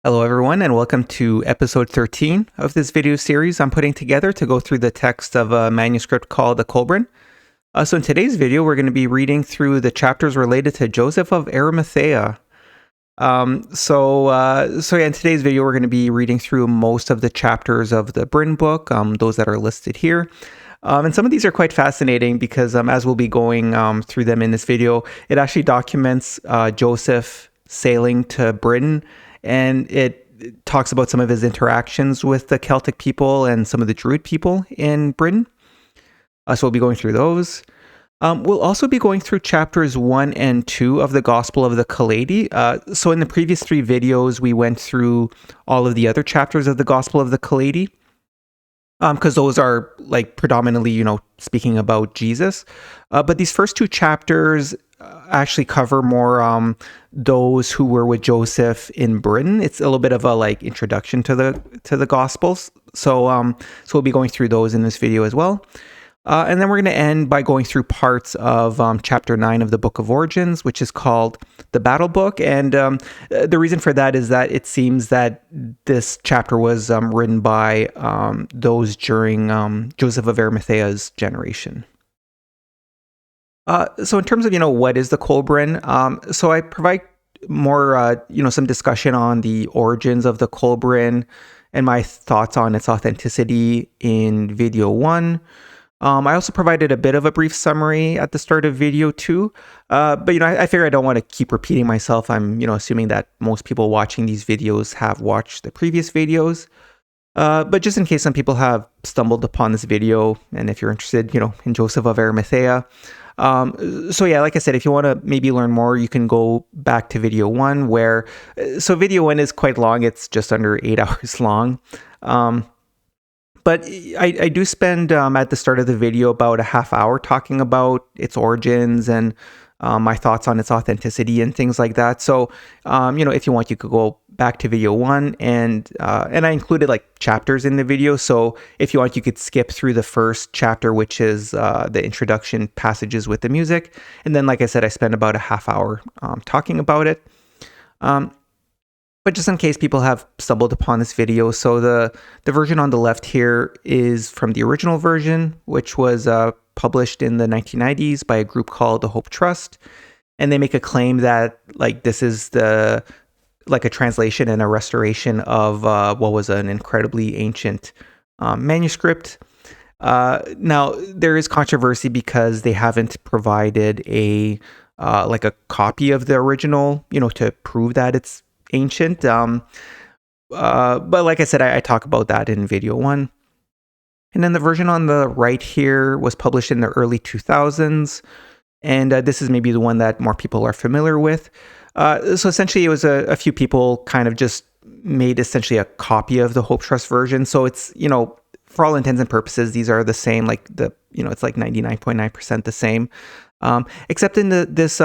Hello everyone and welcome to episode 13 of this video series I'm putting together to go through the text of a manuscript called the Kolbrin. So in today's video we're going to be reading through the chapters related to Joseph of Arimathea. In today's video we're going to be reading through most of the chapters of the Bryn book, those that are listed here. And some of these are quite fascinating because as we'll be going through them in this video, it actually documents Joseph sailing to Britain, and it talks about some of his interactions with the Celtic people and some of the Druid people in Britain. So we'll be going through those. We'll also be going through chapters 1 and 2 of the Gospel of the Kailedy. So in the previous 3 videos, we went through all of the other chapters of the Gospel of the Kailedy, because those are like predominantly, speaking about Jesus. But these first 2 chapters actually cover more those who were with Joseph in Britain. It's a little bit of a introduction to the Gospels. So we'll be going through those in this video as well. And then we're going to end by going through parts of chapter 9 of the Book of Origins, which is called the Battlebook. And the reason for that is that it seems that this chapter was written by those during Joseph of Arimathea's generation. So in terms of, what is the Kolbrin? So I provide more, some discussion on the origins of the Kolbrin and my thoughts on its authenticity in video 1. I also provided a bit of a brief summary at the start of video 2, but I figure I don't want to keep repeating myself. I'm assuming that most people watching these videos have watched the previous videos, but just in case some people have stumbled upon this video, and if you're interested, in Joseph of Arimathea. Like I said, if you want to maybe learn more, you can go back to video 1 where, so video 1 is quite long. It's just under 8 hours long. But I do spend at the start of the video about a half hour talking about its origins and my thoughts on its authenticity and things like that. So, if you want, you could go back to video 1 and I included chapters in the video. So if you want, you could skip through the first chapter, which is the introduction passages with the music. And then, like I said, I spent about a half hour talking about it. But just in case people have stumbled upon this video, so the version on the left here is from the original version, which was published in the 1990s by a group called the Hope Trust. And they make a claim that this is a translation and a restoration of what was an incredibly ancient manuscript. Now, there is controversy because they haven't provided a copy of the original, to prove that it's ancient. But like I said, I talk about that in video 1. And then the version on the right here was published in the early 2000s. And this is maybe the one that more people are familiar with. So essentially, it was a few people kind of just made essentially a copy of the Hope Trust version. So it's, for all intents and purposes, these are the same, it's 99.9% the same. Except in this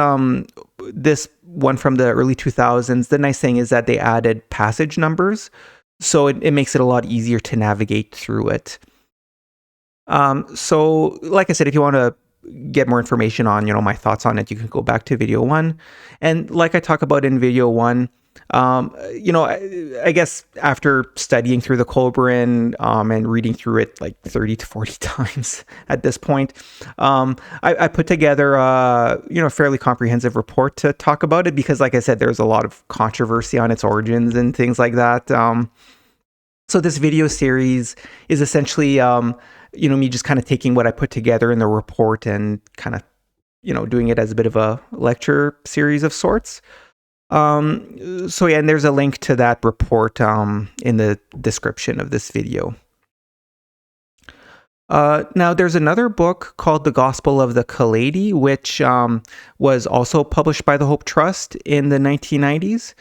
one from the early 2000s, the nice thing is that they added passage numbers. So it makes it a lot easier to navigate through it. So like I said, if you want to get more information on, my thoughts on it, you can go back to video 1. And like I talk about in video 1, I guess after studying through the Kolbrin and reading through it 30 to 40 times at this point, I put together a fairly comprehensive report to talk about it because, like I said, there's a lot of controversy on its origins and things like that. So this video series is essentially, me just kind of taking what I put together in the report and kind of, doing it as a bit of a lecture series of sorts. And there's a link to that report in the description of this video. Now, there's another book called The Gospel of the Kailedy, which was also published by the Hope Trust in the 1990s.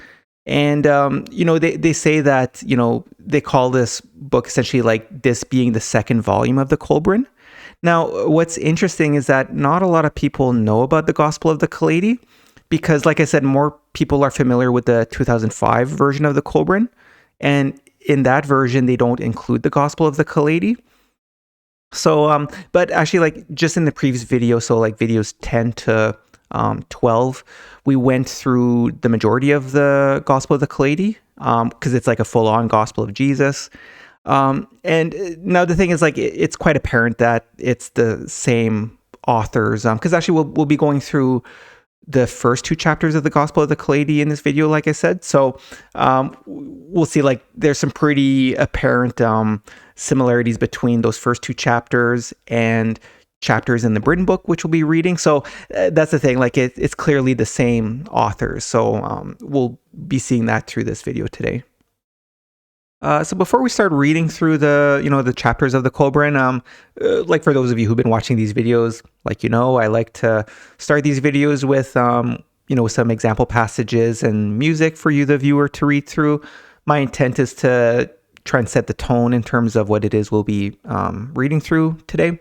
And, they say that, they call this book essentially this being the second volume of the Kolbrin. Now, what's interesting is that not a lot of people know about the Gospel of the Kailedy because, like I said, more people are familiar with the 2005 version of the Kolbrin. And in that version, they don't include the Gospel of the Kailedy. So, but actually, just in the previous video, so videos 10 to 12, we went through the majority of the Gospel of the Kailedy because it's like a full-on gospel of Jesus. And now the thing is, like, it's quite apparent that it's the same authors, because actually we'll be going through the first two chapters of the Gospel of the Kailedy in this video, like I said. So we'll see, like, there's some pretty apparent similarities between those first two chapters and chapters in the Britain book, which we'll be reading. So that's the thing, like, it's clearly the same authors. So we'll be seeing that through this video today. So before we start reading through the chapters of the Kolbrin, like, for those of you who've been watching these videos, like, I like to start these videos with, some example passages and music for you, the viewer, to read through. My intent is to try and set the tone in terms of what it is we'll be reading through today.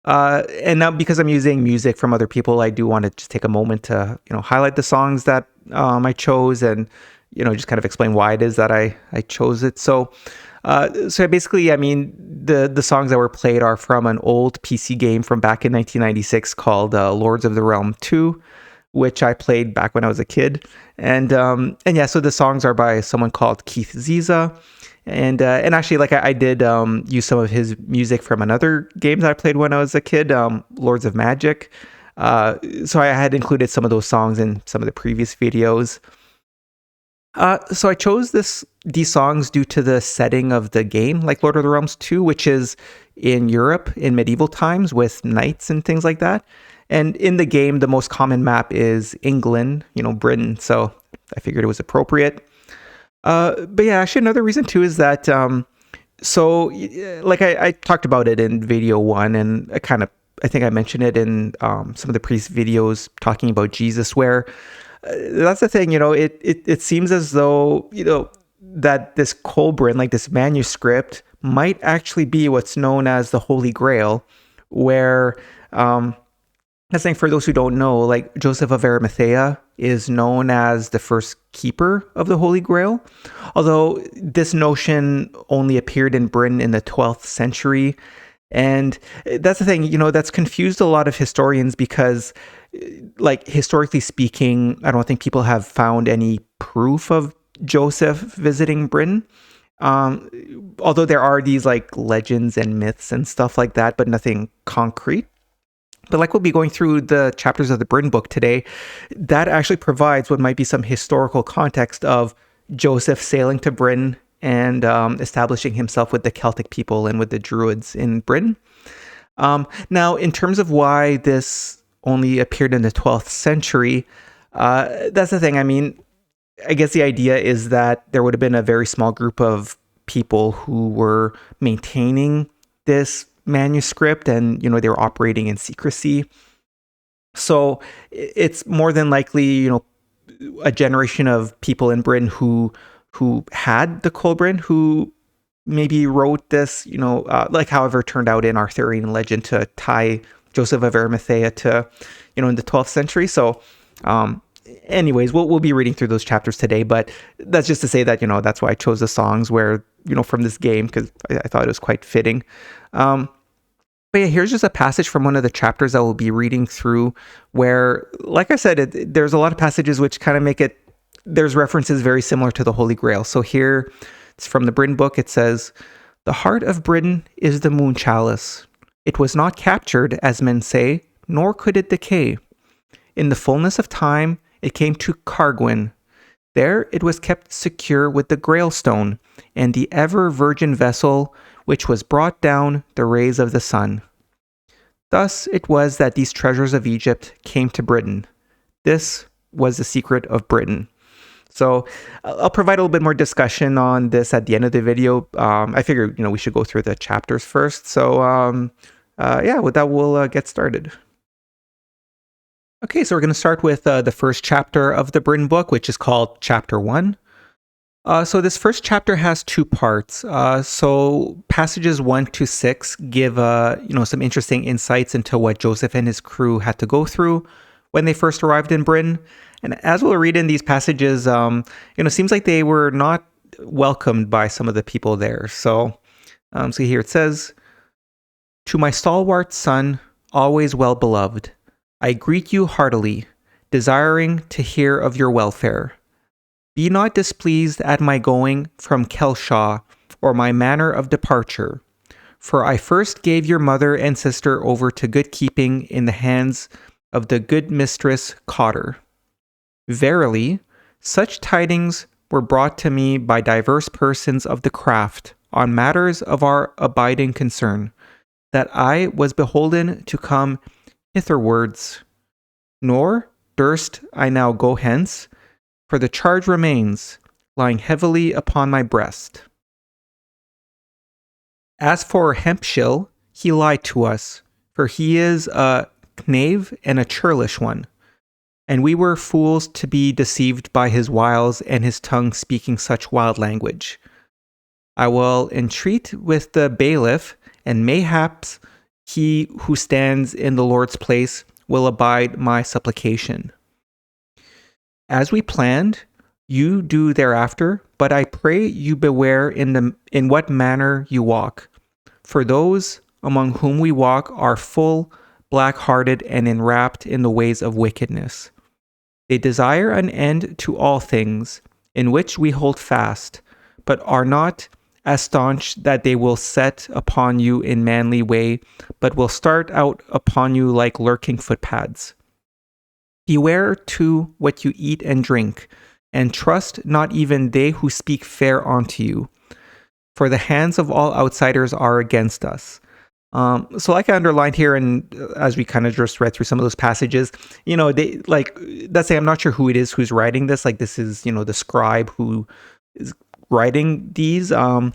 And now, because I'm using music from other people, I do want to just take a moment to, highlight the songs that I chose, and just kind of explain why it is that I chose it. So basically, I mean, the songs that were played are from an old PC game from back in 1996 called Lords of the Realm 2, which I played back when I was a kid. And yeah, so the songs are by someone called Keith Ziza. And actually, like, I did use some of his music from another game that I played when I was a kid, Lords of Magic. So I had included some of those songs in some of the previous videos. So I chose these songs due to the setting of the game, like Lord of the Realms 2, which is in Europe in medieval times with knights and things like that. And in the game, the most common map is England, Britain. So I figured it was appropriate. But yeah, actually another reason too is that, like I talked about it in video 1, and I think I mentioned it in some of the previous videos talking about Jesus, where that's the thing, it seems as though, that this Kolbrin, like this manuscript, might actually be what's known as the Holy Grail, where, I think for those who don't know, like, Joseph of Arimathea is known as the first keeper of the Holy Grail, although this notion only appeared in Britain in the 12th century. And that's the thing, that's confused a lot of historians because, like, historically speaking, I don't think people have found any proof of Joseph visiting Britain. Although there are these, like, legends and myths and stuff like that, but nothing concrete. But like, we'll be going through the chapters of the Britain book today, that actually provides what might be some historical context of Joseph sailing to Britain and establishing himself with the Celtic people and with the Druids in Britain. Now, in terms of why this only appeared in the 12th century, that's the thing. I mean, I guess the idea is that there would have been a very small group of people who were maintaining this manuscript, and they were operating in secrecy. So it's more than likely, a generation of people in Britain who had the Kolbrin, who maybe wrote this, like, however turned out in Arthurian legend to tie Joseph of Arimathea to, in the 12th century. So anyways, we'll be reading through those chapters today, but that's just to say that, that's why I chose the songs where, from this game, because I thought it was quite fitting. But yeah, here's just a passage from one of the chapters that we'll be reading through where, like I said, there's a lot of passages which kind of make it, there's references very similar to the Holy Grail. So here, it's from the Britain book. It says, "The heart of Britain is the moon chalice. It was not captured, as men say, nor could it decay. In the fullness of time, it came to Cargwin. There it was kept secure with the Grail stone and the ever-virgin vessel which was brought down the rays of the sun. Thus it was that these treasures of Egypt came to Britain. This was the secret of Britain." So I'll provide a little bit more discussion on this at the end of the video. I figured, we should go through the chapters first. So yeah, with that, we'll get started. Okay, so we're going to start with the first chapter of the Britain book, which is called Chapter 1. So this first chapter has two parts. So passages 1 to 6 give, some interesting insights into what Joseph and his crew had to go through when they first arrived in Britain. And as we'll read in these passages, it seems like they were not welcomed by some of the people there. So here it says, "To my stalwart son, always well beloved, I greet you heartily, desiring to hear of your welfare. Be not displeased at my going from Kelshaw, or my manner of departure. For I first gave your mother and sister over to good keeping in the hands of the good mistress Cotter. Verily, such tidings were brought to me by divers persons of the craft on matters of our abiding concern, that I was beholden to come hitherwards. Nor durst I now go hence, for the charge remains, lying heavily upon my breast. As for Hempshill, he lied to us, for he is a knave and a churlish one, and we were fools to be deceived by his wiles and his tongue speaking such wild language. I will entreat with the bailiff, and mayhaps he who stands in the Lord's place will abide my supplication. As we planned, you do thereafter, but I pray you beware in what manner you walk. For those among whom we walk are full, black-hearted, and enwrapped in the ways of wickedness. They desire an end to all things, in which we hold fast, but are not as staunch that they will set upon you in manly way, but will start out upon you like lurking footpads. Beware too what you eat and drink, and trust not even they who speak fair unto you, for the hands of all outsiders are against us. So like I underlined here, and as we kind of just read through some of those passages, they like, let's say I'm not sure who it is who's writing this. Like this is, the scribe who is writing these. And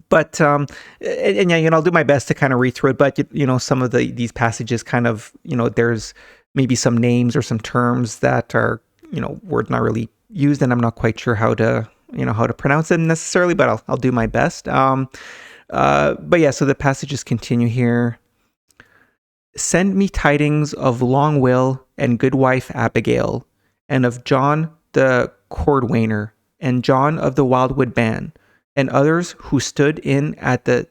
yeah, I'll do my best to kind of read through it. But some of these passages kind of, there's maybe some names or some terms that are, words not really used, and I'm not quite sure how to pronounce them necessarily, but I'll do my best. But yeah, so the passages continue here. Send me tidings of Long Will and good wife Abigail, and of John the Cordwainer, and John of the Wildwood Band, and others who stood in at the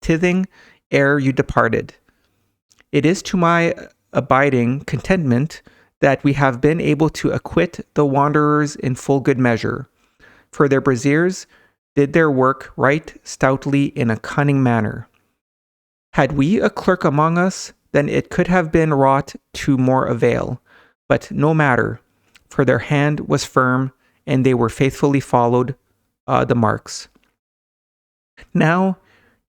tithing ere you departed. It is to my abiding contentment that we have been able to acquit the wanderers in full good measure, for their braziers did their work right stoutly in a cunning manner. Had we a clerk among us, then it could have been wrought to more avail, but no matter, for their hand was firm, and they were faithfully followed the marks. Now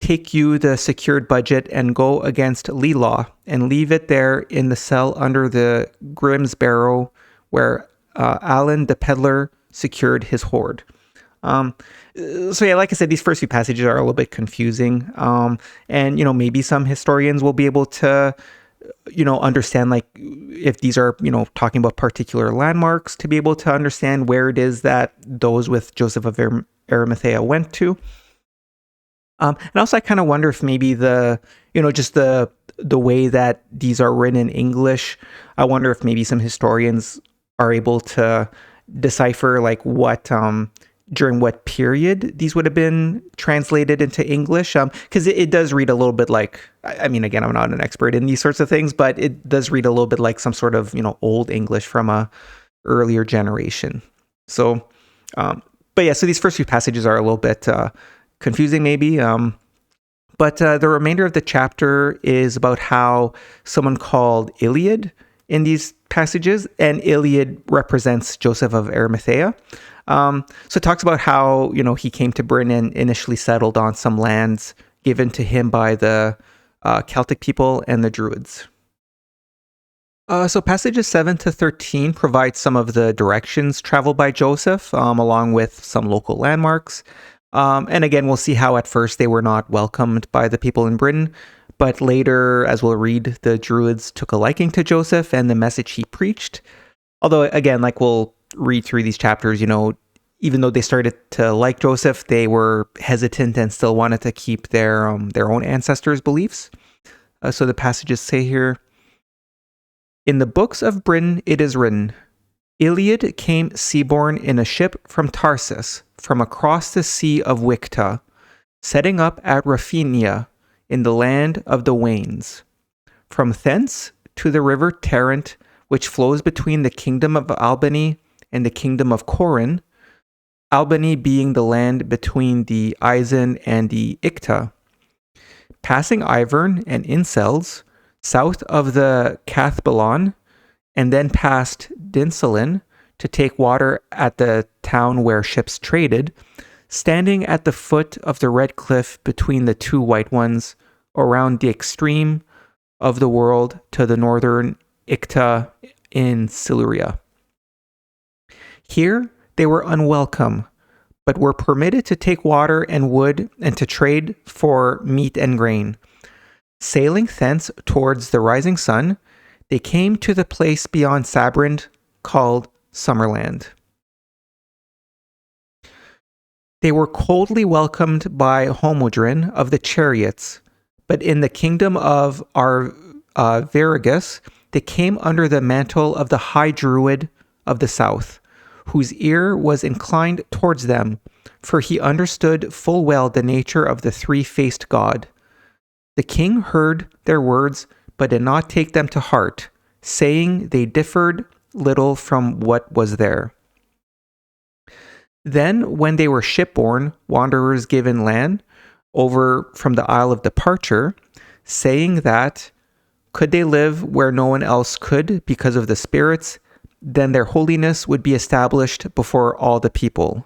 take you the secured budget and go against Leelaw, and leave it there in the cell under the Grimsbarrow, where Alan the peddler secured his hoard. So yeah, like I said, these first few passages are a little bit confusing. And maybe some historians will be able to, understand, like, if these are, talking about particular landmarks, to be able to understand where it is that those with Joseph of Arimathea went to. And also I kind of wonder if maybe just the way that these are written in English, I wonder if maybe some historians are able to decipher like what, during what period these would have been translated into English, because it does read a little bit like, I mean, again, I'm not an expert in these sorts of things, but it does read a little bit like some sort of, Old English from a earlier generation. So, but yeah, so these first few passages are a little bit confusing maybe, but the remainder of the chapter is about how someone called Iliad in these passages, and Iliad represents Joseph of Arimathea. So it talks about how, he came to Britain and initially settled on some lands given to him by the Celtic people and the Druids. So passages 7 to 13 provide some of the directions traveled by Joseph, along with some local landmarks. And again, we'll see how at first they were not welcomed by the people in Britain, but later, as we'll read, the Druids took a liking to Joseph and the message he preached. Although, again, like we'll read through these chapters, even though they started to like Joseph, they were hesitant and still wanted to keep their own ancestors' beliefs. So the passages say here, in the books of Britain it is written, Iliad came seaborne in a ship from Tarsus, from across the sea of Wicta, setting up at Raphinia, in the land of the Wanes. From thence to the river Tarent, which flows between the kingdom of Albany and the kingdom of Corin, Albany being the land between the Isen and the Icta, passing Ivern and Incels, south of the Cathbalon, and then past Dinselin to take water at the town where ships traded, standing at the foot of the red cliff between the two white ones, around the extreme of the world to the northern Icta in Siluria. Here they were unwelcome, but were permitted to take water and wood and to trade for meat and grain. Sailing thence towards the rising sun, they came to the place beyond Sabrand called Summerland. They were coldly welcomed by Homodrin of the chariots, but in the kingdom of Arviragus, they came under the mantle of the high druid of the south, whose ear was inclined towards them, for he understood full well the nature of the three-faced god. The king heard their words, but did not take them to heart, saying they differed little from what was there. Then, when they were shipborne, wanderers given land over from the Isle of Departure, saying that, could they live where no one else could because of the spirits, then their holiness would be established before all the people.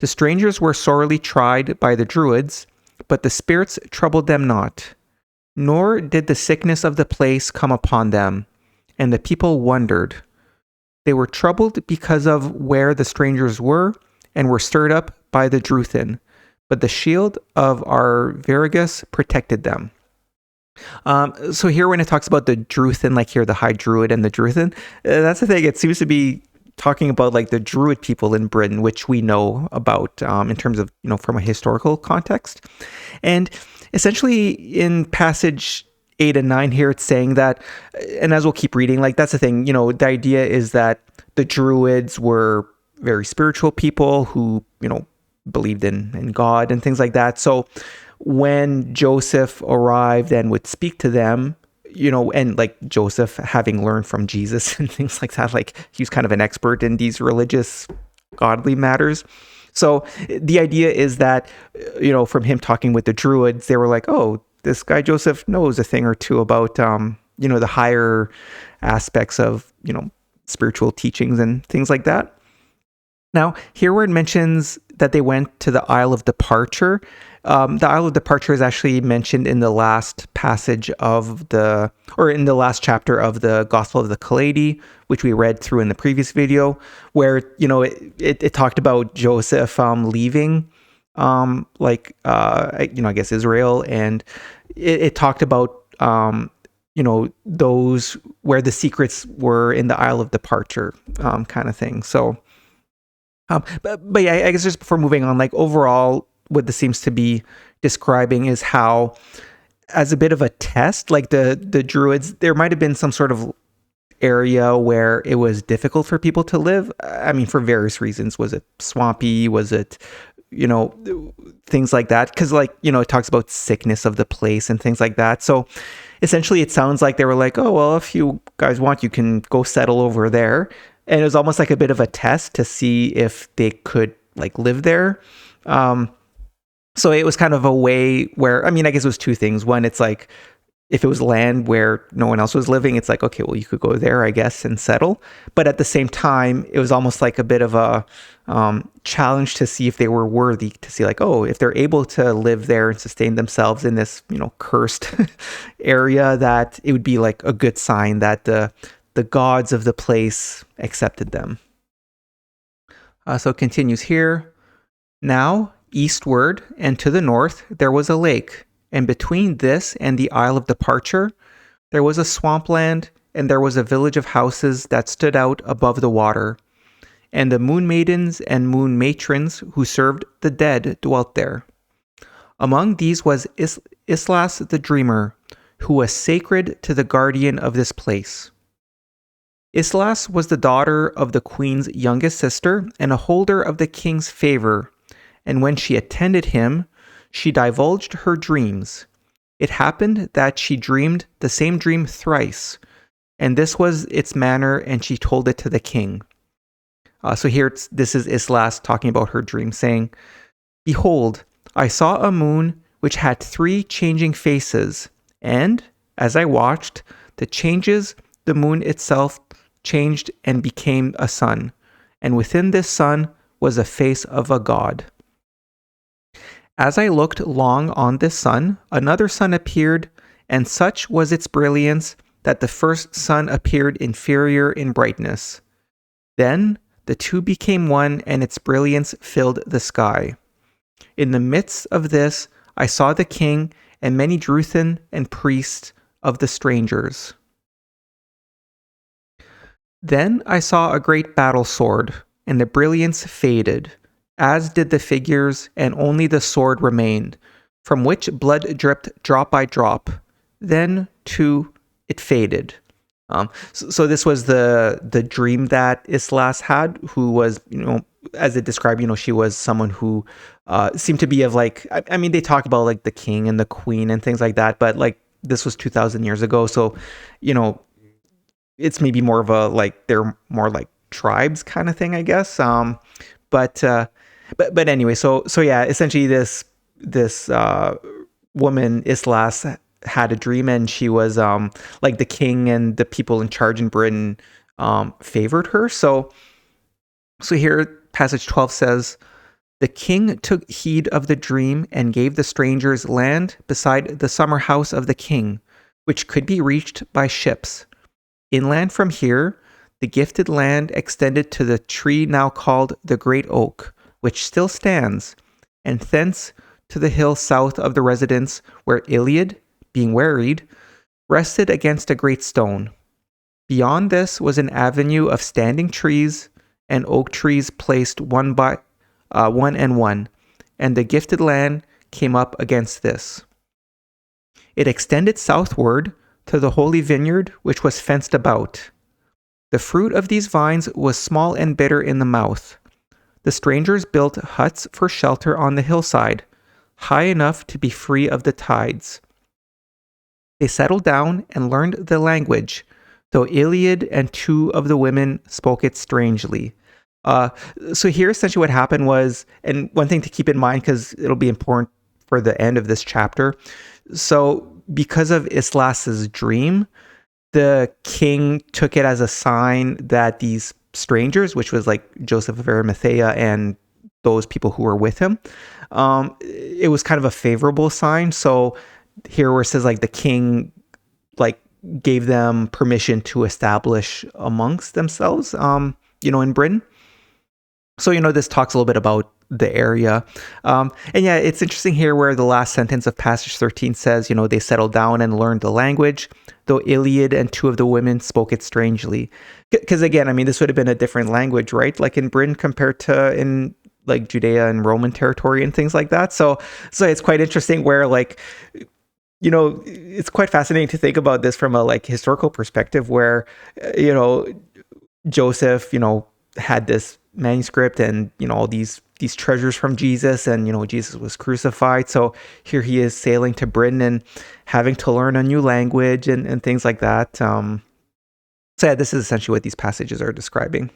The strangers were sorely tried by the Druids, but the spirits troubled them not, nor did the sickness of the place come upon them, and the people wondered. They were troubled because of where the strangers were, and were stirred up by the Druthin, but the shield of Arviragus protected them. So here when it talks about the Druthin, like here the High Druid and the Druthin, that's the thing, it seems to be talking about like the Druid people in Britain, which we know about in terms of, from a historical context. And essentially in passage 8 and 9 here, it's saying that, and as we'll keep reading, like that's the thing, the idea is that the Druids were very spiritual people who, believed in God and things like that. So when Joseph arrived and would speak to them, and like Joseph having learned from Jesus and things like that, like he was kind of an expert in these religious, godly matters. So the idea is that, from him talking with the Druids, they were like, oh, this guy Joseph knows a thing or two about, the higher aspects of, spiritual teachings and things like that. Now, here where it mentions that they went to the Isle of Departure, the Isle of Departure is actually mentioned in the last passage in the last chapter of the Gospel of the Kailedy, which we read through in the previous video, where, it talked about Joseph leaving, I guess Israel, and it talked about, those where the secrets were in the Isle of Departure, kind of thing. So, but yeah, I guess just before moving on, like overall, what this seems to be describing is how, as a bit of a test, like the Druids, there might have been some sort of area where it was difficult for people to live. I mean, for various reasons. Was it swampy? Was it, things like that? Because it talks about sickness of the place and things like that. So essentially it sounds like they were like, oh, well, if you guys want, you can go settle over there. And it was almost like a bit of a test to see if they could like live there. So it was kind of a way where, I guess it was two things. One, it's like, if it was land where no one else was living, it's like, okay, well, you could go there, I guess, and settle. But at the same time, it was almost like a bit of a challenge to see if they were worthy, to see like, oh, if they're able to live there and sustain themselves in this, cursed area, that it would be like a good sign that the gods of the place accepted them. So it continues here. Now, eastward and to the north, there was a lake, and between this and the Isle of Departure, there was a swampland, and there was a village of houses that stood out above the water. And the moon maidens and moon matrons who served the dead dwelt there. Among these was Islas the dreamer, who was sacred to the guardian of this place. Islas was the daughter of the queen's youngest sister and a holder of the king's favor, and when she attended him, she divulged her dreams. It happened that she dreamed the same dream thrice, and this was its manner, and she told it to the king. So here, this is Islas talking about her dream, saying, "Behold, I saw a moon which had 3 changing faces, and, as I watched, the changes, the moon itself changed and became a sun, and within this sun was a face of a god. As I looked long on this sun, another sun appeared, and such was its brilliance that the first sun appeared inferior in brightness. Then the two became one, and its brilliance filled the sky. In the midst of this, I saw the king and many Druthan and priests of the strangers. Then I saw a great battle sword, and the brilliance faded, as did the figures, and only the sword remained, from which blood dripped drop by drop. Then, too, it faded." So this was the dream that Islas had, who was, as it described, she was someone who seemed to be of like, I mean, they talk about like the king and the queen and things like that, but like this was 2,000 years ago. So, it's maybe more of a, like, they're more like tribes kind of thing, I guess. But anyway, so yeah, essentially this woman, Islas, had a dream, and she was like the king and the people in charge in Britain favored her. So here passage 12 says, "The king took heed of the dream and gave the strangers land beside the summer house of the king, which could be reached by ships. Inland from here, the gifted land extended to the tree now called the Great Oak, which still stands, and thence to the hill south of the residence where Iliad, being wearied, rested against a great stone. Beyond this was an avenue of standing trees and oak trees placed one by one, and the gifted land came up against this. It extended southward to the holy vineyard, which was fenced about. The fruit of these vines was small and bitter in the mouth. The strangers built huts for shelter on the hillside, high enough to be free of the tides. They settled down and learned the language, though Iliad and 2 of the women spoke it strangely." So here essentially what happened was, and one thing to keep in mind, because it'll be important for the end of this chapter. So because of Islas's dream, the king took it as a sign that these strangers, which was like Joseph of Arimathea and those people who were with him, it was kind of a favorable sign. So here where it says like the king like gave them permission to establish amongst themselves, in Britain. So, this talks a little bit about the area. And yeah, it's interesting here where the last sentence of passage 13 says, they settled down and learned the language, though Iliad and 2 of the women spoke it strangely. Because again, I mean, this would have been a different language, right? Like in Britain compared to in like Judea and Roman territory and things like that. So it's quite interesting where like, it's quite fascinating to think about this from a like historical perspective where, Joseph, had this manuscript and, all these treasures from Jesus, and, Jesus was crucified. So here he is sailing to Britain and having to learn a new language and things like that. So yeah, this is essentially what these passages are describing.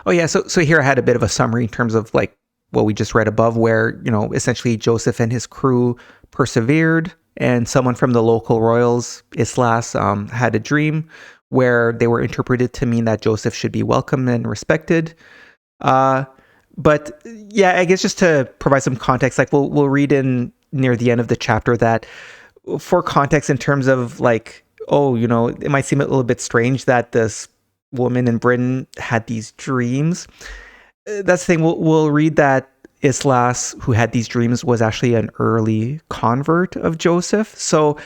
Oh yeah, so here I had a bit of a summary in terms of like what we just read above, where, essentially Joseph and his crew persevered, and someone from the local royals, Islas, had a dream where they were interpreted to mean that Joseph should be welcomed and respected. But yeah, I guess just to provide some context, like we'll read in near the end of the chapter that for context in terms of like, it might seem a little bit strange that this woman in Britain had these dreams. That's the thing. We'll read that Islas, who had these dreams, was actually an early convert of Joseph. So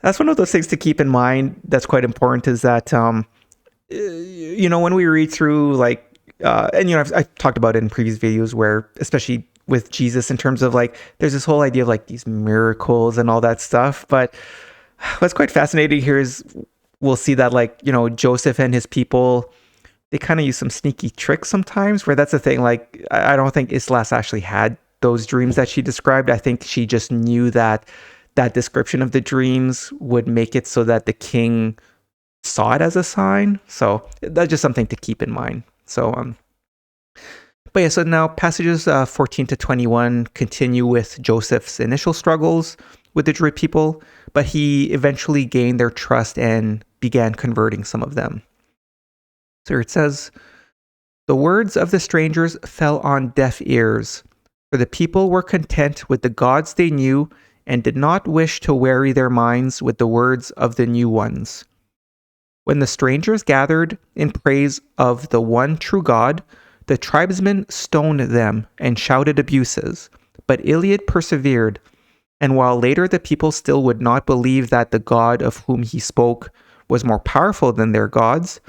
that's one of those things to keep in mind that's quite important, is that, when we read through like, and, I've talked about it in previous videos where, especially with Jesus, in terms of like, there's this whole idea of like these miracles and all that stuff. But what's quite fascinating here is we'll see that like, Joseph and his people, they kind of use some sneaky tricks sometimes, where that's the thing. Like, I don't think Islas actually had those dreams that she described. I think she just knew that description of the dreams would make it so that the king saw it as a sign. So that's just something to keep in mind. So, But yeah, so now passages 14 to 21 continue with Joseph's initial struggles with the Druid people, but he eventually gained their trust and began converting some of them. So here it says, "The words of the strangers fell on deaf ears, for the people were content with the gods they knew and did not wish to weary their minds with the words of the new ones. When the strangers gathered in praise of the one true God, the tribesmen stoned them and shouted abuses, but Iliad persevered, and while later the people still would not believe that the God of whom he spoke was more powerful than their gods,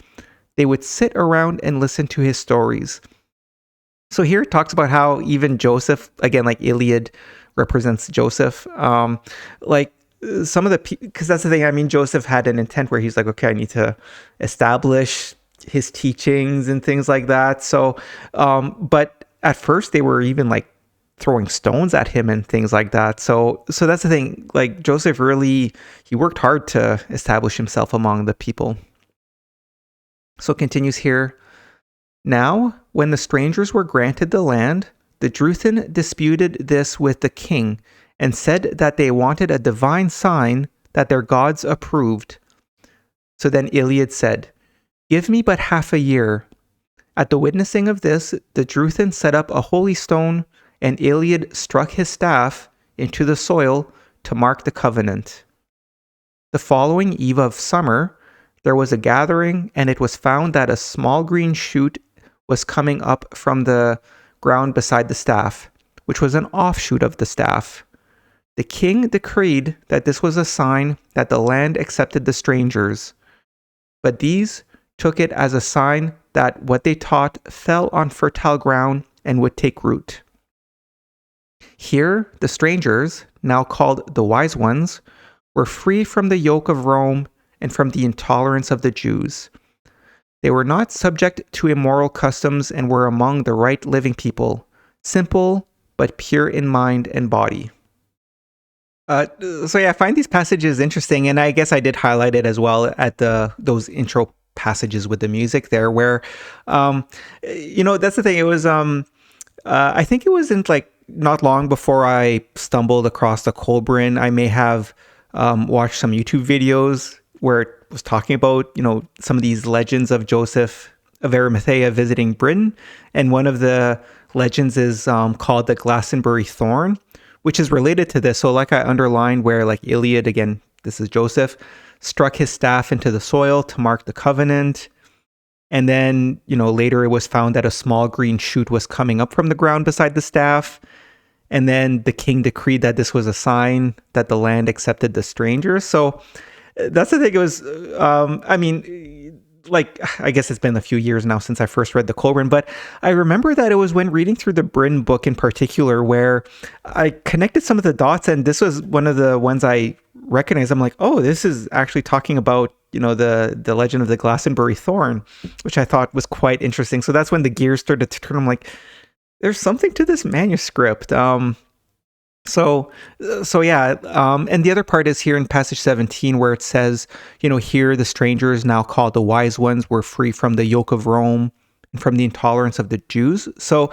they would sit around and listen to his stories." So here it talks about how even Joseph, again, like Iliad represents Joseph, like some of the, because that's the thing, I mean, Joseph had an intent where he's like, okay, I need to establish his teachings and things like that. So, but at first they were even like throwing stones at him and things like that. So that's the thing, like Joseph really, he worked hard to establish himself among the people. So it continues here. "Now, when the strangers were granted the land, the Druthin disputed this with the king and said that they wanted a divine sign that their gods approved. So then Iliad said, 'Give me but half a year.' At the witnessing of this, the Druthin set up a holy stone, and Iliad struck his staff into the soil to mark the covenant. The following eve of summer, there was a gathering, and it was found that a small green shoot was coming up from the ground beside the staff, which was an offshoot of the staff. The king decreed that this was a sign that the land accepted the strangers, but these took it as a sign that what they taught fell on fertile ground and would take root. Here, the strangers, now called the wise ones, were free from the yoke of Rome and from the intolerance of the Jews. They were not subject to immoral customs and were among the right living people, simple but pure in mind and body." So yeah, I find these passages interesting, and I guess I did highlight it as well at those intro passages with the music there, where, that's the thing. It was, I think it wasn't like not long before I stumbled across the Kolbrin. I may have watched some YouTube videos where it was talking about, some of these legends of Joseph of Arimathea visiting Britain. And one of the legends is called the Glastonbury Thorn, which is related to this. So like I underlined where like Iliad, again, this is Joseph, struck his staff into the soil to mark the covenant. And then, later it was found that a small green shoot was coming up from the ground beside the staff. And then the king decreed that this was a sign that the land accepted the strangers. So that's the thing. It was, I guess it's been a few years now since I first read the Kolbrin, but I remember that it was when reading through the Bryn book in particular where I connected some of the dots, and this was one of the ones I recognized. I'm like, oh, this is actually talking about, the legend of the Glastonbury Thorn, which I thought was quite interesting. So that's when the gears started to turn. I'm like, there's something to this manuscript. So yeah, and the other part is here in passage 17 where it says, here the strangers, now called the wise ones, were free from the yoke of Rome and from the intolerance of the Jews. So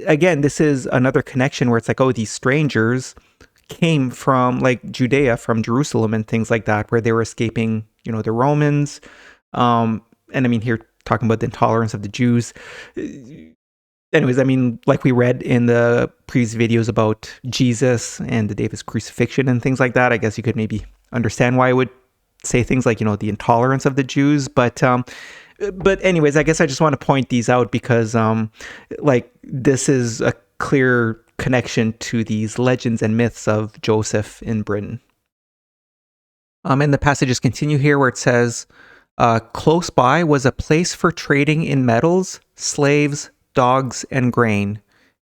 again, this is another connection where it's like, oh, these strangers came from like Judea, from Jerusalem and things like that, where they were escaping, the Romans. And I mean, here talking about the intolerance of the Jews. Anyways, I mean, like we read in the previous videos about Jesus and the day of his crucifixion and things like that, I guess you could maybe understand why I would say things like, the intolerance of the Jews. But anyways, I guess I just want to point these out because, this is a clear connection to these legends and myths of Joseph in Britain. And the passages continue here where it says, "Close by was a place for trading in metals, slaves, dogs, and grain.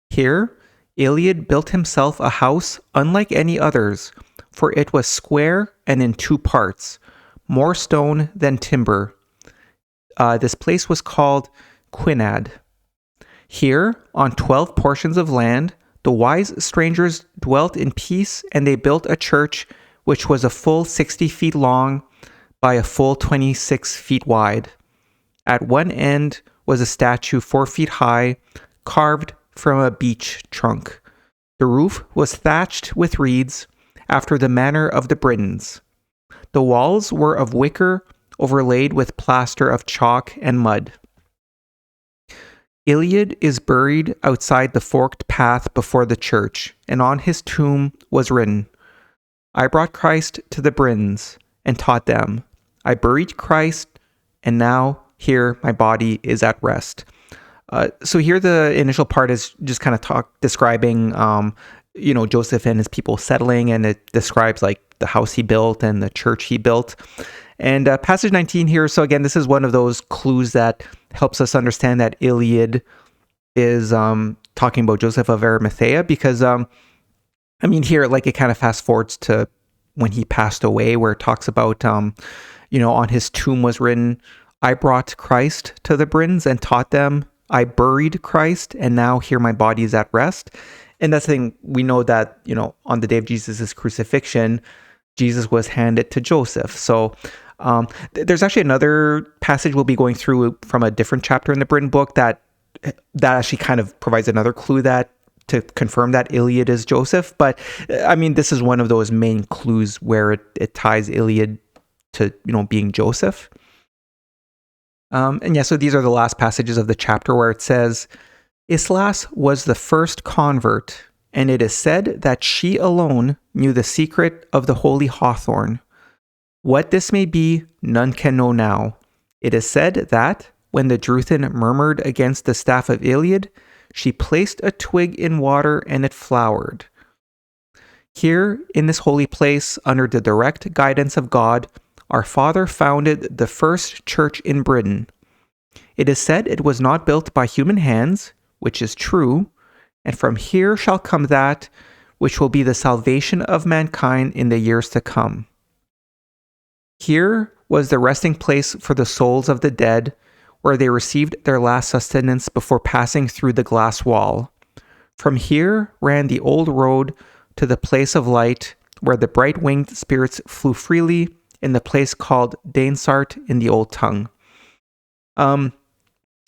Here, Iliad built himself a house unlike any others, for it was square and in two parts, more stone than timber. This place was called Quinad. Here, on 12 portions of land, the wise strangers dwelt in peace, and they built a church which was a full 60 feet long by a full 26 feet wide. At one end was a statue 4 feet high, carved from a beech trunk. The roof was thatched with reeds, after the manner of the Britons. The walls were of wicker, overlaid with plaster of chalk and mud. Iliad is buried outside the forked path before the church, and on his tomb was written, I brought Christ to the Britons and taught them. I buried Christ, and now here my body is at rest. So here the initial part is just kind of describing, Joseph and his people settling, and it describes like the house he built and the church he built. And passage 19 here, so again, this is one of those clues that helps us understand that Iliad is talking about Joseph of Arimathea, because, here, like, it kind of fast forwards to when he passed away, where it talks about, on his tomb was written, I brought Christ to the Britons and taught them. I buried Christ, and now here my body is at rest. And that's the thing, we know that, on the day of Jesus' crucifixion, Jesus was handed to Joseph. So there's actually another passage we'll be going through from a different chapter in the Britain book that actually kind of provides another clue that to confirm that Iliad is Joseph. But this is one of those main clues where it ties Iliad to, being Joseph. So these are the last passages of the chapter where it says, Islas was the first convert, and it is said that she alone knew the secret of the holy hawthorn. What this may be, none can know now. It is said that, when the Druthin murmured against the staff of Iliad, she placed a twig in water and it flowered. Here, in this holy place, under the direct guidance of God, our father founded the first church in Britain. It is said it was not built by human hands, which is true, and from here shall come that which will be the salvation of mankind in the years to come. Here was the resting place for the souls of the dead, where they received their last sustenance before passing through the glass wall. From here ran the old road to the place of light, where the bright-winged spirits flew freely in the place called Dainsart in the old tongue.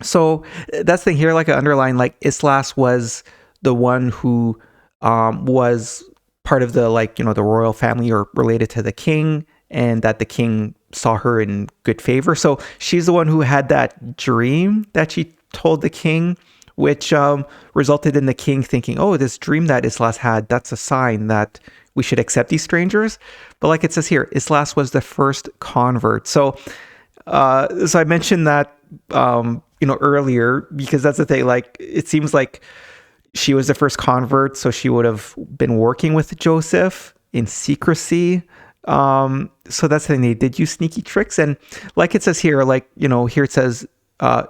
So that's the thing here, like I underline, like Islas was the one who was part of the, the royal family or related to the king, and that the king saw her in good favor. So she's the one who had that dream that she told the king, which resulted in the king thinking, oh, this dream that Islas had, that's a sign that we should accept these strangers. But like it says here, Islas was the first convert. So I mentioned that, earlier, because that's the thing, like, it seems like she was the first convert, so she would have been working with Joseph in secrecy. So that's the thing, they did use sneaky tricks. And like it says here, here it says,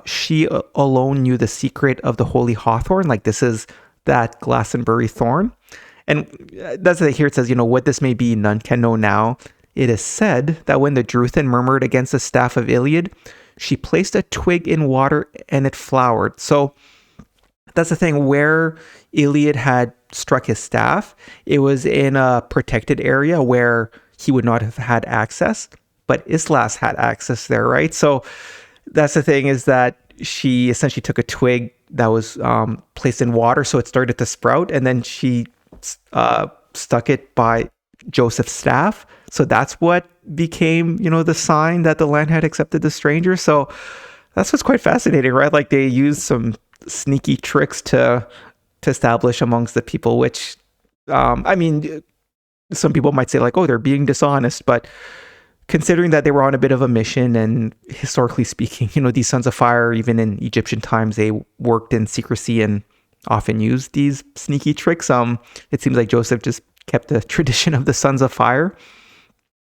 she alone knew the secret of the holy hawthorn. Like, this is that Glastonbury thorn. And that's the thing here, it says, what this may be, none can know now. It is said that when the Druthin murmured against the staff of Iliad, she placed a twig in water and it flowered. So that's the thing, where Iliad had struck his staff, it was in a protected area where he would not have had access, but Islas had access there, right? So that's the thing, is that she essentially took a twig that was placed in water, so it started to sprout, and then she stuck it by Joseph's staff. So that's what became, the sign that the land had accepted the stranger. So that's what's quite fascinating, right? Like, they used some sneaky tricks to establish amongst the people, which, some people might say, like, oh, they're being dishonest, but considering that they were on a bit of a mission, and historically speaking, these sons of fire, even in Egyptian times, they worked in secrecy and often used these sneaky tricks. It seems like Joseph just kept the tradition of the sons of fire.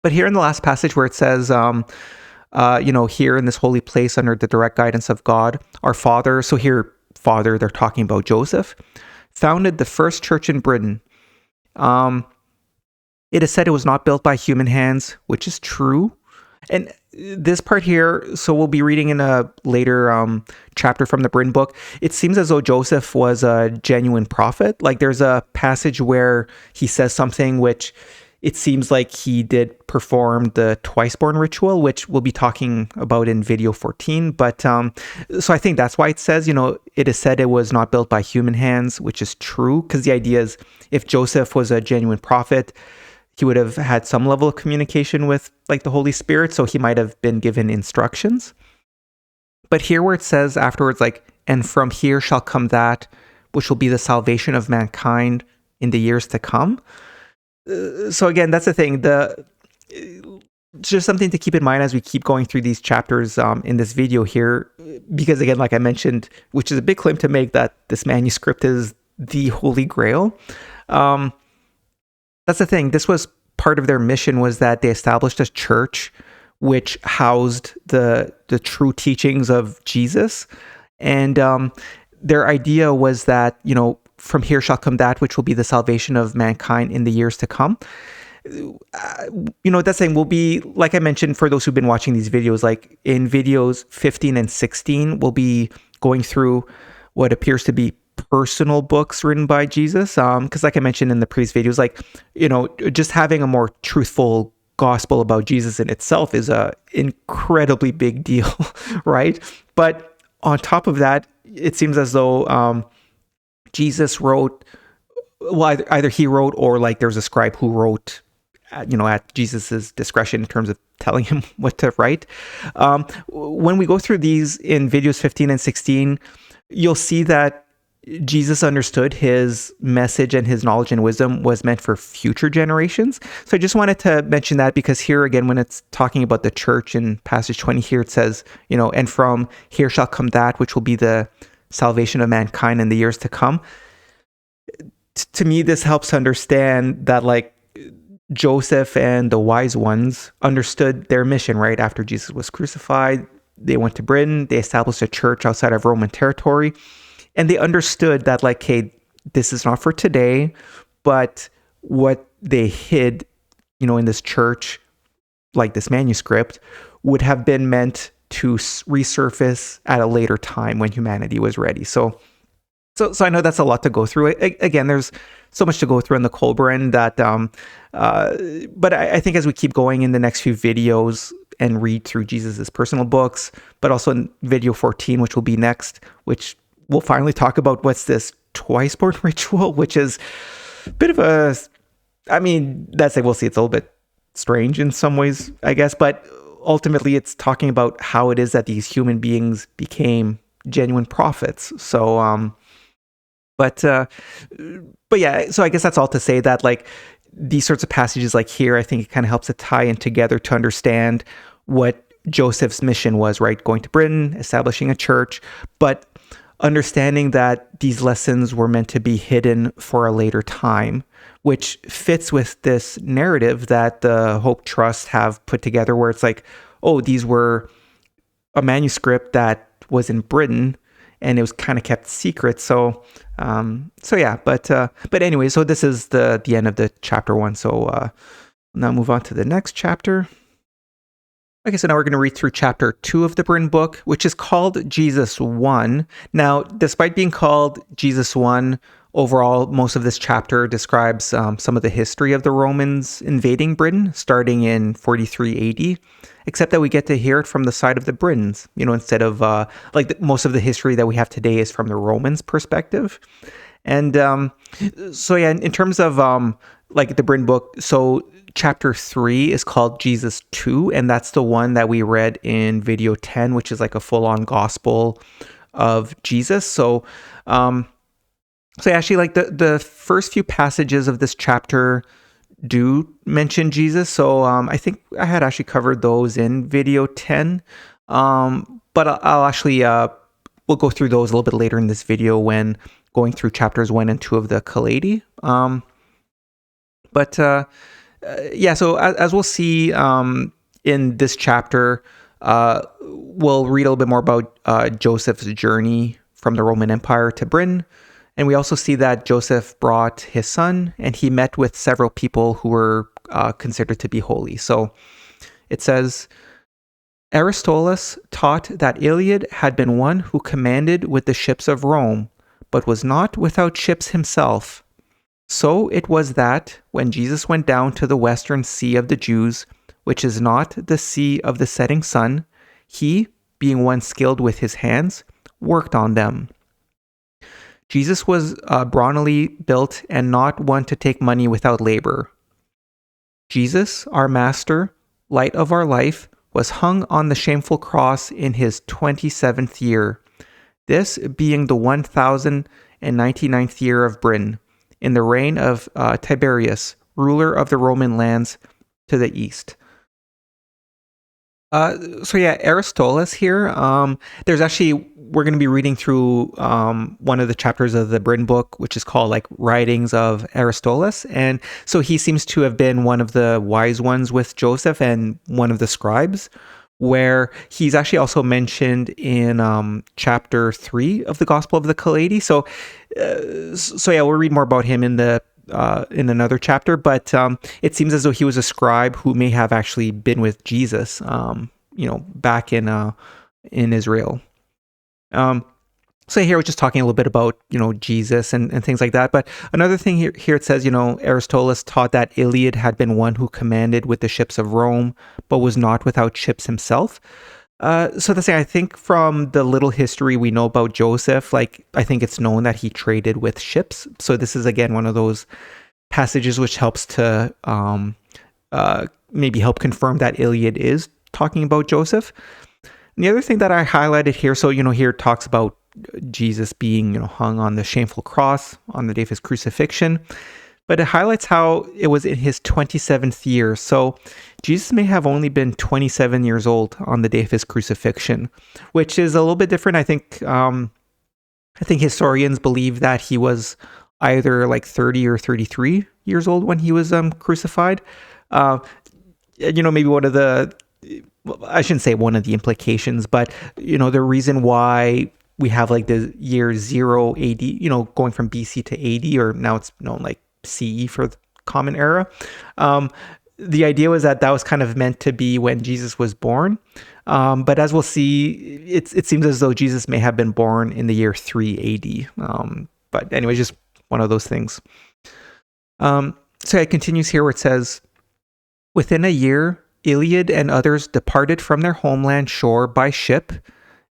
But here in the last passage where it says, here in this holy place under the direct guidance of God, our father, so here, father, they're talking about Joseph, founded the first church in Britain. It is said it was not built by human hands, which is true. And this part here, so we'll be reading in a later chapter from the Britain book, it seems as though Joseph was a genuine prophet. Like, there's a passage where he says something which it seems like he did perform the twice-born ritual, which we'll be talking about in video 14. But so I think that's why it says, it is said it was not built by human hands, which is true, because the idea is if Joseph was a genuine prophet, he would have had some level of communication with like the Holy Spirit, so he might have been given instructions. But here where it says afterwards, like, and from here shall come that which will be the salvation of mankind in the years to come. So again, that's the thing. It's just something to keep in mind as we keep going through these chapters in this video here, because again, like I mentioned, which is a big claim to make, that this manuscript is the Holy Grail. That's the thing. This was part of their mission, was that they established a church which housed the true teachings of Jesus, and their idea was that from here shall come that which will be the salvation of mankind in the years to come. That saying will be, like I mentioned, for those who've been watching these videos, like in videos 15 and 16, we'll be going through what appears to be personal books written by Jesus. Because like I mentioned in the previous videos, like, just having a more truthful gospel about Jesus in itself is a incredibly big deal, right? But on top of that, it seems as though Jesus wrote, well, either he wrote or like there's a scribe who wrote, at Jesus's discretion in terms of telling him what to write. When we go through these in videos 15 and 16, you'll see that Jesus understood his message and his knowledge and wisdom was meant for future generations. So I just wanted to mention that, because here again, when it's talking about the church in passage 20 here, it says, and from here shall come that which will be the salvation of mankind in the years to come. To me, this helps to understand that like Joseph and the wise ones understood their mission, right? After Jesus was crucified, they went to Britain, they established a church outside of Roman territory, and they understood that like, hey, this is not for today, but what they hid, in this church, like this manuscript, would have been meant to resurface at a later time when humanity was ready. So I know that's a lot to go through. Again, there's so much to go through in the Kolbrin that, but I think as we keep going in the next few videos and read through Jesus's personal books, but also in video 14, which will be next, which we'll finally talk about what's this twice-born ritual, which is a bit of a, that's like, we'll see, it's a little bit strange in some ways, I guess, but ultimately it's talking about how it is that these human beings became genuine prophets. So, but yeah, so I guess that's all to say that like these sorts of passages like here, I think it kind of helps to tie in together to understand what Joseph's mission was, right? Going to Britain, establishing a church, but understanding that these lessons were meant to be hidden for a later time, which fits with this narrative that the Hope Trust have put together, where it's like, oh, these were a manuscript that was in Britain and it was kind of kept secret. So yeah, but anyway, so this is the end of the chapter 1. So now move on to the next chapter. Okay, so now we're going to read through chapter 2 of the Britain book, which is called Jesus 1. Now, despite being called Jesus 1, overall, most of this chapter describes some of the history of the Romans invading Britain, starting in 43 AD, except that we get to hear it from the side of the Britons, instead of, most of the history that we have today is from the Romans' perspective. And so, yeah, in terms of, the Britain book, so chapter 3 is called Jesus 2, and that's the one that we read in video 10, which is like a full-on gospel of Jesus. So actually, like the first few passages of this chapter do mention Jesus. So I think I had actually covered those in video 10. But I'll actually, we'll go through those a little bit later in this video when going through chapters 1 and 2 of the Kailedy. Yeah, so as we'll see in this chapter, we'll read a little bit more about Joseph's journey from the Roman Empire to Britain. And we also see that Joseph brought his son, and he met with several people who were considered to be holy. So it says, Aristolas taught that Iliad had been one who commanded with the ships of Rome, but was not without ships himself. So it was that, when Jesus went down to the western sea of the Jews, which is not the sea of the setting sun, he, being one skilled with his hands, worked on them. Jesus was brawny built and not one to take money without labor. Jesus, our Master, light of our life, was hung on the shameful cross in his 27th year, this being the 1099th year of Britain, in the reign of Tiberius, ruler of the Roman lands to the east. Aristolas here. There's actually, we're going to be reading through one of the chapters of the Britain book, which is called like Writings of Aristolas. And so he seems to have been one of the wise ones with Joseph and one of the scribes, where he's actually also mentioned in chapter 3 of the Gospel of the Kailedy. We'll read more about him in another chapter, but it seems as though he was a scribe who may have actually been with Jesus, back in Israel. Here we're just talking a little bit about, Jesus and things like that. But another thing here it says, Aristolas taught that Iliad had been one who commanded with the ships of Rome, but was not without ships himself. I think from the little history we know about Joseph, I think it's known that he traded with ships. So this is, again, one of those passages which helps to maybe help confirm that Iliad is talking about Joseph. And the other thing that I highlighted here, here it talks about Jesus being, hung on the shameful cross on the day of his crucifixion. But it highlights how it was in his 27th year. So Jesus may have only been 27 years old on the day of his crucifixion, which is a little bit different. I think historians believe that he was either 30 or 33 years old when he was crucified. Maybe one of the, I shouldn't say one of the implications, but the reason why we have the year 0 AD, going from BC to AD, or now it's known CE for the Common Era. The idea was that was kind of meant to be when Jesus was born. But as we'll see, it seems as though Jesus may have been born in the year 3 AD. But anyway, just one of those things. It continues here where it says, within a year, Iliad and others departed from their homeland shore by ship,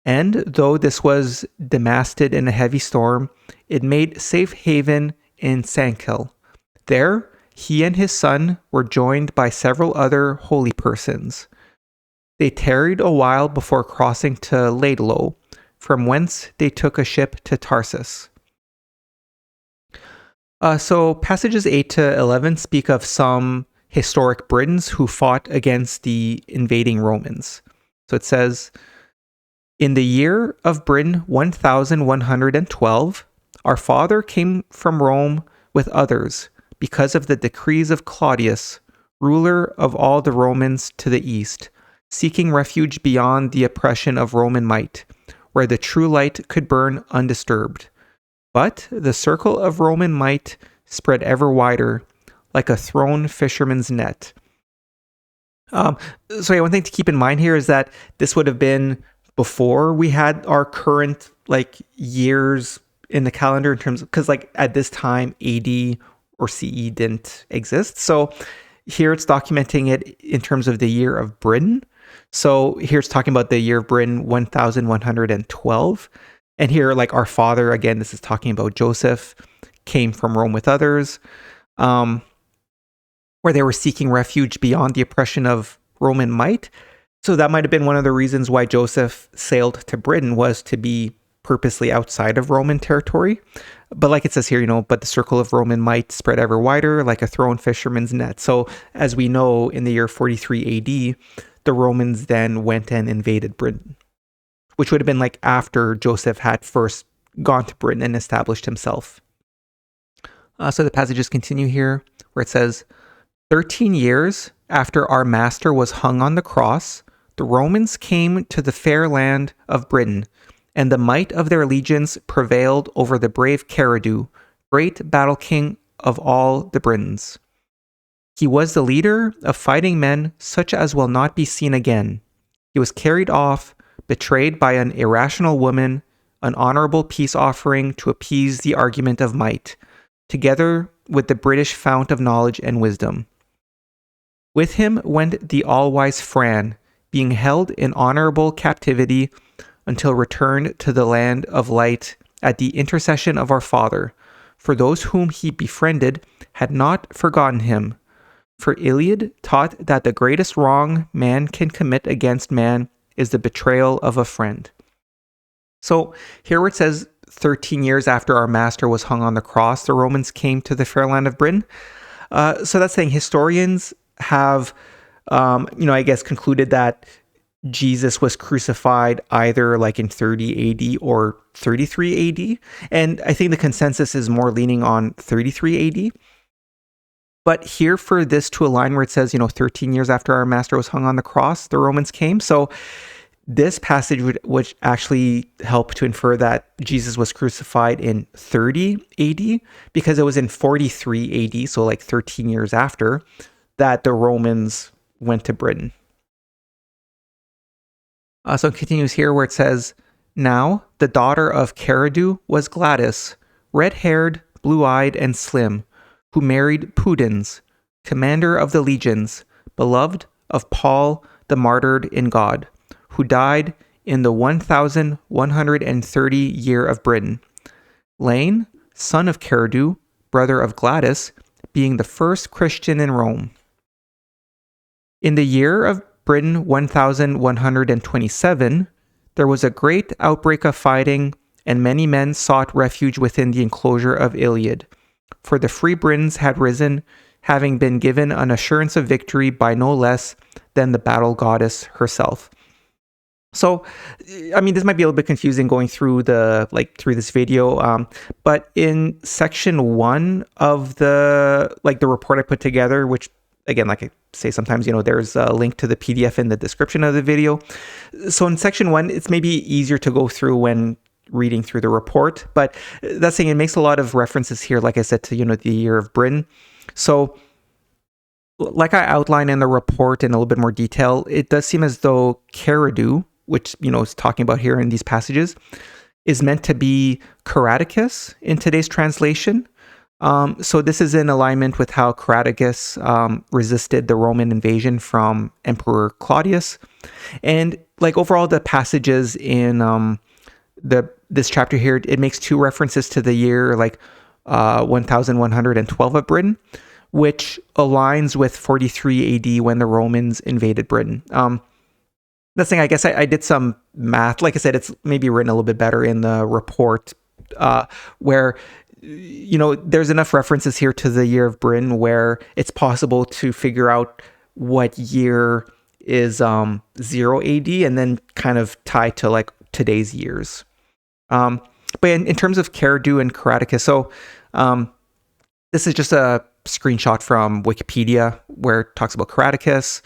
and though this was demasted in a heavy storm, it made safe haven in Sankel. There, he and his son were joined by several other holy persons. They tarried a while before crossing to Laidlow, from whence they took a ship to Tarsus. Passages 8 to 11 speak of some historic Britons who fought against the invading Romans. So it says, in the year of Britain 1112, our father came from Rome with others, because of the decrees of Claudius, ruler of all the Romans to the east, seeking refuge beyond the oppression of Roman might, where the true light could burn undisturbed. But the circle of Roman might spread ever wider, like a thrown fisherman's net. One thing to keep in mind here is that this would have been before we had our current years in the calendar, in terms of, because at this time AD or CE didn't exist. So here it's documenting it in terms of the year of Britain. So here it's talking about the year of Britain 1112. And here, our father, again, this is talking about Joseph, came from Rome with others, where they were seeking refuge beyond the oppression of Roman might. So that might have been one of the reasons why Joseph sailed to Britain, was to be purposely outside of Roman territory. But like it says here, but the circle of Roman might spread ever wider, like a thrown fisherman's net. So as we know, in the year 43 AD, the Romans then went and invaded Britain, which would have been after Joseph had first gone to Britain and established himself. So the passages continue here, where it says, 13 years after our master was hung on the cross, the Romans came to the fair land of Britain, and the might of their legions prevailed over the brave Kailedy, great battle king of all the Britons. He was the leader of fighting men such as will not be seen again. He was carried off, betrayed by an irrational woman, an honorable peace offering to appease the argument of might, together with the British fount of knowledge and wisdom. With him went the all-wise Fran, being held in honorable captivity until returned to the land of light at the intercession of our Father, for those whom he befriended had not forgotten him. For Iliad taught that the greatest wrong man can commit against man is the betrayal of a friend. So here where it says 13 years after our master was hung on the cross, the Romans came to the fair land of Britain. So that's saying historians have, I guess, concluded that Jesus was crucified either like in 30 AD or 33 AD. And I think the consensus is more leaning on 33 AD. But here for this to align where it says, 13 years after our master was hung on the cross, the Romans came. So this passage would actually help to infer that Jesus was crucified in 30 AD because it was in 43 AD, so like 13 years after, that the Romans went to Britain. So it continues here where it says, now the daughter of Kailedy was Gladys, red-haired, blue-eyed, and slim, who married Pudens, commander of the legions, beloved of Paul the martyred in God, who died in the 1130 year of Britain. Lane, son of Kailedy, brother of Gladys, being the first Christian in Rome. In the year of Britain 1127, there was a great outbreak of fighting, and many men sought refuge within the enclosure of Iliad. For the free Britons had risen, having been given an assurance of victory by no less than the battle goddess herself. So, this might be a little bit confusing going through through this video, but in section 1 of the report I put together, which again, like I say sometimes, there's a link to the PDF in the description of the video. So in section 1, it's maybe easier to go through when reading through the report, but that's saying it makes a lot of references here, like I said, to, the year of Britain. So like I outlined in the report in a little bit more detail, it does seem as though Kailedy, which, is talking about here in these passages, is meant to be Caradicus in today's translation. So this is in alignment with how Caradicus resisted the Roman invasion from Emperor Claudius. And overall, the passages in this chapter here, it makes 2 references to the year 1112 of Britain, which aligns with 43 AD when the Romans invaded Britain. That's thing, I guess I did some math. Like I said, it's maybe written a little bit better in the report, where there's enough references here to the year of Britain where it's possible to figure out what year is 0 AD and then kind of tie to today's years. But in terms of Kailedy and Caradicus, so this is just a screenshot from Wikipedia where it talks about Caradicus,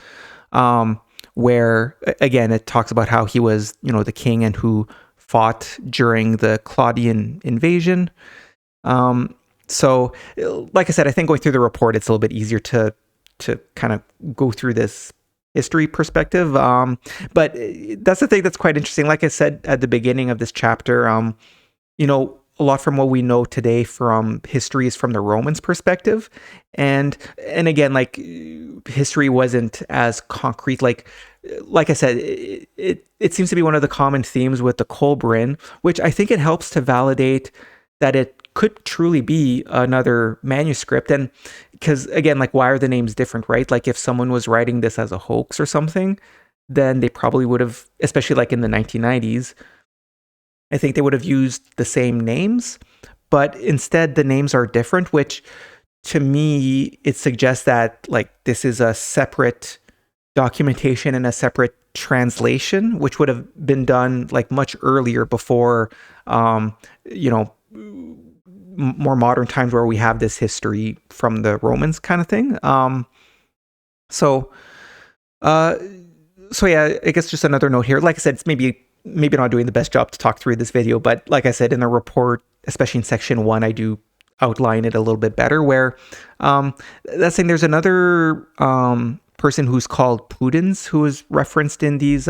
where again it talks about how he was the king and who fought during the Claudian invasion. So like I said, I think going through the report, it's a little bit easier to kind of go through this history perspective. But that's the thing that's quite interesting. Like I said at the beginning of this chapter, a lot from what we know today from history is from the Romans' perspective. And again, history wasn't as concrete. Like I said, it seems to be one of the common themes with the Kolbrin, which I think it helps to validate that it could truly be another manuscript. And because again, why are the names different, right? If someone was writing this as a hoax or something, then they probably would have, especially in the 1990s, I think they would have used the same names, but instead the names are different, which to me, it suggests that this is a separate documentation and a separate translation, which would have been done much earlier before, more modern times where we have this history from the Romans kind of thing. So yeah, I guess just another note here. Like I said, it's maybe not doing the best job to talk through this video, but like I said, in the report, especially in section 1, I do outline it a little bit better where that's saying there's another person who's called Pudens who is referenced in these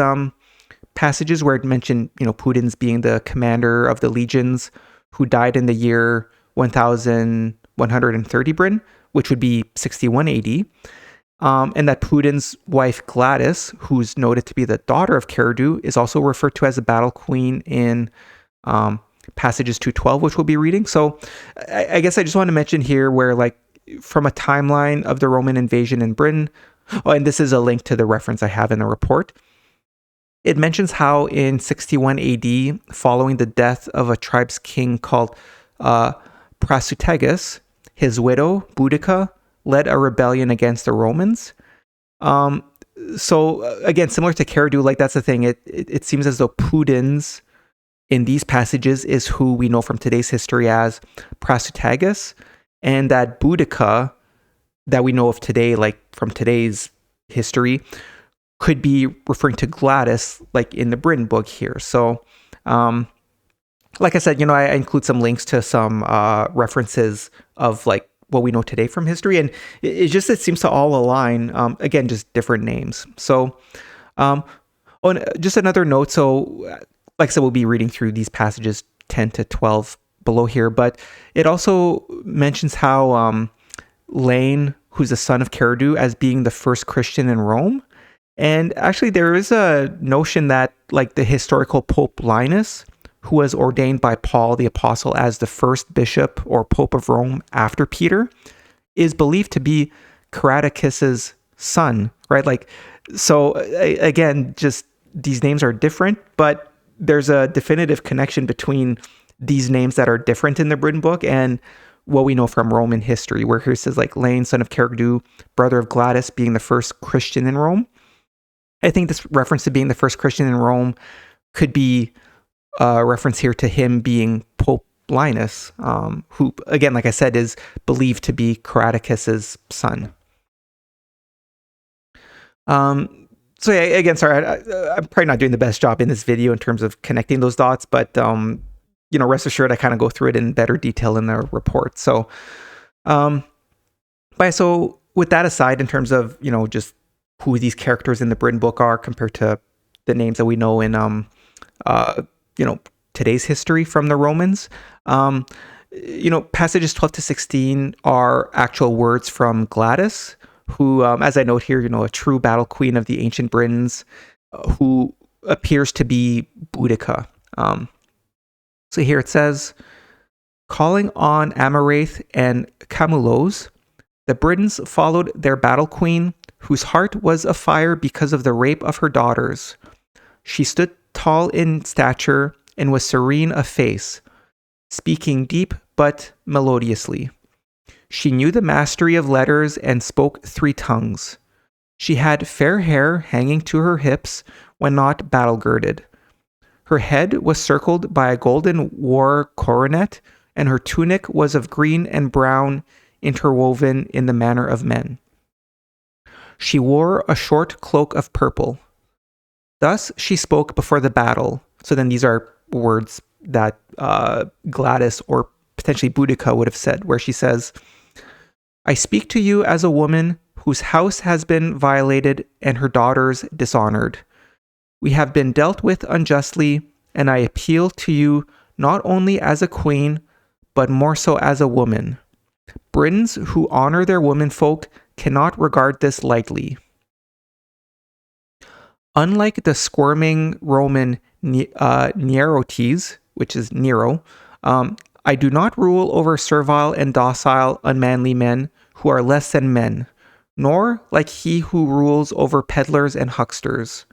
passages where it mentioned, Pudens being the commander of the legions who died in the year 1130 130 Bryn, which would be 61 AD. And that Pudin's wife Gladys, who's noted to be the daughter of Kailedy, is also referred to as a battle queen in passages 212, which we'll be reading. So I guess I just want to mention here where, like, from a timeline of the Roman invasion in Britain, and this is a link to the reference I have in the report, it mentions how in 61 AD, following the death of a tribe's king called Prasutagus, his widow, Boudica, led a rebellion against the Romans. So again, similar to Kailedy, like, that's the thing. It seems as though Pudins in these passages is who we know from today's history as Prasutagus, and that Boudica that we know of today, like from today's history, could be referring to Gladys, like in the Britain book here. So, like I said, I include some links to some references of like what we know today from history, and it seems to all align. Again, just different names. So, and just another note. So, like I said, we'll be reading through these passages 10 to 12 below here, but it also mentions how Lane, who's the son of Kailedy, as being the first Christian in Rome. And actually, there is a notion that, like, the historical Pope Linus, who was ordained by Paul the Apostle as the first bishop or Pope of Rome after Peter, is believed to be Caradocus's son, right? Like, so again, just these names are different, but there's a definitive connection between these names that are different in the Britain book and what we know from Roman history, where here it says, like, Lane, son of Kailedy, brother of Gladys, being the first Christian in Rome. I think this reference to being the first Christian in Rome could be a reference here to him being Pope Linus, who, again, like I said, is believed to be Caradocus's son. So yeah, again, sorry, I'm probably not doing the best job in this video in terms of connecting those dots, but rest assured, I kind of go through it in better detail in the report. So, so with that aside, in terms of just who these characters in the Britain book are compared to the names that we know in today's history from the Romans, passages 12 to 16 are actual words from Gladys, who, as I note here, a true battle queen of the ancient Britons, who appears to be Boudica. So here it says, calling on Amarath and Camulos, the Britons followed their battle queen, whose heart was afire because of the rape of her daughters. She stood tall in stature and was serene of face, speaking deep but melodiously. She knew the mastery of letters and spoke 3 tongues. She had fair hair hanging to her hips when not battle-girded. Her head was circled by a golden war coronet, and her tunic was of green and brown, interwoven in the manner of men. She wore a short cloak of purple. Thus she spoke before the battle. So then these are words that Gladys or potentially Boudica would have said, where she says, I speak to you as a woman whose house has been violated and her daughters dishonored. We have been dealt with unjustly, and I appeal to you not only as a queen, but more so as a woman. Britons who honor their womenfolk cannot regard this lightly. Unlike the squirming Roman Nerotes, which is Nero, I do not rule over servile and docile, unmanly men who are less than men, nor like he who rules over peddlers and hucksters.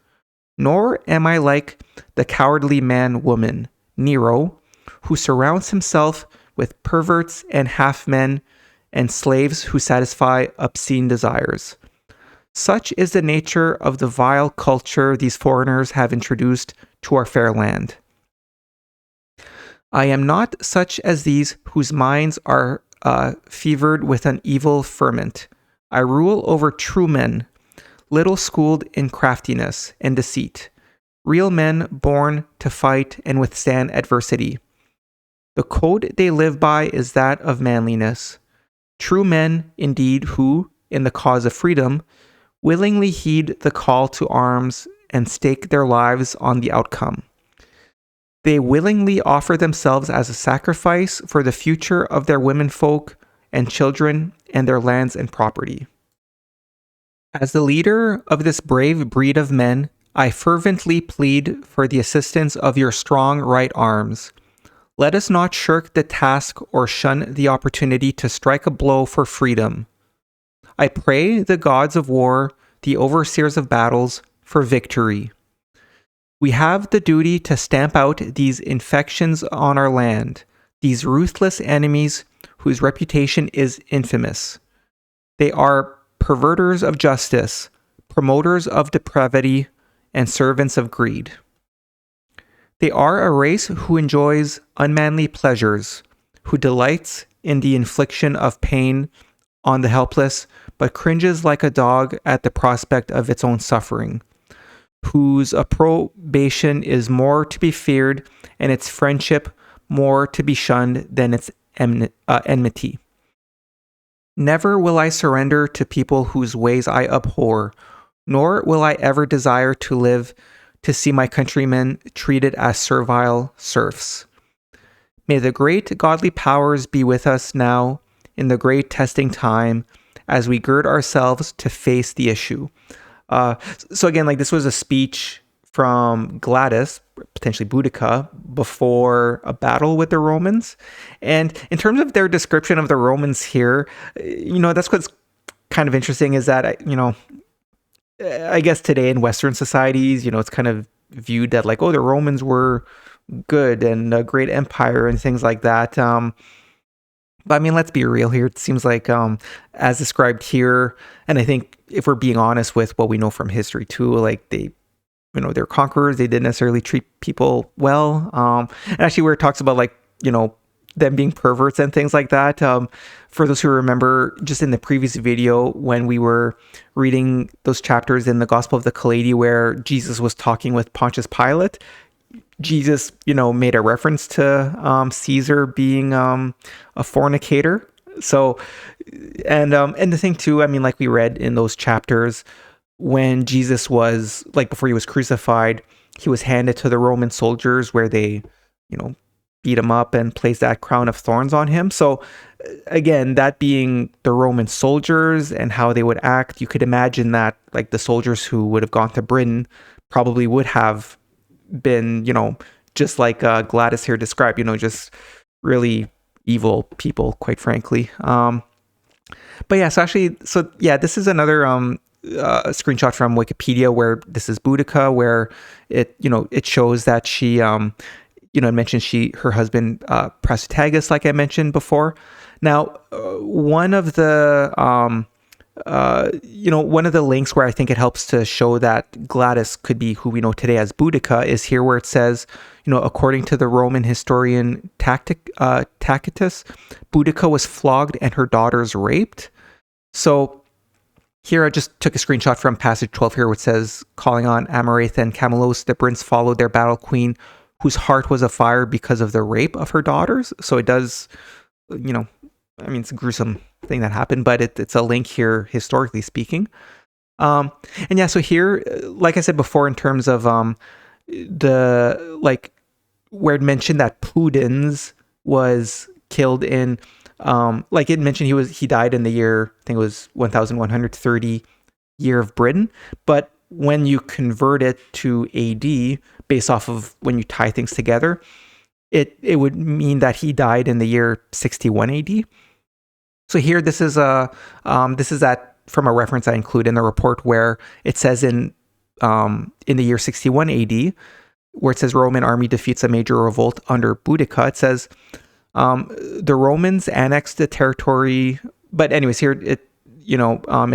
Nor am I like the cowardly man-woman, Nero, who surrounds himself with perverts and half-men and slaves who satisfy obscene desires. Such is the nature of the vile culture these foreigners have introduced to our fair land. I am not such as these whose minds are fevered with an evil ferment. I rule over true men, little schooled in craftiness and deceit, real men born to fight and withstand adversity. The code they live by is that of manliness. True men, indeed, who, in the cause of freedom, willingly heed the call to arms and stake their lives on the outcome. They willingly offer themselves as a sacrifice for the future of their womenfolk and children and their lands and property. As the leader of this brave breed of men, I fervently plead for the assistance of your strong right arms. Let us not shirk the task or shun the opportunity to strike a blow for freedom. I pray the gods of war, the overseers of battles, for victory. We have the duty to stamp out these infections on our land, these ruthless enemies whose reputation is infamous. They are perverters of justice, promoters of depravity, and servants of greed. They are a race who enjoys unmanly pleasures, who delights in the infliction of pain on the helpless, but cringes like a dog at the prospect of its own suffering, whose approbation is more to be feared and its friendship more to be shunned than its enmity. Never will I surrender to people whose ways I abhor, nor will I ever desire to live to see my countrymen treated as servile serfs. May the great godly powers be with us now in the great testing time as we gird ourselves to face the issue. So again, like this was a speech from Gladys, potentially Boudica, before a battle with the Romans. And in terms of their description of the Romans here, that's what's kind of interesting is that, I guess today in Western societies, it's kind of viewed that like, oh, the Romans were good and a great empire and things like that. But I mean, let's be real here. It seems like, as described here, and I think if we're being honest with what we know from history too, like they're conquerors. They didn't necessarily treat people well. And actually where it talks about like, them being perverts and things like that. For those who remember, just in the previous video, when we were reading those chapters in the Gospel of the Kailedy where Jesus was talking with Pontius Pilate, Jesus, made a reference to Caesar being a fornicator. So, and the thing too, I mean, like we read in those chapters, when Jesus was, like before he was crucified, he was handed to the Roman soldiers where they, beat him up and placed that crown of thorns on him. So again, that being the Roman soldiers and how they would act, you could imagine that like the soldiers who would have gone to Britain probably would have been, just like Gladys here described, just really evil people, quite frankly. But yeah, this is another screenshot from Wikipedia where this is Boudica, where it shows that she it mentions her husband Prasutagus, like I mentioned before. Now, one of the links where I think it helps to show that Gladys could be who we know today as Boudica is here, where it says, according to the Roman historian Tacitus, Boudica was flogged and her daughters raped. So here I just took a screenshot from passage 12 here, which says, calling on Arimathea and Camelos, the Brins followed their battle queen, whose heart was afire because of the rape of her daughters. So it does, it's a gruesome thing that happened, but it's a link here, historically speaking. So here, like I said before, in terms of where it mentioned that Pudens was killed in, it mentioned he died in the year, I think it was 1130 year of Britain, but when you convert it to AD, based off of when you tie things together, it would mean that he died in the year 61 AD. So here, this is that from a reference I include in the report where it says in the year 61 AD, where it says Roman army defeats a major revolt under Boudica. It says the Romans annexed the territory, but anyways, here it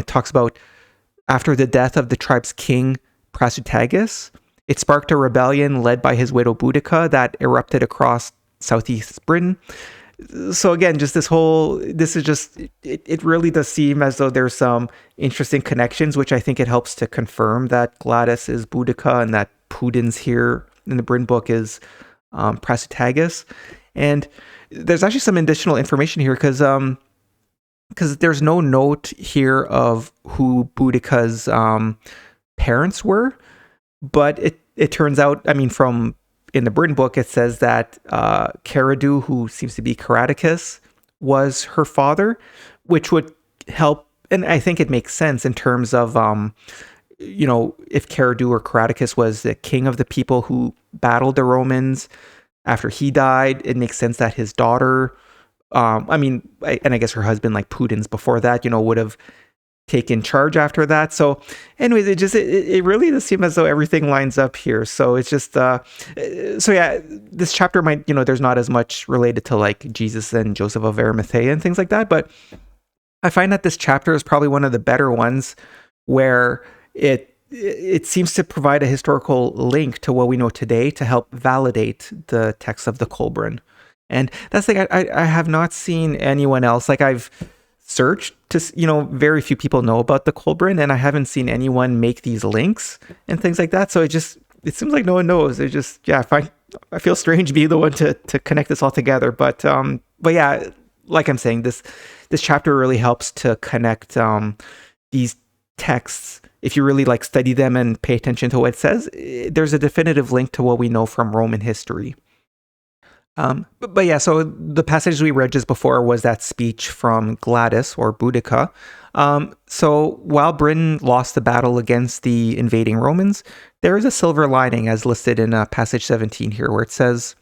talks about after the death of the tribe's king Prasutagus, it sparked a rebellion led by his widow Boudica that erupted across southeast Britain. So again, just it really does seem as though there's some interesting connections, which I think it helps to confirm that Gladys is Boudica and that Pudens here in the Bryn book is Prasutagus. And there's actually some additional information here because there's no note here of who Boudica's parents were, but it turns out, from in the Bryn book, it says that Kailedy, who seems to be Caradicus, was her father, which would help. And I think it makes sense in terms of, if Caradue or Caradicus was the king of the people who battled the Romans after he died, it makes sense that his daughter, and I guess her husband, like Pudens before that, would have taken charge after that. So anyways, it really does seem as though everything lines up here. So it's just, this chapter might, there's not as much related to like Jesus and Joseph of Arimathea and things like that. But I find that this chapter is probably one of the better ones where it seems to provide a historical link to what we know today to help validate the text of the Kolbrin. And that's like, I have not seen anyone else, like I've searched to, very few people know about the Kolbrin, and I haven't seen anyone make these links and things like that. So it seems like no one knows. It just, I feel strange being the one to connect this all together. But yeah, like I'm saying, this chapter really helps to connect these texts. If you really like study them and pay attention to what it says, there's a definitive link to what we know from Roman history. But yeah, so the passage we read just before was that speech from Gladys or Boudica. So while Britain lost the battle against the invading Romans, there is a silver lining as listed in passage 17 here, where it says,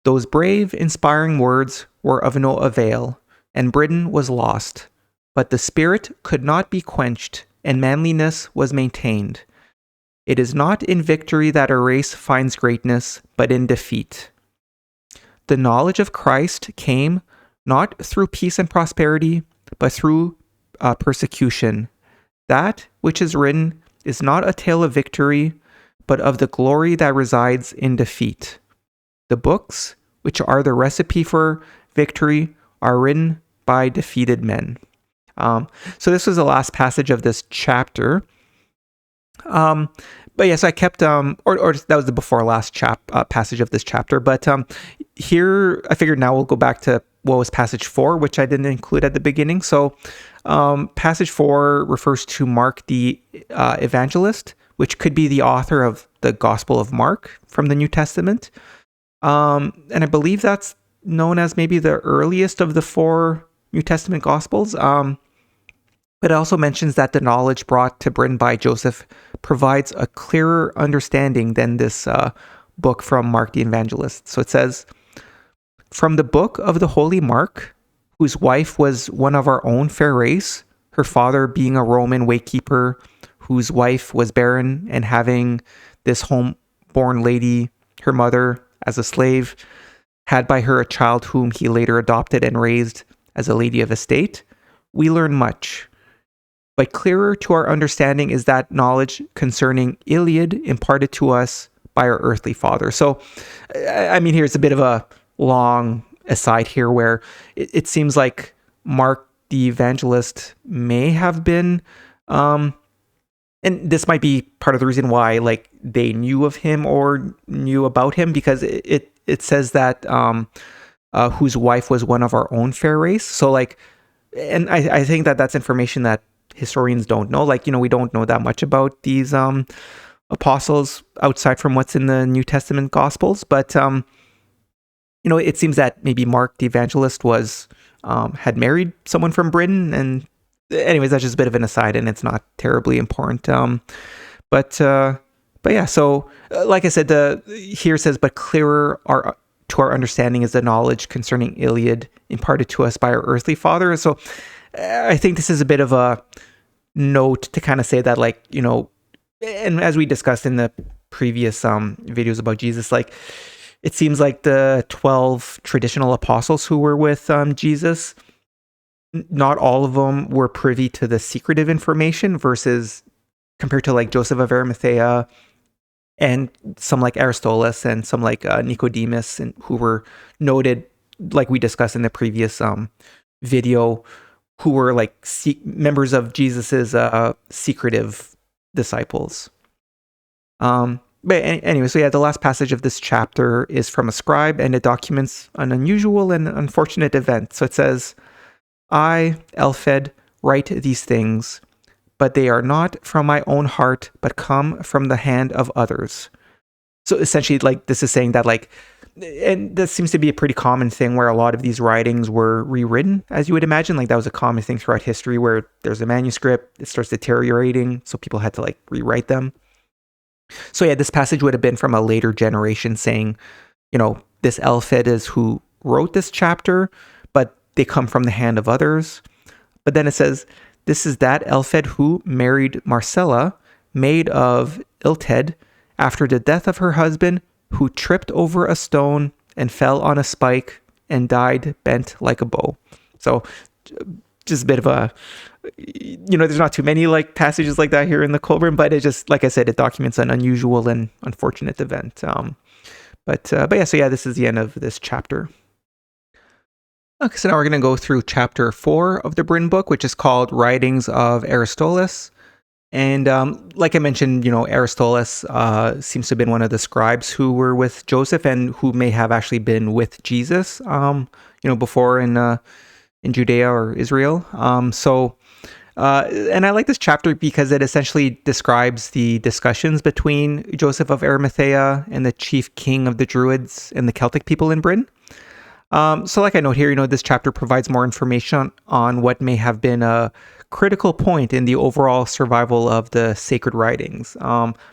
"Those brave, inspiring words were of no avail, and Britain was lost. But the spirit could not be quenched, and manliness was maintained. It is not in victory that a race finds greatness, but in defeat. The knowledge of Christ came not through peace and prosperity, but through persecution. That which is written is not a tale of victory, but of the glory that resides in defeat. The books, which are the recipe for victory, are written by defeated men." So this was the last passage of this chapter. But yeah, so I kept, or that was the before last passage of this chapter. But here, I figured now we'll go back to what was passage 4, which I didn't include at the beginning. So passage 4 refers to Mark the evangelist, which could be the author of the Gospel of Mark from the New Testament. And I believe that's known as maybe the earliest of the 4 New Testament Gospels. But it also mentions that the knowledge brought to Britain by Joseph provides a clearer understanding than this book from Mark the Evangelist. So it says, "From the book of the holy Mark, whose wife was one of our own fair race, her father being a Roman waykeeper, whose wife was barren, and having this home-born lady, her mother, as a slave, had by her a child whom he later adopted and raised as a lady of estate, we learn much. But clearer to our understanding is that knowledge concerning Iliad imparted to us by our earthly father." So, here's a bit of a long aside here where it seems like Mark the Evangelist may have been, and this might be part of the reason why like they knew of him or knew about him, because it says that whose wife was one of our own fair race. So like, and I think that's information that historians don't know. Like, we don't know that much about these apostles outside from what's in the New Testament Gospels. But, it seems that maybe Mark the Evangelist had married someone from Britain. And anyways, that's just a bit of an aside and it's not terribly important. But yeah, so like I said, here it says, "But clearer to our understanding is the knowledge concerning Iliad imparted to us by our earthly father." So I think this is a bit of a note to kind of say that, like, and as we discussed in the previous videos about Jesus, like, it seems like the 12 traditional apostles who were with Jesus, not all of them were privy to the secretive information versus compared to like Joseph of Arimathea and some like Aristolas and some like Nicodemus, and who were noted, like we discussed in the previous video, who were like members of Jesus's secretive disciples. But anyway, so yeah, the last passage of this chapter is from a scribe, and it documents an unusual and unfortunate event. So it says, "I, Elfed, write these things, but they are not from my own heart, but come from the hand of others." So essentially, like, this is saying that, like, and that seems to be a pretty common thing where a lot of these writings were rewritten, as you would imagine. Like that was a common thing throughout history where there's a manuscript, it starts deteriorating, so people had to like rewrite them. So yeah, this passage would have been from a later generation saying, this Elfed is who wrote this chapter, but they come from the hand of others. But then it says, this is that Elfed who married Marcella, maid of Ilted, after the death of her husband, who tripped over a stone and fell on a spike and died bent like a bow. So just a bit of a, there's not too many like passages like that here in the Kolbrin, but it just, like I said, it documents an unusual and unfortunate event. But yeah, this is the end of this chapter. Okay, so now we're going to go through chapter 4 of the Bryn book, which is called Writings of Aristolas. And like I mentioned, Aristolas seems to have been one of the scribes who were with Joseph and who may have actually been with Jesus, before in Judea or Israel. And I like this chapter because it essentially describes the discussions between Joseph of Arimathea and the chief king of the Druids and the Celtic people in Britain. So like I note here, this chapter provides more information on what may have been a critical point in the overall survival of the sacred writings,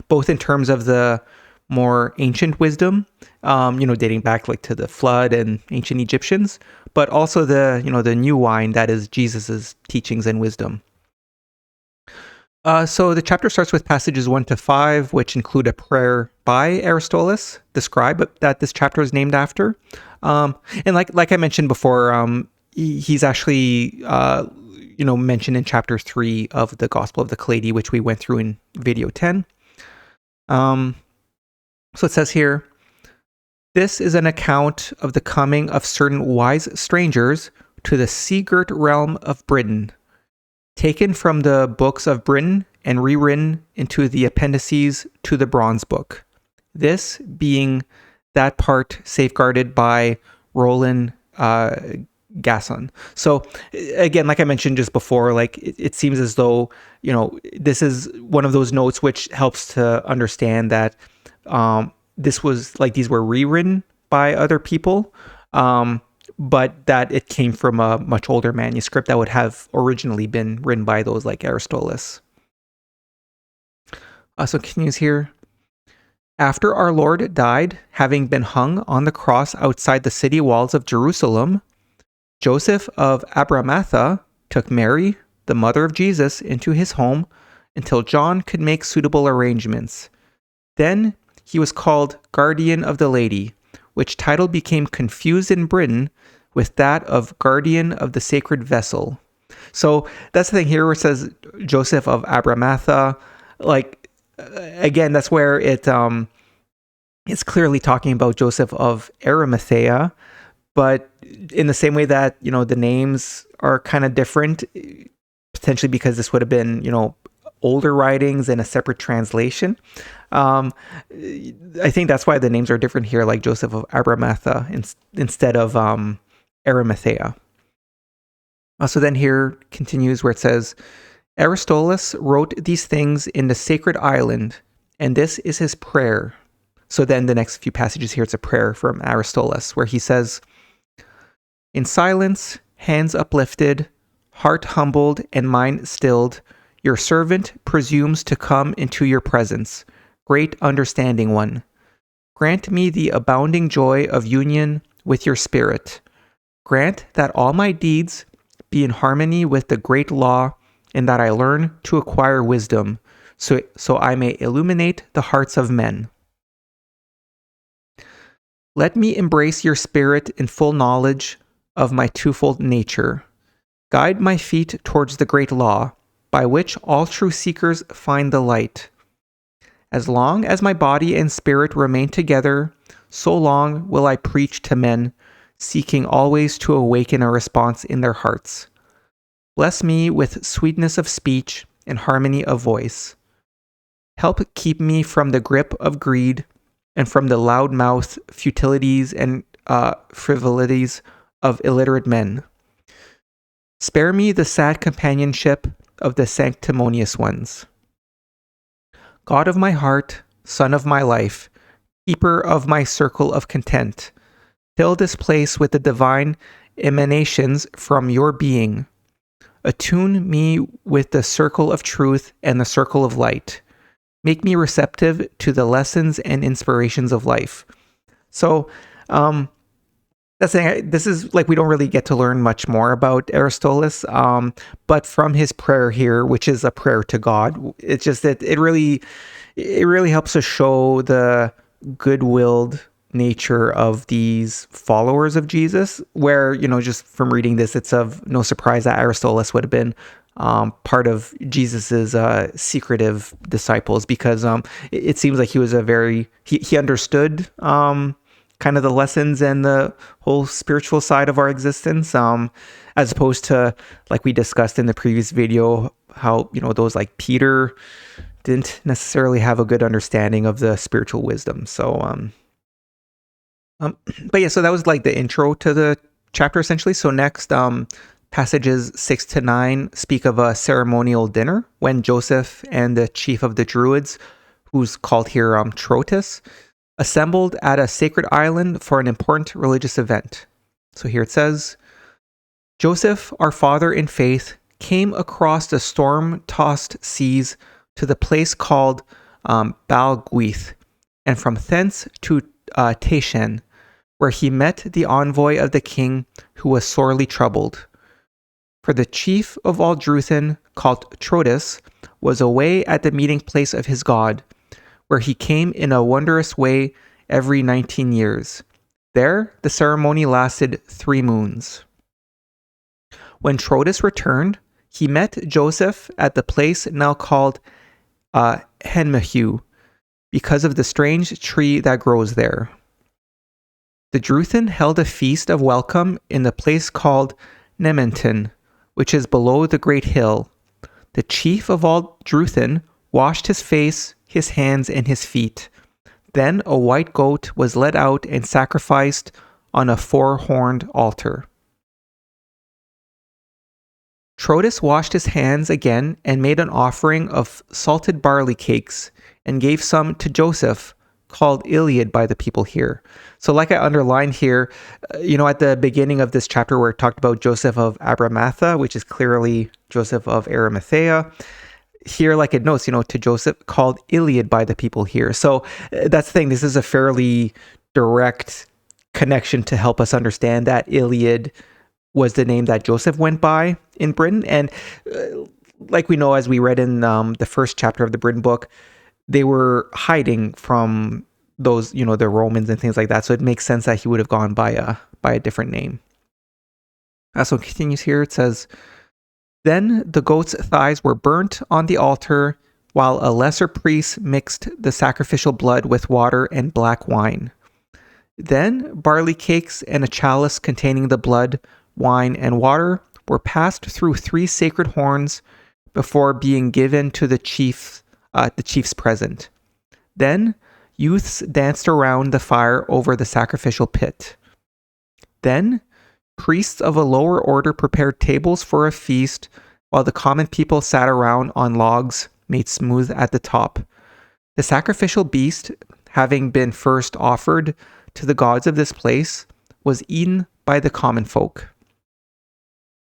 both in terms of the more ancient wisdom, dating back like to the flood and ancient Egyptians, but also the new wine that is Jesus's teachings and wisdom. So the chapter starts with passages 1 to 5, which include a prayer by Aristolas, the scribe that this chapter is named after. And like I mentioned before, he's actually mentioned in chapter 3 of the Gospel of the Kailedy, which we went through in video 10. So it says here, this is an account of the coming of certain wise strangers to the sea-girt realm of Britain, taken from the books of Britain and rewritten into the appendices to the Bronze Book. This being that part safeguarded by Roland Gasson. So again, like I mentioned just before, like it seems as though, this is one of those notes which helps to understand that this was like these were rewritten by other people, but that it came from a much older manuscript that would have originally been written by those like Aristolas. So it continues here. After our Lord died, having been hung on the cross outside the city walls of Jerusalem, Joseph of Arimathea took Mary, the mother of Jesus, into his home until John could make suitable arrangements. Then he was called Guardian of the Lady, which title became confused in Britain with that of Guardian of the Sacred Vessel. So that's the thing here where it says Joseph of Arimathea. Like, again, that's where it's clearly talking about Joseph of Arimathea, but in the same way that, the names are kind of different, potentially because this would have been, older writings and a separate translation. I think that's why the names are different here, like Joseph of Arimathea instead of Arimathea. So then here continues where it says, Aristolas wrote these things in the sacred island, and this is his prayer. So then the next few passages here, it's a prayer from Aristolas, where he says, in silence, hands uplifted, heart humbled, and mind stilled, your servant presumes to come into your presence, great understanding one. Grant me the abounding joy of union with your spirit. Grant that all my deeds be in harmony with the great law, and that I learn to acquire wisdom, so I may illuminate the hearts of men. Let me embrace your spirit in full knowledge of my twofold nature. Guide my feet towards the great law, by which all true seekers find the light. As long as my body and spirit remain together, so long will I preach to men, seeking always to awaken a response in their hearts. Bless me with sweetness of speech and harmony of voice. Help keep me from the grip of greed and from the loud-mouthed futilities and frivolities of illiterate men. Spare me the sad companionship of the sanctimonious ones. God of my heart, Son of my life, keeper of my circle of content. Fill this place with the divine emanations from your being. Attune me with the circle of truth and the circle of light. Make me receptive to the lessons and inspirations of life. So, that's saying this is like we don't really get to learn much more about Aristolas, but from his prayer here, which is a prayer to God, it's just that it really helps us show the good-willed nature of these followers of Jesus. Where just from reading this, it's of no surprise that Aristolas would have been part of Jesus's secretive disciples, because it seems like he was he understood kind of the lessons and the whole spiritual side of our existence, as opposed to, like we discussed in the previous video, how those like Peter didn't necessarily have a good understanding of the spiritual wisdom. So but yeah, so that was like the intro to the chapter essentially. So next, passages 6 to 9 speak of a ceremonial dinner when Joseph and the chief of the Druids, who's called here Trotus, assembled at a sacred island for an important religious event. So here it says, Joseph, our father in faith, came across the storm-tossed seas to the place called Balguith, and from thence to Tashen, where he met the envoy of the king, who was sorely troubled. For the chief of all Druthin, called Trotus, was away at the meeting place of his god, where he came in a wondrous way every 19 years. There, the ceremony lasted 3 moons. When Trotus returned, he met Joseph at the place now called Henmehu, because of the strange tree that grows there. The Druthin held a feast of welcome in the place called Nementon, which is below the great hill. The chief of all Druthin washed his face, his hands, and his feet. Then a white goat was led out and sacrificed on a 4-horned altar. Trotus washed his hands again and made an offering of salted barley cakes and gave some to Joseph, called Iliad by the people here. So like I underlined here, at the beginning of this chapter where it talked about Joseph of Arimathea, which is clearly Joseph of Arimathea, here, like it notes, to Joseph, called Iliad by the people here. So that's the thing. This is a fairly direct connection to help us understand that Iliad was the name that Joseph went by in Britain. And like we know, as we read in the first chapter of the Britain book, they were hiding from those, the Romans and things like that. So it makes sense that he would have gone by a different name. So it continues here. It says, then the goat's thighs were burnt on the altar, while a lesser priest mixed the sacrificial blood with water and black wine. Then barley cakes and a chalice containing the blood, wine, and water were passed through 3 sacred horns before being given to the chiefs present. Then youths danced around the fire over the sacrificial pit. Then priests of a lower order prepared tables for a feast, while the common people sat around on logs made smooth at the top. The sacrificial beast, having been first offered to the gods of this place, was eaten by the common folk.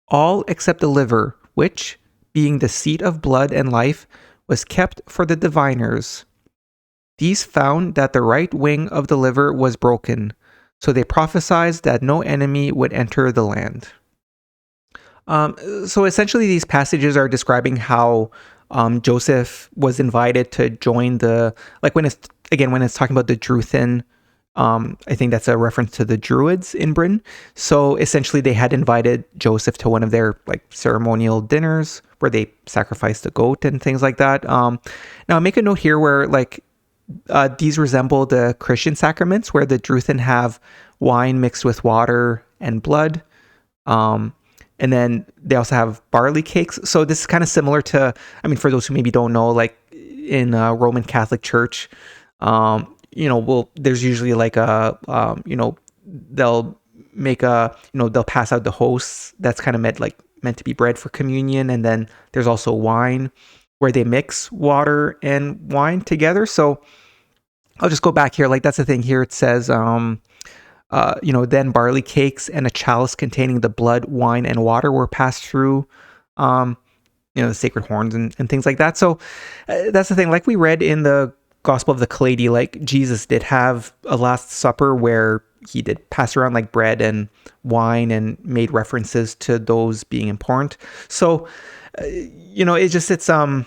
All except the liver, which, being the seat of blood and life, was kept for the diviners. These found that the right wing of the liver was broken, so they prophesied that no enemy would enter the land. So essentially these passages are describing how Joseph was invited to join when it's talking about the Druthin, I think that's a reference to the Druids in Britain. So essentially they had invited Joseph to one of their ceremonial dinners where they sacrificed a goat and things like that. Now make a note here where these resemble the Christian sacraments where the Druthin have wine mixed with water and blood. And then they also have barley cakes. So this is kind of similar to, for those who maybe don't know, in Roman Catholic Church, there's usually they'll make they'll pass out the hosts. That's kind of meant to be bread for communion. And then there's also wine where they mix water and wine together. So I'll just go back here. Like, that's the thing here. It says, then barley cakes and a chalice containing the blood, wine, and water were passed through, the sacred horns and things like that. So that's the thing. Like we read in the Gospel of the Kailedy, like Jesus did have a Last Supper where he did pass around like bread and wine and made references to those being important. So, it's it's a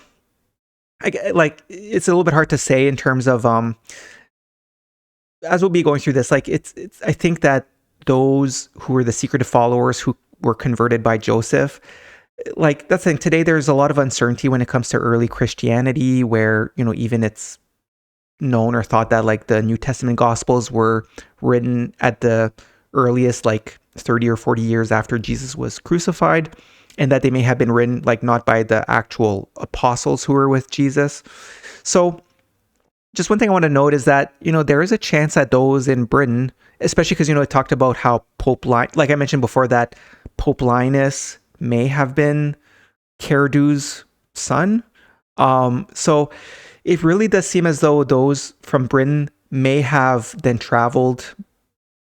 little bit hard to say in terms of as we'll be going through this, like it's I think that those who were the secretive followers who were converted by Joseph, like that's the thing. Today there's a lot of uncertainty when it comes to early Christianity, where even it's known or thought that like the New Testament Gospels were written at the earliest, like 30 or 40 years after Jesus was crucified, and that they may have been written like not by the actual apostles who were with Jesus. So just one thing I want to note is that, there is a chance that those in Britain, especially because, it talked about how like I mentioned before, that Pope Linus may have been Caerdu's son. So it really does seem as though those from Britain may have then traveled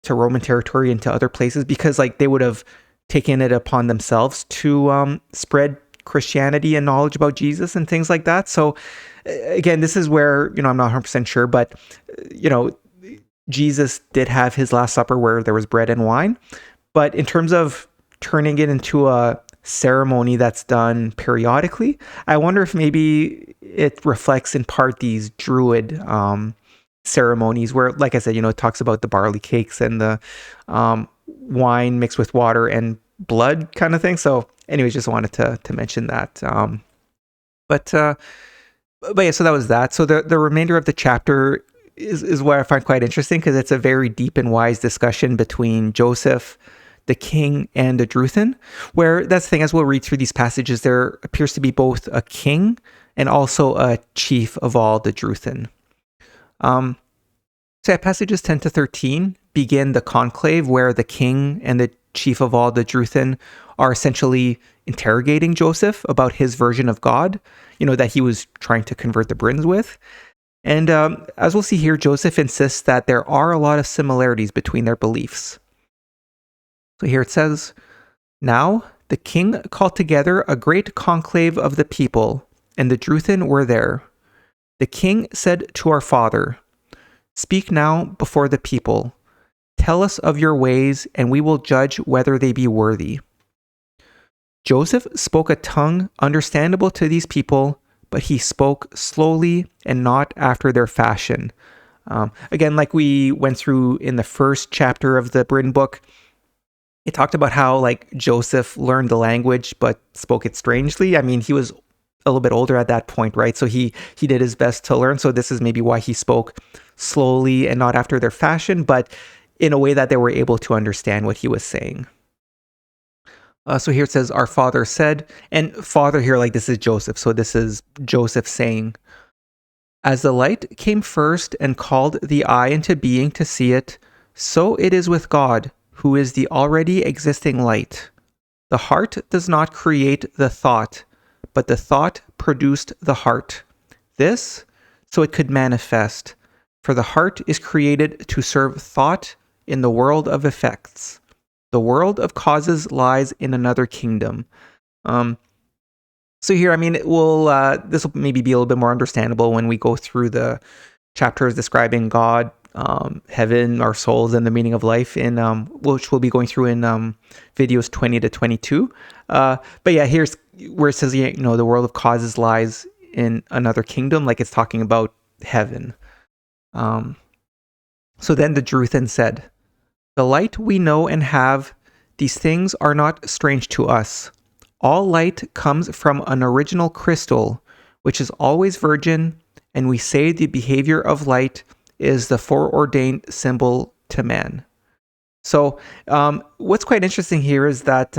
to Roman territory and to other places, because like they would have taken it upon themselves to spread Christianity and knowledge about Jesus and things like that. So again, this is where, I'm not 100% sure, but, Jesus did have his Last Supper where there was bread and wine. But in terms of turning it into a ceremony that's done periodically, I wonder if maybe it reflects in part these Druid ceremonies where, like I said, it talks about the barley cakes and the wine mixed with water and blood kind of thing. So anyways, just wanted to mention that. But yeah, so that was that. So the remainder of the chapter is what I find quite interesting, because it's a very deep and wise discussion between Joseph, the king, and the Druthin, where that's the thing, as we'll read through these passages, there appears to be both a king and also a chief of all the Druthin. So yeah, passages 10 to 13 begin the conclave where the king and the chief of all the Druthin are essentially interrogating Joseph about his version of God, that he was trying to convert the Britons with. And as we'll see here, Joseph insists that there are a lot of similarities between their beliefs. So here it says, "Now the king called together a great conclave of the people, and the Druthin were there. The king said to our father, 'Speak now before the people. Tell us of your ways, and we will judge whether they be worthy.' Joseph spoke a tongue understandable to these people, but he spoke slowly and not after their fashion." Again, like we went through in the first chapter of the Britain book, it talked about how like Joseph learned the language but spoke it strangely. I mean, he was a little bit older at that point, right? So he did his best to learn. So this is maybe why he spoke slowly and not after their fashion, but in a way that they were able to understand what he was saying. So here it says, "Our father said," and father here, like this is Joseph. So this is Joseph saying, "As the light came first and called the eye into being to see it, so it is with God, who is the already existing light. The heart does not create the thought, but the thought produced the heart. This, so it could manifest. For the heart is created to serve thought in the world of effects. The world of causes lies in another kingdom." So here, I mean, this will maybe be a little bit more understandable when we go through the chapters describing God, heaven, our souls, and the meaning of life, in which we'll be going through in videos 20 to 22. But yeah, here's where it says, the world of causes lies in another kingdom, like it's talking about heaven. So then the Druthin said, "The light we know and have, these things are not strange to us. All light comes from an original crystal, which is always virgin, and we say the behavior of light is the foreordained symbol to man." So what's quite interesting here is that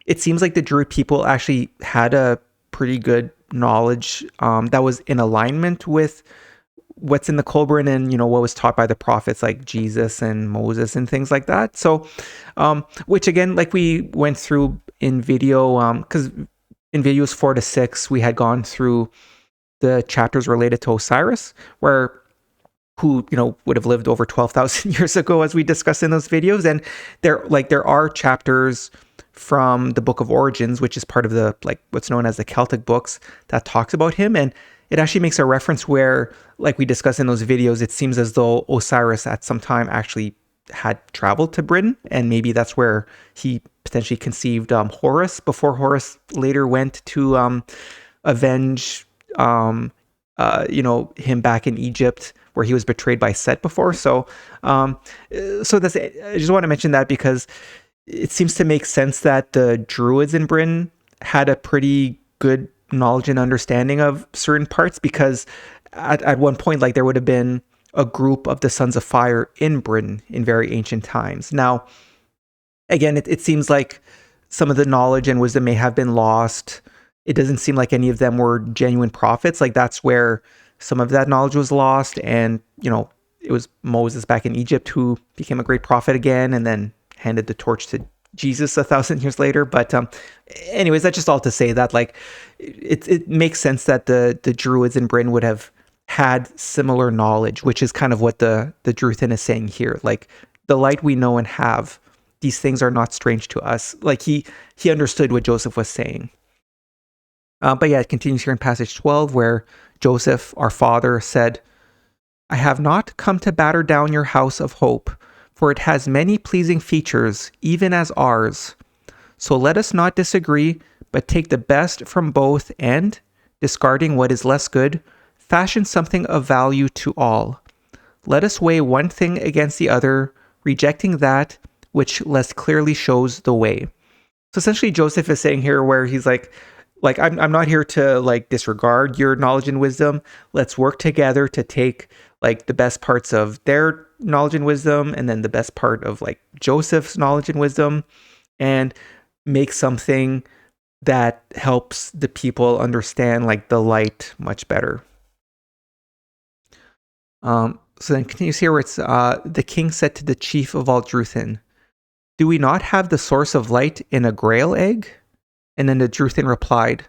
it seems like the Druid people actually had a pretty good knowledge that was in alignment with what's in the Kolbrin and, what was taught by the prophets like Jesus and Moses and things like that. So, which again, like we went through in video, because in videos 4 to 6, we had gone through the chapters related to Osiris, where who, would have lived over 12,000 years ago, as we discussed in those videos. And there are chapters from the Book of Origins, which is part of the, what's known as the Celtic books, that talks about him. And it actually makes a reference where, like we discussed in those videos, it seems as though Osiris at some time actually had traveled to Britain, and maybe that's where he potentially conceived Horus, before Horus later went to avenge him back in Egypt, where he was betrayed by Set before. So that's it. I just want to mention that because it seems to make sense that the Druids in Britain had a pretty good knowledge and understanding of certain parts, because at one point, there would have been a group of the Sons of Fire in Britain in very ancient times. Now, again, it seems like some of the knowledge and wisdom may have been lost. It doesn't seem like any of them were genuine prophets. That's where some of that knowledge was lost. And, it was Moses back in Egypt who became a great prophet again, and then handed the torch to Jesus 1,000 years later. But anyways, that's just all to say that it makes sense that the Druids in Britain would have had similar knowledge, which is kind of what the Druthin is saying here. The light we know and have, these things are not strange to us. He understood what Joseph was saying. But yeah, it continues here in passage 12, where Joseph, our father, said, "I have not come to batter down your house of hope, for it has many pleasing features, even as ours. So let us not disagree, but take the best from both and, discarding what is less good, fashion something of value to all. Let us weigh one thing against the other, rejecting that which less clearly shows the way." So essentially, Joseph is saying here where he's like, I'm not here to disregard your knowledge and wisdom. Let's work together to take the best parts of their knowledge and wisdom, and then the best part of Joseph's knowledge and wisdom, and make something that helps the people understand the light much better. So then continues here where it's, the king said to the chief of all Druthin, "Do we not have the source of light in a Grail egg?" And then the Druthin replied,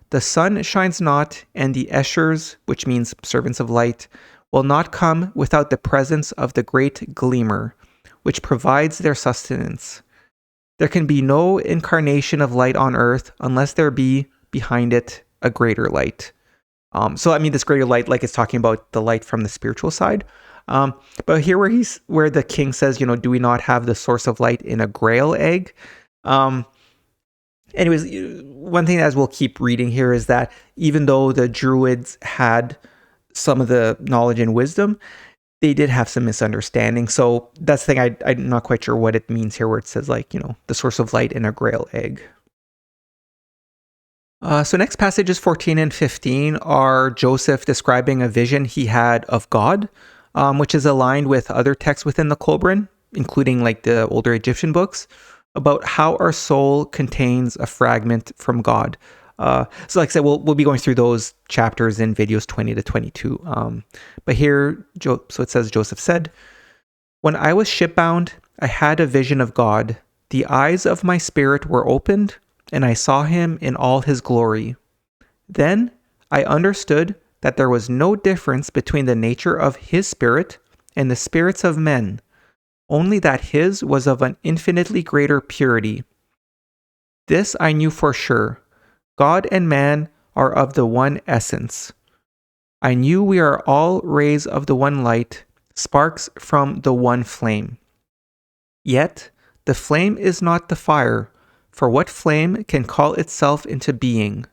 "The sun shines not, and the Eshers, which means servants of light, will not come without the presence of the great Gleamer, which provides their sustenance. There can be no incarnation of light on earth unless there be behind it a greater light." So this greater light, it's talking about the light from the spiritual side. But here where the king says, "Do we not have the source of light in a Grail egg?" Anyways, one thing as we'll keep reading here is that even though the Druids had some of the knowledge and wisdom, they did have some misunderstanding. So that's the thing, I'm not quite sure what it means here where it says the source of light in a Grail egg. So next passages 14 and 15 are Joseph describing a vision he had of God, which is aligned with other texts within the Kolbrin, including the older Egyptian books, about how our soul contains a fragment from God. So like I said, we'll be going through those chapters in videos 20 to 22. But here, so it says, Joseph said, "When I was shipbound, I had a vision of God. The eyes of my spirit were opened, and I saw him in all his glory. Then I understood that there was no difference between the nature of his spirit and the spirits of men, only that his was of an infinitely greater purity. This I knew for sure. God and man are of the one essence. I knew we are all rays of the one light, sparks from the one flame. Yet the flame is not the fire, for what flame can call itself into being?"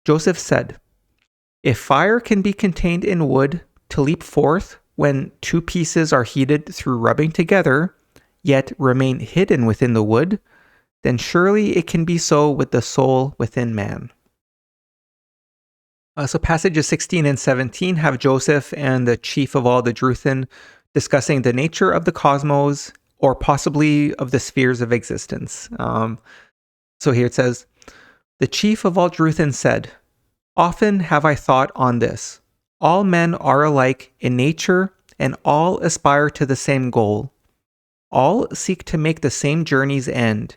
Joseph said, "If fire can be contained in wood to leap forth when two pieces are heated through rubbing together, yet remain hidden within the wood, then surely it can be so with the soul within man." So passages 16 and 17 have Joseph and the chief of all the Druthin discussing the nature of the cosmos, or possibly of the spheres of existence. So here it says, "The chief of all Druthin said, 'Often have I thought on this. All men are alike in nature, and all aspire to the same goal. All seek to make the same journey's end.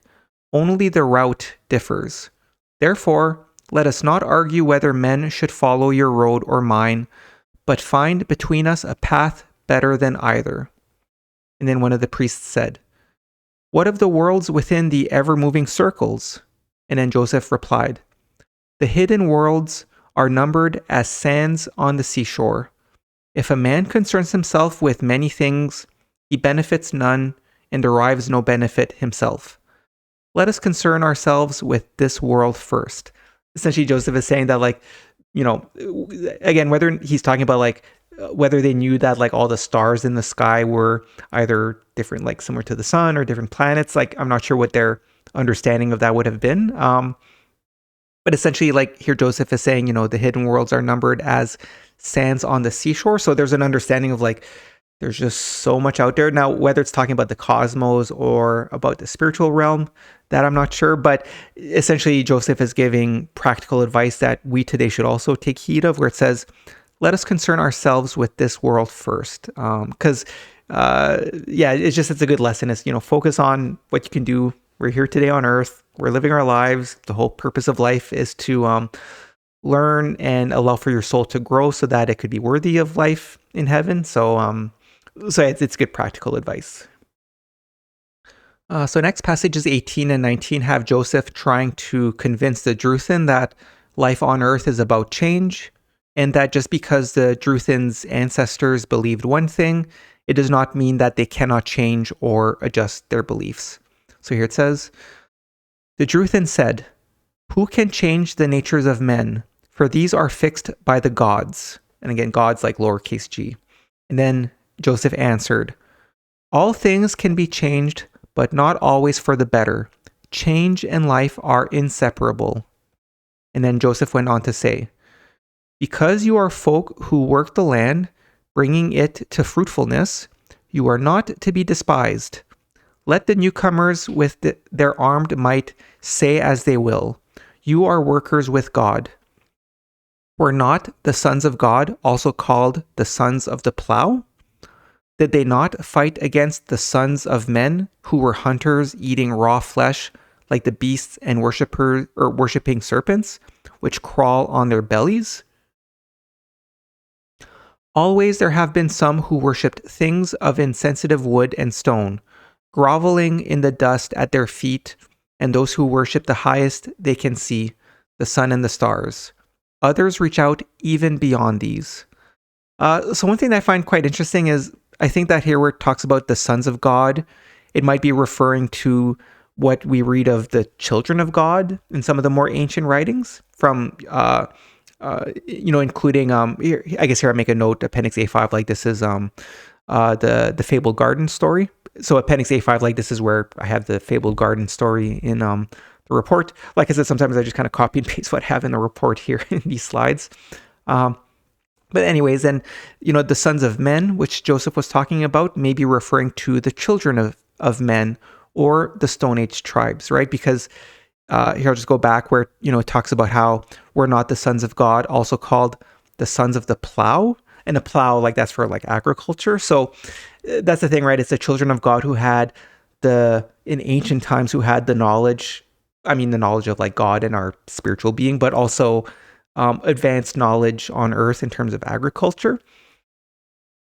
Only the route differs. Therefore, let us not argue whether men should follow your road or mine, but find between us a path better than either." And then one of the priests said, "What of the worlds within the ever-moving circles?" And then Joseph replied, "The hidden worlds are numbered as sands on the seashore. If a man concerns himself with many things, he benefits none and derives no benefit himself. Let us concern ourselves with this world first." Essentially, Joseph is saying that, like, again, whether he's talking about like whether they knew that like all the stars in the sky were either different, like similar to the sun, or different planets. Like, I'm not sure what their understanding of that would have been. But essentially, like here, Joseph is saying, the hidden worlds are numbered as sands on the seashore. So there's an understanding of like, there's just so much out there. Now, whether it's talking about the cosmos or about the spiritual realm, that I'm not sure. But essentially, Joseph is giving practical advice that we today should also take heed of, where it says, let us concern ourselves with this world first. Because, it's a good lesson. It's, focus on what you can do. We're here today on earth. We're living our lives. The whole purpose of life is to learn and allow for your soul to grow so that it could be worthy of life in heaven. So it's good practical advice. So next passages 18 and 19 have Joseph trying to convince the Druthin that life on earth is about change, and that just because the Druthin's ancestors believed one thing, it does not mean that they cannot change or adjust their beliefs. So here it says, "The Druthin said, 'Who can change the natures of men? For these are fixed by the gods.'" And again, gods like lowercase g. And then Joseph answered, "All things can be changed, but not always for the better. Change and life are inseparable." And then Joseph went on to say, "Because you are folk who work the land, bringing it to fruitfulness, you are not to be despised. Let the newcomers with their armed might say as they will, you are workers with God. Were not the sons of God also called the sons of the plow? Did they not fight against the sons of men who were hunters eating raw flesh like the beasts and worshipping serpents, which crawl on their bellies? Always there have been some who worshipped things of insensitive wood and stone, groveling in the dust at their feet, and those who worship the highest they can see, the sun and the stars. Others reach out even beyond these." So one thing that I find quite interesting is, I think that here where it talks about the sons of God, it might be referring to what we read of the children of God in some of the more ancient writings from, including, here, I guess here I make a note, Appendix A5, like this is the Fabled Garden story. So Appendix A5, like this is where I have the Fabled Garden story in the report. Like I said, sometimes I just kind of copy and paste what I have in the report here in these slides. But anyways, then, the sons of men, which Joseph was talking about, may be referring to the children of men or the Stone Age tribes, right? Because here I'll just go back where, it talks about how we're not the sons of God, also called the sons of the plow. And the plow, like that's for like agriculture. So that's the thing, right? It's the children of God who had in ancient times, who had the knowledge of like God and our spiritual being, but also advanced knowledge on earth in terms of agriculture.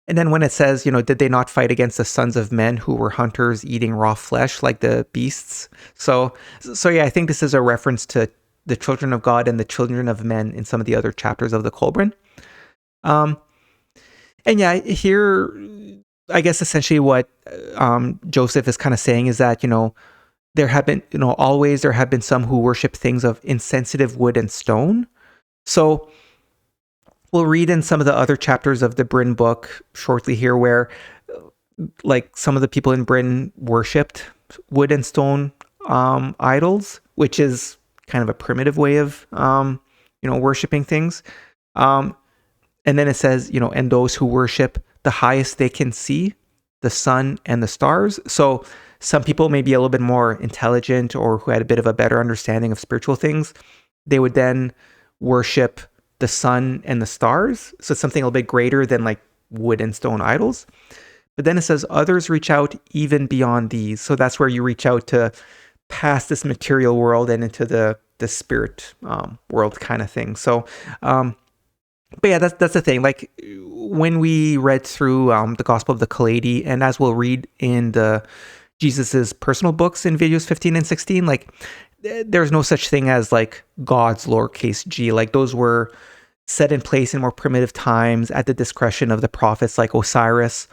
And then when it says, did they not fight against the sons of men who were hunters eating raw flesh like the beasts? So yeah, I think this is a reference to the children of God and the children of men in some of the other chapters of the Kolbrin. And yeah, here, I guess essentially what Joseph is kind of saying is that, there have been, always there have been some who worship things of insensitive wood and stone. So we'll read in some of the other chapters of the Bryn book shortly here where like some of the people in Britain worshipped wood and stone idols, which is kind of a primitive way of, worshiping things. And then it says, and those who worship the highest they can see, the sun and the stars. So some people may be a little bit more intelligent or who had a bit of a better understanding of spiritual things. They would then worship the sun and the stars. So it's something a little bit greater than like wood and stone idols. But then it says others reach out even beyond these. So that's where you reach out to past this material world and into the spirit world kind of thing. So, but yeah, that's the thing. Like when we read through the Gospel of the Kailedy, and as we'll read in the Jesus's personal books in videos 15 and 16, like there's no such thing as like God's lowercase g. Like those were set in place in more primitive times at the discretion of the prophets like Osiris,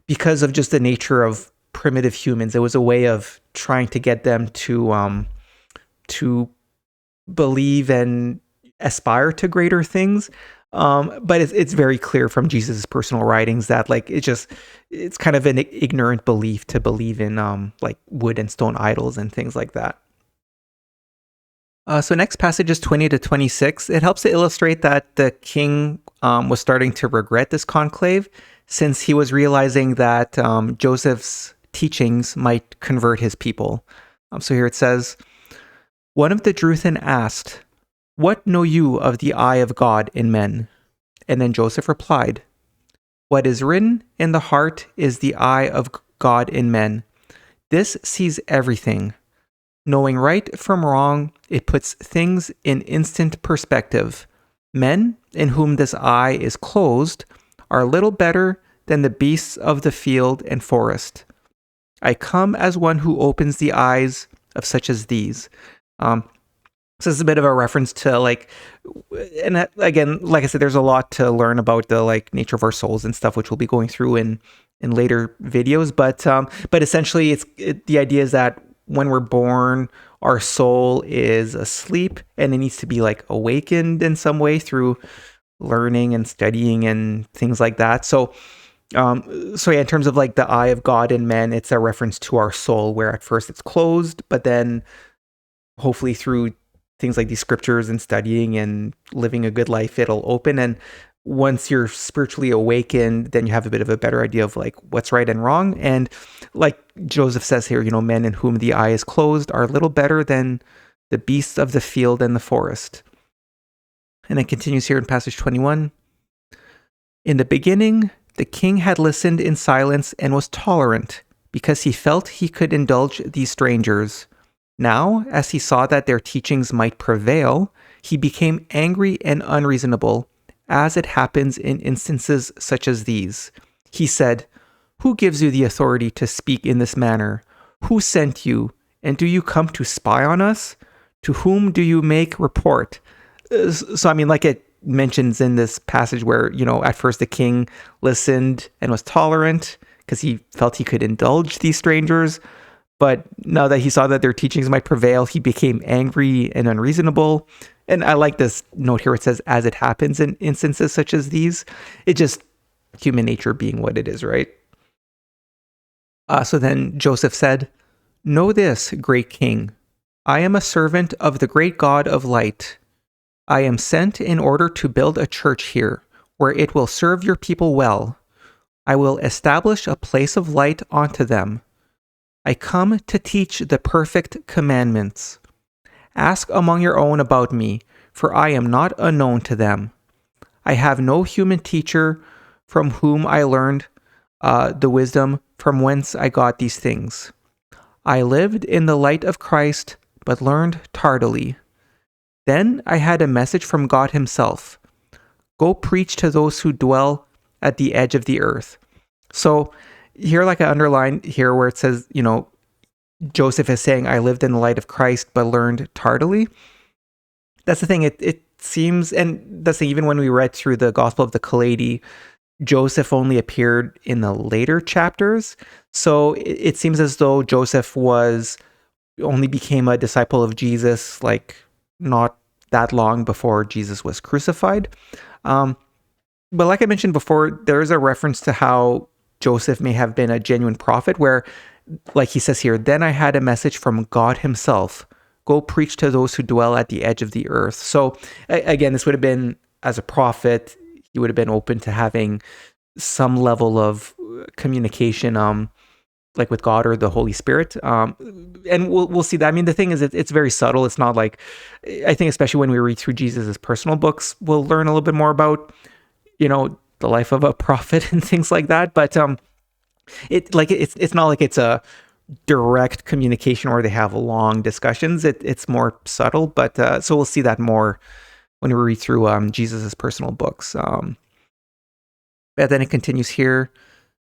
because of just the nature of primitive humans. It was a way of trying to get them to believe and aspire to greater things. But it's very clear from Jesus' personal writings that like it's kind of an ignorant belief to believe in like wood and stone idols and things like that. So next passage is 20 to 26. It helps to illustrate that the king was starting to regret this conclave, since he was realizing that Joseph's teachings might convert his people. So here it says, one of the Druthin asked, "What know you of the eye of God in men?" And then Joseph replied, "What is written in the heart is the eye of God in men. This sees everything. Knowing right from wrong, it puts things in instant perspective. Men, in whom this eye is closed, are little better than the beasts of the field and forest. I come as one who opens the eyes of such as these." So this is a bit of a reference to like, and again, like I said, there's a lot to learn about the like nature of our souls and stuff, which we'll be going through in later videos. But essentially, the idea is that when we're born, our soul is asleep and it needs to be like awakened in some way through learning and studying and things like that. So yeah, in terms of like the eye of God in men, it's a reference to our soul, where at first it's closed, but then hopefully through things like these scriptures and studying and living a good life, it'll open. And once you're spiritually awakened, then you have a bit of a better idea of like what's right and wrong. And like Joseph says here, men in whom the eye is closed are little better than the beasts of the field and the forest. And it continues here in passage 21. In the beginning, the king had listened in silence and was tolerant, because he felt he could indulge these strangers. Now, as he saw that their teachings might prevail, he became angry and unreasonable, as it happens in instances such as these. He said, "Who gives you the authority to speak in this manner? Who sent you? And do you come to spy on us? To whom do you make report?" So, I mean, like it mentions in this passage where, at first the king listened and was tolerant because he felt he could indulge these strangers. But now that he saw that their teachings might prevail, he became angry and unreasonable. And I like this note here. It says, as it happens in instances such as these. It just human nature being what it is, right? So then Joseph said, "Know this, great king. I am a servant of the great God of light. I am sent in order to build a church here, where it will serve your people well. I will establish a place of light onto them. I come to teach the perfect commandments. Ask among your own about me, for I am not unknown to them. I have no human teacher from whom I learned the wisdom from whence I got these things. I lived in the light of Christ, but learned tardily. Then I had a message from God himself. Go preach to those who dwell at the edge of the earth." So here, like I underlined here where it says, Joseph is saying, "I lived in the light of Christ, but learned tardily." That's the thing. It seems, and that's the thing, even when we read through the Gospel of the Kailedy, Joseph only appeared in the later chapters. So it seems as though Joseph only became a disciple of Jesus, like not that long before Jesus was crucified. But like I mentioned before, there is a reference to how Joseph may have been a genuine prophet, where, like he says here, "Then I had a message from God himself. Go preach to those who dwell at the edge of the earth." So again, this would have been, as a prophet, he would have been open to having some level of communication, like with God or the Holy Spirit. And we'll see that. I mean, the thing is, it's very subtle. It's not like, I think especially when we read through Jesus's personal books, we'll learn a little bit more about, the life of a prophet and things like that. But it's not like it's a direct communication or they have long discussions. It's more subtle, but so we'll see that more when we read through Jesus's personal books. But then it continues here.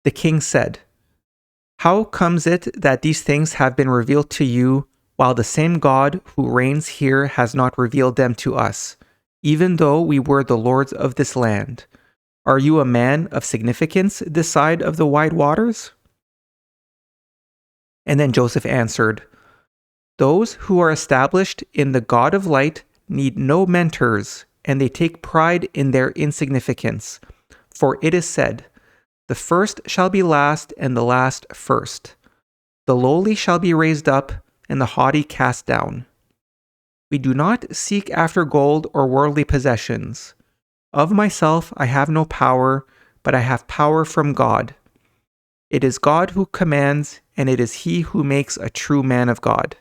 The king said, "How comes it that these things have been revealed to you, while the same God who reigns here has not revealed them to us, even though we were the lords of this land? Are you a man of significance this side of the wide waters?" And then Joseph answered, "Those who are established in the God of light need no mentors, and they take pride in their insignificance. For it is said, 'The first shall be last, and the last first. The lowly shall be raised up, and the haughty cast down.' We do not seek after gold or worldly possessions. Of myself I have no power, but I have power from God. It is God who commands, and it is he who makes a true man of God."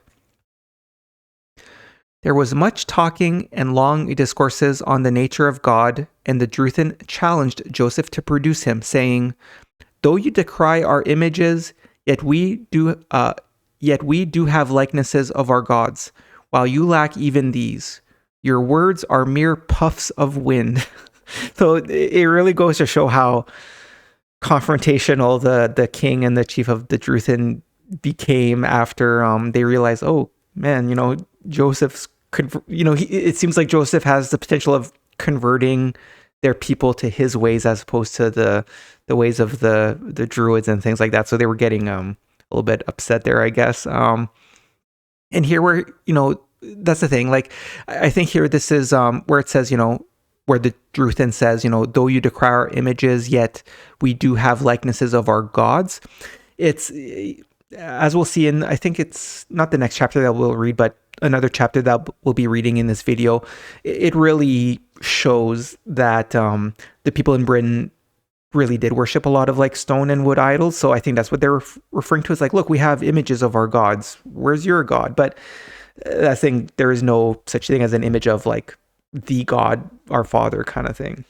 There was much talking and long discourses on the nature of God, and the Druthin challenged Joseph to produce him, saying, "Though you decry our images, yet we do have likenesses of our gods, while you lack even these. Your words are mere puffs of wind." So it really goes to show how confrontational the king and the chief of the Druthin became after they realized, oh man, Joseph's, it seems like Joseph has the potential of converting their people to his ways as opposed to the ways of the Druids and things like that. So they were getting a little bit upset there, I guess. And here where, that's the thing. Like, I think here this is where it says, where the Druthin says, though you decry our images, yet we do have likenesses of our gods. It's, as we'll see in, I think it's not the next chapter that we'll read, but another chapter that we'll be reading in this video. It really shows that the people in Britain really did worship a lot of like stone and wood idols. So I think that's what they're referring to as like, look, we have images of our gods. Where's your God? But I think there is no such thing as an image of like the God, our Father kind of thing.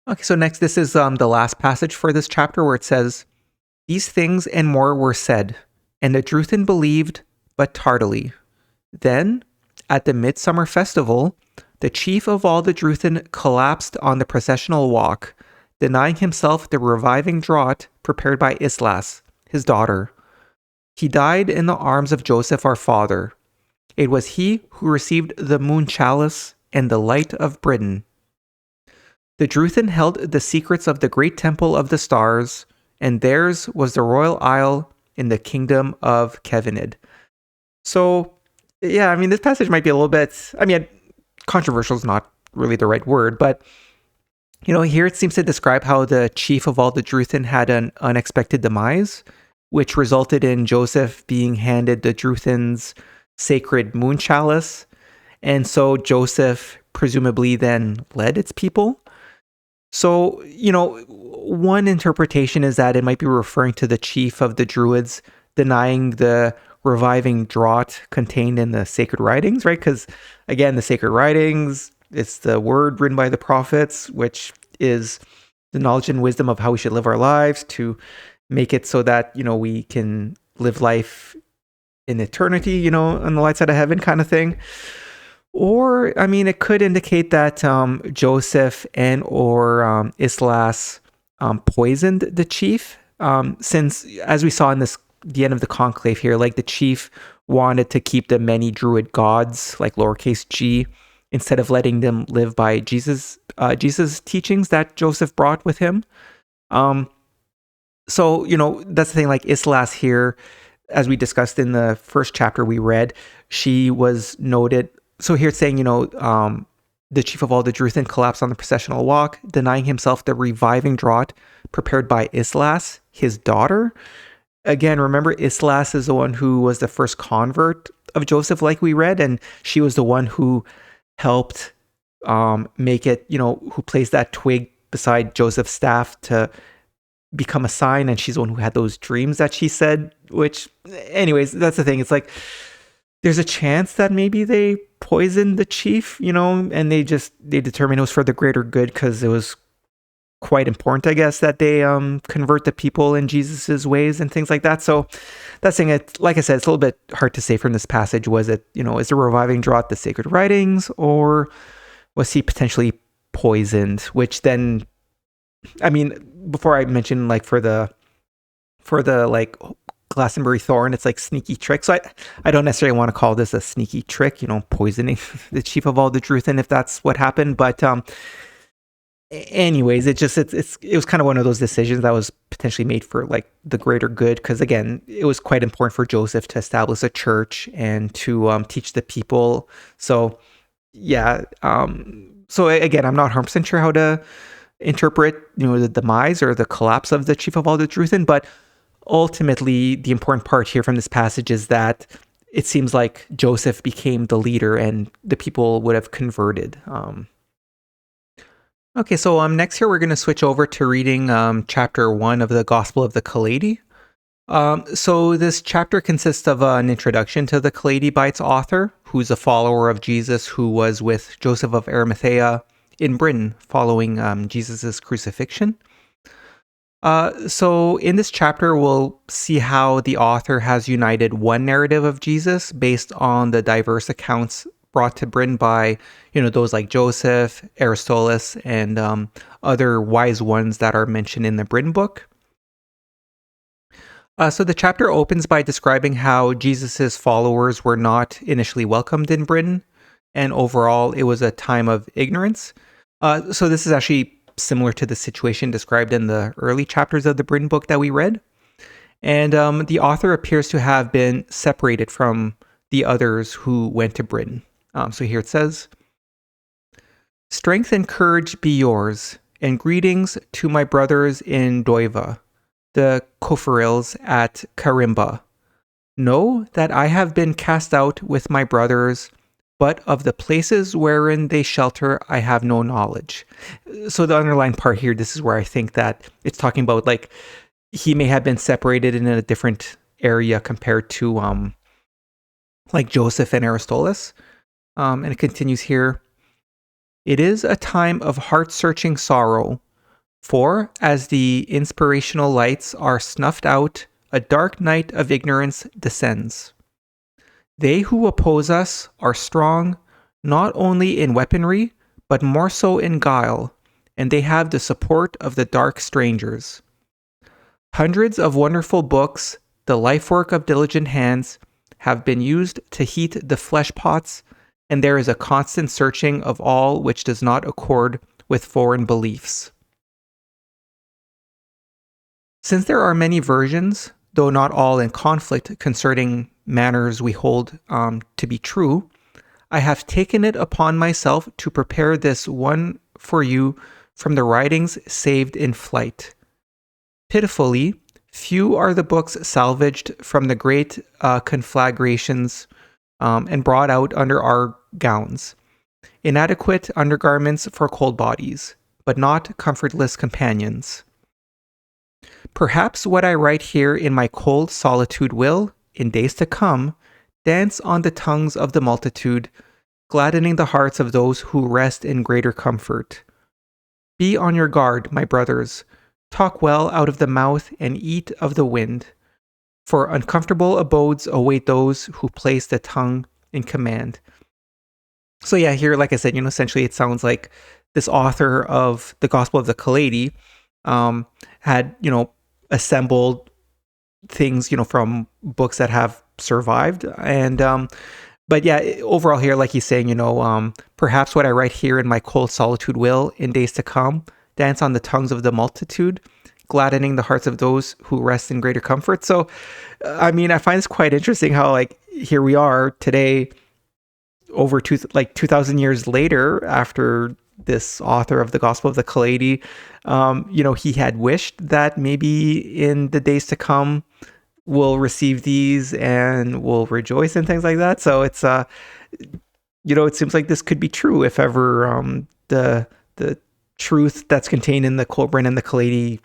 Okay, so next, this is the last passage for this chapter where it says, "These things and more were said, and the Druthin believed, but tardily. Then, at the midsummer festival, the chief of all the Druthin collapsed on the processional walk, denying himself the reviving draught prepared by Islas, his daughter. He died in the arms of Joseph our father. It was he who received the moon chalice and the light of Britain. The Druthin held the secrets of the great temple of the stars, and theirs was the royal isle in the kingdom of Kevinid." So, yeah, I mean, this passage might be a little bit, controversial is not really the right word, but, here it seems to describe how the chief of all the Druthin had an unexpected demise, which resulted in Joseph being handed the Druthin's sacred moon chalice. And so Joseph presumably then led its people. So, one interpretation is that it might be referring to the chief of the Druids denying the reviving draught contained in the sacred writings, right? Because, again, the sacred writings, it's the word written by the prophets, which is the knowledge and wisdom of how we should live our lives to make it so that, we can live life in eternity, on the light side of heaven kind of thing. Or, it could indicate that Joseph and or Islas poisoned the chief, since, as we saw in the end of the conclave here, like the chief wanted to keep the many Druid gods, like lowercase g, instead of letting them live by Jesus' teachings that Joseph brought with him. So, that's the thing, like Islas here, as we discussed in the first chapter we read, she was noted. So here it's saying, the chief of all the Druthin collapsed on the processional walk, denying himself the reviving draught prepared by Islas, his daughter. Again, remember, Islas is the one who was the first convert of Joseph, like we read, and she was the one who helped make it, who placed that twig beside Joseph's staff to become a sign, and she's the one who had those dreams that she said, which, anyways, that's the thing. It's like, there's a chance that maybe they poisoned the chief, and they determined it was for the greater good because it was quite important, I guess, that they convert the people in Jesus's ways and things like that. So that's saying it, like I said, it's a little bit hard to say from this passage. Was it, is the reviving draught the sacred writings, or was he potentially poisoned, which then, I mean, before I mentioned like for the like Glastonbury thorn, it's like sneaky trick. So I don't necessarily want to call this a sneaky trick, poisoning the chief of all the Druthin if that's what happened. But anyways, it was kind of one of those decisions that was potentially made for like the greater good, because again, it was quite important for Joseph to establish a church and to teach the people. So yeah, so again, I'm not 100% sure how to interpret the demise or the collapse of the chief of all the Druthin, but ultimately the important part here from this passage is that it seems like Joseph became the leader and the people would have converted. Okay, so next here we're going to switch over to reading chapter 1 of the Gospel of the Kailedy. So this chapter consists of an introduction to the Kailedy by its author, who's a follower of Jesus who was with Joseph of Arimathea in Britain following Jesus's crucifixion. So in this chapter, we'll see how the author has united one narrative of Jesus based on the diverse accounts brought to Britain by, those like Joseph, Aristolas, and other wise ones that are mentioned in the Britain book. So the chapter opens by describing how Jesus's followers were not initially welcomed in Britain, and overall it was a time of ignorance. So this is actually similar to the situation described in the early chapters of the Britain book that we read. And the author appears to have been separated from the others who went to Britain. So here it says, "Strength and courage be yours, and greetings to my brothers in Doiva, the Copherils at Carimba. Know that I have been cast out with my brothers, but of the places wherein they shelter, I have no knowledge." So the underlying part here, this is where I think that it's talking about like he may have been separated in a different area compared to like Joseph and Aristolas. And it continues here. "It is a time of heart-searching sorrow, for as the inspirational lights are snuffed out, a dark night of ignorance descends. They who oppose us are strong, not only in weaponry, but more so in guile, and they have the support of the dark strangers. Hundreds of wonderful books, the life work of diligent hands, have been used to heat the flesh pots, and there is a constant searching of all which does not accord with foreign beliefs. Since there are many versions, though not all in conflict concerning manners we hold to be true, I have taken it upon myself to prepare this one for you from the writings saved in flight. Pitifully, few are the books salvaged from the great conflagrations and brought out under our gowns, inadequate undergarments for cold bodies, but not comfortless companions. Perhaps what I write here in my cold solitude will, in days to come, dance on the tongues of the multitude, gladdening the hearts of those who rest in greater comfort. Be on your guard, my brothers. Talk well out of the mouth and eat of the wind. For uncomfortable abodes await those who place the tongue in command." So yeah, here, like I said, essentially it sounds like this author of the Gospel of the Kailedy had, assembled things, from books that have survived. And, but yeah, overall here, like he's saying, perhaps what I write here in my cold solitude will, in days to come, dance on the tongues of the multitude, gladdening the hearts of those who rest in greater comfort. So, I mean, I find this quite interesting how, like, here we are today, over 2,000 years later, after this author of the Gospel of the Kailedy, he had wished that maybe in the days to come we'll receive these and we'll rejoice and things like that. So it's, it seems like this could be true if ever the truth that's contained in the Kolbrin and the Kailedy,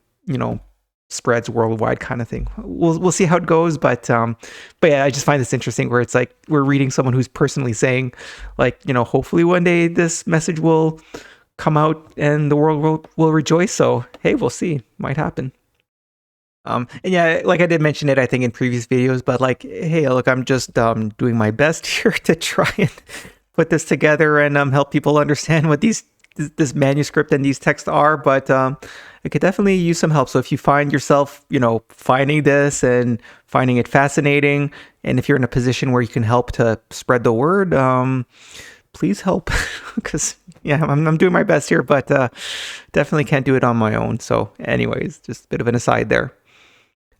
spreads worldwide, kind of thing. We'll see how it goes, but yeah, I just find this interesting where it's like we're reading someone who's personally saying, like, hopefully one day this message will come out and the world will rejoice. So hey, we'll see, might happen. And yeah, like I did mention it, I think in previous videos, but like, hey, look, I'm just doing my best here to try and put this together and help people understand what these this manuscript and these texts are, but I could definitely use some help. So if you find yourself, finding this and finding it fascinating, and if you're in a position where you can help to spread the word, please help, because I'm doing my best here, but definitely can't do it on my own. So anyways, just a bit of an aside there.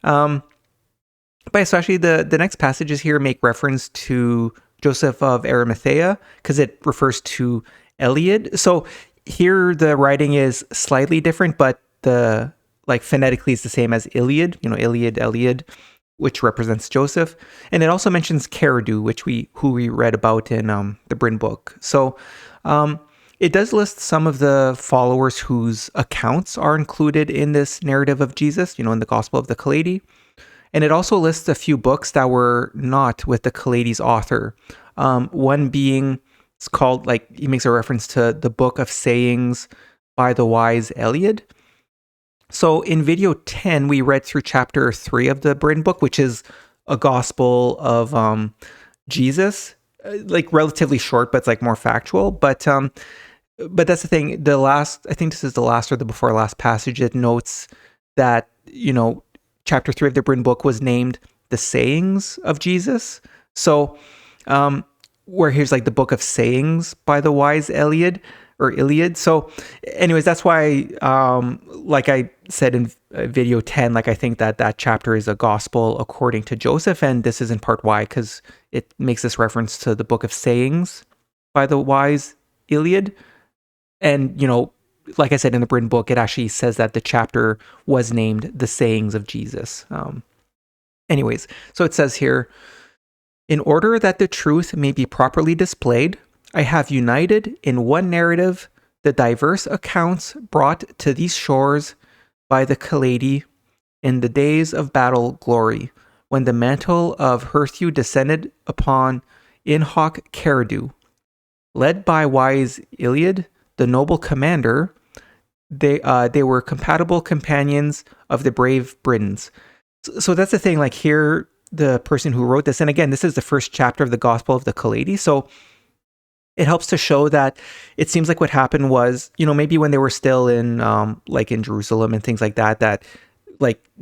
But so actually the next passages here make reference to Joseph of Arimathea, because it refers to Eliud. So here the writing is slightly different, but the phonetically is the same as Iliad, Iliad, Eliud, which represents Joseph. And it also mentions Kailedy, who we read about in the Bryn book. So it does list some of the followers whose accounts are included in this narrative of Jesus, in the Gospel of the Kailedy. And it also lists a few books that were not with the Kailedy's author. One being, it's called, he makes a reference to the Book of Sayings by the wise Eliud. So in video 10, we read through chapter 3 of the Bryn book, which is a gospel of Jesus, relatively short, but it's more factual. But that's the thing. I think this is the last or the before last passage that notes that, chapter 3 of the Bryn book was named the Sayings of Jesus. So where here's the Book of Sayings by the wise Eliud. So anyways, that's why, I said in video 10, I think that chapter is a gospel according to Joseph. And this is in part why, because it makes this reference to the Book of Sayings by the wise Eliud. And, like I said, in the Bryn book, it actually says that the chapter was named the Sayings of Jesus. Anyways, so it says here, in order that the truth may be properly displayed, I have united in one narrative the diverse accounts brought to these shores by the Kailedy in the days of battle glory, when the mantle of Herthew descended upon in hoc Kailedy. Led by wise Eliud, the noble commander, they were compatible companions of the brave Britons. So that's the thing, here, the person who wrote this, and again, this is the first chapter of the Gospel of the Kailedy, so it helps to show that it seems like what happened was, maybe when they were still in, in Jerusalem and things like that,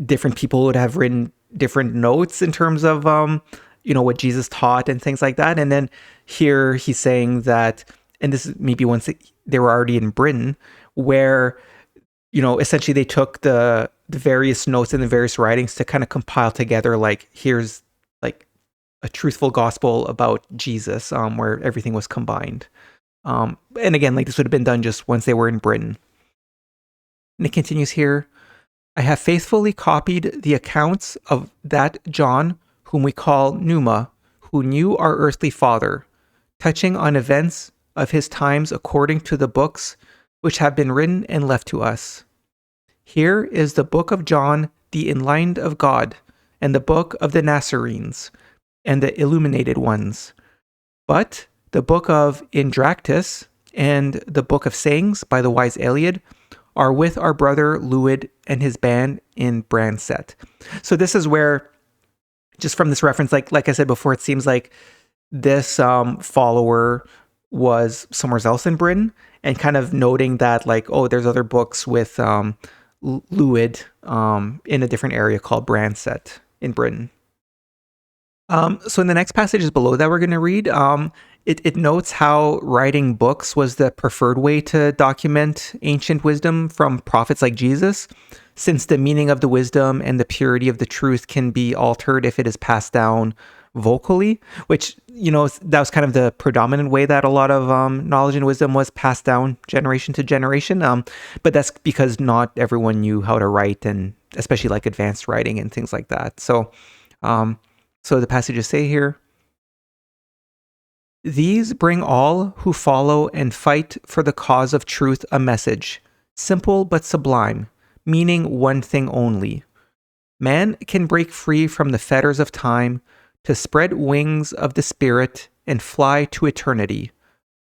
different people would have written different notes in terms of, what Jesus taught and things like that. And then here he's saying that, and this is maybe once they were already in Britain, where, essentially they took the various notes and the various writings to kind of compile together, here's a truthful gospel about Jesus, where everything was combined. And again, this would have been done just once they were in Britain. And it continues here. I have faithfully copied the accounts of that John, whom we call Pneuma, who knew our earthly father, touching on events of his times according to the books which have been written and left to us. Here is the book of John, the enlightened of God, and the book of the Nazarenes, and the illuminated ones. But the book of Indractus and the book of Sayings by the wise Eliud are with our brother Luid and his band in Branset. So this is where, just from this reference, like I said before, it seems like this follower was somewhere else in Britain, and kind of noting that there's other books with Luid in a different area called Branset in Britain. So in the next passages below that we're going to read, it notes how writing books was the preferred way to document ancient wisdom from prophets like Jesus, since the meaning of the wisdom and the purity of the truth can be altered if it is passed down vocally, which, that was kind of the predominant way that a lot of knowledge and wisdom was passed down generation to generation. But that's because not everyone knew how to write, and especially advanced writing and things like that. So the passages say here, these bring all who follow and fight for the cause of truth a message, simple but sublime, meaning one thing only. Man can break free from the fetters of time to spread wings of the spirit and fly to eternity,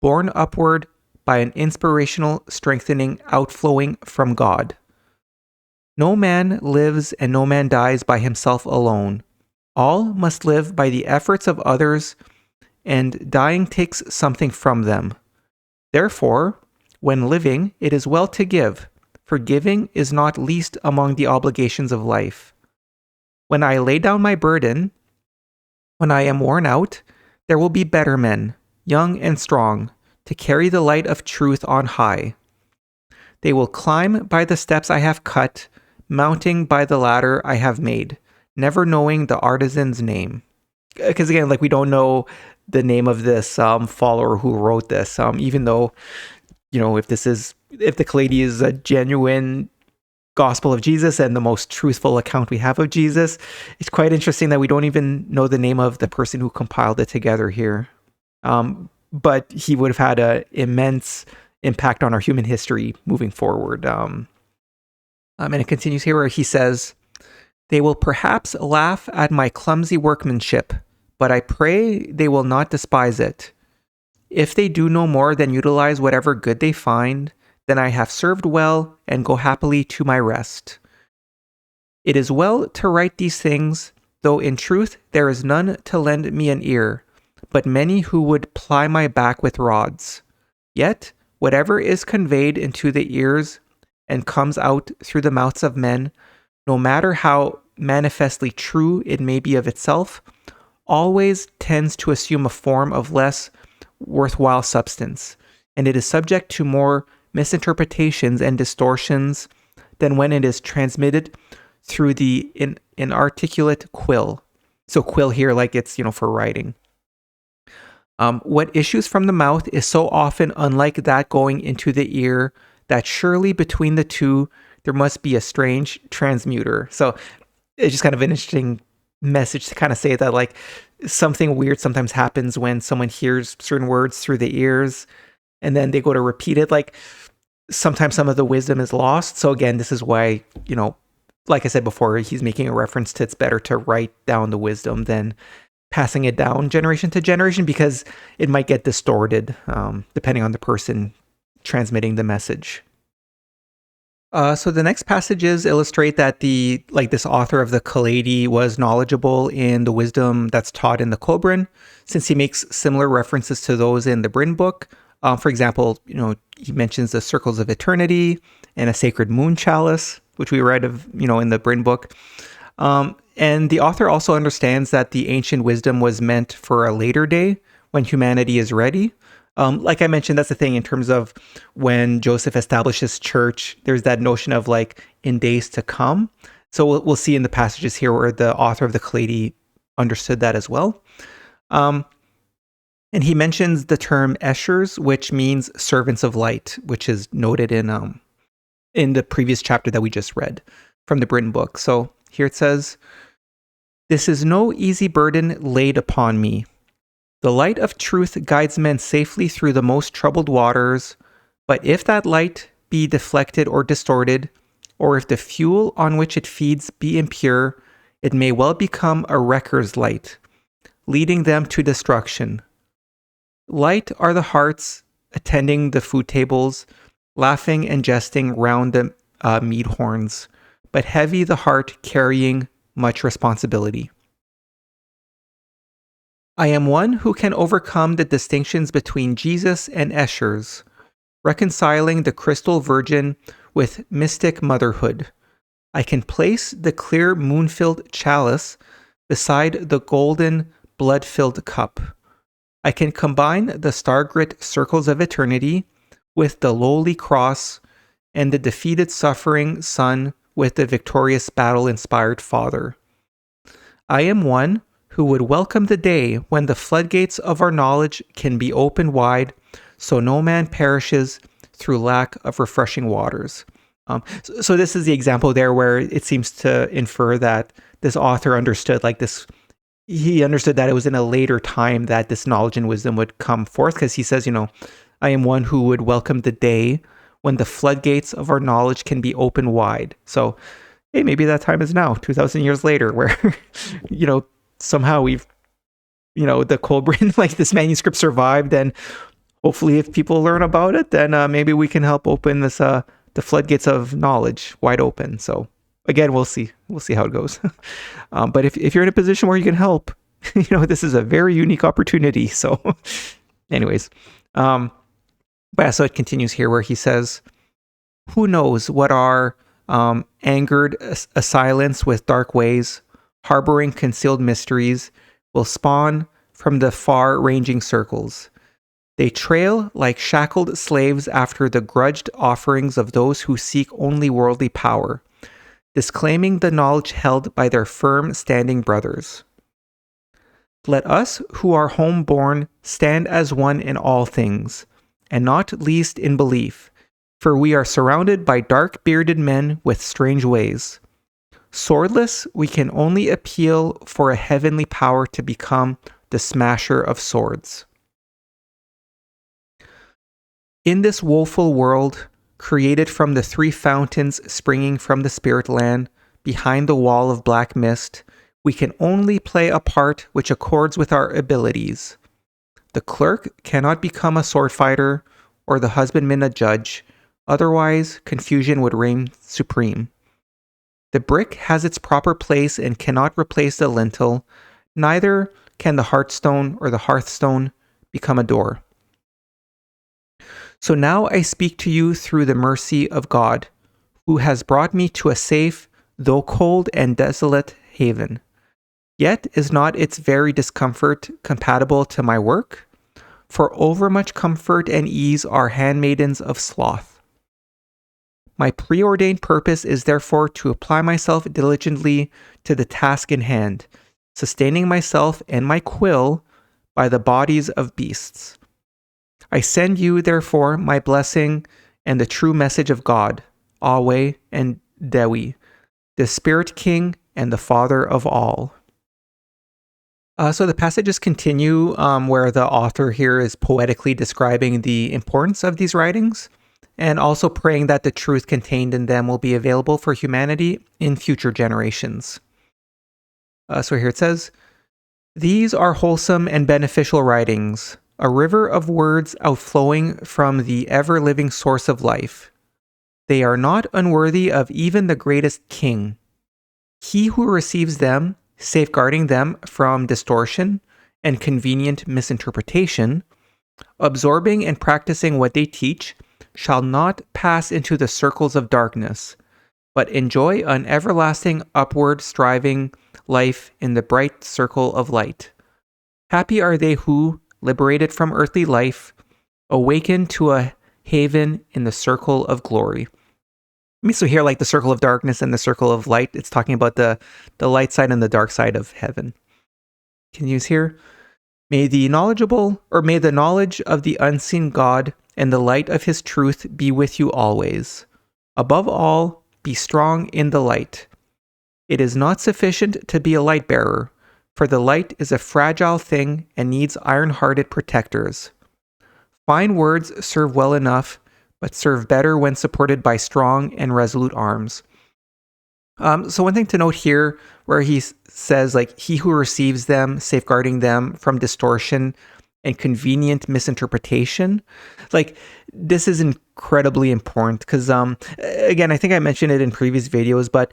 borne upward by an inspirational strengthening outflowing from God. No man lives and no man dies by himself alone. All must live by the efforts of others, and dying takes something from them. Therefore, When living, it is well to give, for giving is not least among the obligations of life. When I lay down my burden, when I am worn out, there will be better men, young and strong, to carry the light of truth on high. They will climb by the steps I have cut, mounting by the ladder I have made, never knowing the artisan's name. Because again, like, we don't know the name of this follower who wrote this, even though, if the Kailedy is a genuine Gospel of Jesus and the most truthful account we have of Jesus, it's quite interesting that we don't even know the name of the person who compiled it together here. But he would have had an immense impact on our human history moving forward. And it continues here where he says, "They will perhaps laugh at my clumsy workmanship, but I pray they will not despise it. If they do no more than utilize whatever good they find, then I have served well and go happily to my rest. It is well to write these things, though in truth there is none to lend me an ear, but many who would ply my back with rods. Yet, whatever is conveyed into the ears and comes out through the mouths of men, no matter how manifestly true it may be of itself, always tends to assume a form of less worthwhile substance, and it is subject to more misinterpretations and distortions than when it is transmitted through the inarticulate quill." So quill here, like it's, for writing. "What issues from the mouth is so often unlike that going into the ear that surely between the two there must be a strange transmuter." So it's just kind of an interesting message to kind of say that, like, something weird sometimes happens when someone hears certain words through the ears and then they go to repeat it. Like, sometimes some of the wisdom is lost. So again, this is why, like I said before, he's making a reference to it's better to write down the wisdom than passing it down generation to generation, because it might get distorted depending on the person transmitting the message. So the next passages illustrate that this author of the Kailedy was knowledgeable in the wisdom that's taught in the Kolbrin, since he makes similar references to those in the Bryn book. For example, he mentions the circles of eternity and a sacred moon chalice, which we read of, in the Bryn book. And the author also understands that the ancient wisdom was meant for a later day when humanity is ready. Like I mentioned, that's the thing in terms of when Joseph establishes church, there's that notion of like in days to come. So we'll see in the passages here where the author of the Kailedy understood that as well. And he mentions the term Eshers, which means servants of light, which is noted in the previous chapter that we just read from the Bryn book. So here it says, "This is no easy burden laid upon me. The light of truth guides men safely through the most troubled waters, but if that light be deflected or distorted, or if the fuel on which it feeds be impure, it may well become a wrecker's light, leading them to destruction. Light are the hearts attending the food tables, laughing and jesting round the mead horns, but heavy the heart carrying much responsibility. I am one who can overcome the distinctions between Jesus and Eshers, reconciling the crystal virgin with mystic motherhood. I can place the clear moon-filled chalice beside the golden blood-filled cup. I can combine the star-grit circles of eternity with the lowly cross and the defeated suffering son with the victorious battle-inspired father. I am one who would welcome the day when the floodgates of our knowledge can be opened wide so no man perishes through lack of refreshing waters." So this is the example there where it seems to infer that this author understood he understood that it was in a later time that this knowledge and wisdom would come forth, because he says, I am one who would welcome the day when the floodgates of our knowledge can be opened wide. So, hey, maybe that time is now, 2,000 years later, where, somehow we've, the Kolbrin, this manuscript survived, and hopefully if people learn about it, then maybe we can help open this, the floodgates of knowledge wide open. So again, we'll see how it goes. But if you're in a position where you can help, this is a very unique opportunity. So anyways, But yeah, so it continues here where he says, who knows what our angered assailants with dark ways, harboring concealed mysteries, will spawn from the far-ranging circles. They trail like shackled slaves after the grudged offerings of those who seek only worldly power, disclaiming the knowledge held by their firm-standing brothers. Let us, who are home-born, stand as one in all things, and not least in belief, for we are surrounded by dark-bearded men with strange ways. Swordless, we can only appeal for a heavenly power to become the smasher of swords. In this woeful world, created from the three fountains springing from the spirit land, behind the wall of black mist, we can only play a part which accords with our abilities. The clerk cannot become a sword fighter, or the husbandman a judge, otherwise confusion would reign supreme. The brick has its proper place and cannot replace the lintel, neither can the hearthstone or the hearthstone become a door. So now I speak to you through the mercy of God, who has brought me to a safe, though cold and desolate haven. Yet is not its very discomfort compatible to my work? For overmuch comfort and ease are handmaidens of sloth. My preordained purpose is therefore to apply myself diligently to the task in hand, sustaining myself and my quill by the bodies of beasts. I send you, therefore, my blessing and the true message of God, Awe and Dewi, the Spirit King and the Father of all. So the passages continue where the author here is poetically describing the importance of these writings and also praying that the truth contained in them will be available for humanity in future generations. So here it says, these are wholesome and beneficial writings, a river of words outflowing from the ever-living source of life. They are not unworthy of even the greatest king. He who receives them, safeguarding them from distortion and convenient misinterpretation, absorbing and practicing what they teach, shall not pass into the circles of darkness, but enjoy an everlasting upward striving life in the bright circle of light. Happy are they who, liberated from earthly life, awaken to a haven in the circle of glory. So here, like the circle of darkness and the circle of light, it's talking about the light side and the dark side of heaven. Continues here. May the knowledge of the unseen God and the light of his truth be with you always. Above all, be strong in the light. It is not sufficient to be a light bearer, for the light is a fragile thing and needs iron-hearted protectors. Fine words serve well enough, but serve better when supported by strong and resolute arms. So one thing to note here, where he says, like, he who receives them, safeguarding them from distortion and convenient misinterpretation, like, this is incredibly important because, again, I think I mentioned it in previous videos, but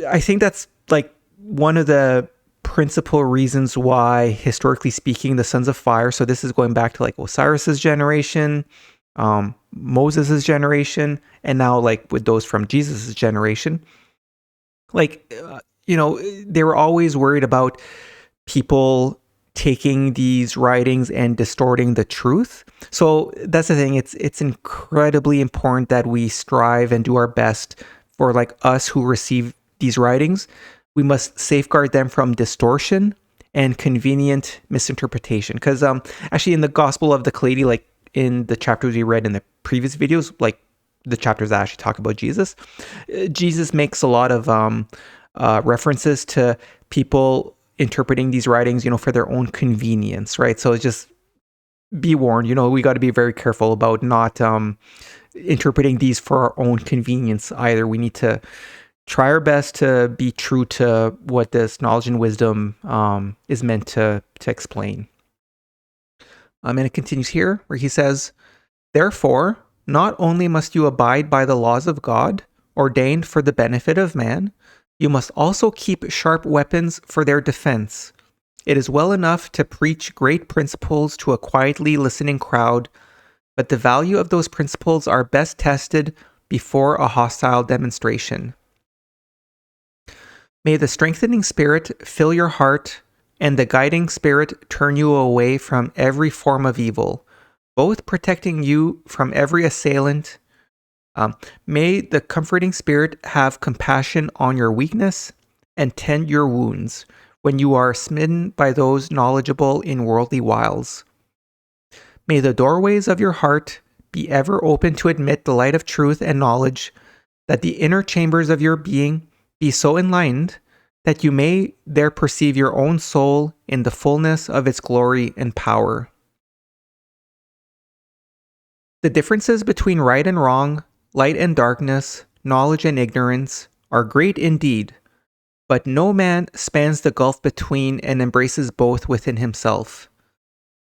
I think that's, like, one of the principal reasons why, historically speaking, the Sons of Fire, so this is going back to, like, Osiris's generation, Moses's generation, and now, like, with those from Jesus's generation, like, they were always worried about people taking these writings and distorting the truth. So that's the thing. It's incredibly important that we strive and do our best for, like, us who receive these writings. We must safeguard them from distortion and convenient misinterpretation. Because actually, in the Gospel of the Kailedy, like in the chapters we read in the previous videos, like the chapters that actually talk about Jesus, Jesus makes a lot of references to people interpreting these writings, for their own convenience, right? So just be warned, we got to be very careful about not interpreting these for our own convenience either. We need to try our best to be true to what this knowledge and wisdom is meant to explain. And it continues here where he says, therefore, not only must you abide by the laws of God, ordained for the benefit of man, you must also keep sharp weapons for their defense. It is well enough to preach great principles to a quietly listening crowd, but the value of those principles are best tested before a hostile demonstration. May the strengthening spirit fill your heart, and the guiding spirit turn you away from every form of evil, both protecting you from every assailant. May the comforting spirit have compassion on your weakness and tend your wounds when you are smitten by those knowledgeable in worldly wiles. May the doorways of your heart be ever open to admit the light of truth and knowledge, that the inner chambers of your being be so enlightened that you may there perceive your own soul in the fullness of its glory and power. The differences between right and wrong, light and darkness, knowledge and ignorance, are great indeed, but no man spans the gulf between and embraces both within himself.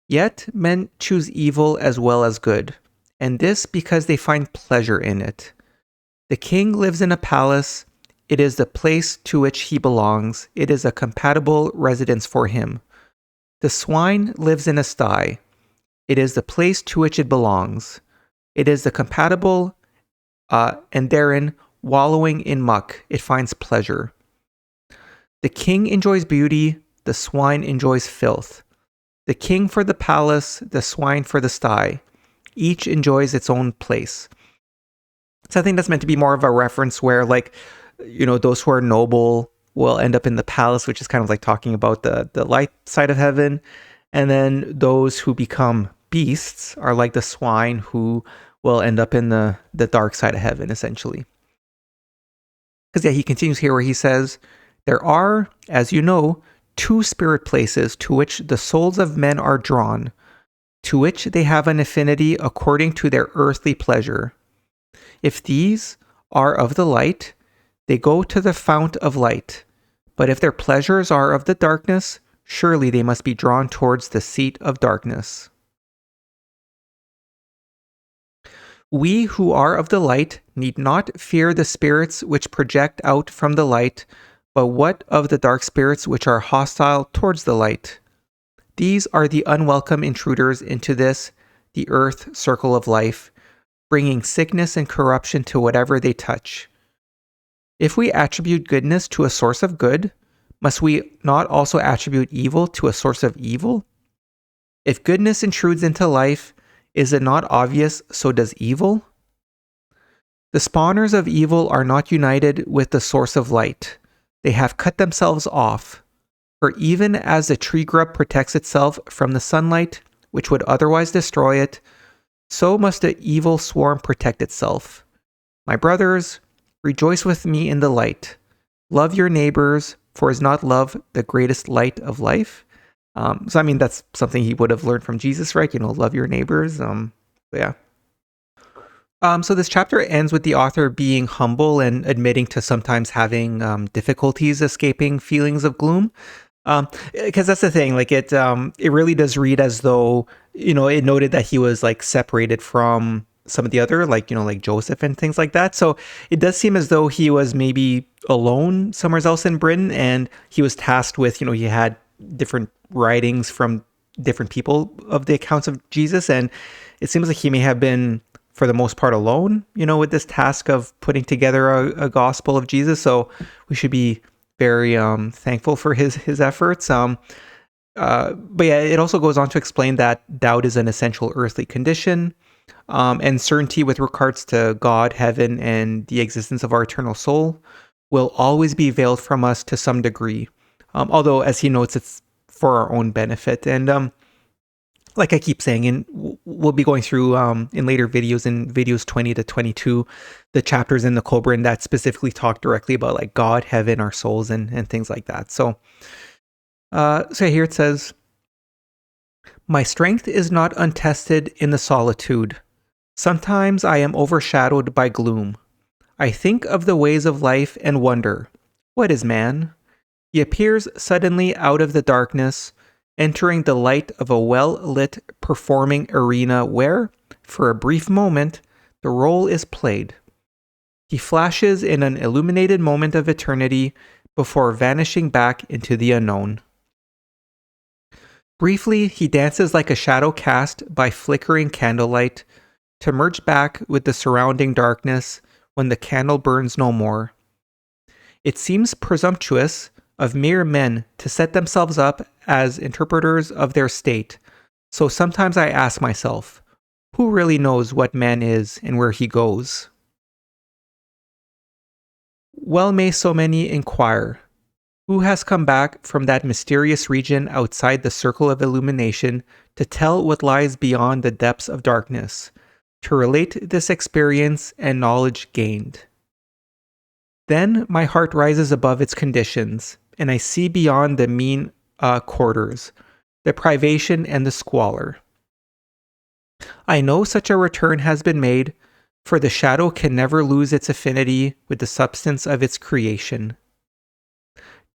Yet men choose evil as well as good, and this because they find pleasure in it. The king lives in a palace. It is the place to which he belongs. It is a compatible residence for him. The swine lives in a sty. It is the place to which it belongs. It is the compatible, and therein, wallowing in muck, it finds pleasure. The king enjoys beauty. The swine enjoys filth. The king for the palace, the swine for the sty. Each enjoys its own place. So I think that's meant to be more of a reference where, like, those who are noble will end up in the palace, which is kind of like talking about the light side of heaven. And then those who become beasts are like the swine who will end up in the dark side of heaven, essentially. Because he continues here where he says, there are, as you know, two spirit places to which the souls of men are drawn, to which they have an affinity according to their earthly pleasure. If these are of the light, they go to the fount of light. But if their pleasures are of the darkness, surely they must be drawn towards the seat of darkness. We who are of the light need not fear the spirits which project out from the light, but what of the dark spirits which are hostile towards the light? These are the unwelcome intruders into this, the earth circle of life, bringing sickness and corruption to whatever they touch. If we attribute goodness to a source of good, must we not also attribute evil to a source of evil? If goodness intrudes into life, is it not obvious so does evil? The spawners of evil are not united with the source of light. They have cut themselves off. For even as the tree grub protects itself from the sunlight, which would otherwise destroy it, so must the evil swarm protect itself. My brothers, rejoice with me in the light. Love your neighbors, for is not love the greatest light of life? So I mean, that's something he would have learned from Jesus, right? Love your neighbors. Yeah. So this chapter ends with the author being humble and admitting to sometimes having difficulties escaping feelings of gloom. Because that's the thing, like it really does read as though, it noted that he was like separated from some of the other, like Joseph and things like that. So it does seem as though he was maybe alone somewhere else in Britain, and he was tasked with, he had different writings from different people of the accounts of Jesus, and it seems like he may have been, for the most part, alone, with this task of putting together a gospel of Jesus. So we should be very thankful for his efforts. But yeah, it also goes on to explain that doubt is an essential earthly condition, and certainty with regards to God, heaven, and the existence of our eternal soul will always be veiled from us to some degree. Although, as he notes, it's for our own benefit. And like I keep saying, we'll be going through in later videos, in videos 20 to 22, the chapters in the Kolbrin that specifically talk directly about like God, heaven, our souls, and things like that. So here it says, my strength is not untested in the solitude. Sometimes I am overshadowed by gloom. I think of the ways of life and wonder, what is man? He appears suddenly out of the darkness, entering the light of a well-lit performing arena where, for a brief moment, the role is played. He flashes in an illuminated moment of eternity before vanishing back into the unknown. Briefly, he dances like a shadow cast by flickering candlelight, to merge back with the surrounding darkness when the candle burns no more. It seems presumptuous of mere men to set themselves up as interpreters of their state, so sometimes I ask myself, who really knows what man is and where he goes? Well may so many inquire, who has come back from that mysterious region outside the circle of illumination to tell what lies beyond the depths of darkness, to relate this experience and knowledge gained. Then my heart rises above its conditions, and I see beyond the mean quarters, the privation and the squalor. I know such a return has been made, for the shadow can never lose its affinity with the substance of its creation.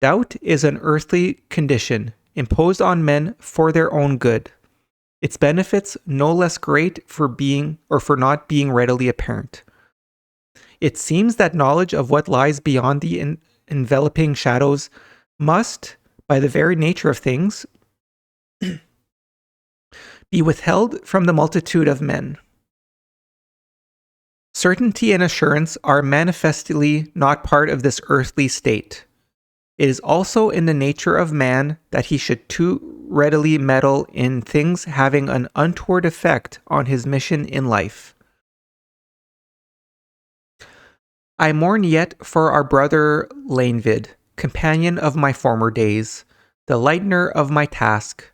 Doubt is an earthly condition imposed on men for their own good, its benefits no less great for being or for not being readily apparent. It seems that knowledge of what lies beyond the enveloping shadows must, by the very nature of things, be withheld from the multitude of men. Certainty and assurance are manifestly not part of this earthly state. It is also in the nature of man that he should too readily meddle in things having an untoward effect on his mission in life. I mourn yet for our brother Lanevid, companion of my former days, the lightener of my task.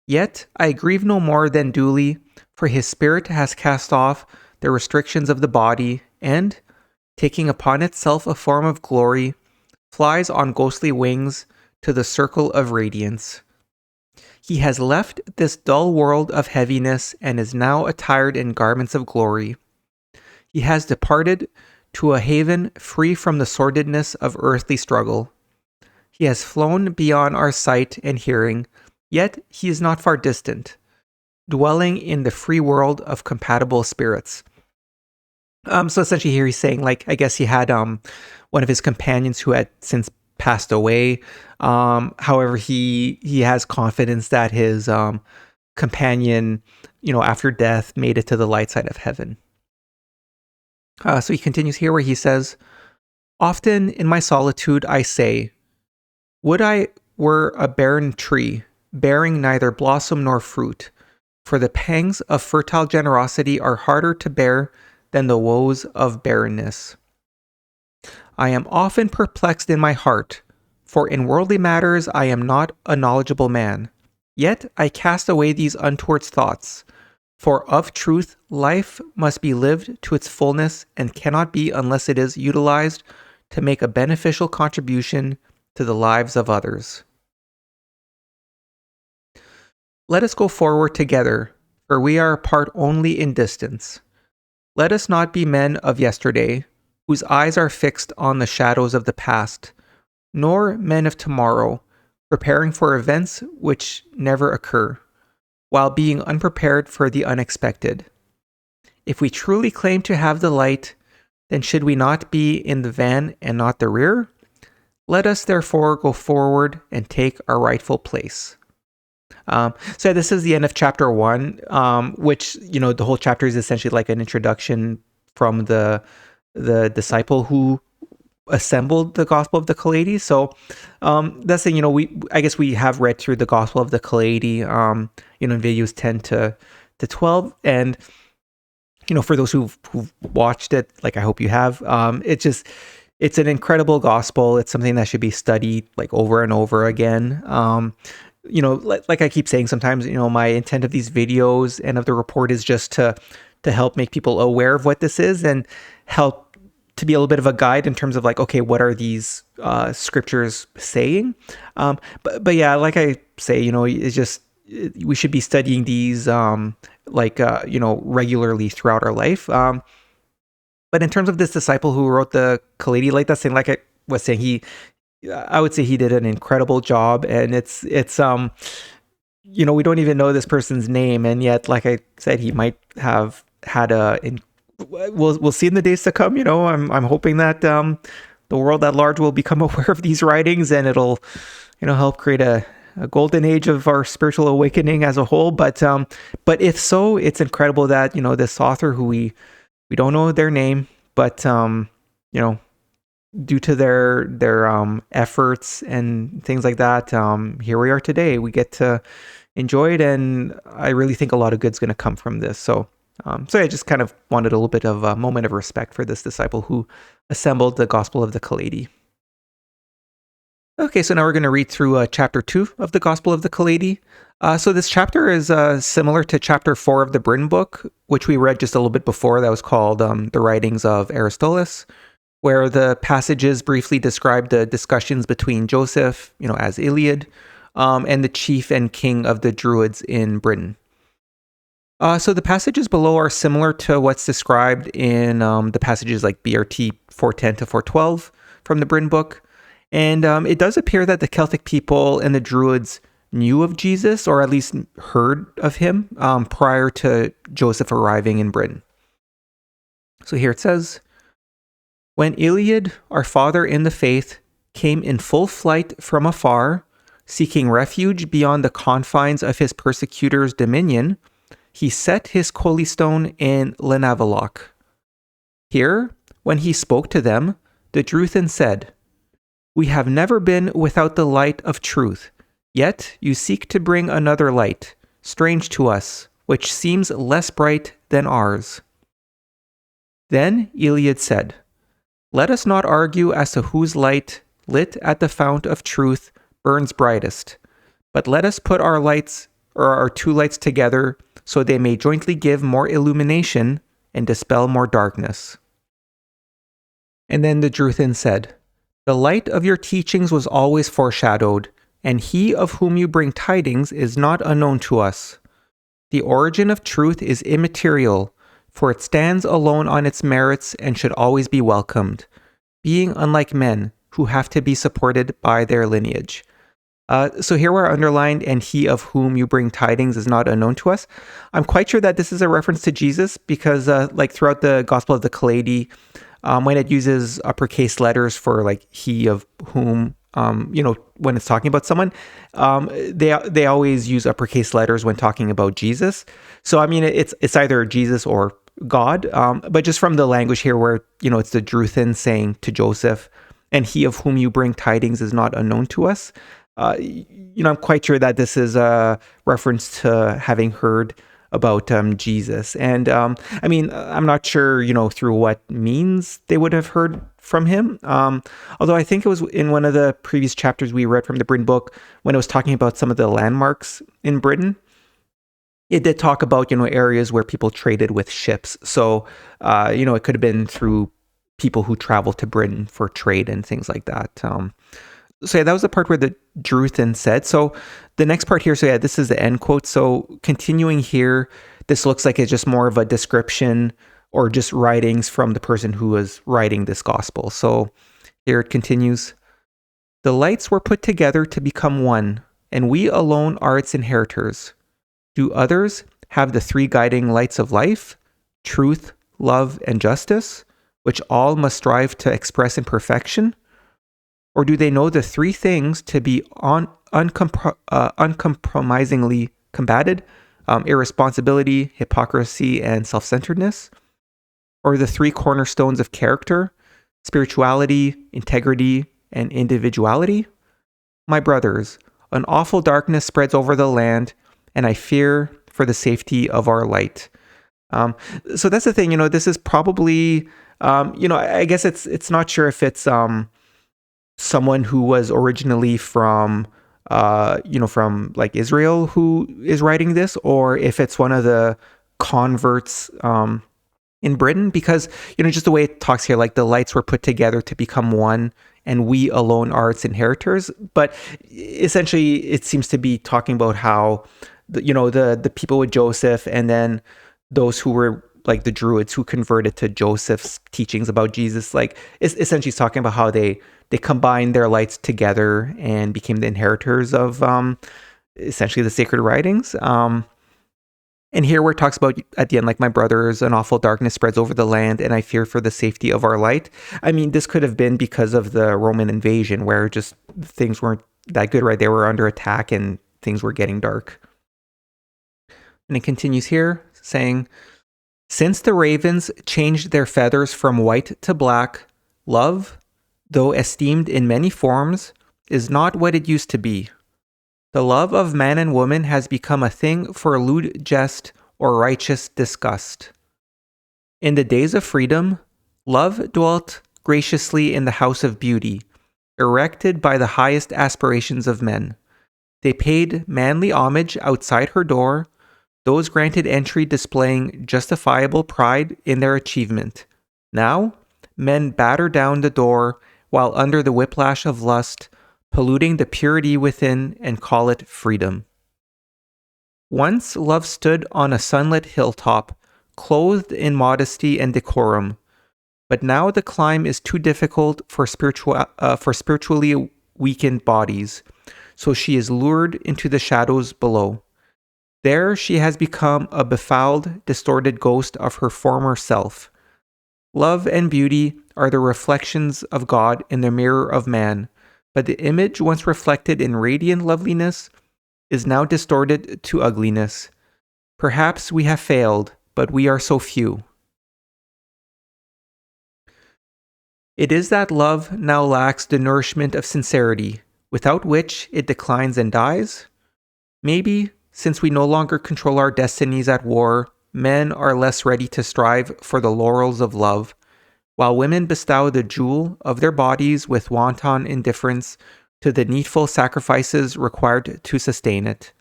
Yet I grieve no more than duly, for his spirit has cast off the restrictions of the body, and, taking upon itself a form of glory, flies on ghostly wings to the circle of radiance. He has left this dull world of heaviness and is now attired in garments of glory. He has departed to a haven free from the sordidness of earthly struggle. He has flown beyond our sight and hearing, yet he is not far distant, dwelling in the free world of compatible spirits. So essentially here he's saying, like, I guess he had one of his companions who had since passed away. However, he has confidence that his companion, after death, made it to the light side of heaven. So he continues here where he says, often in my solitude I say, would I were a barren tree, bearing neither blossom nor fruit, for the pangs of fertile generosity are harder to bear than the woes of barrenness. I am often perplexed in my heart, for in worldly matters I am not a knowledgeable man. Yet I cast away these untoward thoughts, for of truth life must be lived to its fullness and cannot be unless it is utilized to make a beneficial contribution to the lives of others. Let us go forward together, for we are apart only in distance. Let us not be men of yesterday, whose eyes are fixed on the shadows of the past, nor men of tomorrow, preparing for events which never occur, while being unprepared for the unexpected. If we truly claim to have the light, then should we not be in the van and not the rear? Let us therefore go forward and take our rightful place. So this is the end of chapter 1, which, the whole chapter is essentially like an introduction from the disciple who assembled the Gospel of the Kailedy. So that's the I guess we have read through the Gospel of the Kailedy, in videos 10 to 12, and for those who've watched it, like I hope you have, it's an incredible gospel. It's something that should be studied like over and over again. Like I keep saying sometimes, my intent of these videos and of the report is just to help make people aware of what this is and help to be a little bit of a guide in terms of like, okay, what are these scriptures saying? But yeah, like I say, it's just, we should be studying these regularly throughout our life. But in terms of this disciple who wrote the Kailedy, like that's saying, like I was saying, I would say he did an incredible job, and it's we don't even know this person's name, and yet, like I said, he might have had we'll see in the days to come. I'm hoping that the world at large will become aware of these writings, and it'll help create a a golden age of our spiritual awakening as a whole. But if so, it's incredible that, this author who we don't know their name, but due to their efforts and things like that, here we are today. We get to enjoy it, and I really think a lot of good's going to come from this. So I just kind of wanted a little bit of a moment of respect for this disciple who assembled the Gospel of the Kailedy. Okay, so now we're going to read through chapter 2 of the Gospel of the Kailedy. So this chapter is similar to chapter 4 of the Bryn book, which we read just a little bit before. That was called The Writings of Aristolas, where the passages briefly describe the discussions between Joseph, as Iliad, and the chief and king of the Druids in Britain. So the passages below are similar to what's described in the passages like BRT 410 to 412 from the Bryn book. And it does appear that the Celtic people and the Druids knew of Jesus, or at least heard of him, prior to Joseph arriving in Britain. So here it says, "When Iliad, our father in the faith, came in full flight from afar, seeking refuge beyond the confines of his persecutors' dominion, he set his colystone in Lenavalach. Here, when he spoke to them, the Druthin said, 'We have never been without the light of truth, yet you seek to bring another light, strange to us, which seems less bright than ours.' Then Iliad said, 'Let us not argue as to whose light, lit at the fount of truth, burns brightest, but let us put our lights, or our two lights together, so they may jointly give more illumination and dispel more darkness.' And then the Druthin said, 'The light of your teachings was always foreshadowed, and he of whom you bring tidings is not unknown to us. The origin of truth is immaterial, for it stands alone on its merits and should always be welcomed, being unlike men who have to be supported by their lineage.'" So here we're underlined, "and he of whom you bring tidings is not unknown to us." I'm quite sure that this is a reference to Jesus, because throughout the Gospel of the Kailedy, when it uses uppercase letters for he of whom, when it's talking about someone, they always use uppercase letters when talking about Jesus. So I mean, it's either Jesus or God, but just from the language here, where it's the Druthin saying to Joseph, "And he of whom you bring tidings is not unknown to us." I'm quite sure that this is a reference to having heard about Jesus. And I'm not sure, through what means they would have heard from him. Although I think it was in one of the previous chapters we read from the Bryn book, when it was talking about some of the landmarks in Britain, it did talk about, areas where people traded with ships. So, it could have been through people who traveled to Britain for trade and things like that. So yeah, that was the part where the Druthin said. So the next part here, so yeah, this is the end quote. So continuing here, this looks like it's just more of a description or just writings from the person who was writing this gospel. So here it continues. "The lights were put together to become one, and we alone are its inheritors. Do others have the three guiding lights of life, truth, love, and justice, which all must strive to express in perfection? Or do they know the three things to be uncompromisingly combated, irresponsibility, hypocrisy, and self-centeredness? Or the three cornerstones of character, spirituality, integrity, and individuality? My brothers, an awful darkness spreads over the land, and I fear for the safety of our light." So that's the thing, this is probably, I guess it's not sure if it's someone who was originally from Israel who is writing this, or if it's one of the converts in Britain, because, just the way it talks here, the lights were put together to become one, and we alone are its inheritors. But essentially, it seems to be talking about how, the people with Joseph, and then those who were the Druids who converted to Joseph's teachings about Jesus, essentially he's talking about how they combined their lights together and became the inheritors of essentially the sacred writings. And here where it talks about at the end, my brothers, an awful darkness spreads over the land, and I fear for the safety of our light. I mean, this could have been because of the Roman invasion, where just things weren't that good, right? They were under attack and things were getting dark. And it continues here saying, since the ravens changed their feathers from white to black, love, though esteemed in many forms, is not what it used to be. The love of man and woman has become a thing for lewd jest or righteous disgust. In the days of freedom, love dwelt graciously in the house of beauty, erected by the highest aspirations of men. They paid manly homage outside her door, those granted entry displaying justifiable pride in their achievement. Now, men batter down the door while under the whiplash of lust, polluting the purity within and call it freedom. Once love stood on a sunlit hilltop, clothed in modesty and decorum, but now the climb is too difficult for spiritually weakened bodies, so she is lured into the shadows below. There she has become a befouled, distorted ghost of her former self. Love and beauty are the reflections of God in the mirror of man, but the image once reflected in radiant loveliness is now distorted to ugliness. Perhaps we have failed, but we are so few. It is that love now lacks the nourishment of sincerity, without which it declines and dies. Maybe, since we no longer control our destinies at war, men are less ready to strive for the laurels of love, while women bestow the jewel of their bodies with wanton indifference to the needful sacrifices required to sustain it.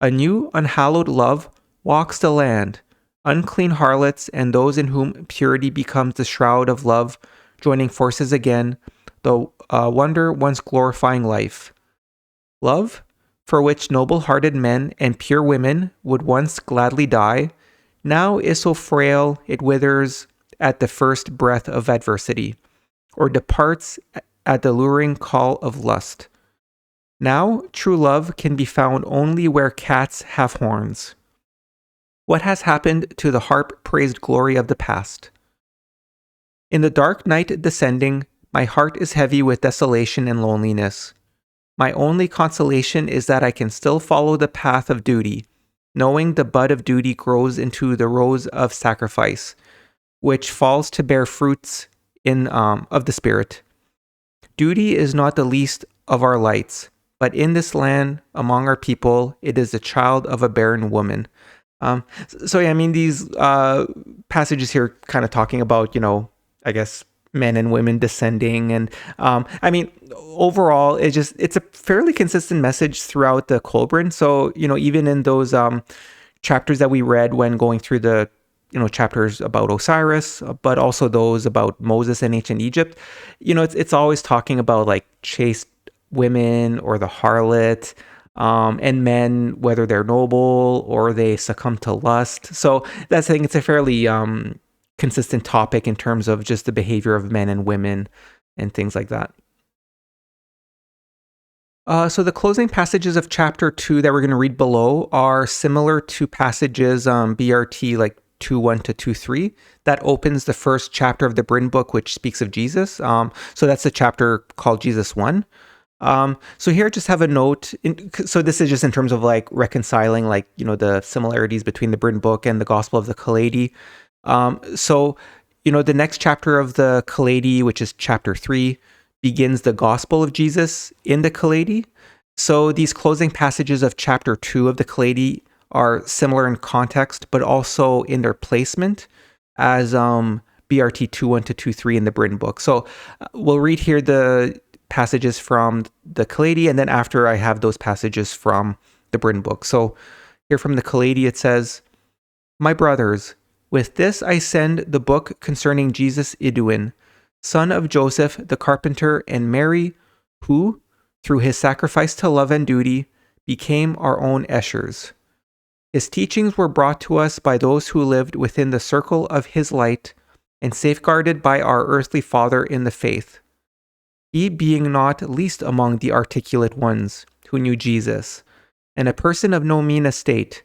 A new, unhallowed love walks the land, unclean harlots and those in whom purity becomes the shroud of love, joining forces again, the wonder once glorifying life. Love, for which noble-hearted men and pure women would once gladly die, now is so frail it withers at the first breath of adversity, or departs at the luring call of lust. Now true love can be found only where cats have horns. What has happened to the harp-praised glory of the past? In the dark night descending, my heart is heavy with desolation and loneliness. My only consolation is that I can still follow the path of duty, knowing the bud of duty grows into the rose of sacrifice, which falls to bear fruits of the Spirit. Duty is not the least of our lights, but in this land, among our people, it is the child of a barren woman. These passages here kind of talking about, I guess, men and women descending. And overall, it's a fairly consistent message throughout the Kolbrin. So, even in those chapters that we read when going through the, chapters about Osiris, but also those about Moses and ancient Egypt, it's always talking about like chaste women or the harlot, and men, whether they're noble or they succumb to lust. So I think it's a fairly consistent topic in terms of just the behavior of men and women and things like that. So the closing passages of chapter 2 that we're going to read below are similar to passages BRT like 2:1 to 2:3 that opens the first chapter of the Bryn book, which speaks of Jesus. So that's the chapter called Jesus 1. So here just have a note. So this is just in terms of like reconciling like, the similarities between the Bryn book and the Gospel of the Kailedy. The next chapter of the Kailedy, which is chapter 3, begins the gospel of Jesus in the Kailedy. So these closing passages of chapter 2 of the Kailedy are similar in context, but also in their placement as BRT 2:1 to 2:3 in the Bryn book. So we'll read here the passages from the Kailedy, and then after I have those passages from the Bryn book. So here from the Kailedy it says, "My brothers, with this I send the book concerning Jesus Iduin, son of Joseph the carpenter, and Mary, who, through his sacrifice to love and duty, became our own Eshers. His teachings were brought to us by those who lived within the circle of his light and safeguarded by our earthly father in the faith. He being not least among the articulate ones who knew Jesus, and a person of no mean estate,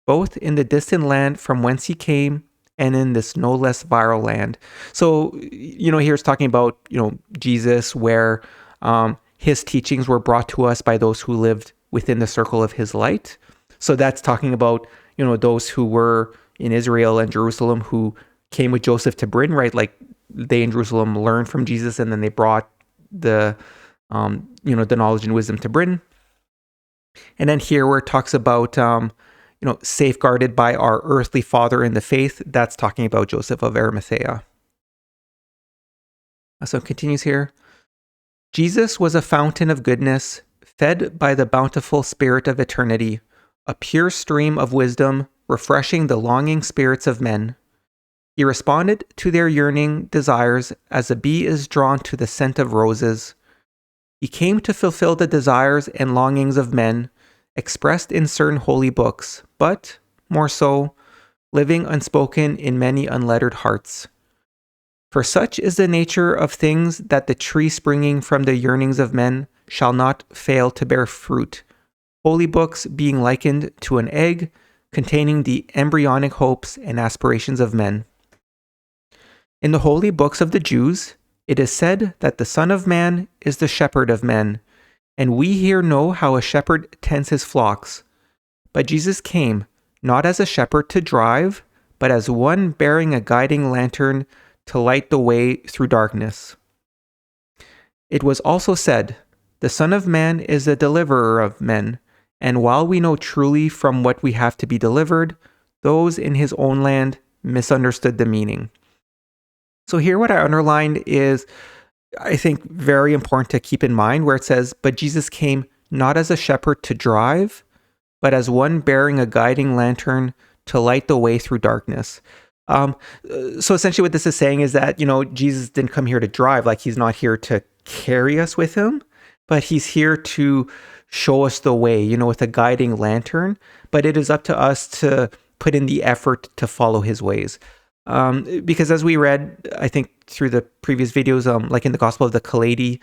both in the distant land from whence he came and in this no less viral land." So, here it's talking about, Jesus, where his teachings were brought to us by those who lived within the circle of his light. So that's talking about, those who were in Israel and Jerusalem who came with Joseph to Bryn, right? Like they in Jerusalem learned from Jesus, and then they brought the knowledge and wisdom to Bryn. And then here where it talks about, safeguarded by our earthly father in the faith, that's talking about Joseph of Arimathea. So it continues here. Jesus was a fountain of goodness, fed by the bountiful spirit of eternity, a pure stream of wisdom, refreshing the longing spirits of men. He responded to their yearning desires as a bee is drawn to the scent of roses. He came to fulfill the desires and longings of men, expressed in certain holy books, but, more so, living unspoken in many unlettered hearts. For such is the nature of things that the tree springing from the yearnings of men shall not fail to bear fruit, holy books being likened to an egg containing the embryonic hopes and aspirations of men. In the holy books of the Jews, it is said that the Son of Man is the shepherd of men, and we here know how a shepherd tends his flocks. But Jesus came, not as a shepherd to drive, but as one bearing a guiding lantern to light the way through darkness. It was also said, the Son of Man is the deliverer of men, and while we know truly from what we have to be delivered, those in his own land misunderstood the meaning. So here what I underlined is, I think, very important to keep in mind where it says, but Jesus came not as a shepherd to drive, but as one bearing a guiding lantern to light the way through darkness. So essentially what this is saying is that, Jesus didn't come here to drive, like he's not here to carry us with him, but he's here to show us the way, with a guiding lantern, but it is up to us to put in the effort to follow his ways. Because as we read, I think through the previous videos, like in the Gospel of the Kailedy,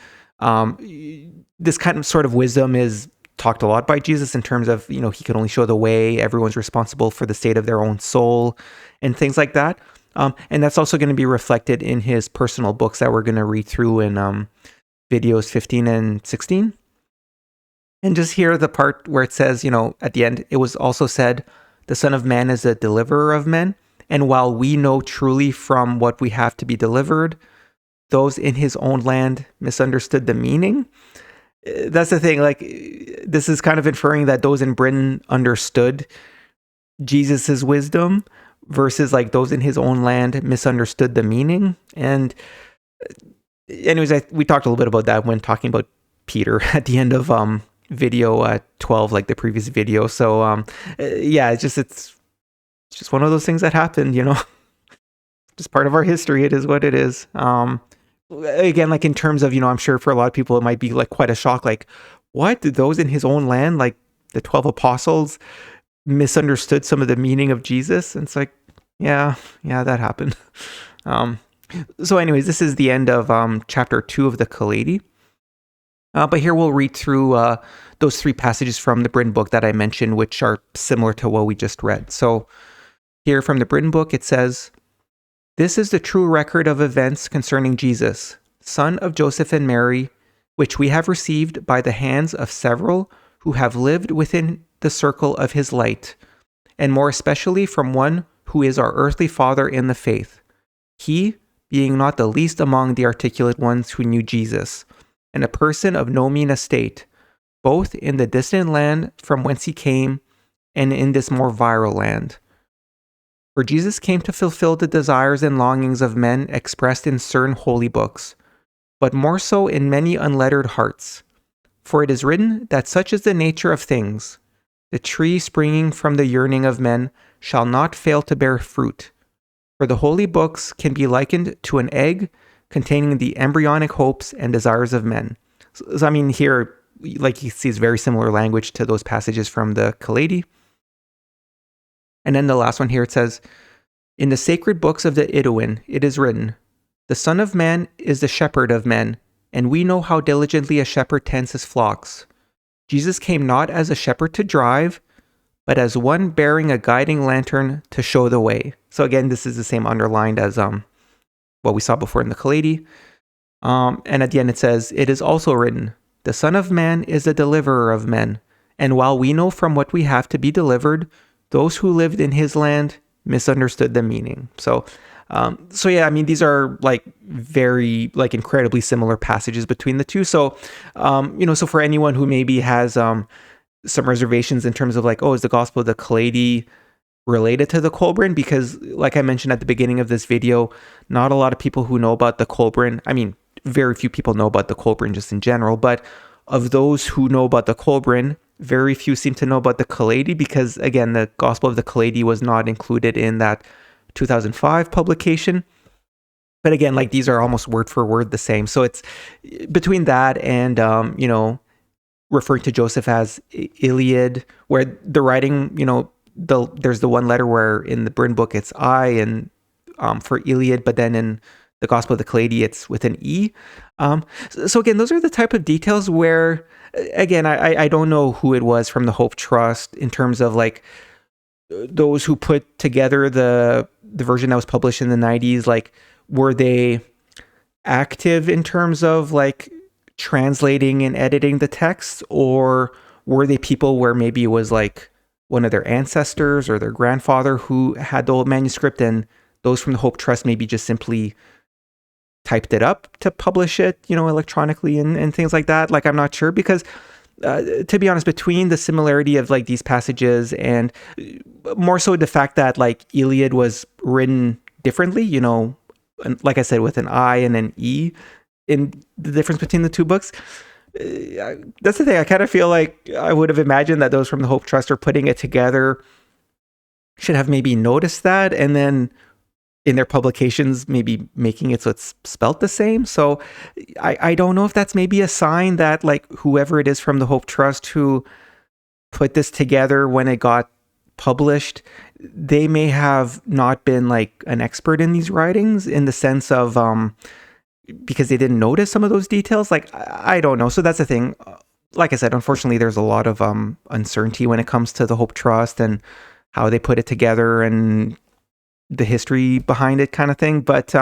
this kind of sort of wisdom is talked a lot by Jesus in terms of, he can only show the way, everyone's responsible for the state of their own soul and things like that. And that's also going to be reflected in his personal books that we're going to read through in videos 15 and 16. And just hear the part where it says, at the end, it was also said, the Son of Man is a deliverer of men. And while we know truly from what we have to be delivered, those in his own land misunderstood the meaning. That's the thing, like, this is kind of inferring that those in Britain understood Jesus's wisdom versus like those in his own land misunderstood the meaning. And anyways, we talked a little bit about that when talking about Peter at the end of video 12, like the previous video. So yeah, it's just one of those things that happened, just part of our history. It is what it is. Again, like in terms of, I'm sure for a lot of people, it might be like quite a shock. Like, what did those in his own land, like the 12 apostles, misunderstood some of the meaning of Jesus? And it's like, yeah, that happened. So anyways, this is the end of chapter 2 of the Kailedy. But here we'll read through those 3 passages from the Bryn book that I mentioned, which are similar to what we just read. So here from the Bryn book, it says, "This is the true record of events concerning Jesus, son of Joseph and Mary, which we have received by the hands of several who have lived within the circle of his light, and more especially from one who is our earthly father in the faith, he being not the least among the articulate ones who knew Jesus, and a person of no mean estate, both in the distant land from whence he came, and in this more virile land. For Jesus came to fulfill the desires and longings of men expressed in certain holy books, but more so in many unlettered hearts. For it is written that such is the nature of things. The tree springing from the yearning of men shall not fail to bear fruit. For the holy books can be likened to an egg containing the embryonic hopes and desires of men." So I mean, here, like, you see, it's very similar language to those passages from the Kailedy. And then the last one here, it says, "In the sacred books of the Iduin, it is written, the Son of Man is the shepherd of men, and we know how diligently a shepherd tends his flocks. Jesus came not as a shepherd to drive, but as one bearing a guiding lantern to show the way." So again, this is the same underlined as what we saw before in the Kailedy. And at the end it says, "It is also written, The Son of Man is a deliverer of men. And while we know from what we have to be delivered, those who lived in his land misunderstood the meaning. So yeah, I mean, these are like very like incredibly similar passages between the two. So, so for anyone who maybe has some reservations in terms of like, oh, is the Gospel of the Kailedy related to the Kolbrin? Because like I mentioned at the beginning of this video, not a lot of people who know about the Kolbrin, I mean, very few people know about the Kolbrin just in general, but of those who know about the Kolbrin, very few seem to know about the Kailedy because, again, the Gospel of the Kailedy was not included in that 2005 publication. But again, like these are almost word for word the same. So it's between that and, referring to Joseph as Iliad, where the writing, there's the one letter where in the Bryn book it's I and for Iliad, but then in the Gospel of the Kailedy it's with an E. So again, those are the type of details where, again, I don't know who it was from the Hope Trust in terms of like those who put together the version that was published in the 90s, like were they active in terms of like translating and editing the text, or were they people where maybe it was like one of their ancestors or their grandfather who had the old manuscript and those from the Hope Trust maybe just simply typed it up to publish it, electronically and things like that. Like, I'm not sure because to be honest, between the similarity of like these passages and more so the fact that like Iliad was written differently, like I said, with an I and an E in the difference between the two books. That's the thing. I kind of feel like I would have imagined that those from the Hope Trust are putting it together should have maybe noticed that, and then in their publications maybe making it so it's spelt the same. So I don't know if that's maybe a sign that like whoever it is from the Hope Trust who put this together when it got published, they may have not been like an expert in these writings in the sense of because they didn't notice some of those details. Like, I don't know. So that's the thing. Like I said, unfortunately, there's a lot of uncertainty when it comes to the Hope Trust and how they put it together and the history behind it kind of thing. But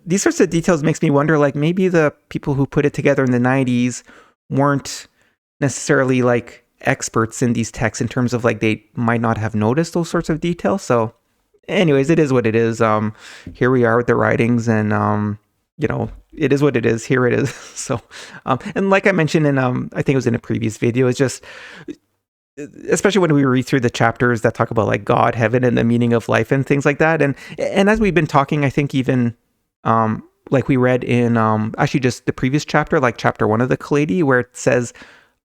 these sorts of details makes me wonder, like maybe the people who put it together in the 90s weren't necessarily like experts in these texts in terms of like they might not have noticed those sorts of details. So anyways, it is what it is. Here we are with the writings and, it is what it is. Here it is. So, and like I mentioned in, I think it was in a previous video, it's just, especially when we read through the chapters that talk about like God, heaven, and the meaning of life and things like that. And as we've been talking, I think even like we read in actually just the previous chapter, like chapter 1 of the Kailedy, where it says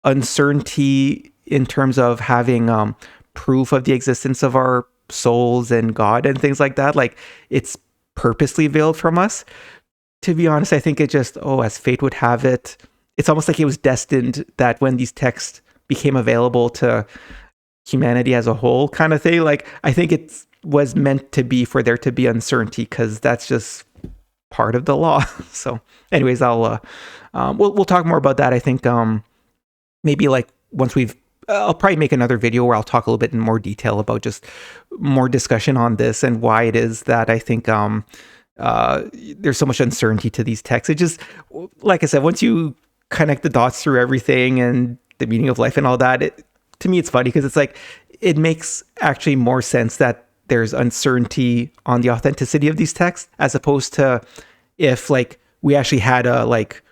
uncertainty in terms of having proof of the existence of our souls and God and things like that. Like it's purposely veiled from us. To be honest, I think it just, as fate would have it, it's almost like it was destined that when these texts became available to humanity as a whole kind of thing, like I think it was meant to be for there to be uncertainty because that's just part of the law. So anyways, we'll talk more about that. I think maybe like once I'll probably make another video where I'll talk a little bit in more detail about just more discussion on this and why it is that I think there's so much uncertainty to these texts. It just, like I said, once you connect the dots through everything and the meaning of life and all that, to me, it's funny because it's like, it makes actually more sense that there's uncertainty on the authenticity of these texts as opposed to if like we actually had a like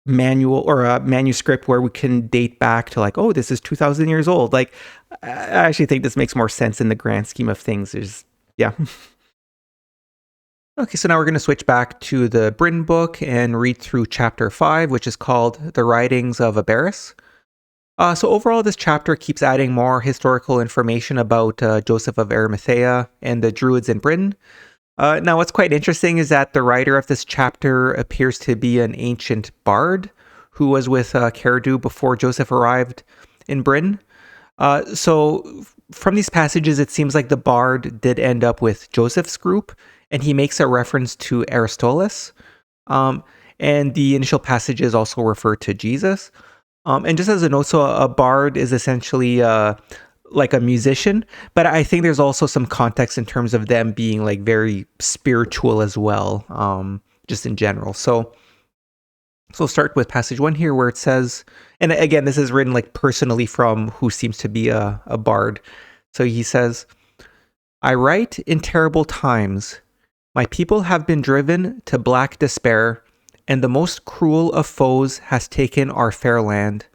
manual or a manuscript where we can date back to like, this is 2000 years old. Like, I actually think this makes more sense in the grand scheme of things. Yeah. Okay, so now we're going to switch back to the Bryn book and read through chapter 5, which is called The Writings of Abaris. So overall, this chapter keeps adding more historical information about Joseph of Arimathea and the Druids in Britain. Now, what's quite interesting is that the writer of this chapter appears to be an ancient bard who was with Kailedy before Joseph arrived in Britain. So from these passages, it seems like the bard did end up with Joseph's group, and he makes a reference to Aristolas. And the initial passages also refer to Jesus. And just as a note, so a bard is essentially like a musician, but I think there's also some context in terms of them being like very spiritual as well, just in general. So So we'll start with passage 1 here, where it says, and again, this is written like personally from who seems to be a bard. So he says, I write in terrible times. My people have been driven to black despair, and the most cruel of foes has taken our fair land.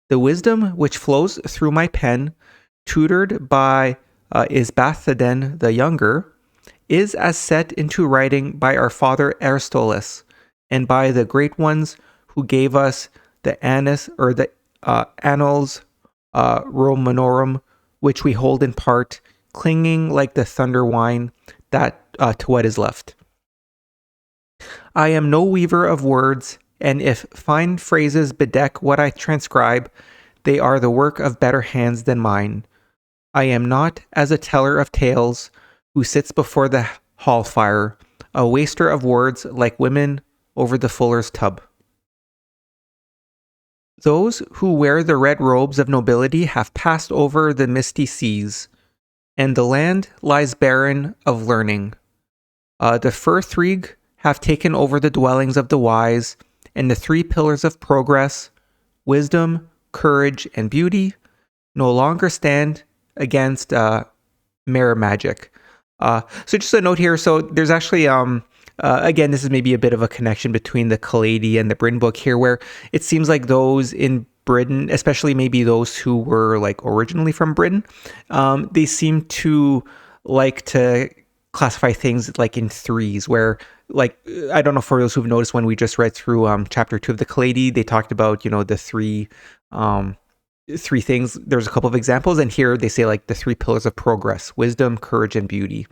The wisdom which flows through my pen, tutored by Isbathaden the Younger, is as set into writing by our father Aristolas, and by the great ones who gave us the Annals Romanorum, which we hold in part, clinging like the thunder wine that to what is left. I am no weaver of words, and if fine phrases bedeck what I transcribe, they are the work of better hands than mine. I am not as a teller of tales who sits before the hall fire, a waster of words like women over the fuller's tub. Those who wear the red robes of nobility have passed over the misty seas, and the land lies barren of learning. The Furthrig have taken over the dwellings of the wise, and the three pillars of progress, wisdom, courage, and beauty, no longer stand against mere magic. So just a note here, so there's actually again, this is maybe a bit of a connection between the Kailedy and the Britain book here, where it seems like those in Britain, especially maybe those who were like originally from Britain, they seem to like to classify things like in threes, where like, I don't know, for those who've noticed, when we just read through chapter 2 of the Kailedy, they talked about, you know, the three things. There's a couple of examples, and here they say like the three pillars of progress: wisdom, courage, and beauty.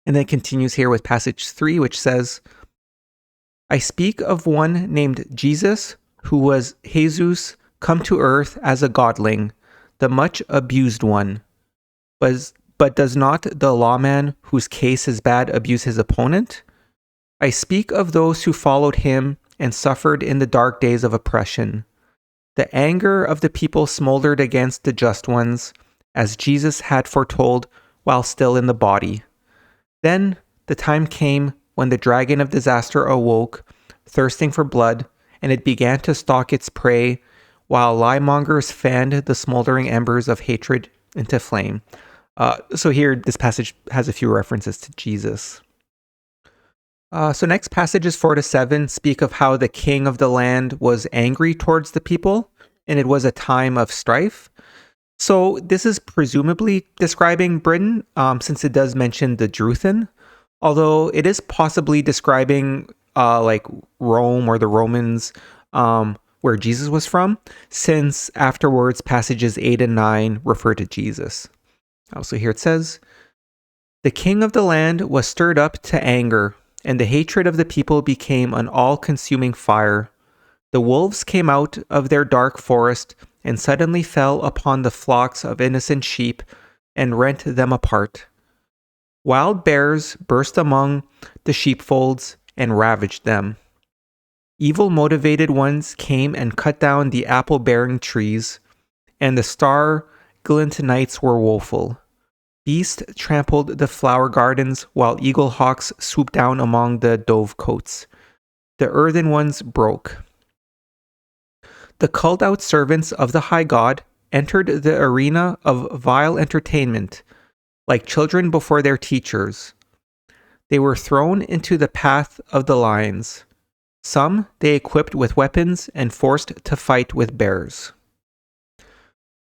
And then it continues here with passage 3, which says, I speak of one named Jesus, who was Jesus come to earth as a godling, the much abused one. But does not the lawman whose case is bad abuse his opponent? I speak of those who followed him and suffered in the dark days of oppression. The anger of the people smoldered against the just ones, as Jesus had foretold while still in the body. Then the time came when the dragon of disaster awoke, thirsting for blood, and it began to stalk its prey, while liemongers fanned the smoldering embers of hatred into flame. So here, this passage has a few references to Jesus. So next passages 4 to 7 speak of how the king of the land was angry towards the people, and it was a time of strife. So this is presumably describing Britain, since it does mention the Druthin, although it is possibly describing like Rome or the Romans, where Jesus was from, since afterwards passages 8 and 9 refer to Jesus. Also here it says, the king of the land was stirred up to anger, and the hatred of the people became an all-consuming fire. The wolves came out of their dark forest and suddenly fell upon the flocks of innocent sheep and rent them apart. Wild bears burst among the sheepfolds and ravaged them. Evil motivated ones came and cut down the apple-bearing trees, and the star-glint nights were woeful. Beasts trampled the flower gardens, while eagle hawks swooped down among the dovecotes. The earthen ones broke. The culled-out servants of the high god entered the arena of vile entertainment, like children before their teachers. They were thrown into the path of the lions. Some they equipped with weapons and forced to fight with bears.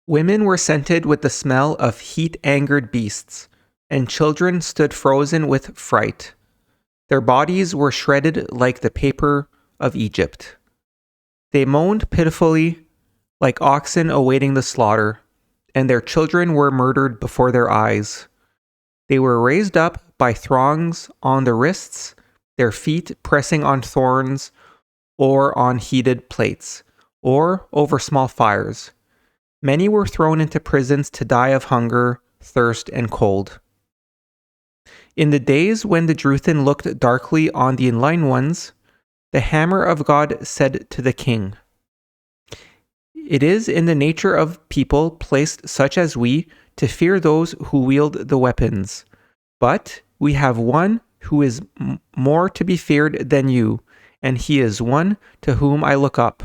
Women were scented with the smell of heat-angered beasts, and children stood frozen with fright. Their bodies were shredded like the paper of Egypt. They moaned pitifully, like oxen awaiting the slaughter, and their children were murdered before their eyes. They were raised up by thongs on the wrists, their feet pressing on thorns or on heated plates, or over small fires. Many were thrown into prisons to die of hunger, thirst, and cold. In the days when the Druthin looked darkly on the enlightened ones, the hammer of God said to the king, "It is in the nature of people placed such as we to fear those who wield the weapons. But we have one who is more to be feared than you, and he is one to whom I look up.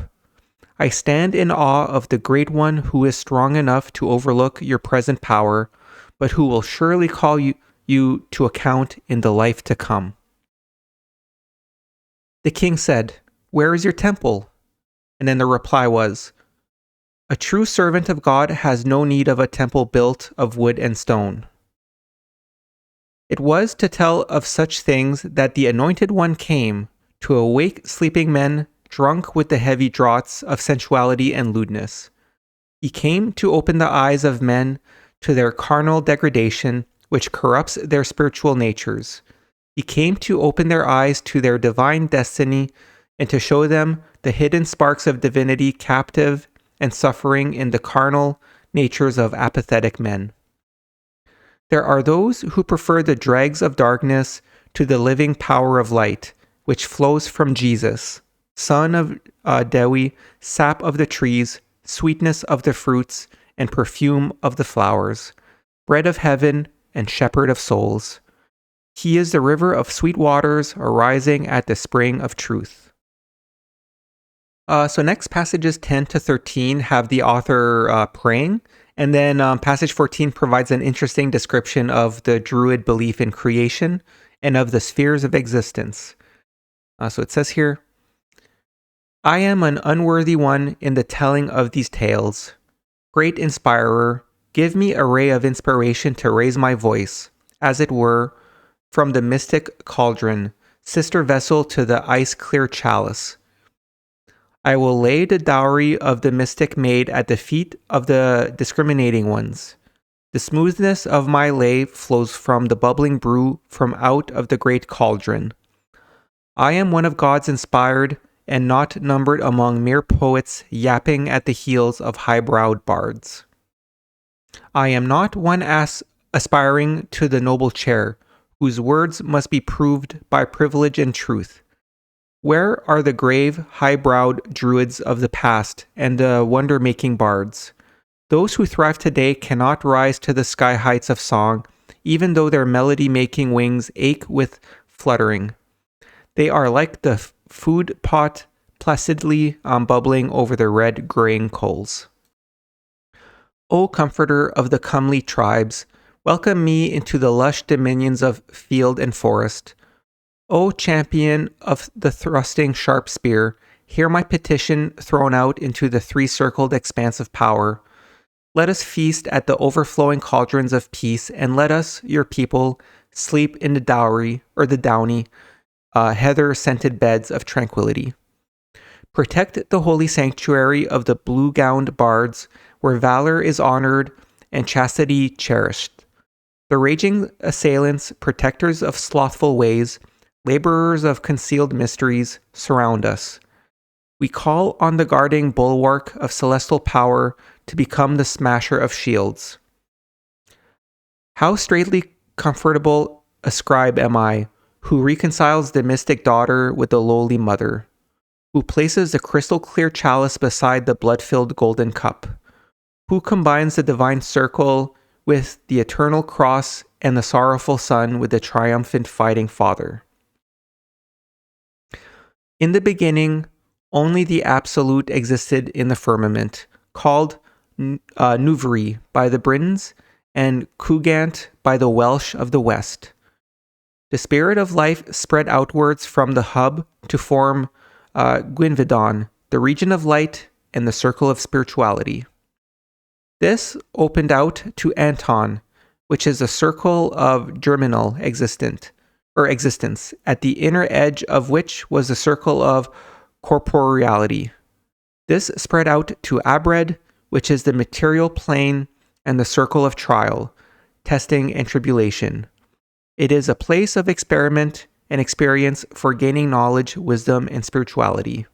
I stand in awe of the Great One who is strong enough to overlook your present power, but who will surely call you to account in the life to come." The king said, "Where is your temple?" And then the reply was, "A true servant of God has no need of a temple built of wood and stone." It was to tell of such things that the Anointed One came, to awake sleeping men drunk with the heavy draughts of sensuality and lewdness. He came to open the eyes of men to their carnal degradation, which corrupts their spiritual natures. He came to open their eyes to their divine destiny and to show them the hidden sparks of divinity captive and suffering in the carnal natures of apathetic men. There are those who prefer the dregs of darkness to the living power of light, which flows from Jesus, Son of Dewi, sap of the trees, sweetness of the fruits, and perfume of the flowers, bread of heaven and shepherd of souls. He is the river of sweet waters arising at the spring of truth. So next passages 10 to 13 have the author praying, and then passage 14 provides an interesting description of the Druid belief in creation and of the spheres of existence. So it says here, "I am an unworthy one in the telling of these tales. Great inspirer, give me a ray of inspiration to raise my voice, as it were, from the mystic cauldron, sister vessel to the ice-clear chalice. I will lay the dowry of the mystic maid at the feet of the discriminating ones. The smoothness of my lay flows from the bubbling brew from out of the great cauldron. I am one of God's inspired, and not numbered among mere poets yapping at the heels of high-browed bards. I am not one aspiring to the noble chair, whose words must be proved by privilege and truth. Where are the grave, high-browed druids of the past and the wonder-making bards? Those who thrive today cannot rise to the sky heights of song, even though their melody-making wings ache with fluttering. They are like the food pot placidly bubbling over the red graying coals. O comforter of the comely tribes, welcome me into the lush dominions of field and forest. O champion of the thrusting sharp spear, hear my petition thrown out into the three-circled expanse of power. Let us feast at the overflowing cauldrons of peace, and let us, your people, sleep in the downy, heather-scented beds of tranquility. Protect the holy sanctuary of the blue-gowned bards, where valor is honored and chastity cherished. The raging assailants, protectors of slothful ways, laborers of concealed mysteries, surround us. We call on the guarding bulwark of celestial power to become the smasher of shields. How straitly comfortable a scribe am I, who reconciles the mystic daughter with the lowly mother, who places the crystal-clear chalice beside the blood-filled golden cup, who combines the divine circle with the eternal cross and the sorrowful son with the triumphant fighting father. In the beginning, only the Absolute existed in the firmament, called Nuvri by the Britons and Cugant by the Welsh of the West. The spirit of life spread outwards from the hub to form Gwynvedon, the region of light and the circle of spirituality. This opened out to Anton, which is a circle of germinal existence, at the inner edge of which was the circle of corporeality. This spread out to Abred, which is the material plane and the circle of trial, testing and tribulation. It is a place of experiment and experience for gaining knowledge, wisdom, and spirituality.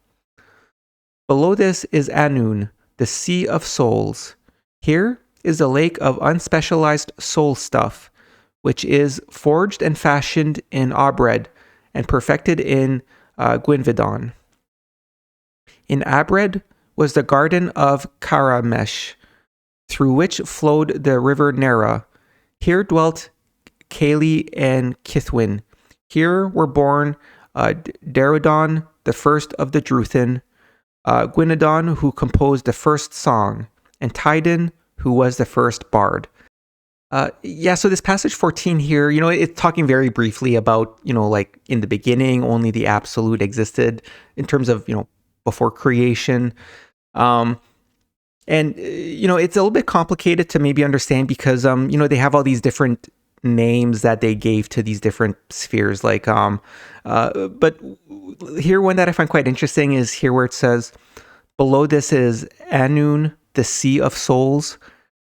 Below this is Anun, the sea of souls. Here is the lake of unspecialized soul stuff, which is forged and fashioned in Abred and perfected in Gwynvedon. In Abred was the garden of Karamesh, through which flowed the river Nera. Here dwelt Kailedy and Kithwin. Here were born Darodon, the first of the Druthin, Gwynedon, who composed the first song, and Tydon, who was the first bard. So this passage 14 here, it's talking very briefly about, like in the beginning, only the absolute existed in terms of, before creation. And, it's a little bit complicated to maybe understand because, they have all these different names that they gave to these different spheres. Like, but here one that I find quite interesting is here where it says, below this is Anun, the Sea of Souls.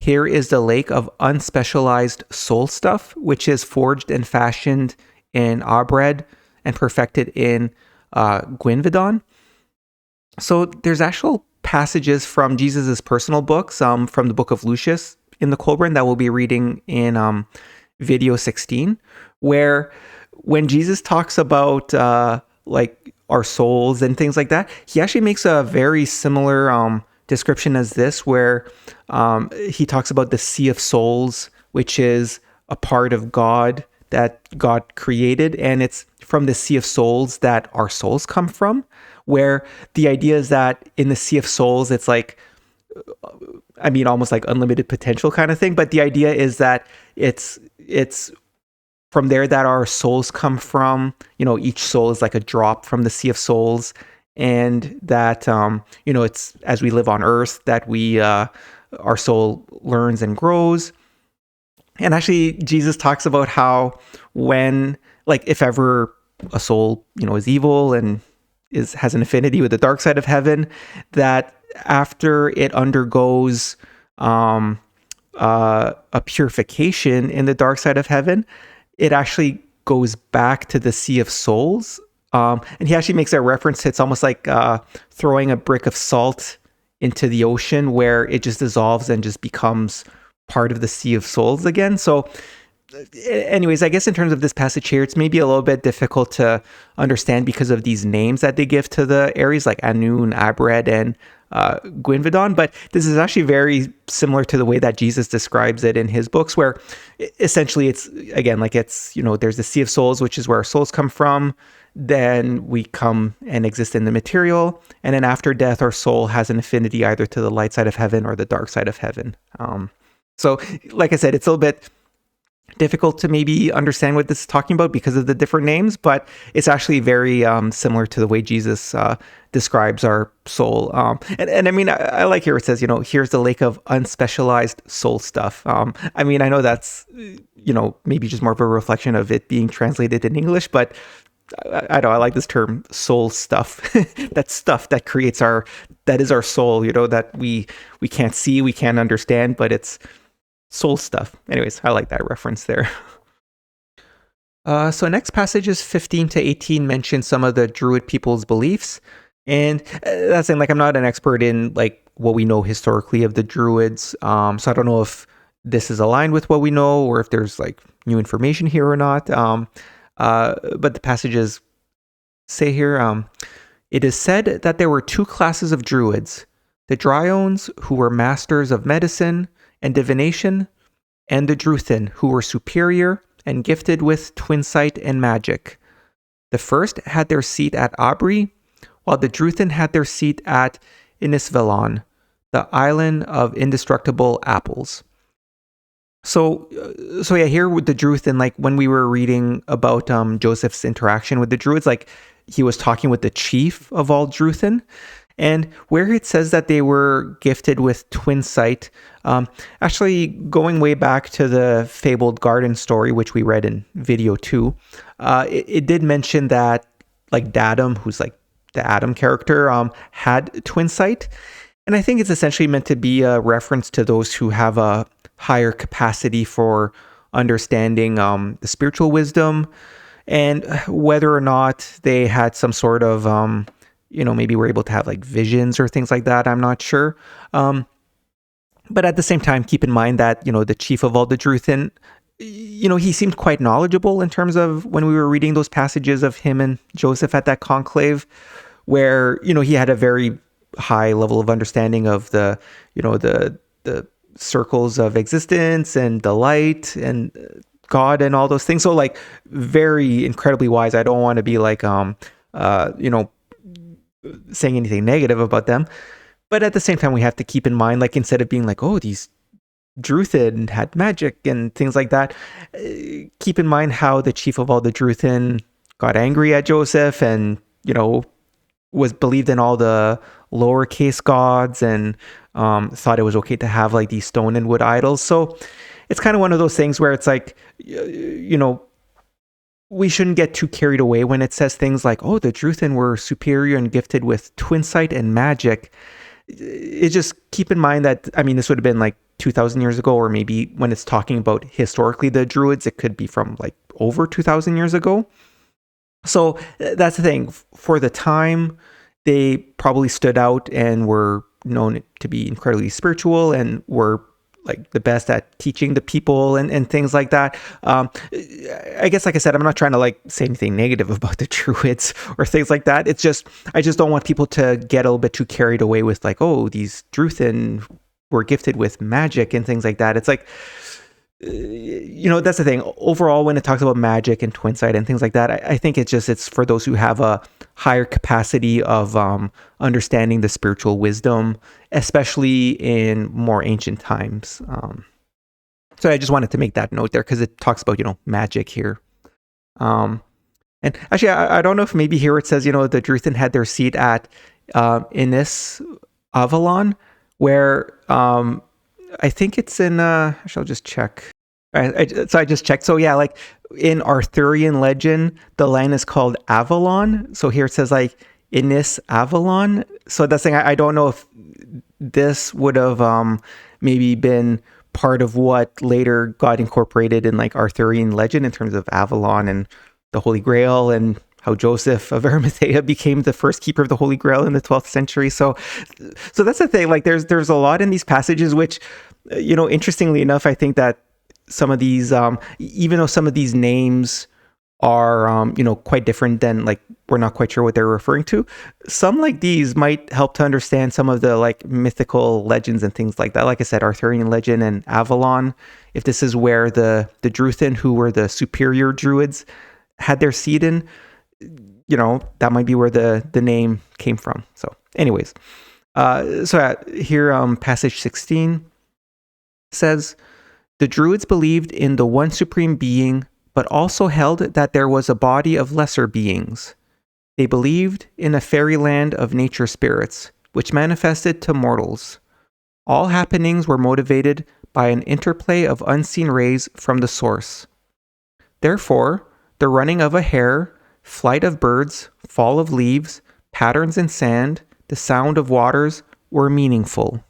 Here is the lake of unspecialized soul stuff, which is forged and fashioned in Abred and perfected in Gwynvedon. So there's actual passages from Jesus's personal books, from the book of Lucius in the Kolbrin that we'll be reading in video 16, where when Jesus talks about like our souls and things like that, he actually makes a very similar description as this, where he talks about the Sea of Souls, which is a part of God that God created, and it's from the Sea of Souls that our souls come from, where the idea is that in the Sea of Souls, it's like, almost like unlimited potential kind of thing, but the idea is that it's from there that our souls come from. Each soul is like a drop from the Sea of Souls, and that it's as we live on earth that we our soul learns and grows. And actually Jesus talks about how when, like, if ever a soul is evil and has an affinity with the dark side of heaven, that after it undergoes a purification in the dark side of heaven, it actually goes back to the Sea of Souls. And he actually makes a reference. It's almost like throwing a brick of salt into the ocean, where it just dissolves and just becomes part of the Sea of Souls again. So anyways, I guess in terms of this passage here, it's maybe a little bit difficult to understand because of these names that they give to the Ares, like Anun, Abred, and Gwynvedon. But this is actually very similar to the way that Jesus describes it in his books, where essentially it's, again, like it's, there's the Sea of Souls, which is where our souls come from. Then we come and exist in the material. And then after death, our soul has an affinity either to the light side of heaven or the dark side of heaven. So like I said, it's a little bit difficult to maybe understand what this is talking about because of the different names, but it's actually very similar to the way Jesus describes our soul. And I like here it says, here's the lake of unspecialized soul stuff. I know that's, maybe just more of a reflection of it being translated in English, but I like this term, soul stuff. That stuff that creates that is our soul, that we can't see, we can't understand, but it's soul stuff. Anyways, I like that reference there. So next passages 15 to 18 mention some of the Druid people's beliefs. And that's saying, like, I'm not an expert in like what we know historically of the Druids. So I don't know if this is aligned with what we know or if there's like new information here or not. But the passages say here, it is said that there were two classes of Druids, the Dryones, who were masters of medicine and divination, and the Druthin, who were superior and gifted with twinsight and magic. The first had their seat at Abri, while the Druthin had their seat at Inisvelon, the island of indestructible apples. So yeah, here with the Druthin, like when we were reading about Joseph's interaction with the Druids, like he was talking with the chief of all Druthin, and where it says that they were gifted with twin sight, actually going way back to the fabled garden story, which we read in video 2, it did mention that like Dadam, who's like the Adam character, had twin sight. And I think it's essentially meant to be a reference to those who have a higher capacity for understanding the spiritual wisdom, and whether or not they had some sort of maybe were able to have like visions or things like that, I'm not sure. But at the same time, keep in mind that the chief of all the Druthin, he seemed quite knowledgeable in terms of when we were reading those passages of him and Joseph at that conclave, where he had a very high level of understanding of the circles of existence and the light and God and all those things. So like very incredibly wise. I don't want to be like saying anything negative about them. But at the same time, we have to keep in mind, like, instead of being like, oh, these Druthin had magic and things like that, keep in mind how the chief of all the Druthin got angry at Joseph and, was believed in all the lowercase gods and thought it was okay to have like these stone and wood idols. So it's kind of one of those things where it's like, we shouldn't get too carried away when it says things like, oh, the Druthin were superior and gifted with twin sight and magic. It just keep in mind that, this would have been like 2,000 years ago, or maybe when it's talking about historically the Druids, it could be from like over 2,000 years ago. So that's the thing. For the time, they probably stood out and were known to be incredibly spiritual and were like the best at teaching the people and things like that. I guess, like I said, I'm not trying to like say anything negative about the Druids or things like that. It's just, I just don't want people to get a little bit too carried away with like, oh, these Druthin were gifted with magic and things like that. It's like, that's the thing. Overall, when it talks about magic and twin sight and things like that, I think it's for those who have a higher capacity of understanding the spiritual wisdom, especially in more ancient times. So I just wanted to make that note there because it talks about, magic here. And actually, I don't know if maybe here it says, the Druthin had their seat at Innis Avalon, where I think it's in, I'll just check. So I just checked. So yeah, like in Arthurian legend, the land is called Avalon. So here it says like Innis Avalon. So that's thing. I don't know if this would have maybe been part of what later got incorporated in like Arthurian legend in terms of Avalon and the Holy Grail and how Joseph of Arimathea became the first keeper of the Holy Grail in the 12th century. So that's the thing. Like there's a lot in these passages, which, interestingly enough, I think that some of these, even though some of these names are, quite different than like, we're not quite sure what they're referring to. Some like these might help to understand some of the like mythical legends and things like that. Like I said, Arthurian legend and Avalon, if this is where the Druthin, who were the superior Druids, had their seed in, that might be where the name came from. So anyways, here, passage 16 says, the Druids believed in the one supreme being, but also held that there was a body of lesser beings. They believed in a fairyland of nature spirits, which manifested to mortals. All happenings were motivated by an interplay of unseen rays from the source. Therefore, the running of a hare, flight of birds, fall of leaves, patterns in sand, the sound of waters were meaningful.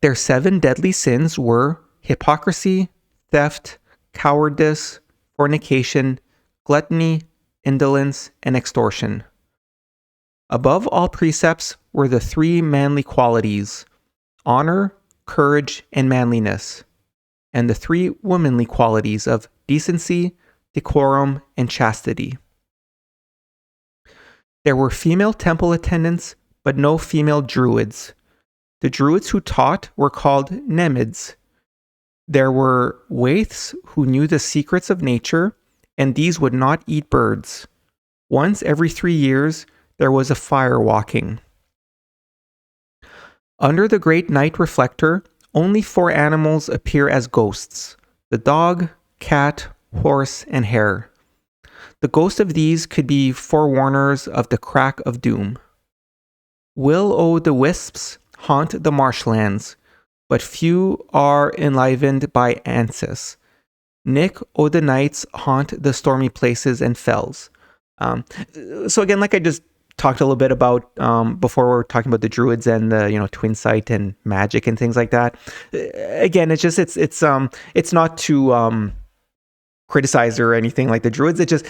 Their 7 deadly sins were hypocrisy, theft, cowardice, fornication, gluttony, indolence, and extortion. Above all precepts were the 3 manly qualities, honor, courage, and manliness, and the 3 womanly qualities of decency, decorum, and chastity. There were female temple attendants, but no female druids. The druids who taught were called nemids. There were waiths who knew the secrets of nature, and these would not eat birds. Once every 3 years, there was a fire walking. Under the great night reflector, only 4 animals appear as ghosts: the dog, cat, horse, and hare. The ghost of these could be forewarners of the crack of doom. Will-o'-the-wisps haunt the marshlands, but few are enlivened by answers. Nick-o'-the-nights haunt the stormy places and fells. So again, like I just talked a little bit about before, we were talking about the druids and the twin sight and magic and things like that. Again, it's not to criticize or anything like the druids. It just,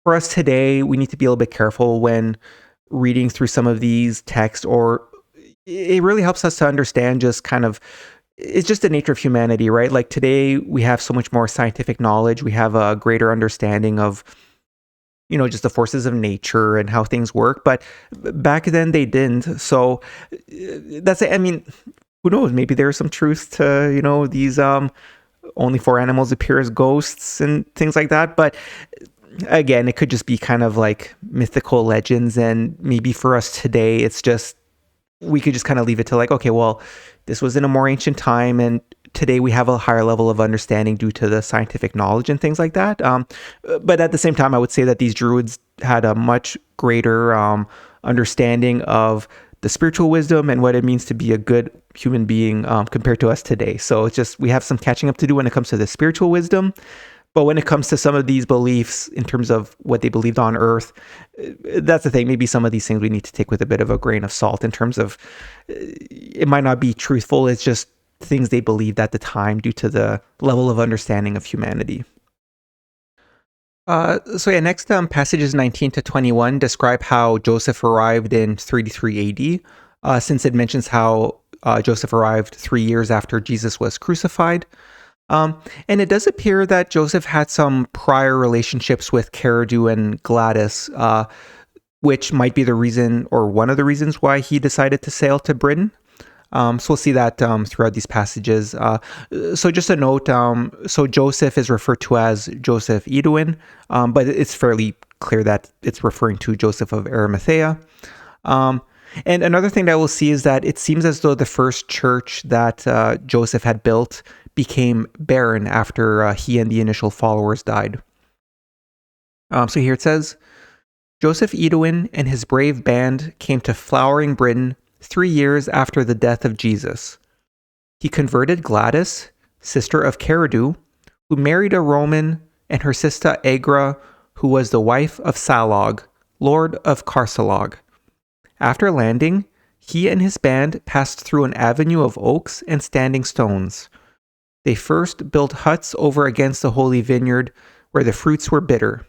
for us today, we need to be a little bit careful when reading through some of these texts, or it really helps us to understand just kind of, it's just the nature of humanity, right? Like today we have so much more scientific knowledge. We have a greater understanding of, just the forces of nature and how things work. But back then they didn't. So that's it. I mean, who knows? Maybe there's some truth to, these only 4 animals appear as ghosts and things like that. But again, it could just be kind of like mythical legends, and maybe for us today, it's just we could just kind of leave it to like, okay, well, this was in a more ancient time, and today we have a higher level of understanding due to the scientific knowledge and things like that. But at the same time, I would say that these druids had a much greater understanding of the spiritual wisdom and what it means to be a good human being compared to us today. So it's just we have some catching up to do when it comes to the spiritual wisdom. But when it comes to some of these beliefs in terms of what they believed on Earth, that's the thing. Maybe some of these things we need to take with a bit of a grain of salt in terms of it might not be truthful. It's just things they believed at the time due to the level of understanding of humanity. Next passages 19 to 21 describe how Joseph arrived in 33 AD, since it mentions how Joseph arrived 3 years after Jesus was crucified. And it does appear that Joseph had some prior relationships with Kailedy and Gladys, which might be the reason or one of the reasons why he decided to sail to Britain. So we'll see that throughout these passages. So just a note, so Joseph is referred to as Joseph Edwin, but it's fairly clear that it's referring to Joseph of Arimathea. And another thing that we'll see is that it seems as though the first church that Joseph had built became barren after he and the initial followers died. So here it says, Joseph Edwin and his brave band came to flowering Britain 3 years after the death of Jesus. He converted Gladys, sister of Kailedy, who married a Roman, and her sister Agra, who was the wife of Salog, lord of Carsalog. After landing, he and his band passed through an avenue of oaks and standing stones. They first built huts over against the holy vineyard, where the fruits were bitter.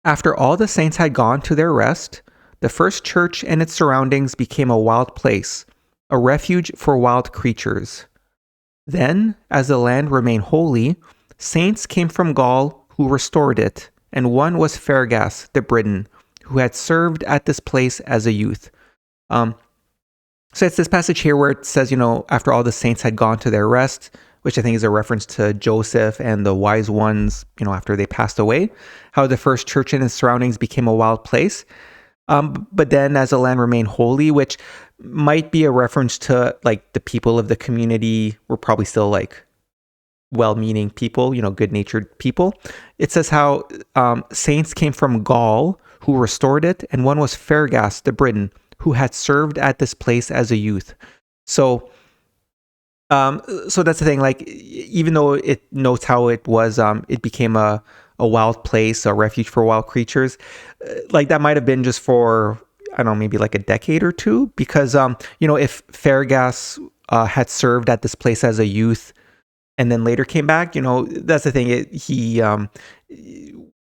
After all the saints had gone to their rest, the first church and its surroundings became a wild place, a refuge for wild creatures. Then, as the land remained holy, saints came from Gaul who restored it, and one was Fergus the Briton, who had served at this place as a youth. So it's this passage here where it says, after all the saints had gone to their rest, which I think is a reference to Joseph and the wise ones, after they passed away, how the first church and its surroundings became a wild place. But then as the land remained holy, which might be a reference to like the people of the community were probably still like well-meaning people, good-natured people. It says how saints came from Gaul who restored it, and one was Fergus the Briton, who had served at this place as a youth. So that's the thing, like, even though it notes how it was, it became a wild place, a refuge for wild creatures, like that might have been just for, I don't know, maybe like a decade or two, because, if Fergus had served at this place as a youth and then later came back, that's the thing,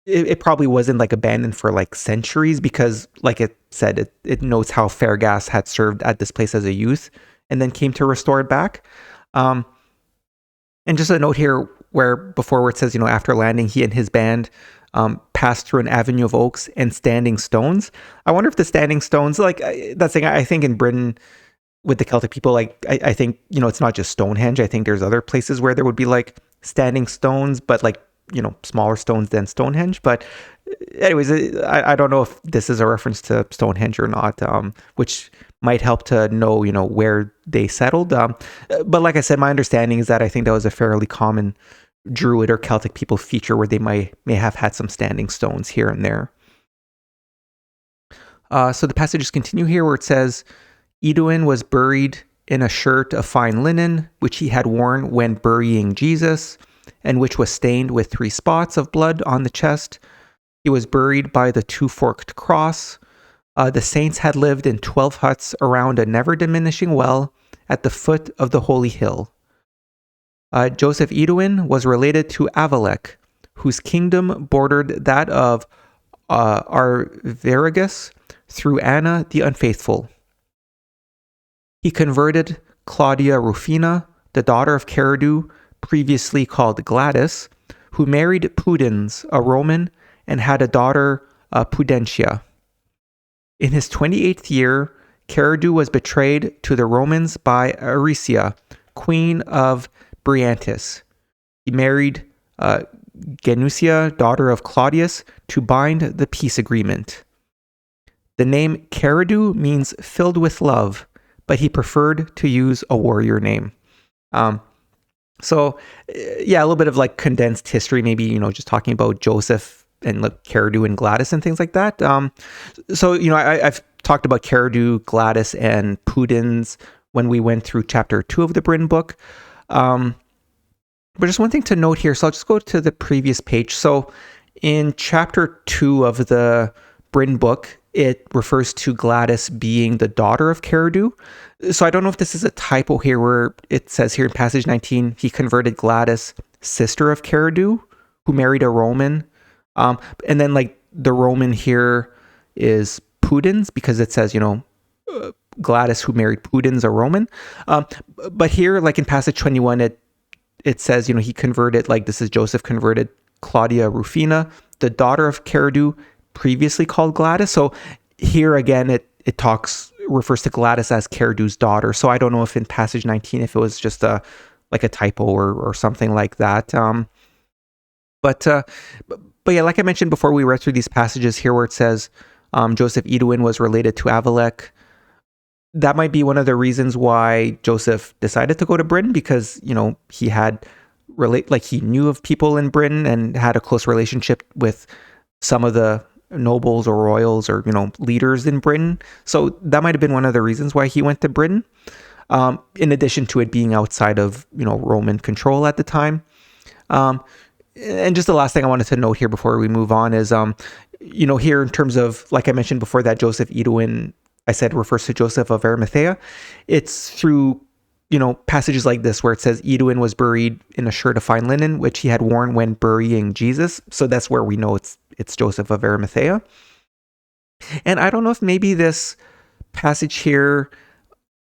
it probably wasn't like abandoned for like centuries, because like it said, it notes how Fergus had served at this place as a youth and then came to restore it back. And just a note here where it says, after landing, he and his band passed through an avenue of oaks and standing stones. I wonder if the standing stones, like that's thing, I think in Britain with the Celtic people, like I think, it's not just Stonehenge. I think there's other places where there would be like standing stones, but like, smaller stones than Stonehenge. But anyways, I don't know if this is a reference to Stonehenge or not, which might help to know, where they settled. But like I said, my understanding is that I think that was a fairly common Druid or Celtic people feature where they may have had some standing stones here and there. So the passages continue here where it says, Edwin was buried in a shirt of fine linen, which he had worn when burying Jesus, and which was stained with 3 spots of blood on the chest. He was buried by the 2-forked cross. The saints had lived in 12 huts around a never-diminishing well at the foot of the holy hill. Joseph Edwin was related to Avalek, whose kingdom bordered that of Arviragus through Anna the Unfaithful. He converted Claudia Rufina, the daughter of Kailedy, previously called Gladys, who married Pudens, a Roman, and had a daughter, Pudentia. In his 28th year, Kailedy was betrayed to the Romans by Arimathea, queen of Bryantis. He married Genucia, daughter of Claudius, to bind the peace agreement. The name Kailedy means filled with love, but he preferred to use a warrior name. So, yeah, a little bit of like condensed history, maybe, just talking about Joseph and like Kailedy and Gladys and things like that. So, I've talked about Kailedy, Gladys, and Pudens when we went through chapter 2 of the Bryn book. But just one thing to note here. So I'll just go to the previous page. So in chapter 2 of the Bryn book, it refers to Gladys being the daughter of Kailedy. So I don't know if this is a typo here where it says here in passage 19, he converted Gladys, sister of Kailedy, who married a Roman. And then like the Roman here is Pudens because it says, Gladys who married Pudens, a Roman. But here, like in passage 21, it says, he converted, like this is Joseph converted Claudia Rufina, the daughter of Kailedy, previously called Gladys. So here again, it refers to Gladys as Kailedy daughter. So I don't know if in passage 19, if it was just a typo or something like that. But yeah, like I mentioned before, we read through these passages here where it says Joseph Edwin was related to Amalek. That might be one of the reasons why Joseph decided to go to Britain, because, he had he knew of people in Britain and had a close relationship with some of the nobles or royals or, leaders in Britain. So that might have been one of the reasons why he went to Britain, in addition to it being outside of, Roman control at the time. And just the last thing I wanted to note here before we move on is, here in terms of, like I mentioned before, that Joseph Edwin, I said, refers to Joseph of Arimathea. It's through, passages like this where it says Edwin was buried in a shirt of fine linen, which he had worn when burying Jesus. So that's where we know it's Joseph of Arimathea. And I don't know if maybe this passage here,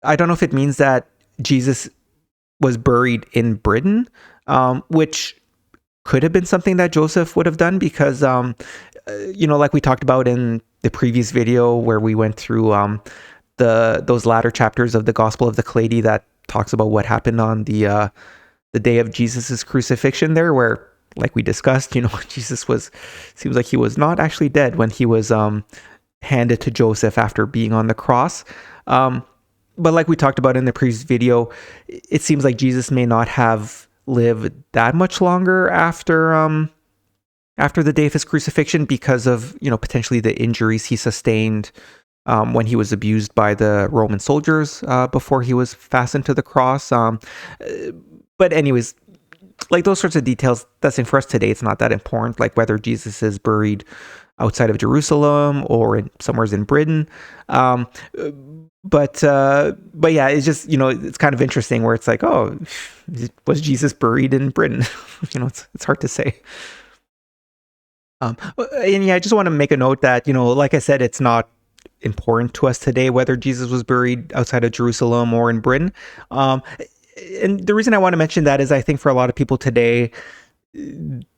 I don't know if it means that Jesus was buried in Britain, which could have been something that Joseph would have done because, like we talked about in the previous video where we went through those latter chapters of the Gospel of the Kailedy that talks about what happened on the day of Jesus's crucifixion there, where, like we discussed, Jesus seems like he was not actually dead when he was handed to Joseph after being on the cross. But like we talked about in the previous video, it seems like Jesus may not have lived that much longer after the day of his crucifixion because of, potentially the injuries he sustained when he was abused by the Roman soldiers before he was fastened to the cross. But anyways, like those sorts of details, that's for us today, it's not that important, like whether Jesus is buried outside of Jerusalem or somewhere in Britain. But yeah, it's just, it's kind of interesting where it's like, oh, was Jesus buried in Britain? It's hard to say. And yeah, I just want to make a note that, like I said, it's not important to us today whether Jesus was buried outside of Jerusalem or in Britain. And the reason I want to mention that is I think for a lot of people today,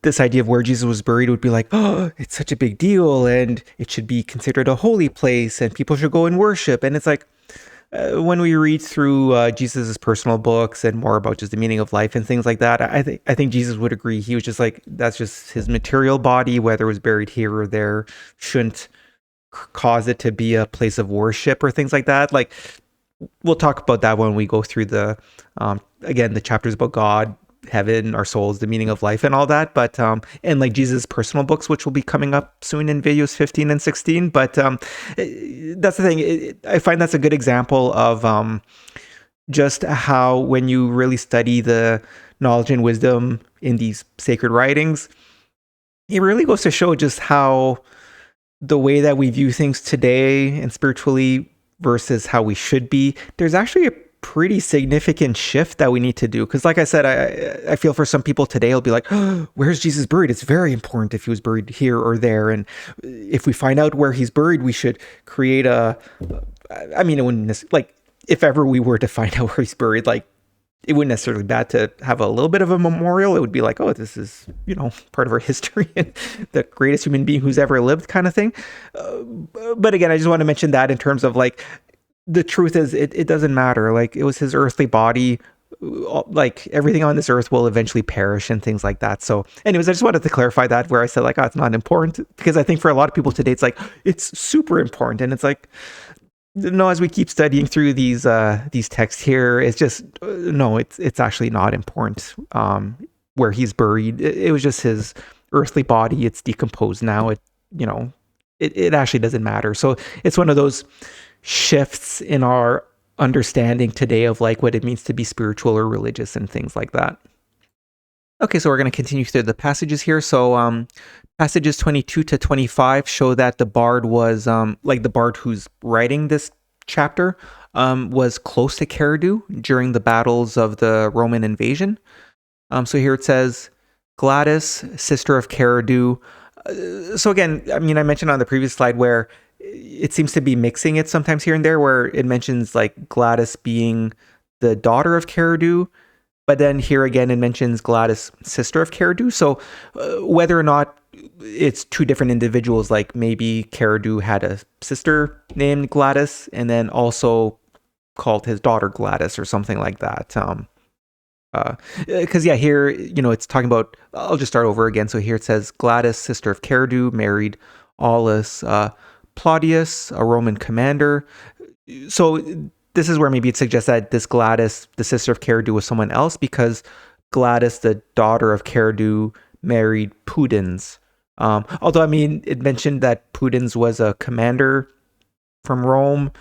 this idea of where Jesus was buried would be like, oh, it's such a big deal and it should be considered a holy place and people should go and worship. And it's like, when we read through Jesus's personal books and more about just the meaning of life and things like that, I think Jesus would agree. He was just like, that's just his material body, whether it was buried here or there, shouldn't cause it to be a place of worship or things like that. Like, we'll talk about that when we go through the chapters about God, heaven, our souls, the meaning of life and all that. But and like Jesus' personal books, which will be coming up soon in videos 15 and 16. But that's the thing. I find that's a good example of just how when you really study the knowledge and wisdom in these sacred writings, it really goes to show just how the way that we view things today and spiritually versus how we should be, there's actually a pretty significant shift that we need to do. Because like I said, I feel for some people today, it'll be like, oh, where's Jesus buried? It's very important if he was buried here or there. And if we find out where he's buried, we should create it wouldn't, like, if ever we were to find out where he's buried, like, it wouldn't necessarily be bad to have a little bit of a memorial. It would be like, oh, this is, part of our history and the greatest human being who's ever lived kind of thing. But again, I just want to mention that in terms of like, the truth is it doesn't matter. Like, it was his earthly body like everything on this earth will eventually perish and things like that. So anyways, I just wanted to clarify that, where I said like, oh, it's not important, because I think for a lot of people today, it's like, it's super important. And it's like, no, as we keep studying through these texts here, it's just, no, it's actually not important. Where he's buried, it was just his earthly body. It's decomposed now. It actually doesn't matter. So it's one of those shifts in our understanding today of like what it means to be spiritual or religious and things like that. Okay, so we're going to continue through the passages here. So passages 22 to 25 show that the bard was like the bard who's writing this chapter was close to Kailedy during the battles of the Roman invasion. So here it says, Gladys, sister of Kailedy. So again, I mean, I mentioned on the previous slide where it seems to be mixing it sometimes here and there, where it mentions like Gladys being the daughter of Kailedy, but then here again it mentions Gladys, sister of Kailedy. So whether or not it's two different individuals, like maybe Kailedy had a sister named Gladys and then also called his daughter Gladys or something like that. Because here, it's talking about, I'll just start over again. So here it says, Gladys, sister of Kailedy, married Aulus Plautius, a Roman commander. So this is where maybe it suggests that this Gladys, the sister of Kailedy, was someone else, because Gladys, the daughter of Kailedy, married Pudens. Although, I mean, it mentioned that Pudens was a commander from Rome.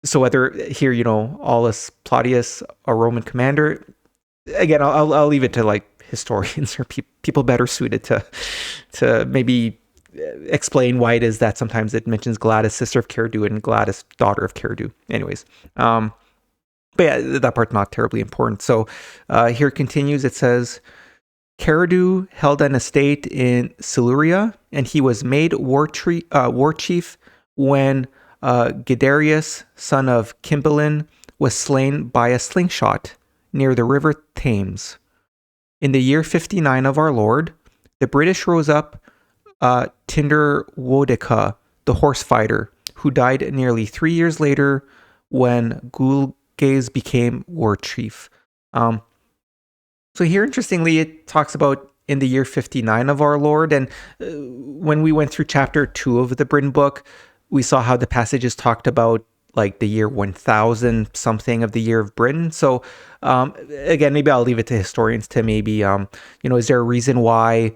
So whether here, Aulus Plautius, a Roman commander, again, I'll leave it to like historians or people better suited to maybe explain why it is that sometimes it mentions Gladys, sister of Kailedy, and Gladys, daughter of Kailedy. Anyways, but yeah, that part's not terribly important. So here it continues. It says, Kailedy held an estate in Siluria, and he was made war chief when Guiderius, son of Cymbeline, was slain by a slingshot near the river Thames. In the year 59 of our Lord, the British rose up Tinderwodika, the horse fighter, who died nearly 3 years later when Gulgaze became war chief. So here, interestingly, it talks about in the year 59 of our Lord. And when we went through chapter 2 of the Britain book, we saw how the passages talked about like the year 1000 something of the year of Britain. So again, maybe I'll leave it to historians to maybe, is there a reason why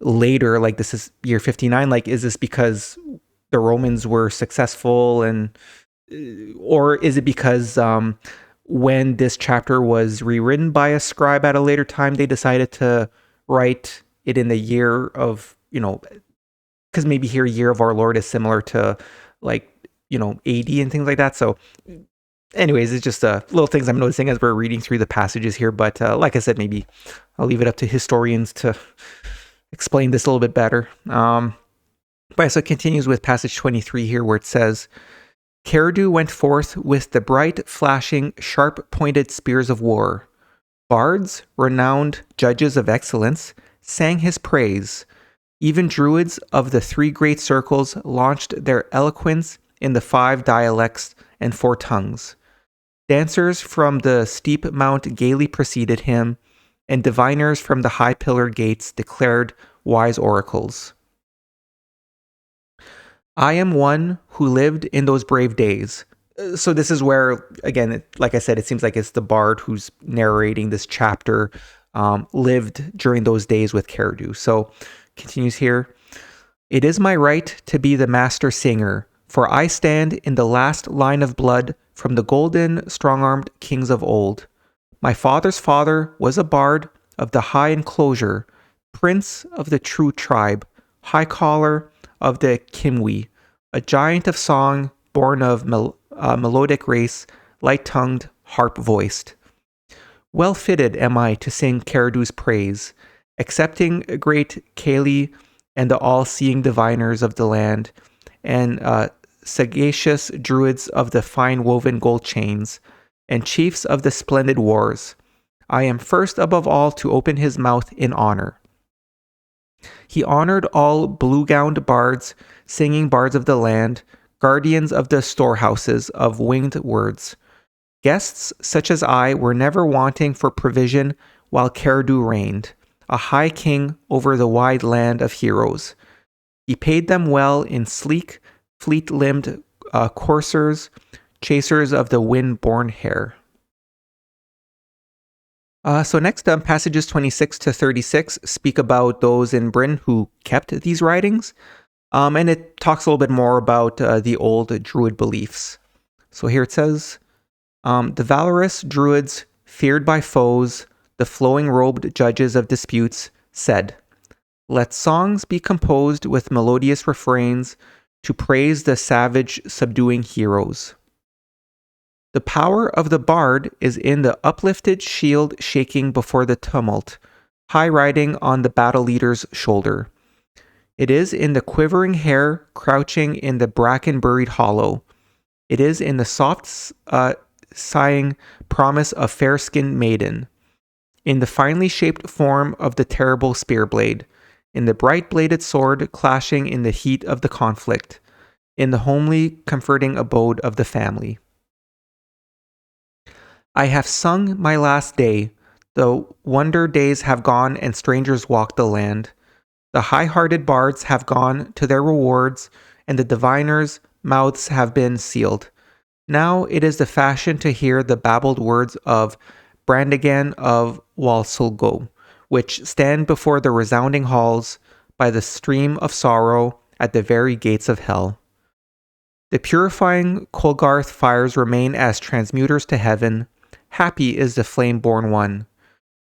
later, like this is year 59, like is this because the Romans were successful, and or is it because when this chapter was rewritten by a scribe at a later time, they decided to write it in the year of, because maybe here year of our Lord is similar to like, AD and things like that. So anyways, it's just little things I'm noticing as we're reading through the passages here. But like I said, maybe I'll leave it up to historians to explain this a little bit better. But so it continues with passage 23 here, where it says, Kailedy went forth with the bright, flashing, sharp-pointed spears of war. Bards, renowned judges of excellence, sang his praise. Even druids of the 3 great circles launched their eloquence in the 5 dialects and 4 tongues. Dancers from the steep mount gaily preceded him, and diviners from the high-pillared gates declared wise oracles. I am one who lived in those brave days. So this is where, again, like I said, it seems like it's the bard who's narrating this chapter, lived during those days with Kailedy. So continues here. It is my right to be the master singer, for I stand in the last line of blood from the golden, strong-armed kings of old. My father's father was a bard of the high enclosure, prince of the true tribe, high caller of the Kimwi, a giant of song, born of melodic race, light-tongued, harp-voiced. Well fitted am I to sing Kailedi's praise, accepting great Kailedy and the all-seeing diviners of the land, and sagacious druids of the fine-woven gold chains, and chiefs of the splendid wars. I am first above all to open his mouth in honor. He honored all blue-gowned bards, singing bards of the land, guardians of the storehouses of winged words, Guests such as I were never wanting for provision while Kailedy reigned, a high king over the wide land of heroes. He paid them well in sleek, fleet-limbed coursers, chasers of the wind-borne hare. So next, passages 26 to 36 speak about those in Britain who kept these writings, and it talks a little bit more about the old Druid beliefs. So here it says, the valorous Druids, feared by foes, the flowing-robed judges of disputes, said, let songs be composed with melodious refrains to praise the savage subduing heroes. The power of the bard is in the uplifted shield shaking before the tumult, high riding on the battle leader's shoulder. It is in the quivering hair crouching in the bracken-buried hollow. It is in the soft, sighing promise of fair-skinned maiden. In the finely shaped form of the terrible spear blade. In the bright-bladed sword clashing in the heat of the conflict. In the homely, comforting abode of the family. I have sung my last day. The wonder days have gone and strangers walk the land. The high-hearted bards have gone to their rewards, and the diviners' mouths have been sealed. Now it is the fashion to hear the babbled words of Brandigan of Walsulgo, which stand before the resounding halls by the stream of sorrow at the very gates of hell. The purifying Kolbrin fires remain as transmuters to heaven. Happy is the flame-born one.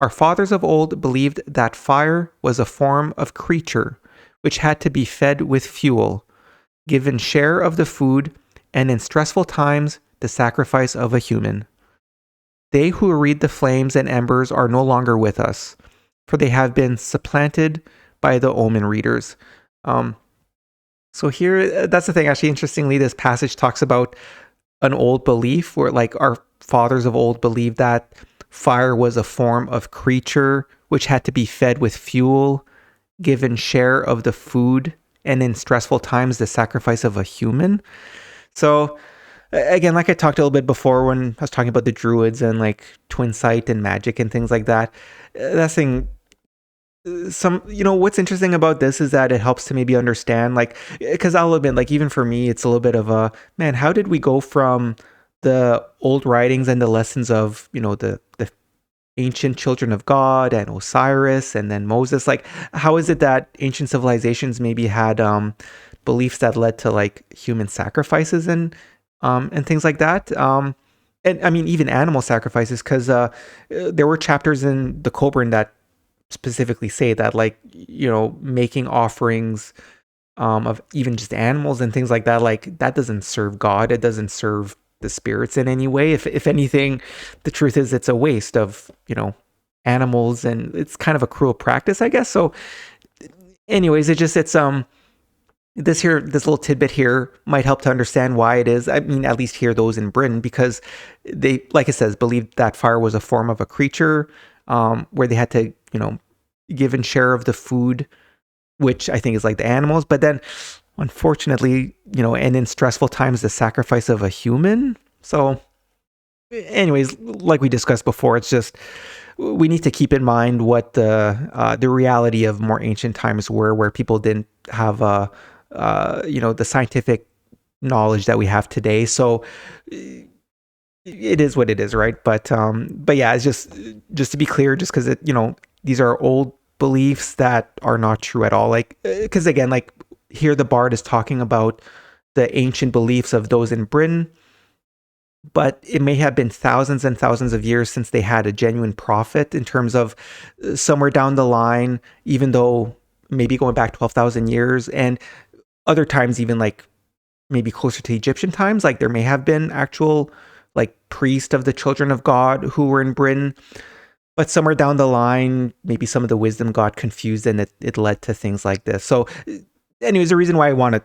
Our fathers of old believed that fire was a form of creature which had to be fed with fuel, given share of the food, and in stressful times, the sacrifice of a human. They who read the flames and embers are no longer with us, for they have been supplanted by the omen readers. So here, that's the thing. Actually, interestingly, this passage talks about an old belief where, like, our fathers of old believed that fire was a form of creature which had to be fed with fuel, given share of the food, and in stressful times, the sacrifice of a human. So, again, like I talked a little bit before when I was talking about the Druids and like twin sight and magic and things like that, that's thing. What's interesting about this is that it helps to maybe understand, like, because I'll admit, like, even for me, it's a little bit of a, man, how did we go from the old writings and the lessons of, the ancient children of God and Osiris and then Moses, like, how is it that ancient civilizations maybe had beliefs that led to like human sacrifices and things like that? And I mean, even animal sacrifices, because there were chapters in the Kolbrin that specifically say that, like, making offerings of even just animals and things like that, like, that doesn't serve God. It doesn't serve the spirits in any way. If anything, the truth is it's a waste of, animals, and it's kind of a cruel practice, I guess. So anyways, this little tidbit here might help to understand why it is. I mean, at least here, those in Britain, because they, like it says, believed that fire was a form of a creature, where they had to, give and share of the food, which I think is like the animals. But then, unfortunately, and in stressful times, the sacrifice of a human. So anyways, like we discussed before, it's just, we need to keep in mind what the reality of more ancient times were, where people didn't have the scientific knowledge that we have today. So it is what it is, right? But yeah, it's just to be clear, just because these are old beliefs that are not true at all. Like, because again, like here the bard is talking about the ancient beliefs of those in Britain, but it may have been thousands and thousands of years since they had a genuine prophet, in terms of somewhere down the line, even though maybe going back 12,000 years, and other times even like maybe closer to Egyptian times, like there may have been actual like priest of the children of God who were in Britain, but somewhere down the line, maybe some of the wisdom got confused and it led to things like this. So anyways, the reason why I want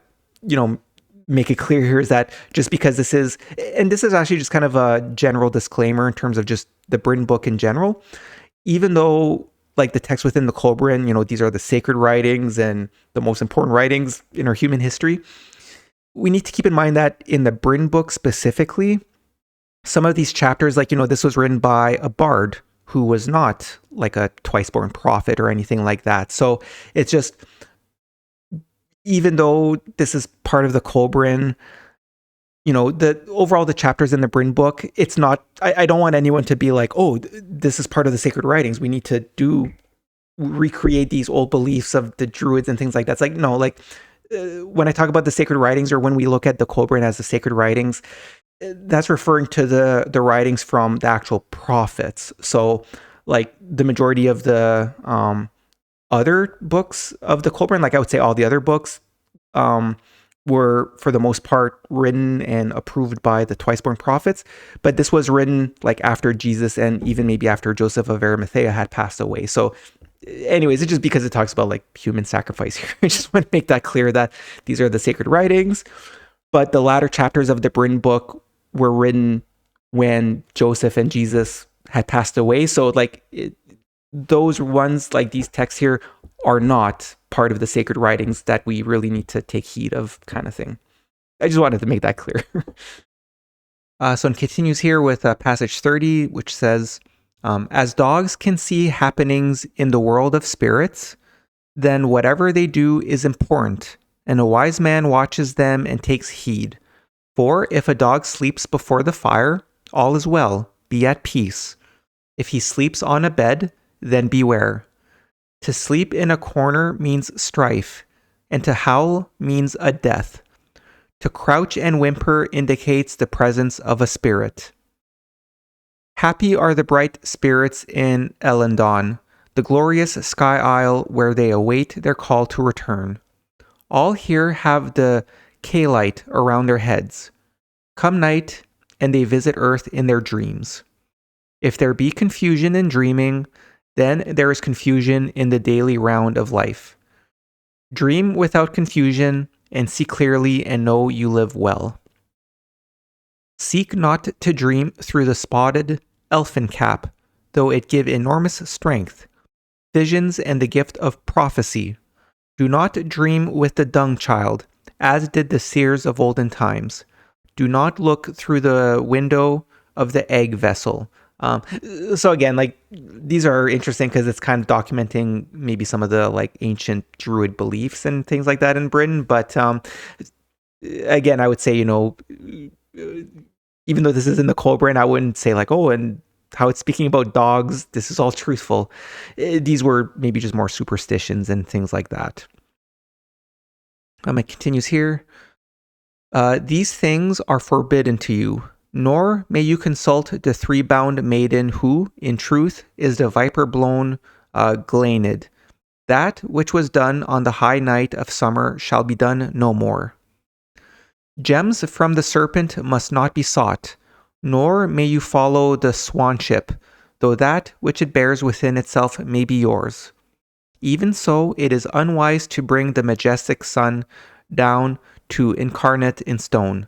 to, make it clear here is that just because this is actually just kind of a general disclaimer in terms of just the Britain book in general, even though like the text within the Kolbrin, these are the sacred writings and the most important writings in our human history, we need to keep in mind that in the Britain book specifically, some of these chapters, like, this was written by a bard who was not like a twice-born prophet or anything like that. So it's just, even though this is part of the Kolbrin, the chapters in the Bryn book, it's not, I don't want anyone to be like, oh, this is part of the sacred writings, we need to recreate these old beliefs of the Druids and things like that. It's like, no, like, when I talk about the sacred writings, or when we look at the Kolbrin as the sacred writings, that's referring to the writings from the actual prophets. So like the majority of the other books of the Kolbrin, like I would say all the other books, were for the most part written and approved by the twice-born prophets, but this was written like after Jesus and even maybe after Joseph of Arimathea had passed away. So anyways, it's just because it talks about like human sacrifice here. I just want to make that clear that these are the sacred writings, but the latter chapters of the Bryn book were written when Joseph and Jesus had passed away. So like those ones, like these texts here, are not part of the sacred writings that we really need to take heed of, kind of thing. I just wanted to make that clear. So it continues here with passage 30, which says, as dogs can see happenings in the world of spirits, then whatever they do is important, and a wise man watches them and takes heed. For if a dog sleeps before the fire, all is well, be at peace. If he sleeps on a bed, then beware. To sleep in a corner means strife, and to howl means a death. To crouch and whimper indicates the presence of a spirit. Happy are the bright spirits in Elendon, the glorious sky isle where they await their call to return. All here have the Kailedy around their heads. Come night, and they visit earth in their dreams. If there be confusion in dreaming, then there is confusion in the daily round of life. Dream without confusion, and see clearly and know you live well. Seek not to dream through the spotted elfin cap, though it give enormous strength, visions and the gift of prophecy. Do not dream with the dung child, as did the seers of olden times. Do not look through the window of the egg vessel. So again, like, these are interesting because it's kind of documenting maybe some of the like ancient Druid beliefs and things like that in Britain. But again, I would say, even though this is in the Kolbrin, I wouldn't say like, oh, and how it's speaking about dogs, this is all truthful. These were maybe just more superstitions and things like that. It continues here. These things are forbidden to you, nor may you consult the three-bound maiden who, in truth, is the viper-blown Glanid. That which was done on the high night of summer shall be done no more. Gems from the serpent must not be sought, nor may you follow the swanship, though that which it bears within itself may be yours. Even so, it is unwise to bring the majestic sun down to incarnate in stone.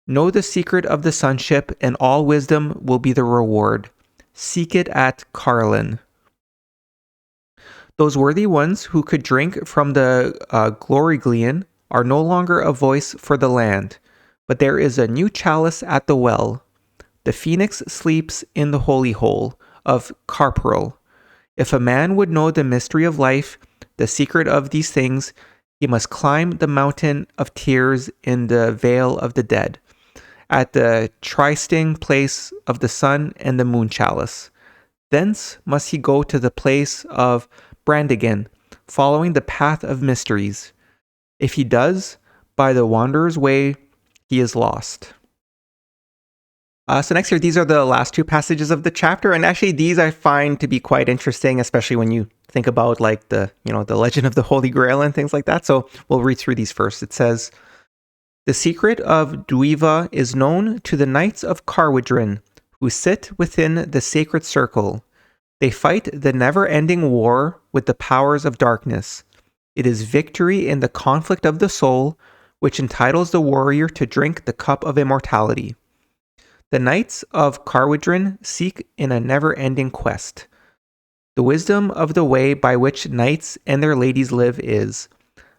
Know the secret of the sonship, and all wisdom will be the reward. Seek it at Carlin. Those worthy ones who could drink from the Gloryglian are no longer a voice for the land, but there is a new chalice at the well. The phoenix sleeps in the holy hole of Carperl. If a man would know the mystery of life, the secret of these things, he must climb the mountain of tears in the vale of the dead, at the trysting place of the sun and the moon chalice. Thence must he go to the place of Brandigan, following the path of mysteries. If he does, by the wanderer's way, he is lost. So next here, these are the last two passages of the chapter, and actually these I find to be quite interesting, especially when you think about like the legend of the Holy Grail and things like that. So we'll read through these first. It says, "The secret of Duiva is known to the knights of Carwydrin, who sit within the sacred circle. They fight the never-ending war with the powers of darkness. It is victory in the conflict of the soul, which entitles the warrior to drink the cup of immortality. The knights of Carwydrin seek in a never-ending quest. The wisdom of the way by which knights and their ladies live is,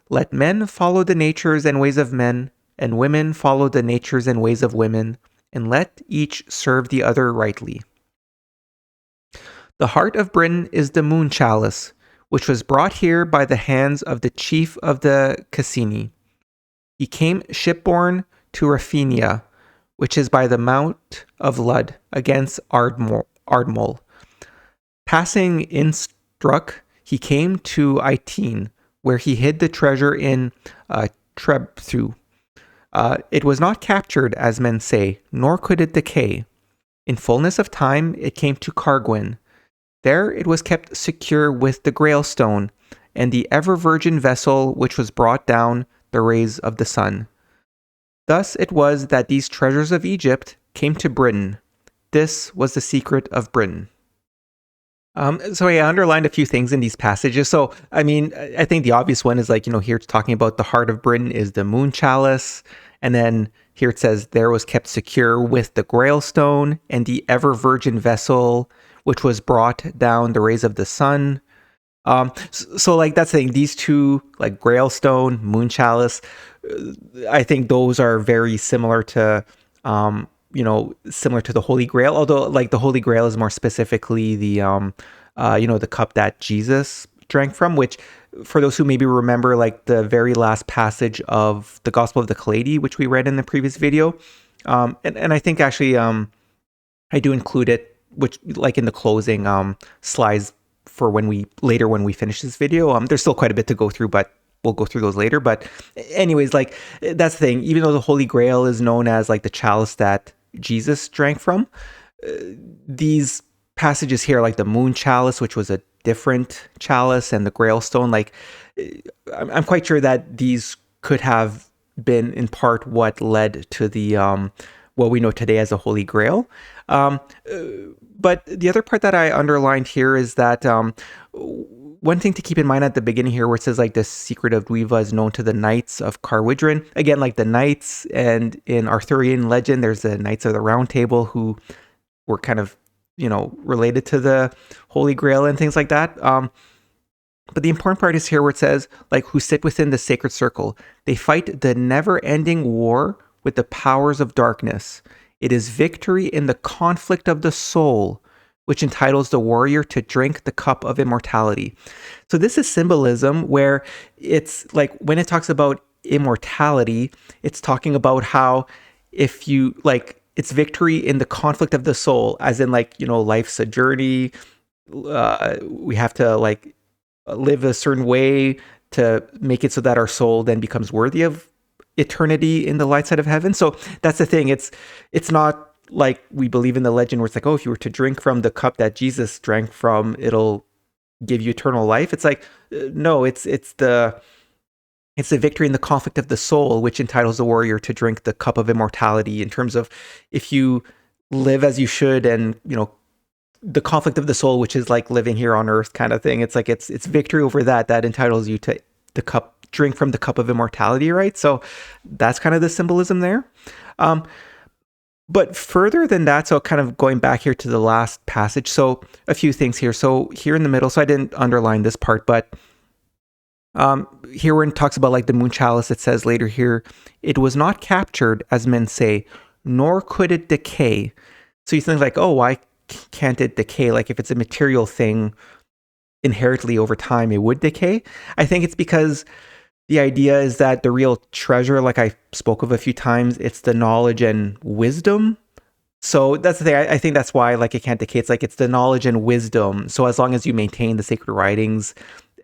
let men follow the natures and ways of men, and women follow the natures and ways of women, and let each serve the other rightly. The heart of Britain is the moon chalice, which was brought here by the hands of the chief of the Cassini. He came shipborne to Raphenia, which is by the Mount of Lud, against Ardmole. Passing Innsbruck, he came to Itene, where he hid the treasure in Trebthu. It was not captured, as men say, nor could it decay. In fullness of time, it came to Carguin. There it was kept secure with the Grail stone and the ever-virgin vessel which was brought down the rays of the sun. Thus it was that these treasures of Egypt came to Britain. This was the secret of Britain. So I underlined a few things in these passages. So, I mean, I think the obvious one is like, here it's talking about the heart of Britain is the moon chalice. And then here it says there was kept secure with the Grail stone and the ever-virgin vessel which was brought down the rays of the sun. So like that's the thing, these two, like Grail stone, moon chalice, I think those are very similar to, similar to the Holy Grail, although like the Holy Grail is more specifically the, the cup that Jesus drank from, which for those who maybe remember, like the very last passage of the Gospel of the Kailedy, which we read in the previous video. And I think actually, I do include it, which like in the closing slides for when we finish this video. There's still quite a bit to go through, but we'll go through those later. But anyways, like that's the thing, even though the Holy Grail is known as like the chalice that Jesus drank from, these passages here, like the moon chalice, which was a different chalice, and the Grail stone, like I'm quite sure that these could have been in part what led to the what we know today as the Holy Grail. But the other part that I underlined here is that one thing to keep in mind at the beginning here, where it says like the secret of Dweeva is known to the Knights of Carwydrin. Again, like the Knights, and in Arthurian legend, there's the Knights of the Round Table who were kind of, related to the Holy Grail and things like that. But the important part is here where it says like who sit within the sacred circle. They fight the never-ending war with the powers of darkness. It is victory in the conflict of the soul, which entitles the warrior to drink the cup of immortality. So this is symbolism where it's like when it talks about immortality, it's talking about how if you like, it's victory in the conflict of the soul, as in like, life's a journey. We have to like live a certain way to make it so that our soul then becomes worthy of eternity in the light side of heaven. So that's the thing. It's not like we believe in the legend where it's like, oh, if you were to drink from the cup that Jesus drank from, it'll give you eternal life. It's like, no, it's the victory in the conflict of the soul, which entitles the warrior to drink the cup of immortality, in terms of if you live as you should, and the conflict of the soul, which is like living here on earth kind of thing. It's like it's victory over that entitles you to the cup, drink from the cup of immortality, right? So that's kind of the symbolism there. But further than that, so kind of going back here to the last passage, so a few things here. So here in the middle, so I didn't underline this part, but here when it talks about like the moon chalice, it says later here, it was not captured, as men say, nor could it decay. So you think like, oh, why can't it decay? Like if it's a material thing, inherently over time, it would decay. I think it's because the idea is that the real treasure, like I spoke of a few times, it's the knowledge and wisdom. So that's the thing. I think that's why like it can't decay. It's like it's the knowledge and wisdom. So as long as you maintain the sacred writings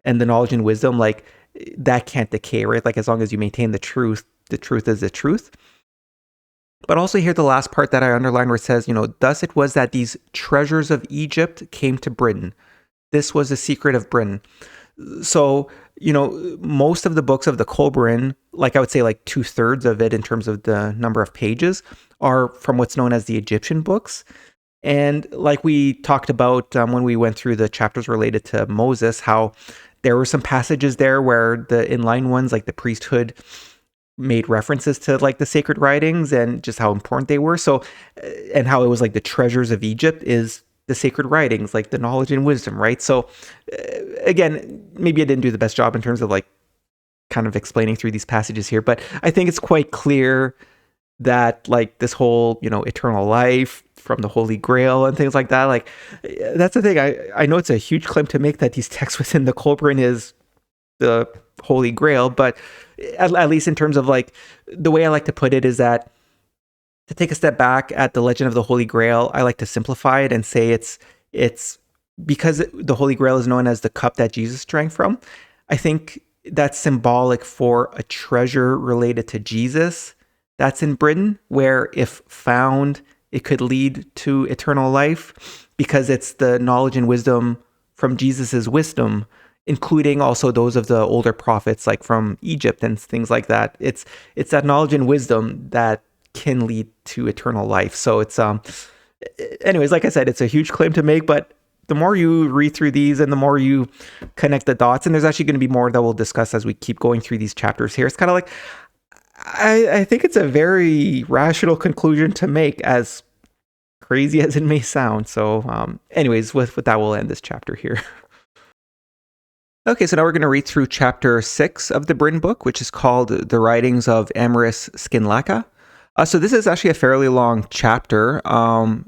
and the knowledge and wisdom, like that can't decay, right? Like as long as you maintain the truth is the truth. But also here, the last part that I underlined where it says, thus it was that these treasures of Egypt came to Britain. This was the secret of Britain. So, most of the books of the Kolbrin, like I would say like 2/3 of it in terms of the number of pages, are from what's known as the Egyptian books. And like we talked about when we went through the chapters related to Moses, how there were some passages there where the inline ones, like the priesthood, made references to like the sacred writings and just how important they were. So, and how it was like the treasures of Egypt is the sacred writings, like the knowledge and wisdom, right? So again, maybe I didn't do the best job in terms of like kind of explaining through these passages here, but I think it's quite clear that like this whole, eternal life from the Holy Grail and things like that. Like, that's the thing. I know it's a huge claim to make that these texts within the Kolbrin is the Holy Grail, but at least in terms of like the way I like to put it is that to take a step back at the legend of the Holy Grail, I like to simplify it and say it's because the Holy Grail is known as the cup that Jesus drank from. I think that's symbolic for a treasure related to Jesus that's in Britain, where if found, it could lead to eternal life because it's the knowledge and wisdom from Jesus's wisdom, including also those of the older prophets, like from Egypt and things like that. It's that knowledge and wisdom that can lead to eternal life. So it's anyways, like I said, it's a huge claim to make, but the more you read through these and the more you connect the dots, and there's actually going to be more that we'll discuss as we keep going through these chapters here. It's kind of like, I think it's a very rational conclusion to make, as crazy as it may sound. So anyways, with that, we'll end this chapter here. Okay, so now we're going to read through chapter 6 of the Bryn book, which is called The Writings of Emris Skinlaka. So this is actually a fairly long chapter,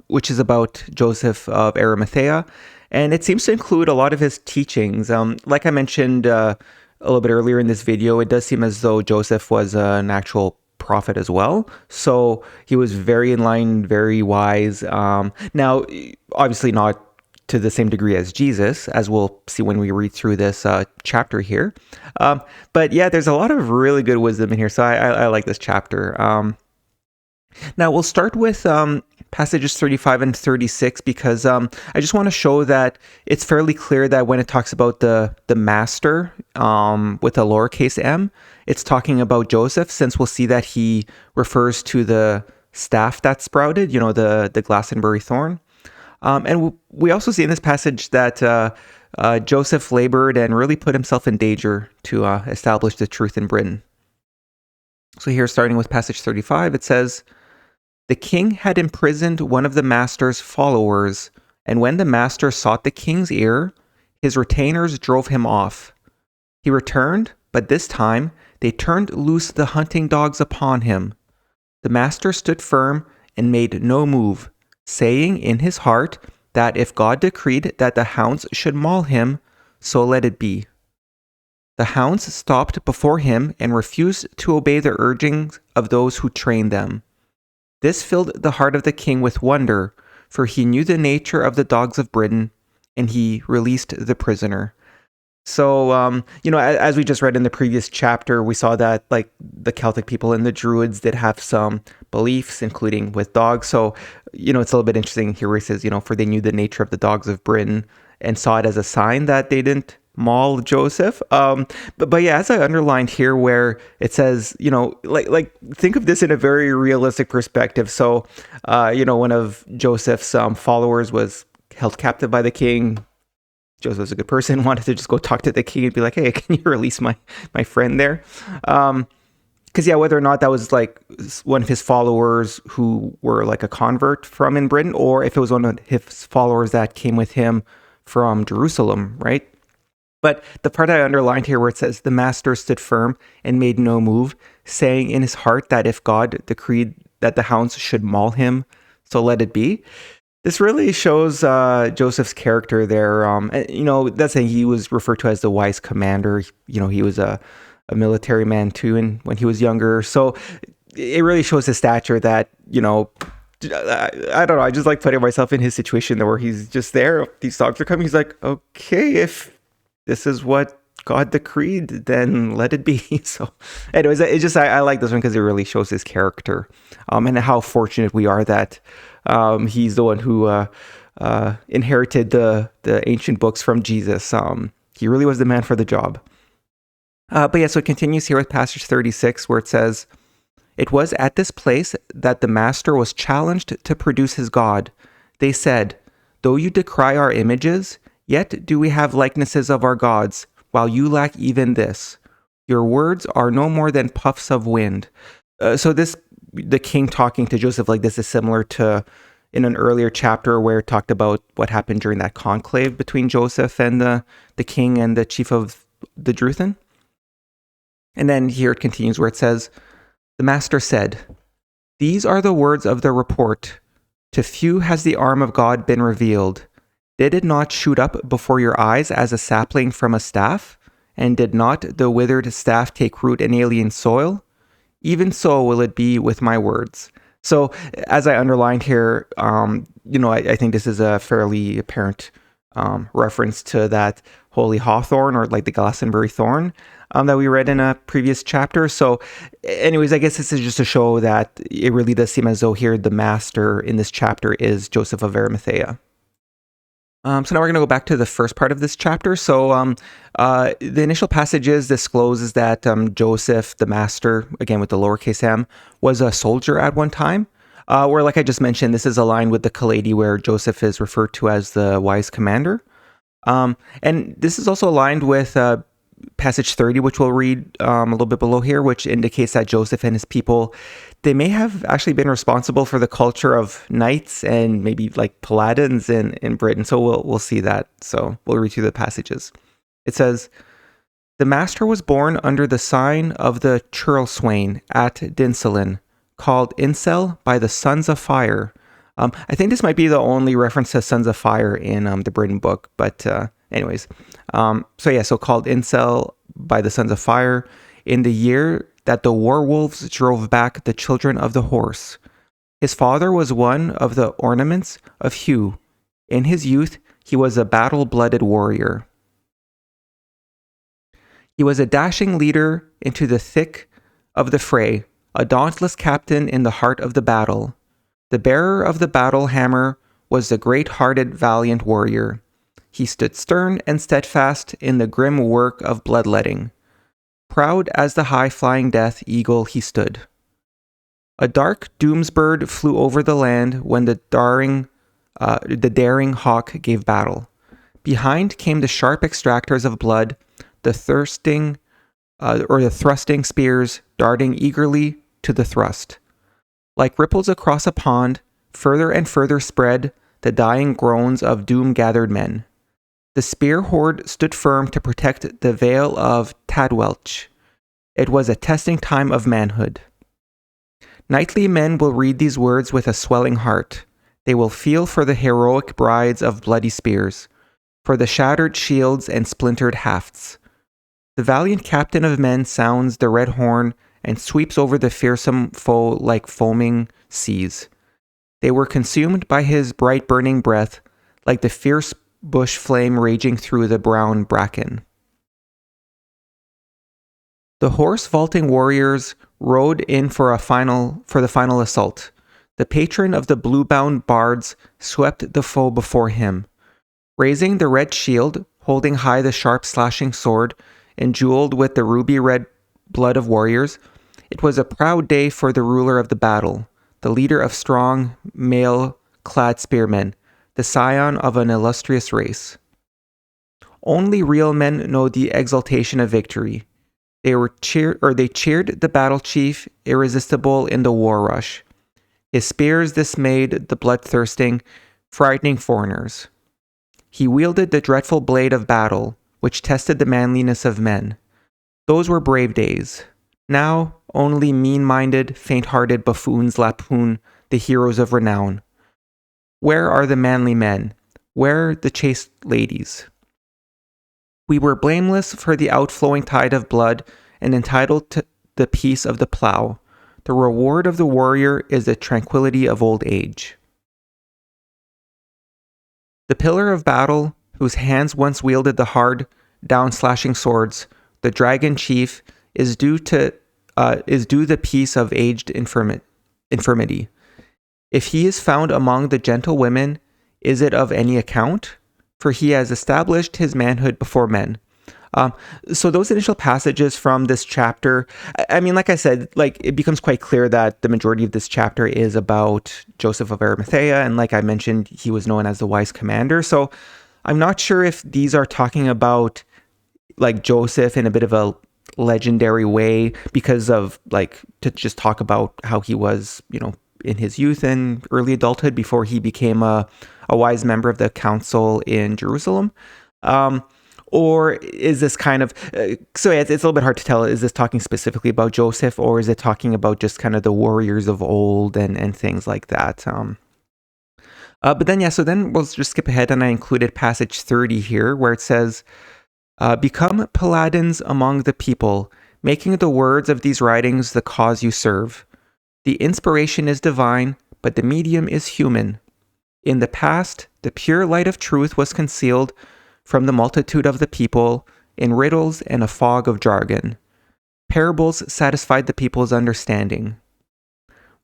which is about Joseph of Arimathea, and it seems to include a lot of his teachings. Like I mentioned a little bit earlier in this video, it does seem as though Joseph was an actual prophet as well. So he was very in line, very wise. Now, obviously not to the same degree as Jesus, as we'll see when we read through this chapter here. But yeah, there's a lot of really good wisdom in here, so I like this chapter. Now we'll start with passages 35 and 36 because I just want to show that it's fairly clear that when it talks about the master with a lowercase m, it's talking about Joseph, since we'll see that he refers to the staff that sprouted, the Glastonbury thorn. And we also see in this passage that Joseph labored and really put himself in danger to establish the truth in Britain. So here, starting with passage 35, it says, "The king had imprisoned one of the master's followers, and when the master sought the king's ear, his retainers drove him off. He returned, but this time they turned loose the hunting dogs upon him. The master stood firm and made no move, saying in his heart that if God decreed that the hounds should maul him, so let it be. The hounds stopped before him and refused to obey the urgings of those who trained them. This filled the heart of the king with wonder, for he knew the nature of the dogs of Britain, and he released the prisoner." So, as we just read in the previous chapter, we saw that like the Celtic people and the Druids did have some beliefs, including with dogs. So, it's a little bit interesting here where he says, for they knew the nature of the dogs of Britain and saw it as a sign that they didn't maul Joseph. But yeah, as I underlined here, where it says, like think of this in a very realistic perspective. So, one of Joseph's followers was held captive by the king. Joseph was a good person, wanted to just go talk to the king and be like, "Hey, can you release my friend there?" Because whether or not that was like one of his followers who were like a convert from in Britain, or if it was one of his followers that came with him from Jerusalem, right? But the part I underlined here where it says, "The master stood firm and made no move, saying in his heart that if God decreed that the hounds should maul him, so let it be." This really shows Joseph's character there. That's saying he was referred to as the wise commander. He was a military man too, and when he was younger. So it really shows his stature that, I don't know. I just like putting myself in his situation where he's just there. These dogs are coming. He's like, okay, if this is what God decreed, then let it be. So anyways, it's just, I like this one because it really shows his character, and how fortunate we are that he's the one who inherited the ancient books from Jesus. He really was the man for the job. So it continues here with passage 36 where it says, "It was at this place that the master was challenged to produce his God. They said, 'Though you decry our images, yet do we have likenesses of our gods, while you lack even this. Your words are no more than puffs of wind.'" So the king talking to Joseph like this is similar to in an earlier chapter where it talked about what happened during that conclave between Joseph and the king and the chief of the Druthan. And then here it continues where it says, "The master said, These are the words of the report. To few has the arm of God been revealed. Did it not shoot up before your eyes as a sapling from a staff? And did not the withered staff take root in alien soil? Even so will it be with my words. So, as I underlined here, I think this is a fairly apparent reference to that holy hawthorn, or like the Glastonbury thorn, that we read in a previous chapter. So, anyways, I guess this is just to show that it really does seem as though here the master in this chapter is Joseph of Arimathea. So now we're going to go back to the first part of this chapter. So the initial passages discloses that Joseph, the master, again with the lowercase m, was a soldier at one time. Where, like I just mentioned, this is aligned with the Kailedy, where Joseph is referred to as the wise commander. And this is also aligned with passage 30, which we'll read a little bit below here, which indicates that Joseph and his people, they may have actually been responsible for the culture of knights and maybe like paladins in Britain. So we'll see that. So we'll read through the passages. It says, "The master was born under the sign of the churlswain at Dinselin, called Incel by the Sons of Fire." I think this might be the only reference to Sons of Fire in the Britain book, but anyways. So called Incel by the Sons of Fire, in the year that the werewolves drove back the children of the horse. His father was one of the ornaments of Hugh. In his youth, he was a battle-blooded warrior. He was a dashing leader into the thick of the fray, a dauntless captain in the heart of the battle. The bearer of the battle hammer was the great-hearted, valiant warrior. He stood stern and steadfast in the grim work of bloodletting. Proud as the high-flying death eagle he stood. A dark doomsbird flew over the land when the daring hawk gave battle. Behind came the sharp extractors of blood, the thrusting spears darting eagerly to the thrust. Like ripples across a pond, further and further spread the dying groans of doom-gathered men. The spear horde stood firm to protect the Vale of Tadwelch. It was a testing time of manhood. Knightly men will read these words with a swelling heart. They will feel for the heroic brides of bloody spears, for the shattered shields and splintered hafts. The valiant captain of men sounds the red horn and sweeps over the fearsome foe like foaming seas. They were consumed by his bright burning breath, like the fierce bush flame raging through the brown bracken. The horse-vaulting warriors rode in for the final assault. The patron of the blue-bound bards swept the foe before him. Raising the red shield, holding high the sharp slashing sword, and jeweled with the ruby-red blood of warriors, it was a proud day for the ruler of the battle, the leader of strong, mail-clad spearmen, the scion of an illustrious race. Only real men know the exultation of victory. They cheered the battle chief, irresistible in the war rush. His spears dismayed the bloodthirsting, frightening foreigners. He wielded the dreadful blade of battle, which tested the manliness of men. Those were brave days. Now, only mean-minded, faint-hearted buffoons lampoon the heroes of renown. Where are the manly men? Where the chaste ladies? We were blameless for the outflowing tide of blood and entitled to the peace of the plow. The reward of the warrior is the tranquility of old age. The pillar of battle, whose hands once wielded the hard, down-slashing swords, the dragon chief, is due the peace of aged infirmity. If he is found among the gentle women, is it of any account? For he has established his manhood before men. So those initial passages from this chapter, I mean, like I said, like it becomes quite clear that the majority of this chapter is about Joseph of Arimathea, and like I mentioned, he was known as the wise commander. So I'm not sure if these are talking about like Joseph in a bit of a legendary way because of like to just talk about how he was, in his youth and early adulthood before he became a wise member of the council in Jerusalem. Or is this kind of so yeah, it's a little bit hard to tell. Is this talking specifically about Joseph, or is it talking about just kind of the warriors of old and things like that? But then, yeah, so then we'll just skip ahead, and I included passage 30 here, where it says, become paladins among the people, making the words of these writings the cause you serve. The inspiration is divine, but the medium is human. In the past, the pure light of truth was concealed from the multitude of the people in riddles and a fog of jargon. Parables satisfied the people's understanding.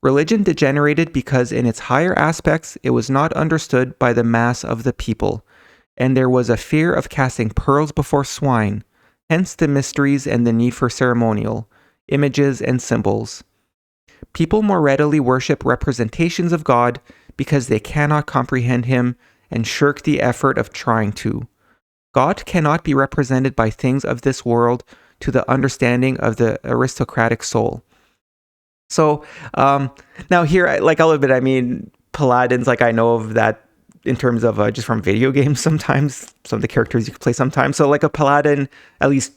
Religion degenerated because in its higher aspects it was not understood by the mass of the people, and there was a fear of casting pearls before swine, hence the mysteries and the need for ceremonial, images and symbols. People more readily worship representations of God because they cannot comprehend him and shirk the effort of trying to. God cannot be represented by things of this world to the understanding of the aristocratic soul. So now here, like a little bit, I mean, paladins, like I know of that in terms of just from video games sometimes, some of the characters you can play sometimes. So like a paladin, at least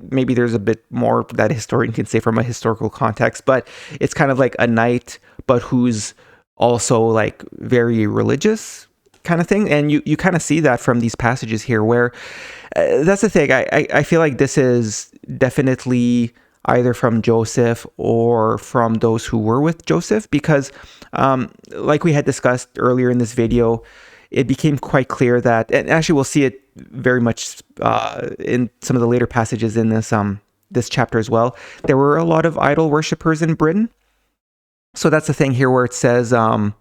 maybe there's a bit more that a historian can say from a historical context, but it's kind of like a knight, but who's also like very religious kind of thing. And you kind of see that from these passages here where that's the thing. I feel like this is definitely either from Joseph or from those who were with Joseph, because like we had discussed earlier in this video, it became quite clear that, and actually we'll see it very much in some of the later passages in this chapter as well, there were a lot of idol worshippers in Britain. So that's the thing here where it says, and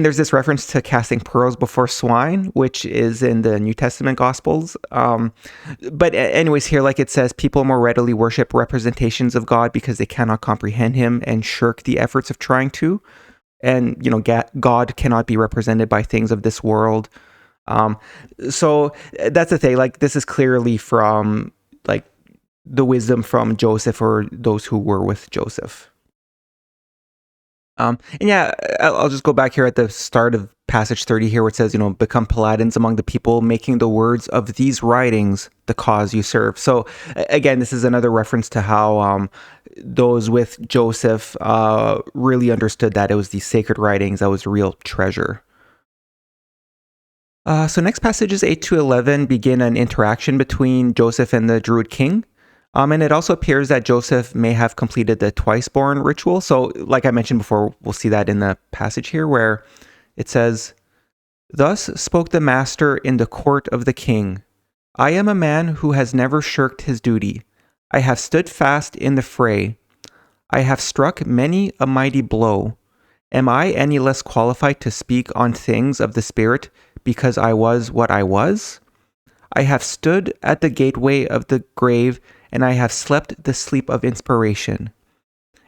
there's this reference to casting pearls before swine, which is in the New Testament Gospels. But anyways, here, like it says, people more readily worship representations of God because they cannot comprehend him and shirk the efforts of trying to. And, you know, God cannot be represented by things of this world. So that's the thing. Like, this is clearly from, like, the wisdom from Joseph or those who were with Joseph. And yeah, I'll just go back here at the start of passage 30 here where it says, you know, become paladins among the people, making the words of these writings the cause you serve. So again, this is another reference to how those with Joseph really understood that it was these sacred writings that was real treasure. So next passages 8 to 11 begin an interaction between Joseph and the Druid king. And it also appears that Joseph may have completed the twice-born ritual. So like I mentioned before, we'll see that in the passage here where it says, "Thus spoke the master in the court of the king. I am a man who has never shirked his duty. I have stood fast in the fray. I have struck many a mighty blow. Am I any less qualified to speak on things of the spirit because I was what I was? I have stood at the gateway of the grave, and I have slept the sleep of inspiration.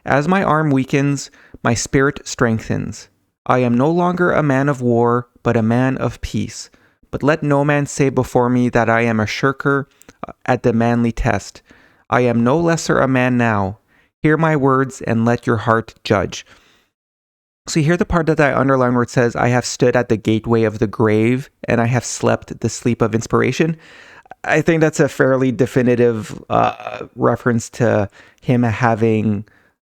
As my arm weakens, my spirit strengthens. I am no longer a man of war, but a man of peace. But let no man say before me that I am a shirker at the manly test. I am no lesser a man now. Hear my words, and let your heart judge." So you hear the part that I underlined where it says, "I have stood at the gateway of the grave, and I have slept the sleep of inspiration." I think that's a fairly definitive reference to him having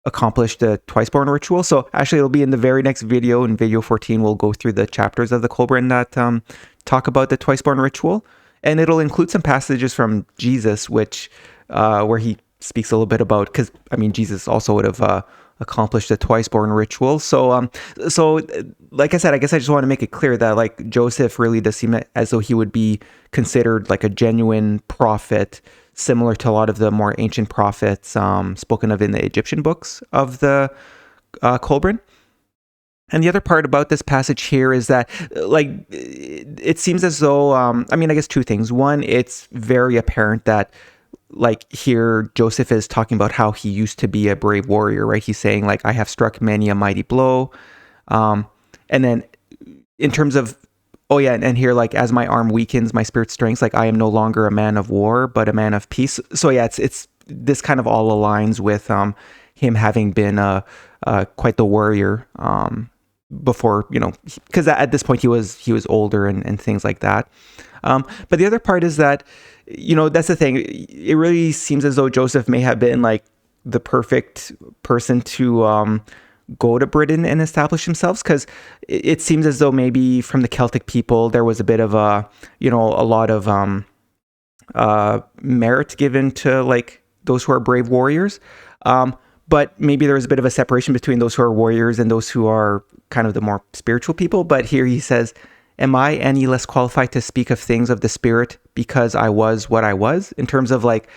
accomplished the twice-born ritual. So actually, it'll be in the very next video. In video 14, we'll go through the chapters of the Kolbrin that talk about the twice-born ritual. And it'll include some passages from Jesus, which where he speaks a little bit about, because, I mean, Jesus also would have accomplished the twice-born ritual. So like I said, I guess I just want to make it clear that like Joseph really does seem as though he would be considered like a genuine prophet, similar to a lot of the more ancient prophets spoken of in the Egyptian books of the Kolbrin. And the other part about this passage here is that, like, it seems as though, I mean, I guess two things. One, it's very apparent that, like, here Joseph is talking about how he used to be a brave warrior, right? He's saying, like, I have struck many a mighty blow. And then in terms of, oh yeah, and here, like, as my arm weakens, my spirit strengthens, like, I am no longer a man of war, but a man of peace. So yeah, it's this kind of all aligns with him having been quite the warrior. before, because at this point he was older and things like that. But the other part is that, that's the thing. It really seems as though Joseph may have been like the perfect person to go to Britain and establish himself, because it seems as though maybe from the Celtic people there was a bit of a lot of merit given to like those who are brave warriors, but maybe there was a bit of a separation between those who are warriors and those who are kind of the more spiritual people. But here he says, am I any less qualified to speak of things of the spirit because I was what I was? In terms of like,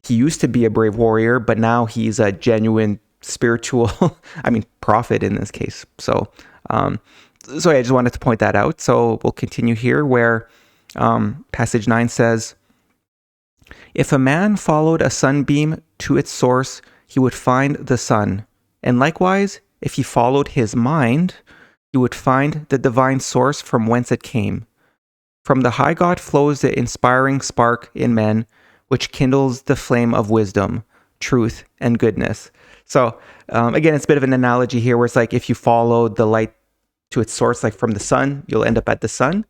he used to be a brave warrior, but now he's a genuine spiritual, prophet in this case. So I just wanted to point that out. So we'll continue here where passage 9 says, if a man followed a sunbeam to its source, he would find the sun. And likewise, if he followed his mind, he would find the divine source from whence it came. From the high God flows the inspiring spark in men, which kindles the flame of wisdom, truth, and goodness. So again, it's a bit of an analogy here where it's like if you follow the light to its source, like from the sun, you'll end up at the sun.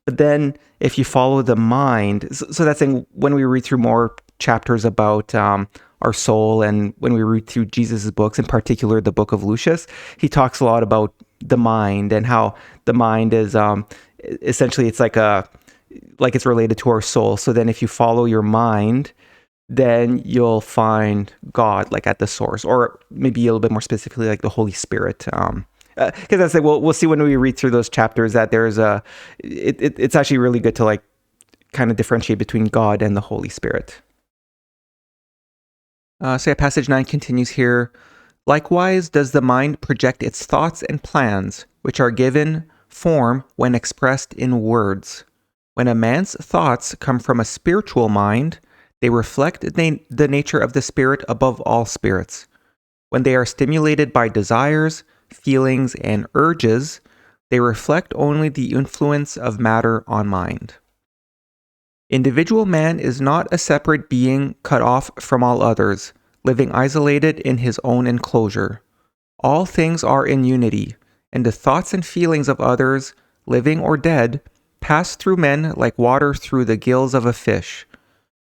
But then if you follow the mind, so that's saying when we read through more chapters about our soul, and when we read through Jesus's books, in particular the book of Lucius, he talks a lot about the mind and how the mind is essentially it's like it's related to our soul. So then if you follow your mind, then you'll find God like at the source, or maybe a little bit more specifically like the Holy Spirit. Because that's like we'll see when we read through those chapters that there's it's actually really good to like kind of differentiate between God and the Holy Spirit. Passage 9 continues here. Likewise does the mind project its thoughts and plans, which are given form when expressed in words. When a man's thoughts come from a spiritual mind, they reflect the nature of the spirit above all spirits. When they are stimulated by desires, feelings, and urges, they reflect only the influence of matter on mind. Individual man is not a separate being cut off from all others, living isolated in his own enclosure. All things are in unity, and the thoughts and feelings of others, living or dead, pass through men like water through the gills of a fish.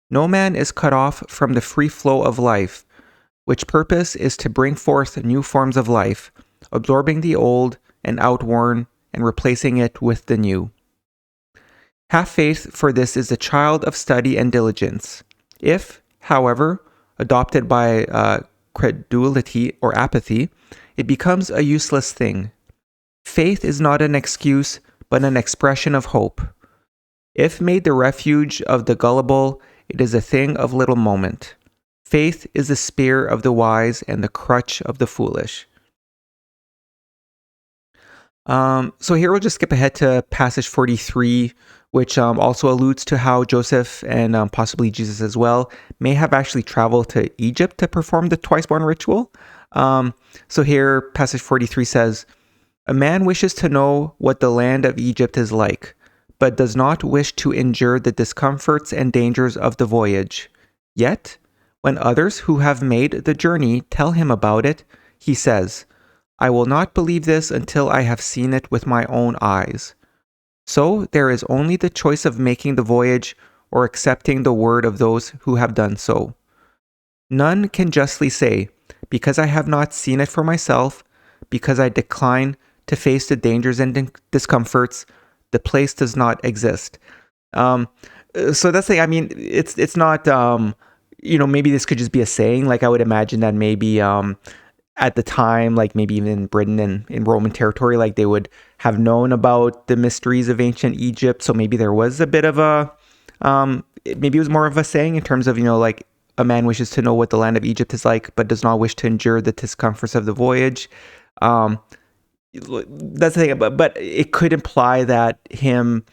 No man is cut off from the free flow of life, which purpose is to bring forth new forms of life, absorbing the old and outworn and replacing it with the new. Have faith, for this is the child of study and diligence. If, however, adopted by credulity or apathy, it becomes a useless thing. Faith is not an excuse, but an expression of hope. If made the refuge of the gullible, it is a thing of little moment. Faith is the spear of the wise and the crutch of the foolish. So here we'll just skip ahead to passage 43, which also alludes to how Joseph and possibly Jesus as well may have actually traveled to Egypt to perform the twice-born ritual. So here passage 43 says, a man wishes to know what the land of Egypt is like, but does not wish to endure the discomforts and dangers of the voyage. Yet, when others who have made the journey tell him about it, he says, I will not believe this until I have seen it with my own eyes. So there is only the choice of making the voyage or accepting the word of those who have done so. None can justly say, because I have not seen it for myself, because I decline to face the dangers and discomforts, the place does not exist. So that's the thing. It's not, maybe this could just be a saying. Like I would imagine that maybe at the time, like maybe even in Britain and in Roman territory, like they would have known about the mysteries of ancient Egypt. So maybe there was a bit of a, maybe it was more of a saying in terms of, like a man wishes to know what the land of Egypt is like, but does not wish to endure the discomforts of the voyage. That's the thing, but it could imply that him,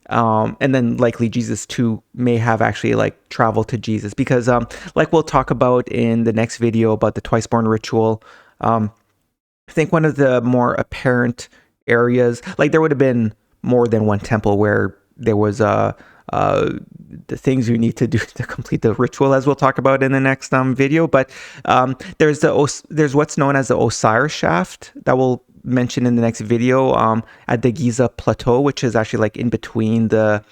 and then likely Jesus too may have actually like traveled to Jesus, because like we'll talk about in the next video about the twice-born ritual. I think one of the more apparent areas, like there would have been more than one temple where there was the things you need to do to complete the ritual, as we'll talk about in the next video. But there's what's known as the Osiris shaft that will mention in the next video, at the Giza Plateau, which is actually like in between the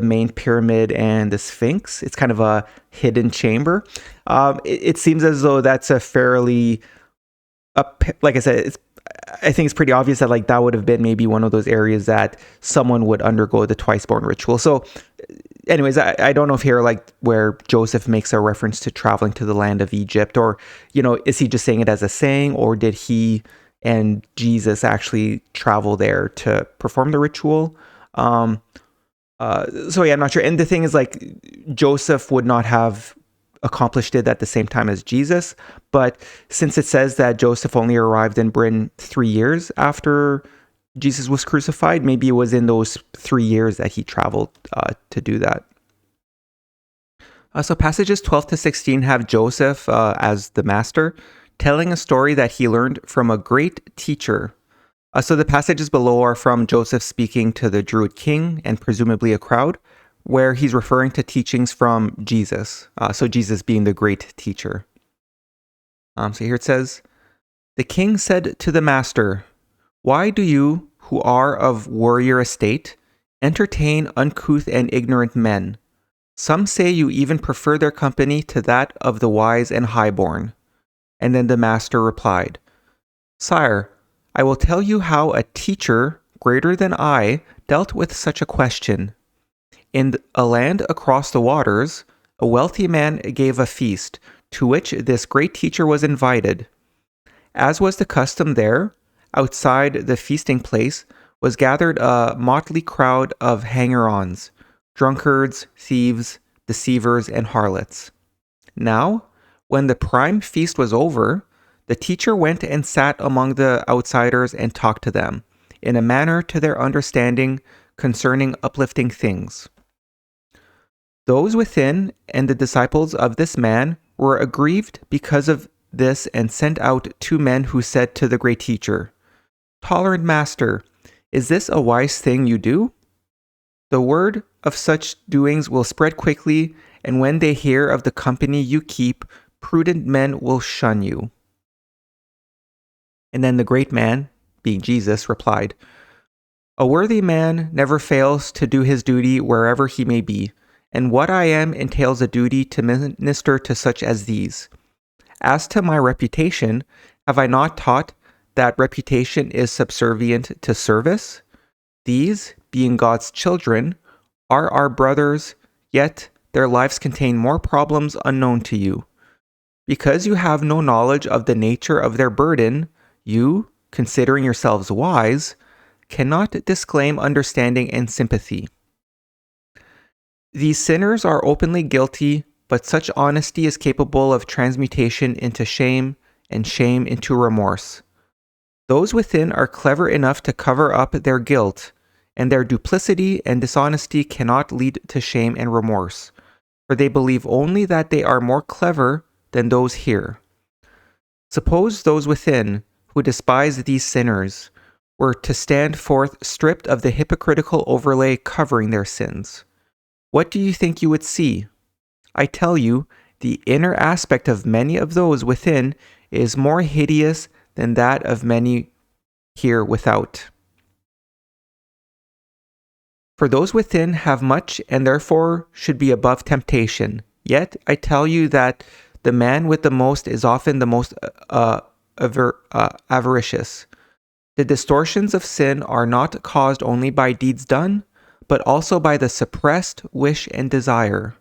main pyramid and the Sphinx. It's kind of a hidden chamber. It seems as though that's a fairly, like I said, I think it's pretty obvious that like that would have been maybe one of those areas that someone would undergo the twice-born ritual. So anyways, I don't know if here like where Joseph makes a reference to traveling to the land of Egypt, or, is he just saying it as a saying, or did he and Jesus actually travel there to perform the ritual? So yeah, I'm not sure. And the thing is, like, Joseph would not have accomplished it at the same time as Jesus, but since it says that Joseph only arrived in Britain 3 years after Jesus was crucified, maybe it was in those 3 years that he traveled to do that. So passages 12 to 16 have Joseph as the master, telling a story that he learned from a great teacher. So the passages below are from Joseph speaking to the Druid king and presumably a crowd, where he's referring to teachings from Jesus. So Jesus being the great teacher. So here it says, "The king said to the master, 'Why do you, who are of warrior estate, entertain uncouth and ignorant men? Some say you even prefer their company to that of the wise and highborn.' And then the master replied, 'Sire, I will tell you how a teacher greater than I dealt with such a question. In a land across the waters, a wealthy man gave a feast, to which this great teacher was invited. As was the custom there, outside the feasting place was gathered a motley crowd of hanger-ons, drunkards, thieves, deceivers, and harlots. Now, when the prime feast was over, the teacher went and sat among the outsiders and talked to them, in a manner to their understanding concerning uplifting things. Those within and the disciples of this man were aggrieved because of this and sent out 2 men who said to the great teacher, 'Tolerant master, is this a wise thing you do? The word of such doings will spread quickly, and when they hear of the company you keep, prudent men will shun you.' And then the great man, being Jesus, replied, 'A worthy man never fails to do his duty wherever he may be, and what I am entails a duty to minister to such as these. As to my reputation, have I not taught that reputation is subservient to service? These, being God's children, are our brothers, yet their lives contain more problems unknown to you. Because you have no knowledge of the nature of their burden, you, considering yourselves wise, cannot disclaim understanding and sympathy. These sinners are openly guilty, but such honesty is capable of transmutation into shame, and shame into remorse. Those within are clever enough to cover up their guilt, and their duplicity and dishonesty cannot lead to shame and remorse, for they believe only that they are more clever than those here. Suppose those within, who despise these sinners, were to stand forth stripped of the hypocritical overlay covering their sins. What do you think you would see? I tell you, the inner aspect of many of those within is more hideous than that of many here without. For those within have much and therefore should be above temptation. Yet I tell you that the man with the most is often the most avaricious. The distortions of sin are not caused only by deeds done, but also by the suppressed wish and desire.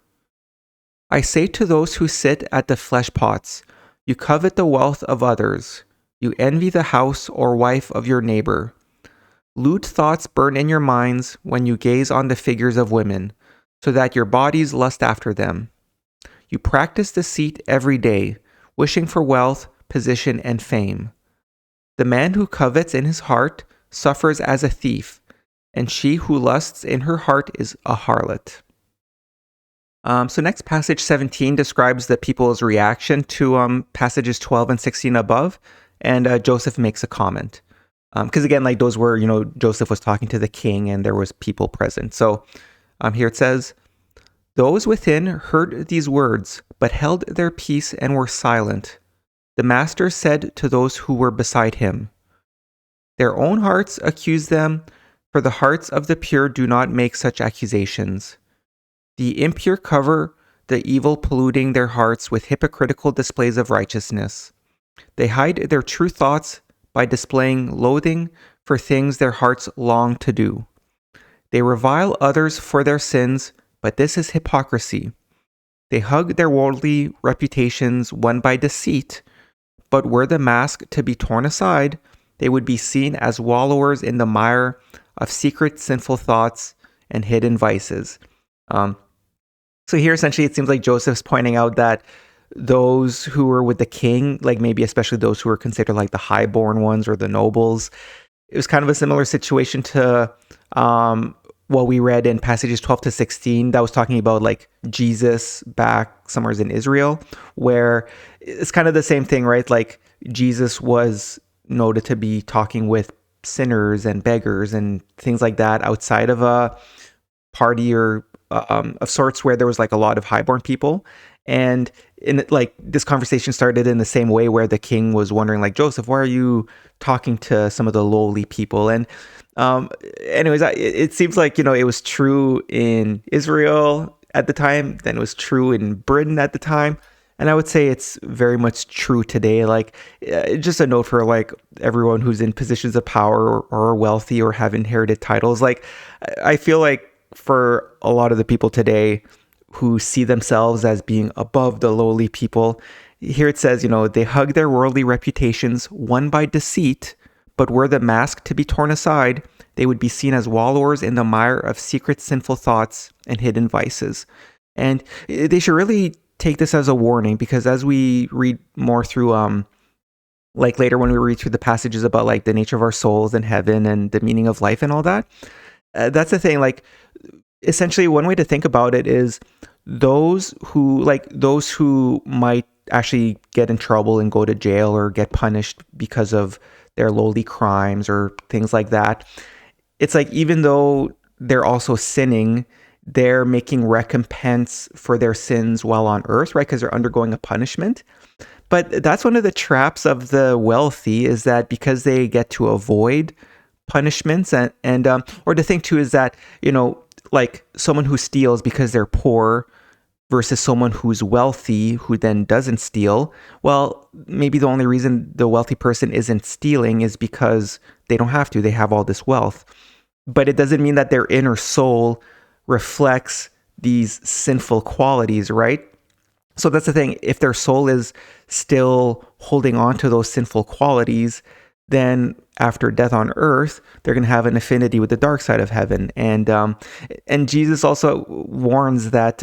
I say to those who sit at the flesh pots, you covet the wealth of others. You envy the house or wife of your neighbor. Lewd thoughts burn in your minds when you gaze on the figures of women, so that your bodies lust after them. You practice deceit every day, wishing for wealth, position, and fame. The man who covets in his heart suffers as a thief, and she who lusts in her heart is a harlot. So next, passage 17 describes the people's reaction to passages 12 and 16 above, and Joseph makes a comment. Because again, like those were, Joseph was talking to the king and there was people present. So here it says, those within heard these words, but held their peace and were silent. The master said to those who were beside him, Their own hearts accuse them, for the hearts of the pure do not make such accusations. The impure cover the evil, polluting their hearts with hypocritical displays of righteousness. They hide their true thoughts by displaying loathing for things their hearts long to do. They revile others for their sins, but this is hypocrisy. They hug their worldly reputations won by deceit, but were the mask to be torn aside, they would be seen as wallowers in the mire of secret sinful thoughts and hidden vices. So here, essentially, it seems like Joseph's pointing out that those who were with the king, like maybe especially those who were considered like the highborn ones or the nobles, it was kind of a similar situation to what we read in passages 12 to 16 that was talking about like Jesus back somewhere in Israel, where it's kind of the same thing, right? Like Jesus was noted to be talking with sinners and beggars and things like that outside of a party or of sorts where there was like a lot of highborn people. And in like this conversation started in the same way where the king was wondering like, Joseph, why are you talking to some of the lowly people? And anyways, it seems like, you know, it was true in Israel at the time, then it was true in Britain at the time. And I would say it's very much true today. Like just a note for like everyone who's in positions of power or are wealthy or have inherited titles. Like I feel like for a lot of the people today who see themselves as being above the lowly people, here it says, you know, they hug their worldly reputations won by deceit, but were the mask to be torn aside, they would be seen as wallowers in the mire of secret sinful thoughts and hidden vices. And they should really take this as a warning, because as we read more through, like later when we read through the passages about like the nature of our souls and heaven and the meaning of life and all that, that's the thing. Like essentially one way to think about it is those who might actually get in trouble and go to jail or get punished because of their lowly crimes or things like that. It's like, even though they're also sinning, they're making recompense for their sins while on earth, right? Because they're undergoing a punishment. But that's one of the traps of the wealthy, is that because they get to avoid punishments and or the thing too is that, you know, like someone who steals because they're poor versus someone who's wealthy who then doesn't steal. Well, maybe the only reason the wealthy person isn't stealing is because they don't have to. They have all this wealth. But it doesn't mean that their inner soul reflects these sinful qualities, right? So that's the thing. If their soul is still holding on to those sinful qualities, then after death on earth, they're going to have an affinity with the dark side of heaven. And Jesus also warns that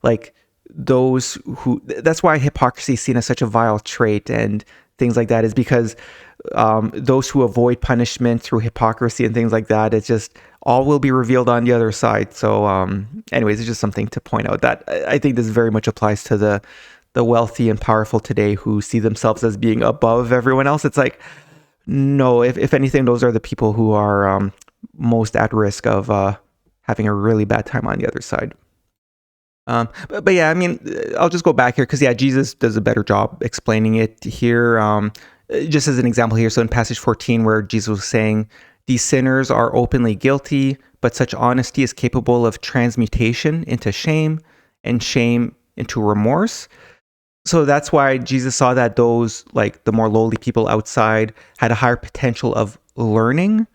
like those who, that's why hypocrisy is seen as such a vile trait and things like that, is because those who avoid punishment through hypocrisy and things like that, it's just all will be revealed on the other side. So anyways, it's just something to point out that I think this very much applies to the wealthy and powerful today who see themselves as being above everyone else. It's like, no, if anything, those are the people who are most at risk of having a really bad time on the other side. But yeah, I mean, I'll just go back here because, yeah, Jesus does a better job explaining it here. Just as an example here, so in passage 14 where Jesus was saying, these sinners are openly guilty, but such honesty is capable of transmutation into shame and shame into remorse. So that's why Jesus saw that those, like the more lowly people outside, had a higher potential of learning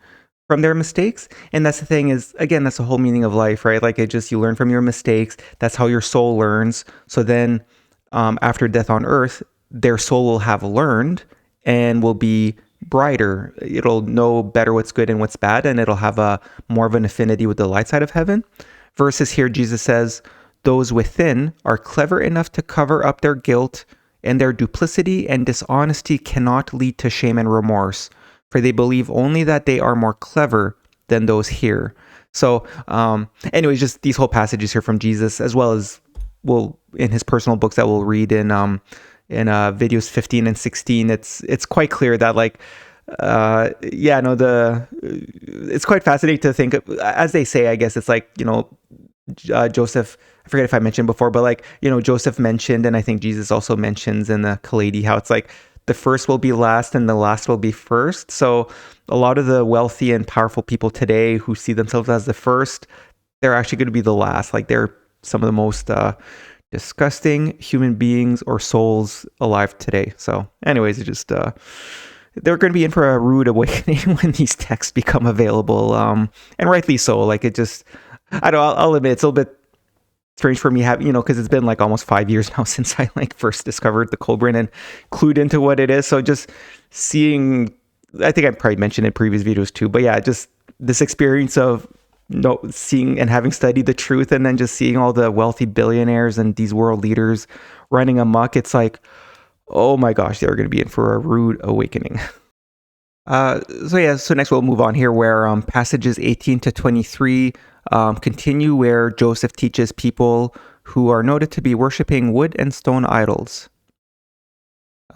from their mistakes. And that's the thing is, again, that's the whole meaning of life, right? Like it just, you learn from your mistakes. That's how your soul learns. So then after death on earth, their soul will have learned and will be brighter. It'll know better what's good and what's bad, and it'll have a more of an affinity with the light side of heaven. Versus here, Jesus says, those within are clever enough to cover up their guilt, and their duplicity and dishonesty cannot lead to shame and remorse, for they believe only that they are more clever than those here. So anyways, just these whole passages here from Jesus, as well as in his personal books that we'll read in videos 15 and 16, it's quite clear that it's quite fascinating to think of, as they say, I guess it's like, you know, Joseph, I forget if I mentioned before, but like, you know, Joseph mentioned, and I think Jesus also mentions in the Kailedy, how it's like the first will be last and the last will be first. So a lot of the wealthy and powerful people today who see themselves as the first, they're actually going to be the last. Like they're some of the most disgusting human beings or souls alive today. So anyways, it just they're going to be in for a rude awakening when these texts become available, and rightly so. Like it just, I don't, I'll admit it's a little bit strange for me having, because it's been like almost 5 years now since I like first discovered the Kolbrin and clued into what it is. So just seeing, I think I probably mentioned in previous videos too, but yeah, just this experience of seeing and having studied the truth, and then just seeing all the wealthy billionaires and these world leaders running amok. It's like, oh my gosh, they're going to be in for a rude awakening. So next we'll move on here where passages 18 to 23 continue, where Joseph teaches people who are noted to be worshiping wood and stone idols.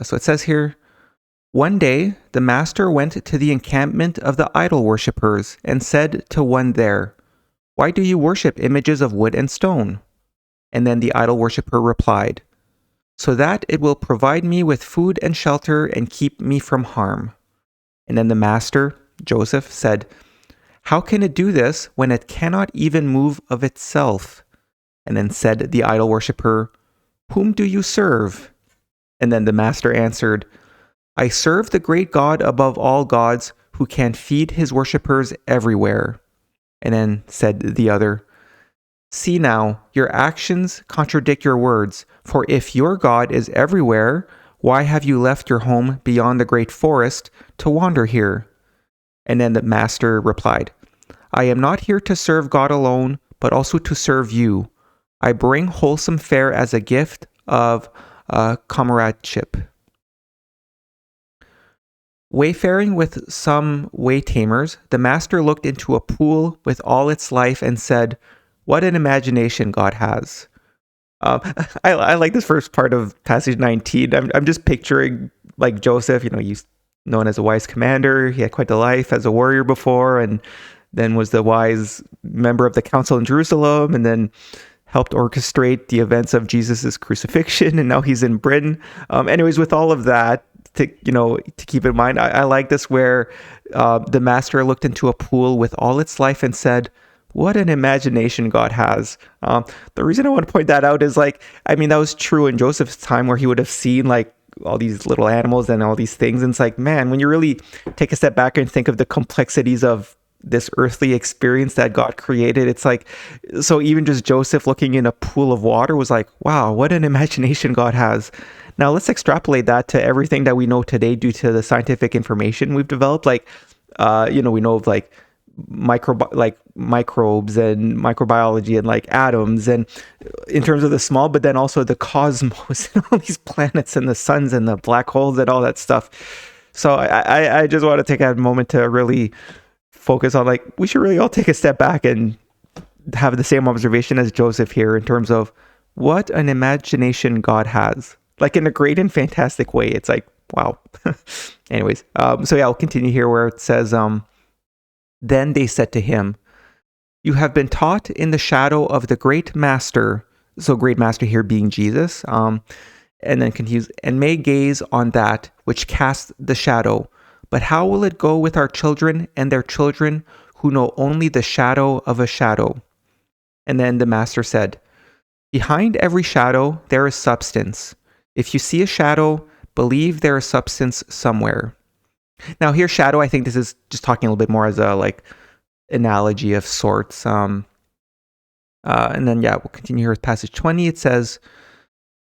So it says here, one day the master went to the encampment of the idol worshippers and said to one there, "Why do you worship images of wood and stone?" And then the idol worshipper replied, "So that it will provide me with food and shelter and keep me from harm." And then the master, Joseph, said, "How can it do this when it cannot even move of itself?" And then said the idol worshipper, "Whom do you serve?" And then the master answered, "I serve the great God above all gods, who can feed his worshippers everywhere." And then said the other, "See now, your actions contradict your words, for if your God is everywhere, why have you left your home beyond the great forest to wander here?" And then the master replied, "I am not here to serve God alone, but also to serve you. I bring wholesome fare as a gift of comradeship." Wayfaring with some way-tamers, the master looked into a pool with all its life and said, "What an imagination God has." I like this first part of passage 19. I'm just picturing like Joseph, he's known as a wise commander. He had quite a life as a warrior before, and then was the wise member of the council in Jerusalem, and then helped orchestrate the events of Jesus's crucifixion. And now he's in Britain. Anyways, with all of that to keep in mind, I like this where the master looked into a pool with all its life and said, "What an imagination God has." The reason I want to point that out is that was true in Joseph's time, where he would have seen like all these little animals and all these things. And it's like, man, when you really take a step back and think of the complexities of this earthly experience that God created, it's like, so even just Joseph looking in a pool of water was like, wow, what an imagination God has. Now let's extrapolate that to everything that we know today due to the scientific information we've developed. Like, we know of like microbes and microbiology and like atoms, and in terms of the small, but then also the cosmos and all these planets and the suns and the black holes and all that stuff. So I just want to take a moment to really focus on, like, we should really all take a step back and have the same observation as Joseph here in terms of what an imagination God has, like in a great and fantastic way. It's like, wow. Anyways, so yeah, I'll continue here where it says, then they said to him, "You have been taught in the shadow of the great master," so great master here being Jesus, and then continues, "and may gaze on that which casts the shadow. But how will it go with our children and their children who know only the shadow of a shadow?" And then the master said, "Behind every shadow there is substance. If you see a shadow, believe there is substance somewhere." Now here, shadow, I think this is just talking a little bit more as a like analogy of sorts. And then, yeah, we'll continue here with passage 20. It says,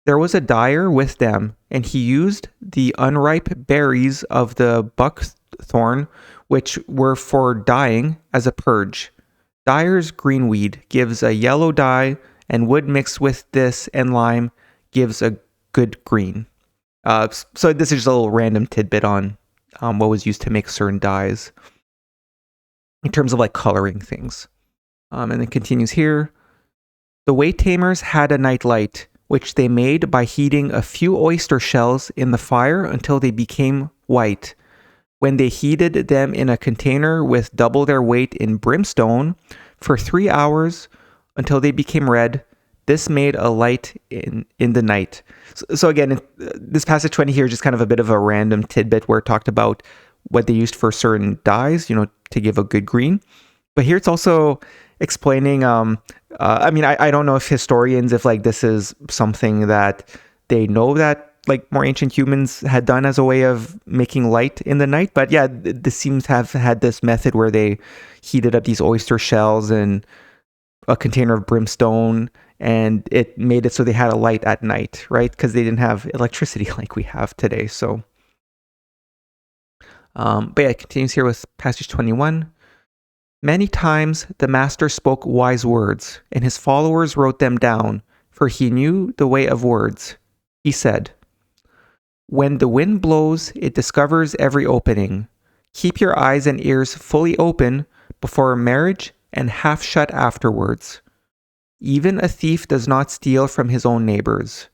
"There was a dyer with them, and he used the unripe berries of the buckthorn, which were for dyeing, as a purge. Dyer's greenweed gives a yellow dye, and wood mixed with this and lime gives a good green." So this is just a little random tidbit on what was used to make certain dyes in terms of like coloring things. And then continues here. "The waytamers had a night light, which they made by heating a few oyster shells in the fire until they became white. When they heated them in a container with double their weight in brimstone for 3 hours until they became red, this made a light in the night." So again, this passage 20 here is just kind of a bit of a random tidbit where it talked about what they used for certain dyes, to give a good green. But here it's also explaining, I don't know if historians, if like this is something that they know that like more ancient humans had done as a way of making light in the night. But yeah, this seems to have had this method where they heated up these oyster shells in a container of brimstone, and it made it so they had a light at night, right? Because they didn't have electricity like we have today. So, but yeah, it continues here with passage 21. Many times the master spoke wise words, and his followers wrote them down, for he knew the way of words. He said, "When the wind blows, it discovers every opening. Keep your eyes and ears fully open before marriage and half shut afterwards. Even a thief does not steal from his own neighbors.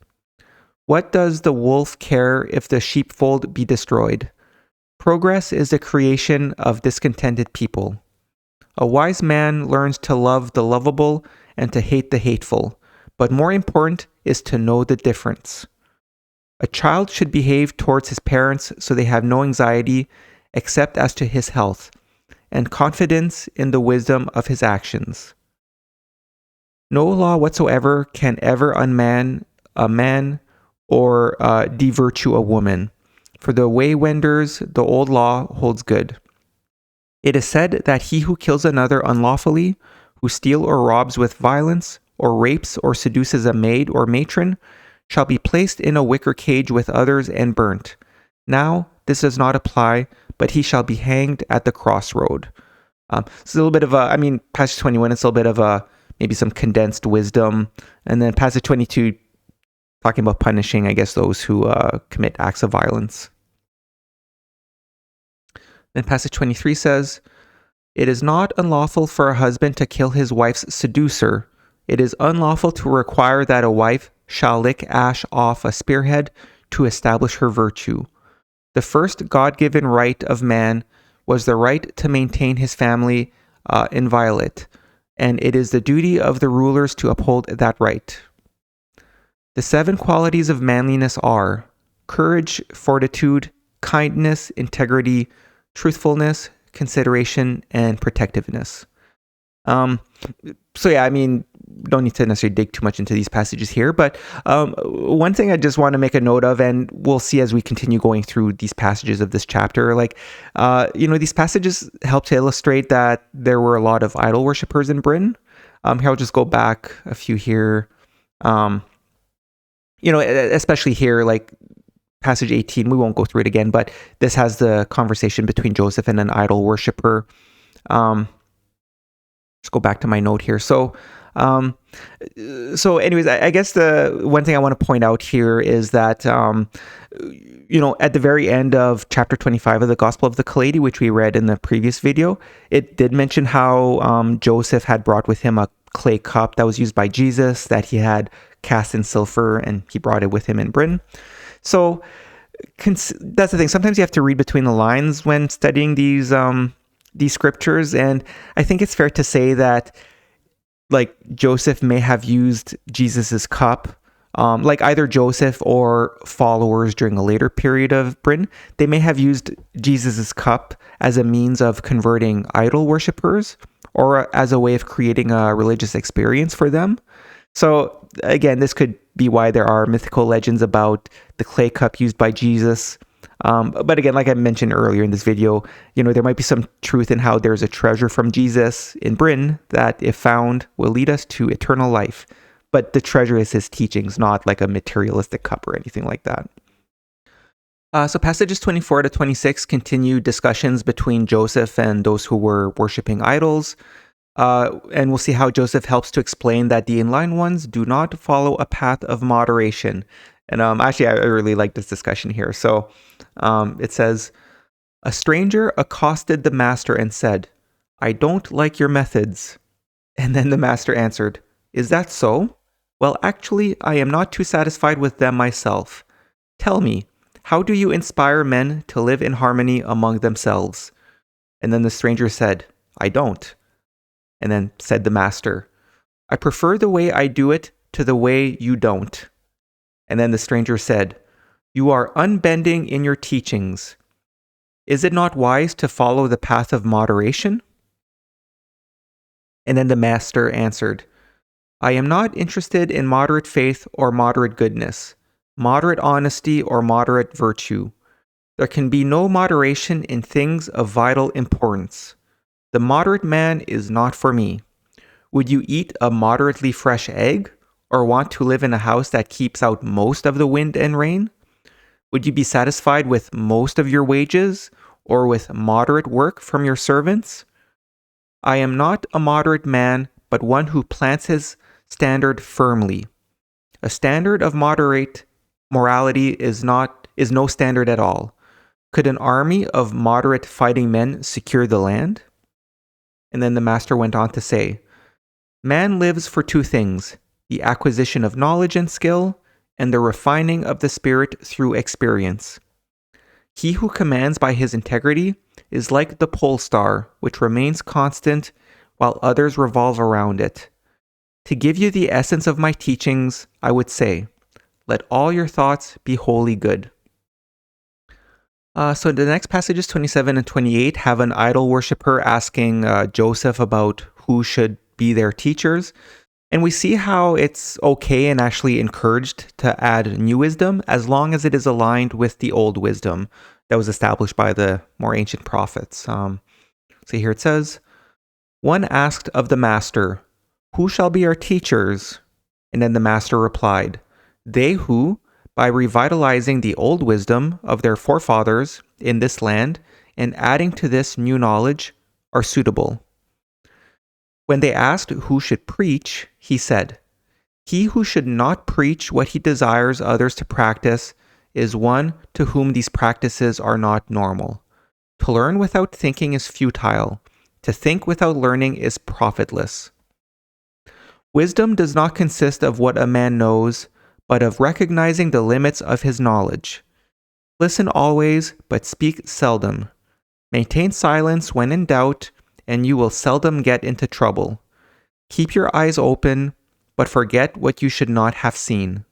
What does the wolf care if the sheepfold be destroyed? Progress is the creation of discontented people. A wise man learns to love the lovable and to hate the hateful, but more important is to know the difference. A child should behave towards his parents so they have no anxiety except as to his health, and confidence in the wisdom of his actions. No law whatsoever can ever unman a man or devirtue a woman. For the waywenders, the old law holds good. It is said that he who kills another unlawfully, who steals or robs with violence, or rapes or seduces a maid or matron, shall be placed in a wicker cage with others and burnt. Now, this does not apply, but he shall be hanged at the crossroad." It's a little bit of passage 21, it's a little bit of maybe some condensed wisdom. And then passage 22, talking about punishing, I guess, those who commit acts of violence. Then passage 23 says, "It is not unlawful for a husband to kill his wife's seducer. It is unlawful to require that a wife shall lick ash off a spearhead to establish her virtue. The first God-given right of man was the right to maintain his family inviolate, and it is the duty of the rulers to uphold that right. The 7 qualities of manliness are courage, fortitude, kindness, integrity, truthfulness, consideration, and protectiveness." So yeah, don't need to necessarily dig too much into these passages here, but one thing I just want to make a note of, and we'll see as we continue going through these passages of this chapter, these passages help to illustrate that there were a lot of idol worshippers in Britain. Here I'll just go back a few here. Especially here, like passage 18, we won't go through it again, but this has the conversation between Joseph and an idol worshipper. Let's go back to my note here. So anyways, I guess the one thing I want to point out here is that, at the very end of chapter 25 of the Gospel of the Kailedy, which we read in the previous video, it did mention how Joseph had brought with him a clay cup that was used by Jesus, that he had cast in silver, and he brought it with him in Britain. So that's the thing. Sometimes you have to read between the lines when studying these scriptures, and I think it's fair to say that like Joseph may have used Jesus's cup, like either Joseph or followers during a later period of Britain, they may have used Jesus's cup as a means of converting idol worshippers or as a way of creating a religious experience for them. So again, this could be why there are mythical legends about the clay cup used by Jesus. But again, like I mentioned earlier in this video, there might be some truth in how there's a treasure from Jesus in Britain that, if found, will lead us to eternal life. But the treasure is his teachings, not like a materialistic cup or anything like that. So passages 24 to 26 continue discussions between Joseph and those who were worshiping idols. And we'll see how Joseph helps to explain that the inline ones do not follow a path of moderation. And actually, I really like this discussion here. So it says, "A stranger accosted the master and said, 'I don't like your methods.' And then the master answered, 'Is that so? Well, actually, I am not too satisfied with them myself. Tell me, how do you inspire men to live in harmony among themselves?' And then the stranger said, 'I don't.' And then said the master, 'I prefer the way I do it to the way you don't.' And then the stranger said, 'You are unbending in your teachings. Is it not wise to follow the path of moderation?" And then the master answered, "I am not interested in moderate faith or moderate goodness, moderate honesty or moderate virtue. There can be no moderation in things of vital importance. The moderate man is not for me. Would you eat a moderately fresh egg, or want to live in a house that keeps out most of the wind and rain? Would you be satisfied with most of your wages, or with moderate work from your servants? I am not a moderate man, but one who plants his standard firmly. A standard of moderate morality is no standard at all. Could an army of moderate fighting men secure the land?" And then the master went on to say, "Man lives for two things, the acquisition of knowledge and skill, and the refining of the spirit through experience. He who commands by his integrity is like the pole star, which remains constant while others revolve around it. To give you the essence of my teachings, I would say, let all your thoughts be wholly good." So the next passages, 27 and 28, have an idol worshiper asking Joseph about who should be their teachers. And we see how it's okay and actually encouraged to add new wisdom as long as it is aligned with the old wisdom that was established by the more ancient prophets. So here it says, "One asked of the master, 'Who shall be our teachers?' And then the master replied, 'They who, by revitalizing the old wisdom of their forefathers in this land and adding to this new knowledge, are suitable.' When they asked who should preach, he said, 'He who should not preach what he desires others to practice is one to whom these practices are not normal. To learn without thinking is futile. To think without learning is profitless. Wisdom does not consist of what a man knows, but of recognizing the limits of his knowledge. Listen always, but speak seldom. Maintain silence when in doubt, and you will seldom get into trouble. Keep your eyes open, but forget what you should not have seen.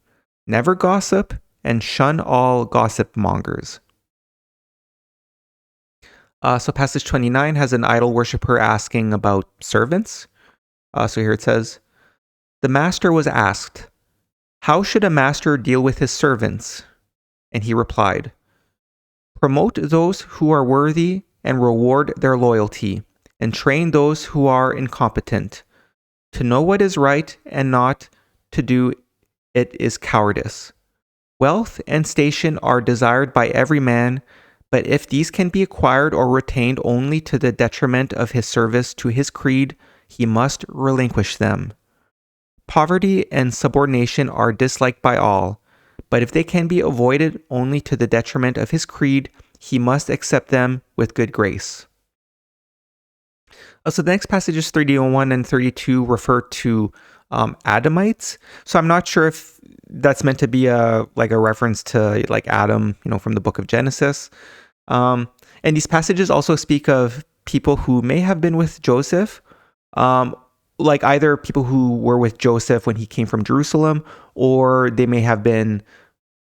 Never gossip, and shun all gossip mongers." So passage 29 has an idol worshiper asking about servants. So here it says, "The master was asked, 'How should a master deal with his servants?' And he replied, 'Promote those who are worthy and reward their loyalty, and train those who are incompetent. To know what is right and not to do it is cowardice. Wealth and station are desired by every man, but if these can be acquired or retained only to the detriment of his service to his creed, he must relinquish them. Poverty and subordination are disliked by all, but if they can be avoided only to the detriment of his creed, he must accept them with good grace." So the next passages 31 and 32 refer to Adamites. So I'm not sure if that's meant to be a reference to like Adam, from the book of Genesis. And these passages also speak of people who may have been with Joseph, like either people who were with Joseph when he came from Jerusalem, or they may have been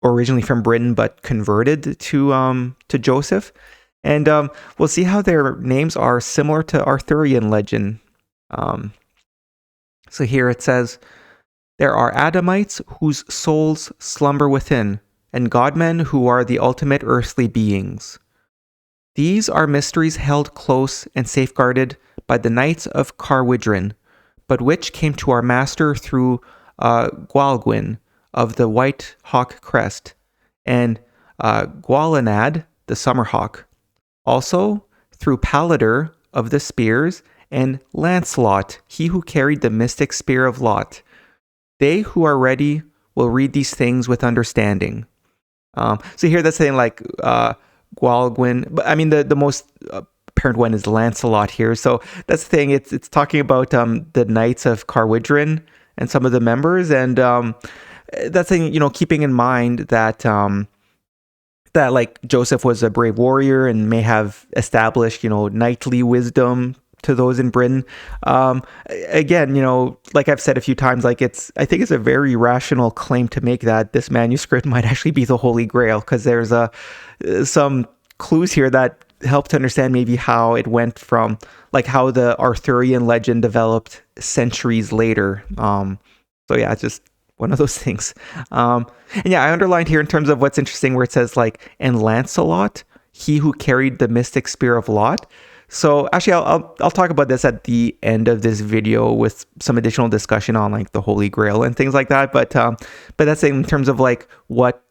originally from Britain but converted to Joseph. And we'll see how their names are similar to Arthurian legend. So here it says, "There are Adamites whose souls slumber within, and godmen who are the ultimate earthly beings. These are mysteries held close and safeguarded by the knights of Carwidrin, but which came to our master through Gwalgwyn of the white hawk crest, and Gwalanad, the summer hawk. Also through Palader of the spears, and Lancelot, he who carried the mystic spear of Lot. They who are ready will read these things with understanding." So here that's saying like Gwalgwyn, but I mean the most apparent one is Lancelot here. So that's the thing. It's talking about the Knights of Carwidrin and some of the members, and that's thing, keeping in mind that that like Joseph was a brave warrior and may have established knightly wisdom to those in Britain. Again, like I've said a few times, like I think it's a very rational claim to make that this manuscript might actually be the Holy Grail, because there's some clues here that help to understand maybe how it went from, like, how the Arthurian legend developed centuries later. So yeah, it's just one of those things. And yeah, I underlined here in terms of what's interesting where it says like, and Lancelot, he who carried the mystic spear of Lot. So actually, I'll talk about this at the end of this video with some additional discussion on like the Holy Grail and things like that. But that's in terms of like what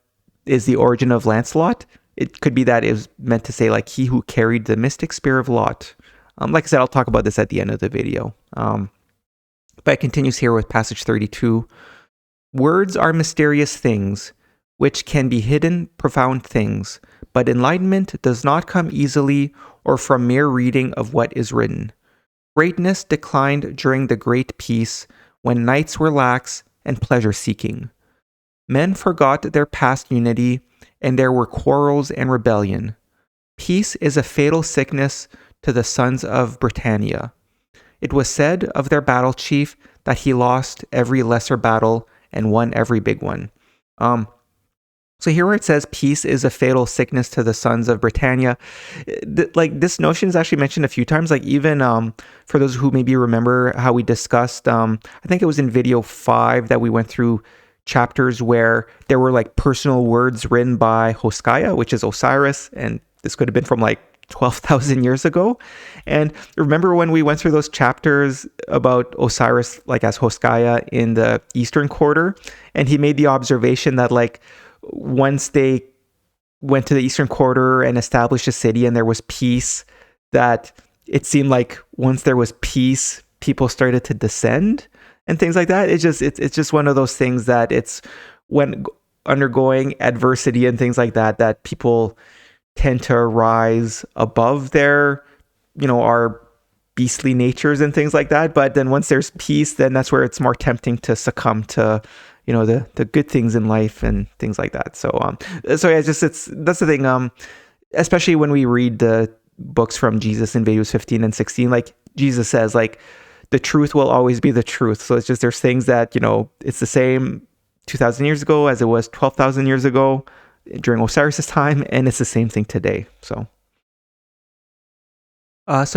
is the origin of Lancelot. It could be that it was meant to say like he who carried the mystic spear of Lot. Like I said, I'll talk about this at the end of the video. But it continues here with passage 32. Words are mysterious things, which can be hidden, profound things, but enlightenment does not come easily or from mere reading of what is written. Greatness declined during the great peace, when knights were lax and pleasure-seeking. Men forgot their past unity, and there were quarrels and rebellion. Peace is a fatal sickness to the sons of Britannia. It was said of their battle chief that he lost every lesser battle and won every big one. So here where it says peace is a fatal sickness to the sons of Britannia, like this notion is actually mentioned a few times. Like even for those who maybe remember how we discussed, I think it was in video 5 that we went through chapters where there were like personal words written by Hoskaya, which is Osiris, and this could have been from like 12,000 years ago. And remember when we went through those chapters about Osiris, like as Hoskaya in the Eastern Quarter, and he made the observation that like once they went to the Eastern Quarter and established a city and there was peace, that it seemed like once there was peace, people started to descend and things like that. It's just one of those things that it's when undergoing adversity and things like that, that people tend to rise above their, our beastly natures and things like that. But then once there's peace, then that's where it's more tempting to succumb to, the good things in life and things like that. So yeah, that's the thing. Especially when we read the books from Jesus in videos 15 and 16, like Jesus says, like the truth will always be the truth. So it's just, there's things that, it's the same 2,000 years ago as it was 12,000 years ago during Osiris's time, and it's the same thing today. So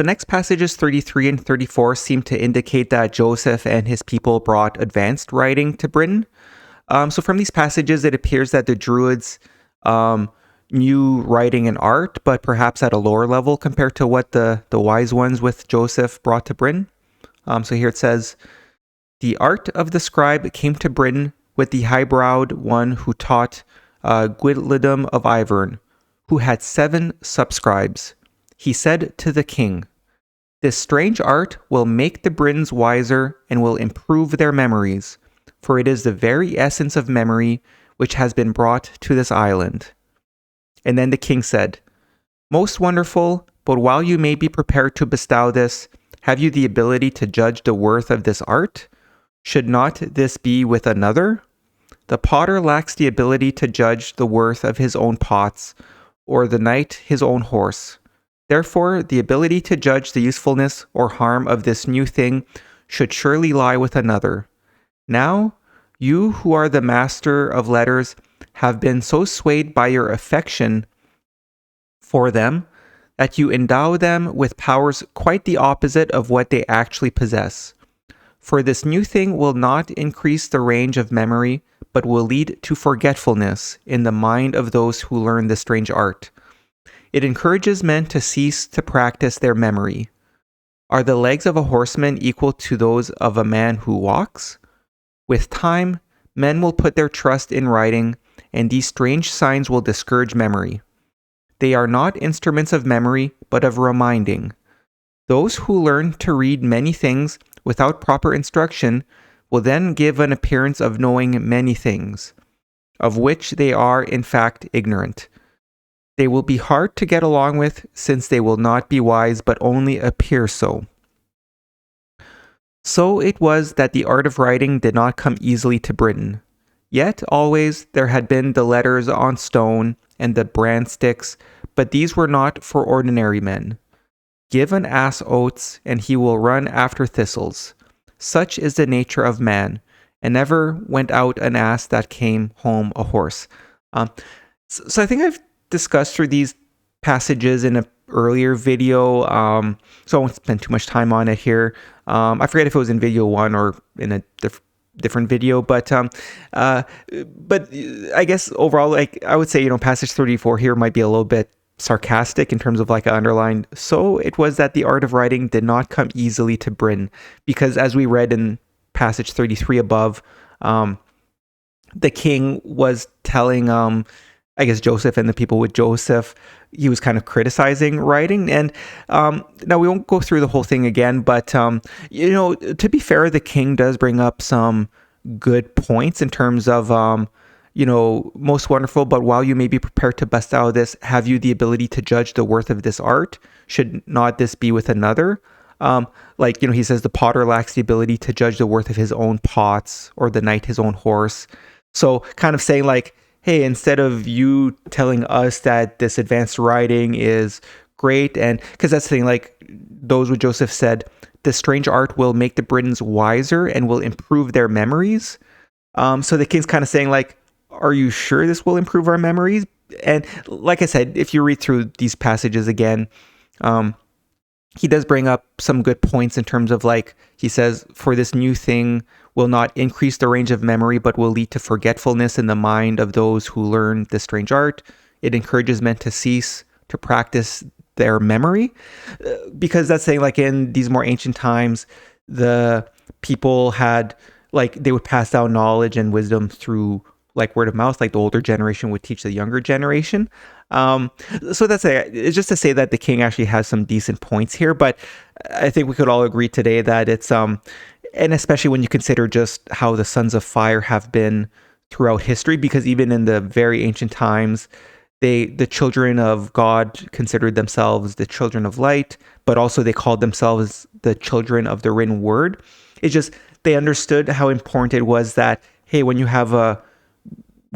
next passages 33 and 34 seem to indicate that Joseph and his people brought advanced writing to Britain. So from these passages, it appears that the Druids knew writing and art, but perhaps at a lower level compared to what the wise ones with Joseph brought to Britain. So here it says, the art of the scribe came to Britain with the high-browed one who taught Guilidum of Ivern, who had 7 subscribes. He said to the king, this strange art will make the Britons wiser and will improve their memories, for it is the very essence of memory which has been brought to this island. And then the king said, most wonderful, but while you may be prepared to bestow this, have you the ability to judge the worth of this art? Should not this be with another? The potter lacks the ability to judge the worth of his own pots, or the knight his own horse. Therefore, the ability to judge the usefulness or harm of this new thing should surely lie with another. Now, you who are the master of letters have been so swayed by your affection for them that you endow them with powers quite the opposite of what they actually possess. For this new thing will not increase the range of memory, but will lead to forgetfulness in the mind of those who learn this strange art. It encourages men to cease to practice their memory. Are the legs of a horseman equal to those of a man who walks? With time, men will put their trust in writing, and these strange signs will discourage memory. They are not instruments of memory, but of reminding. Those who learn to read many things without proper instruction will then give an appearance of knowing many things, of which they are in fact ignorant. They will be hard to get along with, since they will not be wise but only appear so. So it was that the art of writing did not come easily to Britain. Yet always there had been the letters on stone and the brand sticks, but these were not for ordinary men. Give an ass oats, and he will run after thistles. Such is the nature of man, and never went out an ass that came home a horse. So I think I've discussed through these passages in earlier video, so I won't spend too much time on it here. I forget if it was in video 1 or in a different video, but I guess overall, like I would say, passage 34 here might be a little bit sarcastic in terms of like an underlined. So it was that the art of writing did not come easily to Britain, because as we read in passage 33 above, the king was telling, I guess, Joseph and the people with Joseph, he was kind of criticizing writing. And now we won't go through the whole thing again, but, to be fair, the king does bring up some good points in terms of, most wonderful, but while you may be prepared to bust out of this, have you the ability to judge the worth of this art? Should not this be with another? He says the potter lacks the ability to judge the worth of his own pots, or the knight his own horse. So kind of saying like, hey, instead of you telling us that this advanced writing is great, and because that's the thing, like those with Joseph said, the strange art will make the Britons wiser and will improve their memories. So the king's kind of saying like, are you sure this will improve our memories? And like I said, if you read through these passages again, he does bring up some good points in terms of like, he says, for this new thing will not increase the range of memory, but will lead to forgetfulness in the mind of those who learn this strange art. It encourages men to cease to practice their memory, because that's saying like in these more ancient times, the people had like, they would pass down knowledge and wisdom through like word of mouth, like the older generation would teach the younger generation. So that's it's just to say that the king actually has some decent points here, but I think we could all agree today that it's, and especially when you consider just how the sons of fire have been throughout history, because even in the very ancient times, the children of God considered themselves the children of light, but also they called themselves the children of the written word. It's just, they understood how important it was that, hey, when you have a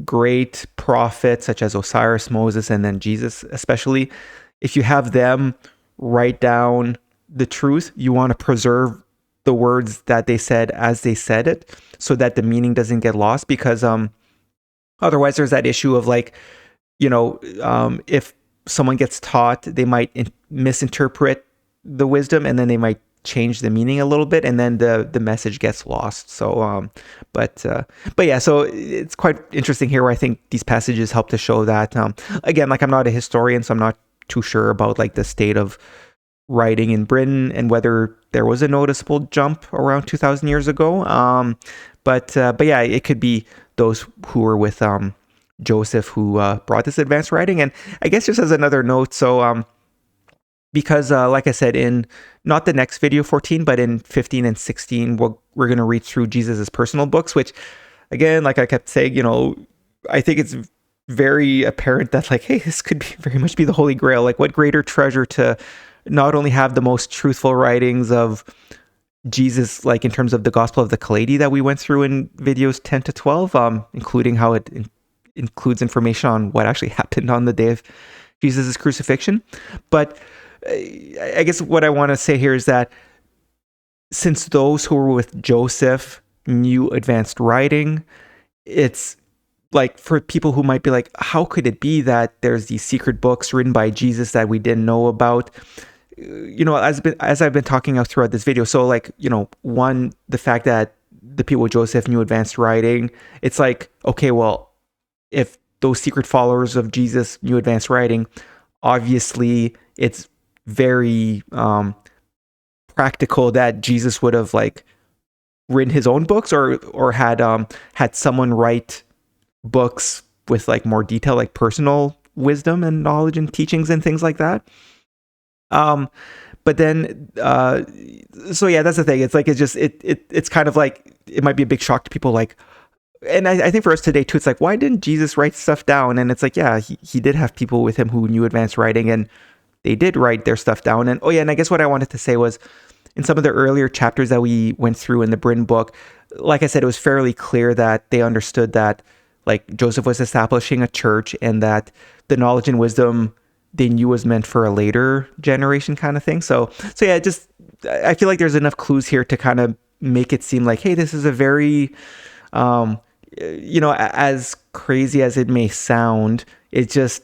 great prophet such as Osiris, Moses, and then Jesus especially, if you have them write down the truth, you want to preserve the words that they said as they said it, so that the meaning doesn't get lost, because otherwise there's that issue of like, if someone gets taught, they might misinterpret the wisdom, and then they might change the meaning a little bit, and then the message gets lost. So but yeah, so it's quite interesting here where I think these passages help to show that, again, like I'm not a historian, so I'm not too sure about like the state of writing in Britain and whether there was a noticeable jump around 2,000 years ago, but yeah, it could be those who were with Joseph who brought this advanced writing. And I guess just as another note, so because like I said, in not the next video 14, but in 15 and 16, we're going to read through Jesus's personal books, which again, like I kept saying, I think it's very apparent that like, hey, this could very much be the Holy Grail. Like, what greater treasure to not only have the most truthful writings of Jesus, like in terms of the Gospel of the Kailedy that we went through in videos 10 to 12, including how it includes information on what actually happened on the day of Jesus' crucifixion. But I guess what I want to say here is that since those who were with Joseph knew advanced writing, it's like for people who might be like, how could it be that there's these secret books written by Jesus that we didn't know about? As I've been talking out throughout this video, so like, one, the fact that the people with Joseph knew advanced writing, it's like, okay, well, if those secret followers of Jesus knew advanced writing, obviously it's very practical that Jesus would have like written his own books, or had someone write books with like more detail, like personal wisdom and knowledge and teachings and things like that. But then, so yeah, that's the thing. It's like, it's kind of like, it might be a big shock to people, like, and I think for us today too, it's like, why didn't Jesus write stuff down? And it's like, yeah, he did have people with him who knew advanced writing, and they did write their stuff down. And and I guess what I wanted to say was, in some of the earlier chapters that we went through in the Britain book, like I said, it was fairly clear that they understood that like Joseph was establishing a church, and that the knowledge and wisdom they knew was meant for a later generation kind of thing. So yeah, I feel like there's enough clues here to kind of make it seem like, hey, this is a very, as crazy as it may sound, it's just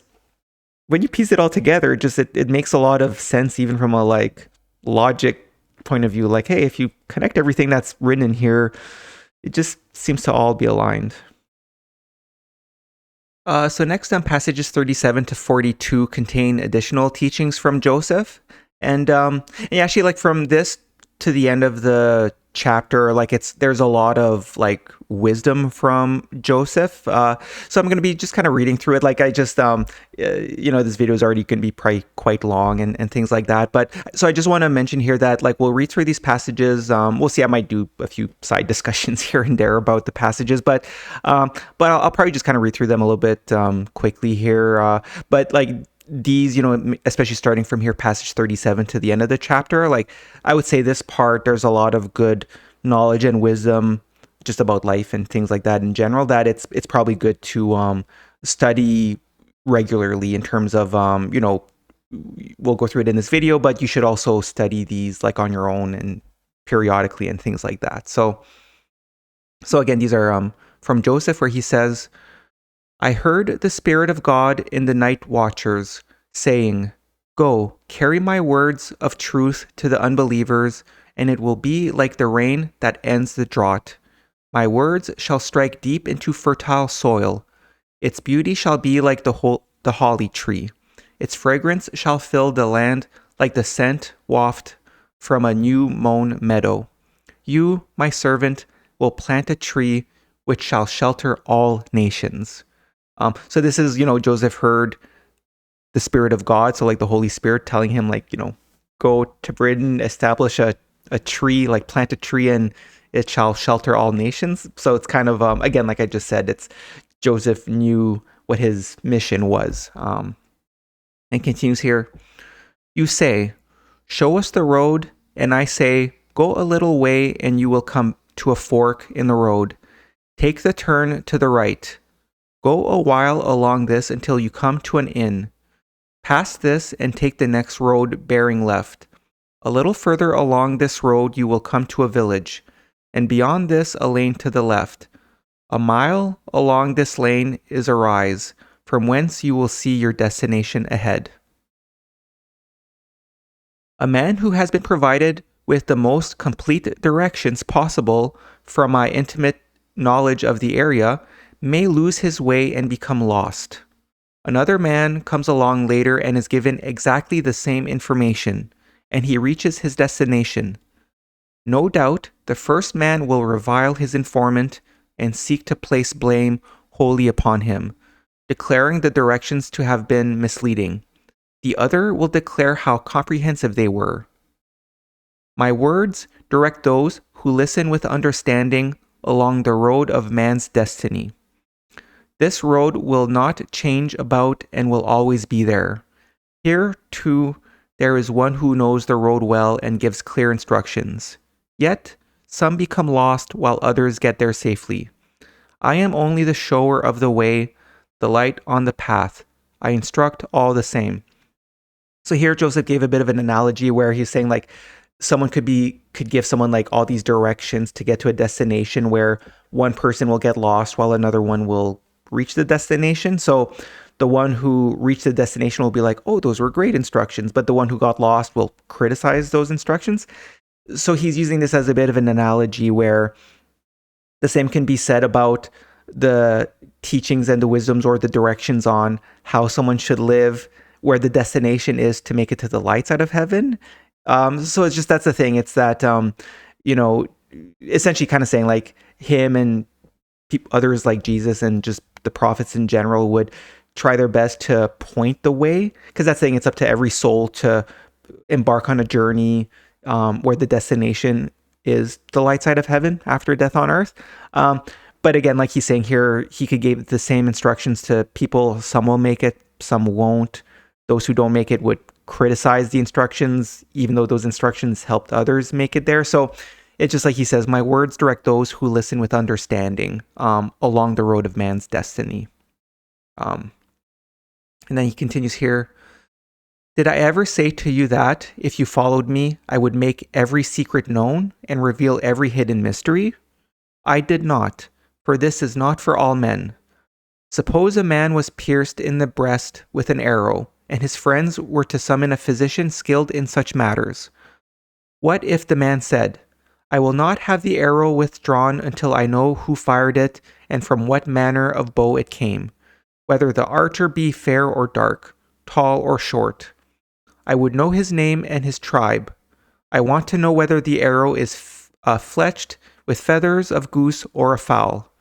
when you piece it all together, it makes a lot of sense, even from a like logic point of view. Like, hey, if you connect everything that's written in here, it just seems to all be aligned. So next on passages 37 to 42 contain additional teachings from Joseph. And actually, like from this to the end of the chapter, like there's a lot of like wisdom from Joseph. So I'm going to be just kind of reading through it. Like I just, this video is already going to be probably quite long and things like that. But so I just want to mention here that like we'll read through these passages. We'll see. I might do a few side discussions here and there about the passages, but I'll probably just kind of read through them a little bit quickly here. But like these, especially starting from here, passage 37 to the end of the chapter, like I would say this part, there's a lot of good knowledge and wisdom just about life and things like that in general, that it's probably good to study regularly in terms of, we'll go through it in this video, but you should also study these like on your own and periodically and things like that. So again, these are from Joseph, where he says, I heard the Spirit of God in the night watchers saying, Go, carry my words of truth to the unbelievers, and it will be like the rain that ends the drought. My words shall strike deep into fertile soil. Its beauty shall be like the holly tree. Its fragrance shall fill the land like the scent waft from a new mown meadow. You, my servant, will plant a tree which shall shelter all nations. So this is, Joseph heard the Spirit of God, so like the Holy Spirit telling him, like, go to Britain, establish a tree, like plant a tree, and it shall shelter all nations. So it's kind of, again, like I just said, it's Joseph knew what his mission was. And continues here, you say, show us the road, and I say, go a little way, and you will come to a fork in the road. Take the turn to the right. Go a while along this until you come to an inn. Pass this and take the next road bearing left. A little further along this road you will come to a village, and beyond this a lane to the left. A mile along this lane is a rise, from whence you will see your destination ahead. A man who has been provided with the most complete directions possible from my intimate knowledge of the area may lose his way and become lost. Another man comes along later and is given exactly the same information, and he reaches his destination. No doubt, the first man will revile his informant and seek to place blame wholly upon him, declaring the directions to have been misleading. The other will declare how comprehensive they were. My words direct those who listen with understanding along the road of man's destiny. This road will not change about and will always be there. Here, too, there is one who knows the road well and gives clear instructions. Yet, some become lost while others get there safely. I am only the shower of the way, the light on the path. I instruct all the same. So here Joseph gave a bit of an analogy where he's saying like someone could give someone like all these directions to get to a destination where one person will get lost while another one will reach the destination. So the one who reached the destination will be like, oh, those were great instructions. But the one who got lost will criticize those instructions. So he's using this as a bit of an analogy where the same can be said about the teachings and the wisdoms or the directions on how someone should live, where the destination is to make it to the light side of heaven. So it's just, that's the thing. It's that, essentially kind of saying like him and others like Jesus and just the prophets in general would try their best to point the way, because that's saying it's up to every soul to embark on a journey where the destination is the light side of heaven after death on earth. But again, like he's saying here, he could give the same instructions to people. Some will make it, some won't. Those who don't make it would criticize the instructions, even though those instructions helped others make it there. So it's just like he says, my words direct those who listen with understanding along the road of man's destiny. And then he continues here. Did I ever say to you that, if you followed me, I would make every secret known and reveal every hidden mystery? I did not, for this is not for all men. Suppose a man was pierced in the breast with an arrow, and his friends were to summon a physician skilled in such matters. What if the man said, I will not have the arrow withdrawn until I know who fired it and from what manner of bow it came, whether the archer be fair or dark, tall or short. I would know his name and his tribe. I want to know whether the arrow is fletched with feathers of goose or a fowl.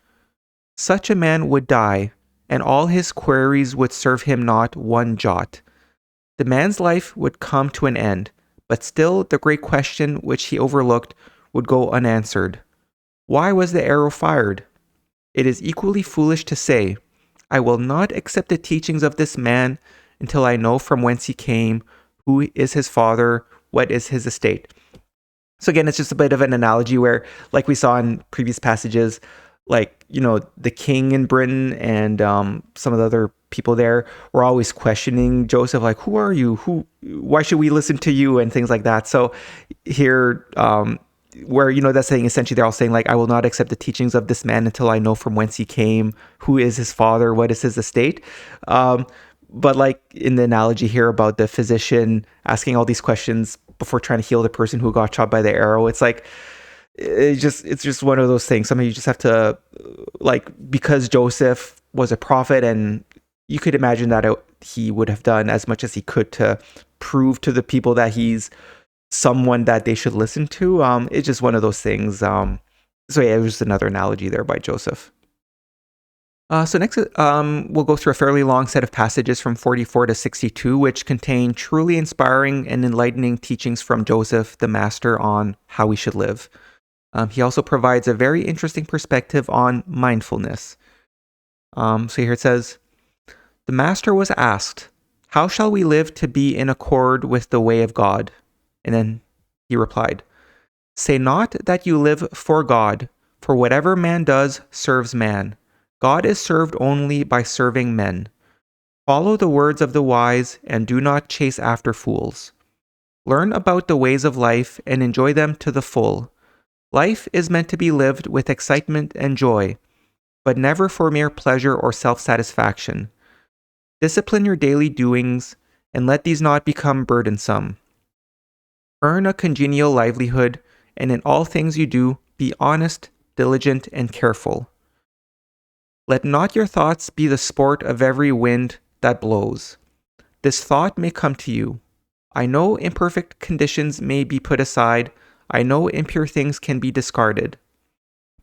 Such a man would die, and all his queries would serve him not one jot. The man's life would come to an end, but still the great question which he overlooked would go unanswered. Why was the arrow fired? It is equally foolish to say, I will not accept the teachings of this man until I know from whence he came, who is his father, what is his estate. So again, it's just a bit of an analogy where, like we saw in previous passages, like, the king in Britain and some of the other people there were always questioning Joseph, like, who are you? Why should we listen to you? And things like that. So here, where, that's saying essentially they're all saying, like, I will not accept the teachings of this man until I know from whence he came, who is his father, what is his estate. But like in the analogy here about the physician asking all these questions before trying to heal the person who got shot by the arrow, it's like, it's just one of those things. Something you just have to, like, because Joseph was a prophet, and you could imagine that he would have done as much as he could to prove to the people that he's someone that they should listen to. It's just one of those things. So yeah, it was just another analogy there by Joseph. So next, we'll go through a fairly long set of passages from 44 to 62, which contain truly inspiring and enlightening teachings from Joseph, the master, on how we should live. He also provides a very interesting perspective on mindfulness. So here it says, the master was asked, how shall we live to be in accord with the way of God? And then he replied, say not that you live for God, for whatever man does serves man. God is served only by serving men. Follow the words of the wise and do not chase after fools. Learn about the ways of life and enjoy them to the full. Life is meant to be lived with excitement and joy, but never for mere pleasure or self-satisfaction. Discipline your daily doings and let these not become burdensome. Earn a congenial livelihood, and in all things you do, be honest, diligent, and careful. Let not your thoughts be the sport of every wind that blows. This thought may come to you. I know imperfect conditions may be put aside. I know impure things can be discarded.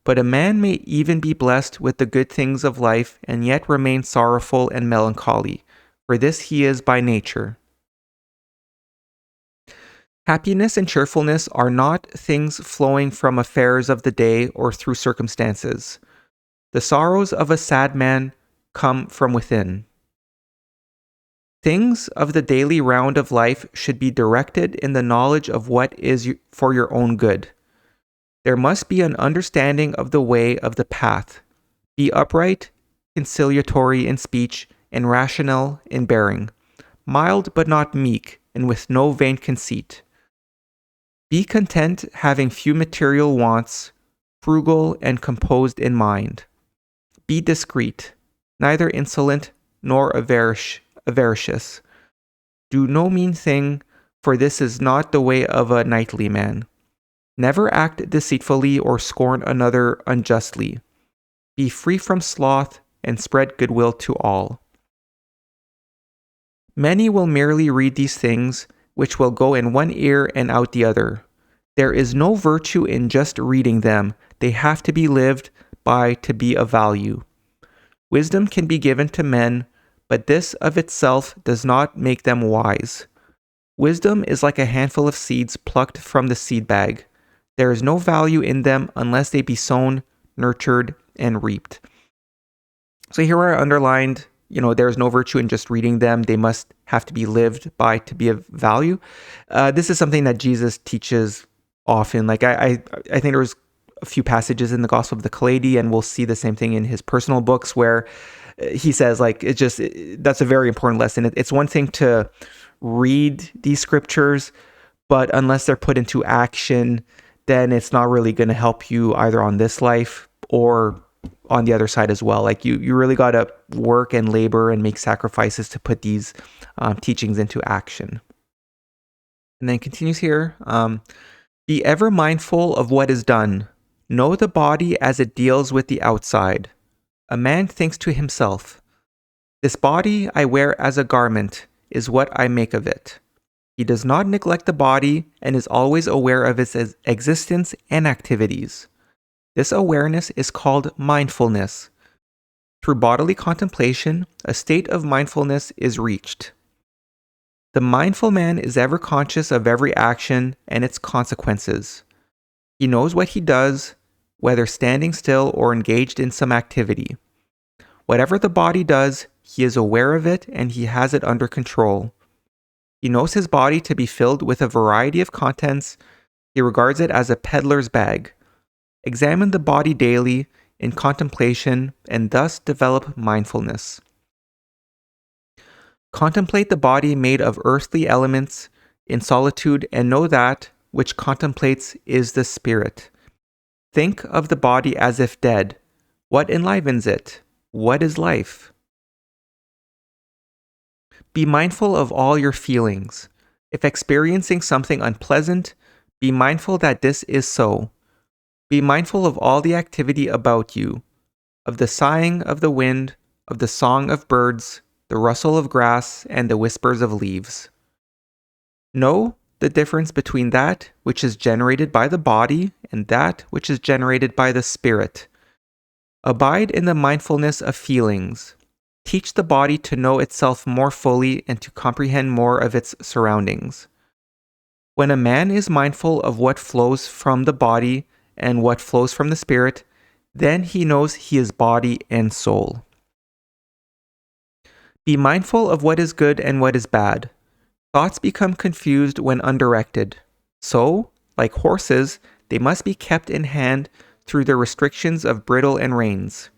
But a man may even be blessed with the good things of life and yet remain sorrowful and melancholy, for this he is by nature. Happiness and cheerfulness are not things flowing from affairs of the day or through circumstances. The sorrows of a sad man come from within. Things of the daily round of life should be directed in the knowledge of what is for your own good. There must be an understanding of the way of the path. Be upright, conciliatory in speech, and rational in bearing, mild but not meek, and with no vain conceit. Be content, having few material wants, frugal and composed in mind. Be discreet, neither insolent nor avaricious. Do no mean thing, for this is not the way of a knightly man. Never act deceitfully or scorn another unjustly. Be free from sloth and spread goodwill to all. Many will merely read these things, which will go in one ear and out the other. There is no virtue in just reading them. They have to be lived by to be of value. Wisdom can be given to men, but this of itself does not make them wise. Wisdom is like a handful of seeds plucked from the seed bag. There is no value in them unless they be sown, nurtured, and reaped. So here I underlined, there is no virtue in just reading them. They must have to be lived by to be of value. This is something that Jesus teaches often. Like I think there was a few passages in the Gospel of the Kailedy, and we'll see the same thing in his personal books where he says, like, that's a very important lesson. It's one thing to read these scriptures, but unless they're put into action, then it's not really going to help you either on this life or on the other side as well. Like you really got to work and labor and make sacrifices to put these teachings into action. And then continues here, be ever mindful of what is done. Know the body as it deals with the outside. A man thinks to himself, this body I wear as a garment is what I make of it. He does not neglect the body and is always aware of its existence and activities. This awareness is called mindfulness. Through bodily contemplation, a state of mindfulness is reached. The mindful man is ever conscious of every action and its consequences. He knows what he does, whether standing still or engaged in some activity. Whatever the body does, he is aware of it and he has it under control. He knows his body to be filled with a variety of contents. He regards it as a peddler's bag. Examine the body daily in contemplation and thus develop mindfulness. Contemplate the body made of earthly elements in solitude and know that which contemplates is the spirit. Think of the body as if dead. What enlivens it? What is life? Be mindful of all your feelings. If experiencing something unpleasant, be mindful that this is so. Be mindful of all the activity about you, of the sighing of the wind, of the song of birds, the rustle of grass, and the whispers of leaves. Know the difference between that which is generated by the body and that which is generated by the spirit. Abide in the mindfulness of feelings. Teach the body to know itself more fully and to comprehend more of its surroundings. When a man is mindful of what flows from the body and what flows from the spirit, then he knows he is body and soul. Be mindful of what is good and what is bad. Thoughts become confused when undirected. So, like horses, they must be kept in hand through the restrictions of bridle and reins.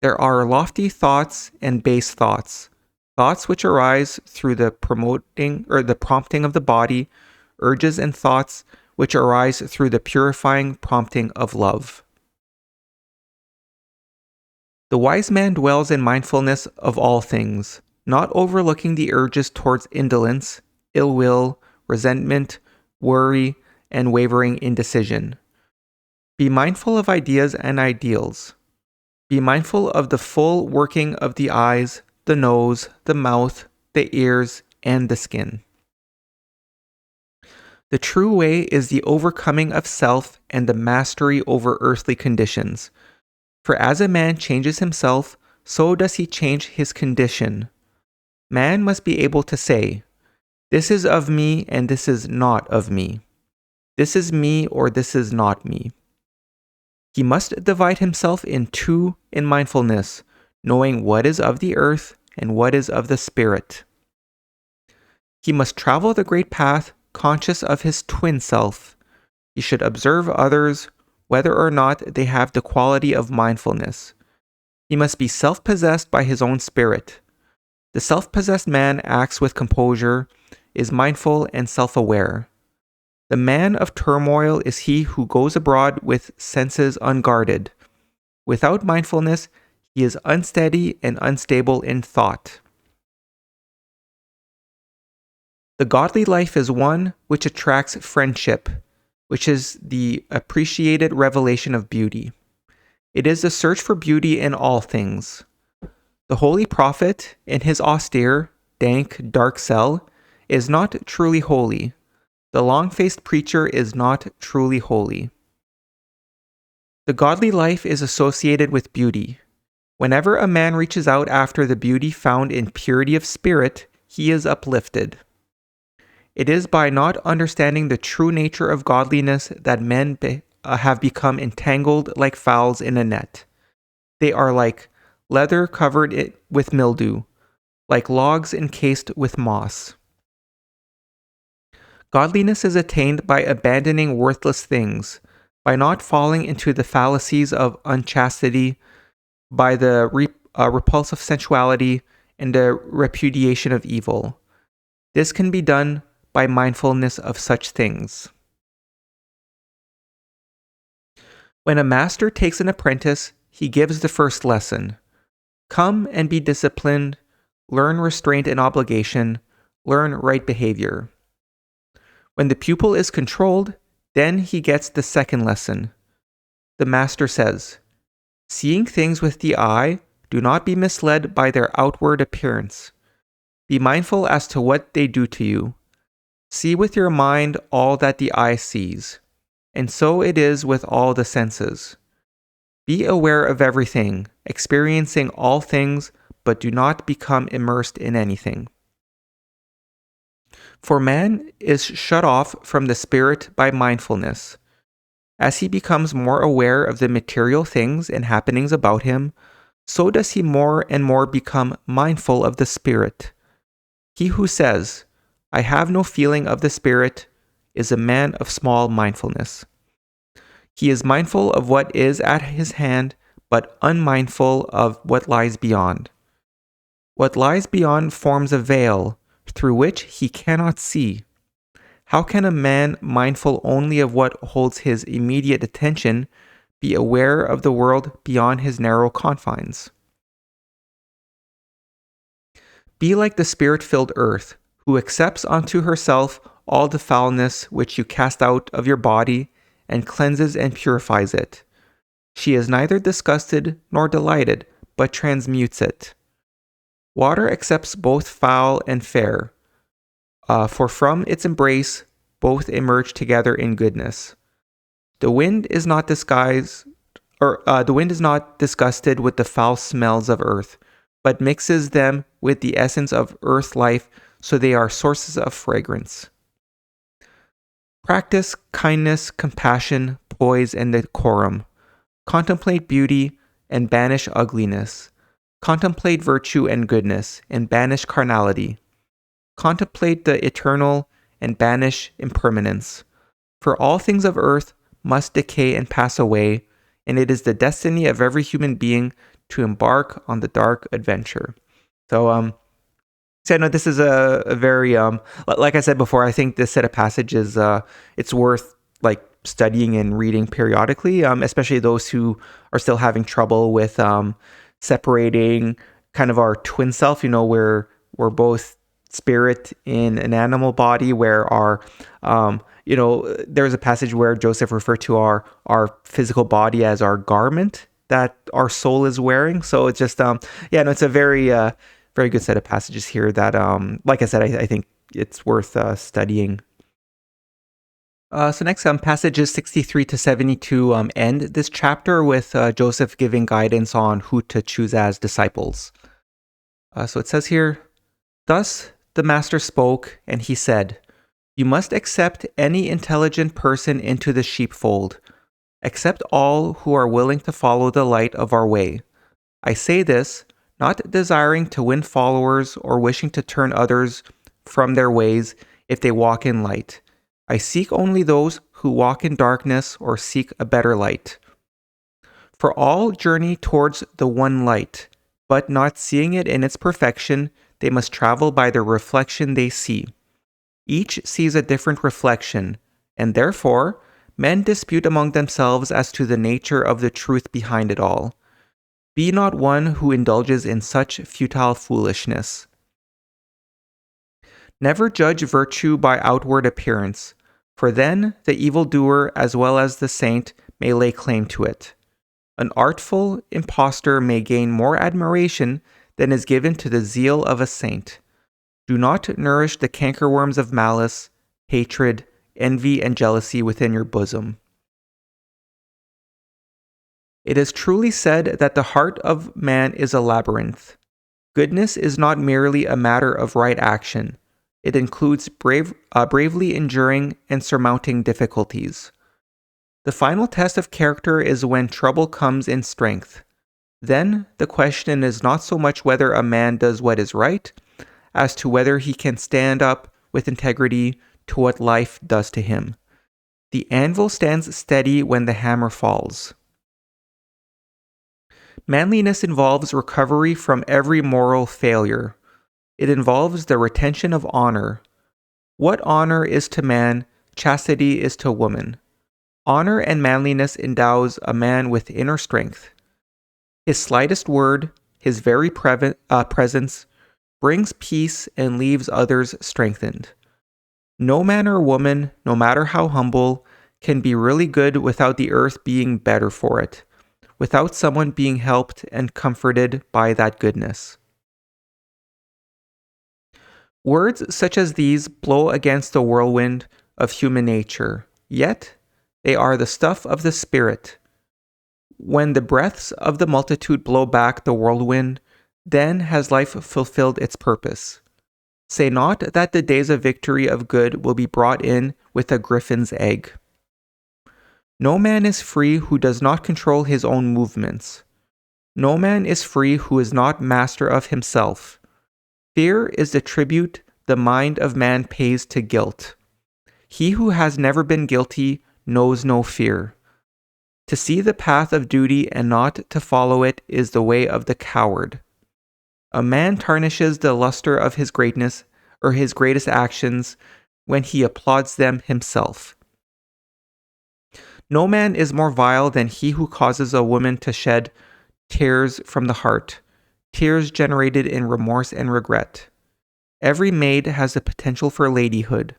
There are lofty thoughts and base thoughts, thoughts which arise through the prompting of the body, urges and thoughts which arise through the purifying prompting of love. The wise man dwells in mindfulness of all things, not overlooking the urges towards indolence, ill will, resentment, worry, and wavering indecision. Be mindful of ideas and ideals. Be mindful of the full working of the eyes, the nose, the mouth, the ears, and the skin. The true way is the overcoming of self and the mastery over earthly conditions. For as a man changes himself, so does he change his condition. Man must be able to say, this is of me and this is not of me. This is me or this is not me. He must divide himself in two in mindfulness, knowing what is of the earth and what is of the spirit. He must travel the great path, conscious of his twin self. He should observe others, whether or not they have the quality of mindfulness. He must be self-possessed by his own spirit. The self-possessed man acts with composure, is mindful and self-aware. The man of turmoil is he who goes abroad with senses unguarded. Without mindfulness, he is unsteady and unstable in thought. The godly life is one which attracts friendship, which is the appreciated revelation of beauty. It is the search for beauty in all things. The holy prophet, in his austere, dank, dark cell, is not truly holy. The long-faced preacher is not truly holy. The godly life is associated with beauty. Whenever a man reaches out after the beauty found in purity of spirit, he is uplifted. It is by not understanding the true nature of godliness that men have become entangled like fowls in a net. They are like leather covered with mildew, like logs encased with moss. Godliness is attained by abandoning worthless things, by not falling into the fallacies of unchastity, by the repulsive sensuality, and the repudiation of evil. This can be done by mindfulness of such things. When a master takes an apprentice, he gives the first lesson. Come and be disciplined, learn restraint and obligation, learn right behavior. When the pupil is controlled, then he gets the second lesson. The master says, seeing things with the eye, do not be misled by their outward appearance. Be mindful as to what they do to you. See with your mind all that the eye sees, and so it is with all the senses. Be aware of everything, experiencing all things, but do not become immersed in anything. For man is shut off from the spirit by mindfulness. As he becomes more aware of the material things and happenings about him, so does he more and more become mindful of the spirit. He who says, I have no feeling of the spirit, is a man of small mindfulness. He is mindful of what is at his hand, but unmindful of what lies beyond. What lies beyond forms a veil, through which he cannot see. How can a man mindful only of what holds his immediate attention be aware of the world beyond his narrow confines? Be like the spirit-filled earth, who accepts unto herself all the foulness which you cast out of your body, and cleanses and purifies it. She is neither disgusted nor delighted, but transmutes it. Water accepts both foul and fair, for from its embrace both emerge together in goodness. The wind is not disgusted with the foul smells of earth, but mixes them with the essence of earth life, so they are sources of fragrance. Practice kindness, compassion, poise, and decorum. Contemplate beauty and banish ugliness. Contemplate virtue and goodness and banish carnality. Contemplate the eternal and banish impermanence. For all things of earth must decay and pass away, and it is the destiny of every human being to embark on the dark adventure. So no, this is a very, like I said before, I think this set of passages, it's worth like studying and reading periodically, especially those who are still having trouble with separating kind of our twin self, where we're both spirit in an animal body, where our, there's a passage where Joseph referred to our physical body as our garment that our soul is wearing. So it's just, it's a very good set of passages here that, like I said, I think it's worth studying. So next, passages 63 to 72 end this chapter with Joseph giving guidance on who to choose as disciples. So it says here, thus the master spoke, and he said, you must accept any intelligent person into the sheepfold. Accept all who are willing to follow the light of our way. I say this, not desiring to win followers or wishing to turn others from their ways if they walk in light. I seek only those who walk in darkness or seek a better light. For all journey towards the one light, but not seeing it in its perfection, they must travel by the reflection they see. Each sees a different reflection, and therefore men dispute among themselves as to the nature of the truth behind it all. Be not one who indulges in such futile foolishness. Never judge virtue by outward appearance, for then the evildoer as well as the saint may lay claim to it. An artful impostor may gain more admiration than is given to the zeal of a saint. Do not nourish the cankerworms of malice, hatred, envy, and jealousy within your bosom. It is truly said that the heart of man is a labyrinth. Goodness is not merely a matter of right action. It includes bravely enduring and surmounting difficulties. The final test of character is when trouble comes in strength. Then the question is not so much whether a man does what is right, as to whether he can stand up with integrity to what life does to him. The anvil stands steady when the hammer falls. Manliness involves recovery from every moral failure. It involves the retention of honor. What honor is to man, chastity is to woman. Honor and manliness endows a man with inner strength. His slightest word, his very presence, brings peace and leaves others strengthened. No man or woman, no matter how humble, can be really good without the earth being better for it, without someone being helped and comforted by that goodness. Words such as these blow against the whirlwind of human nature, yet they are the stuff of the spirit. When the breaths of the multitude blow back the whirlwind, then has life fulfilled its purpose. Say not that the days of victory of good will be brought in with a griffin's egg. No man is free who does not control his own movements. No man is free who is not master of himself. Fear is the tribute the mind of man pays to guilt. He who has never been guilty knows no fear. To see the path of duty and not to follow it is the way of the coward. A man tarnishes the luster of his greatness or his greatest actions when he applauds them himself. No man is more vile than he who causes a woman to shed tears from the heart, tears generated in remorse and regret. Every maid has the potential for ladyhood.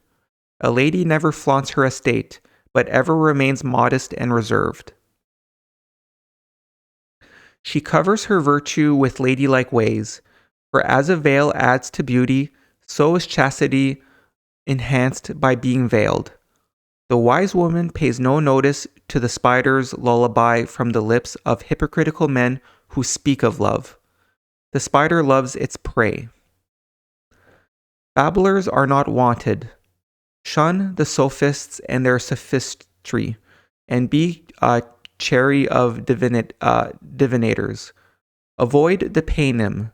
A lady never flaunts her estate, but ever remains modest and reserved. She covers her virtue with ladylike ways, for as a veil adds to beauty, so is chastity enhanced by being veiled. The wise woman pays no notice to the spider's lullaby from the lips of hypocritical men who speak of love. The spider loves its prey. Babblers are not wanted. Shun the sophists and their sophistry, and be chary of divinators. Avoid the paynim,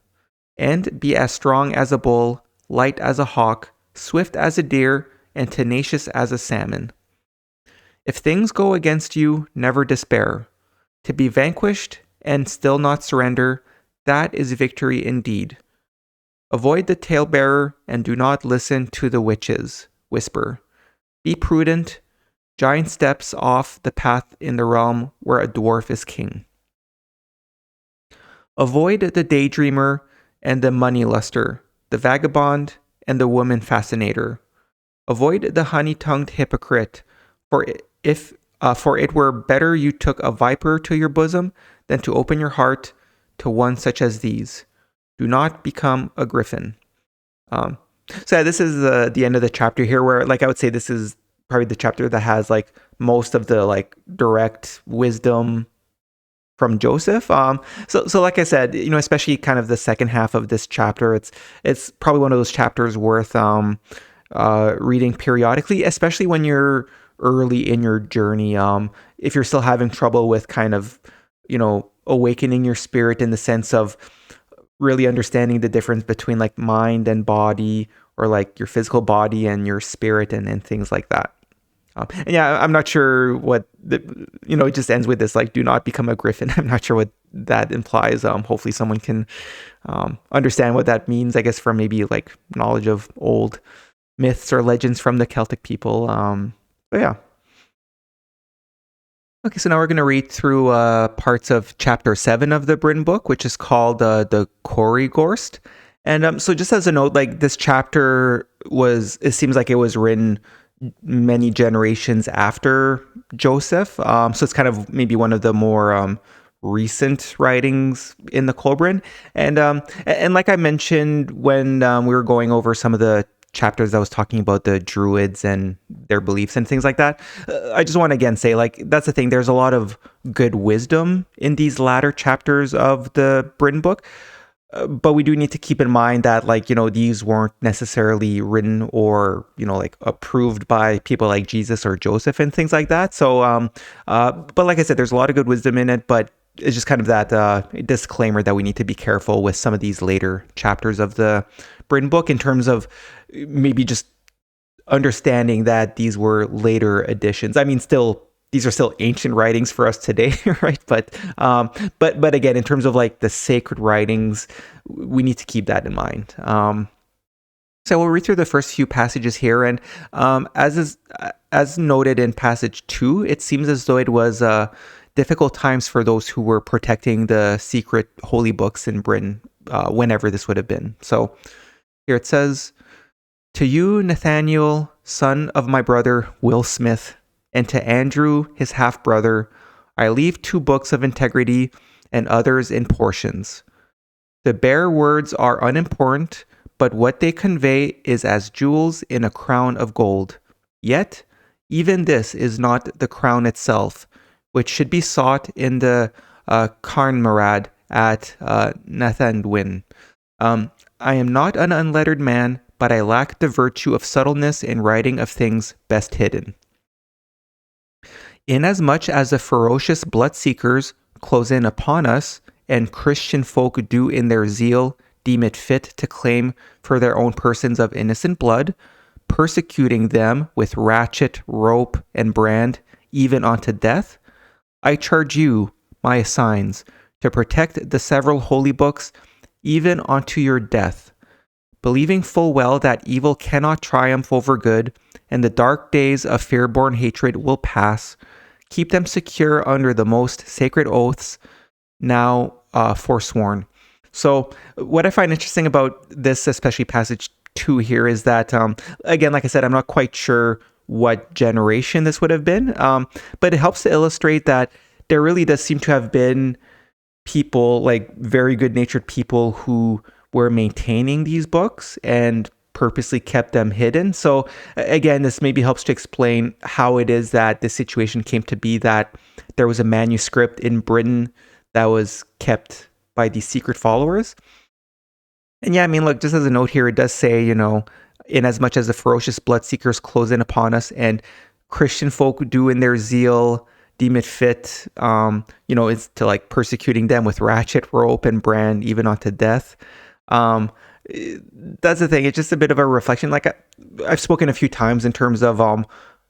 and be as strong as a bull, light as a hawk, swift as a deer, and tenacious as a salmon. If things go against you, never despair. To be vanquished and still not surrender, that is victory indeed. Avoid the talebearer and do not listen to the witches. Whisper. Be prudent. Giant steps off the path in the realm where a dwarf is king. Avoid the daydreamer and the money luster, the vagabond and the woman fascinator. Avoid the honey-tongued hypocrite, for it were better you took a viper to your bosom than to open your heart to one such as these. Do not become a griffin. So yeah, this is the end of the chapter here, where I would say this is probably the chapter that has most of the direct wisdom from Joseph. So like I said, especially kind of the second half of this chapter, it's probably one of those chapters worth reading periodically, especially when you're early in your journey. If you're still having trouble with kind of, awakening your spirit in the sense of really understanding the difference between mind and body, or your physical body and your spirit and things like that. And yeah, I'm not sure what it just ends with this, do not become a griffin. I'm not sure what that implies. Hopefully someone can understand what that means, I guess, from maybe knowledge of old myths or legends from the Celtic people. But yeah. Okay, so now we're going to read through parts of chapter 7 of the Bryn book, which is called the Corrygorsed. And so just as a note, this chapter it seems like it was written many generations after Joseph. So it's kind of maybe one of the more recent writings in the Kolbrin. And like I mentioned when we were going over some of the chapters I was talking about the Druids and their beliefs and things like that, I just want to again say, that's the thing. There's a lot of good wisdom in these latter chapters of the Bryn book. But we do need to keep in mind that, these weren't necessarily written or, approved by people like Jesus or Joseph and things like that. So, but like I said, there's a lot of good wisdom in it, but it's just kind of that disclaimer that we need to be careful with some of these later chapters of the Bryn book in terms of maybe just understanding that these were later additions. I mean, these are still ancient writings for us today, right? But again, in terms of the sacred writings, we need to keep that in mind. So we'll read through the first few passages here, and as noted in passage 2, it seems as though it was difficult times for those who were protecting the secret holy books in Britain, whenever this would have been. So here it says, "To you, Nathaniel, son of my brother Will Smith, and to Andrew, his half-brother, I leave 2 books of integrity and others in portions. The bare words are unimportant, but what they convey is as jewels in a crown of gold. Yet, even this is not the crown itself, which should be sought in the Carnmarad at Nathandwin. I am not an unlettered man, but I lack the virtue of subtleness in writing of things best hidden. Inasmuch as the ferocious blood-seekers close in upon us, and Christian folk do in their zeal deem it fit to claim for their own persons of innocent blood, persecuting them with ratchet, rope, and brand, even unto death, I charge you, my assigns, to protect the several holy books, even unto your death, believing full well that evil cannot triumph over good, and the dark days of fear-born hatred will pass. Keep them secure under the most sacred oaths, now forsworn." So what I find interesting about this, especially passage 2 here, is that, again, like I said, I'm not quite sure what generation this would have been, but it helps to illustrate that there really does seem to have been people, like very good-natured people, who were maintaining these books and purposely kept them hidden. So again, this maybe helps to explain how it is that this situation came to be, that there was a manuscript in Britain that was kept by these secret followers. And yeah, I mean, look, just as a note here, it does say, inasmuch as the ferocious bloodseekers close in upon us, and Christian folk do in their zeal deem it fit, is to like persecuting them with ratchet, rope, and brand, even unto death. That's the thing. It's just a bit of a reflection. Like I've spoken a few times in terms of,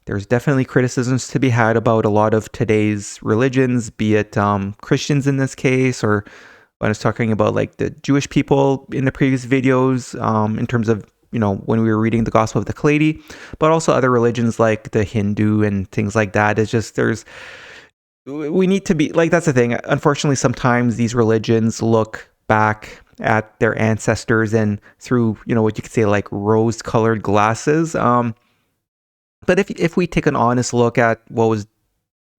there's definitely criticisms to be had about a lot of today's religions, be it Christians in this case, or when I was talking about like the Jewish people in the previous videos, in terms of, when we were reading the Gospel of the Kailedy, but also other religions like the Hindu and things like that. It's just, we need to be, like, that's the thing. Unfortunately, sometimes these religions look back at their ancestors and through, what you could say, like rose-colored glasses. But if we take an honest look at what was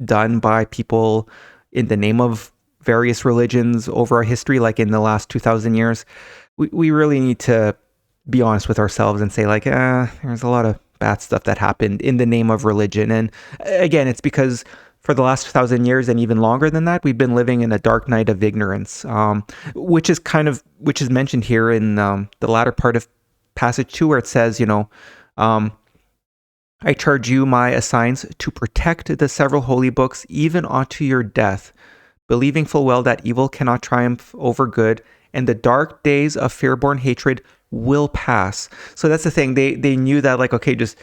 done by people in the name of various religions over our history, like in the last 2,000 years, we really need to be honest with ourselves and say, like, there's a lot of bad stuff that happened in the name of religion. And again, it's because for the last 1,000 years and even longer than that, we've been living in a dark night of ignorance, which is mentioned here in the latter part of passage 2, where it says, I charge you, my assigns, to protect the several holy books, even unto your death, believing full well that evil cannot triumph over good, and the dark days of fear-born hatred will pass. So that's the thing. They knew that, like, okay, just,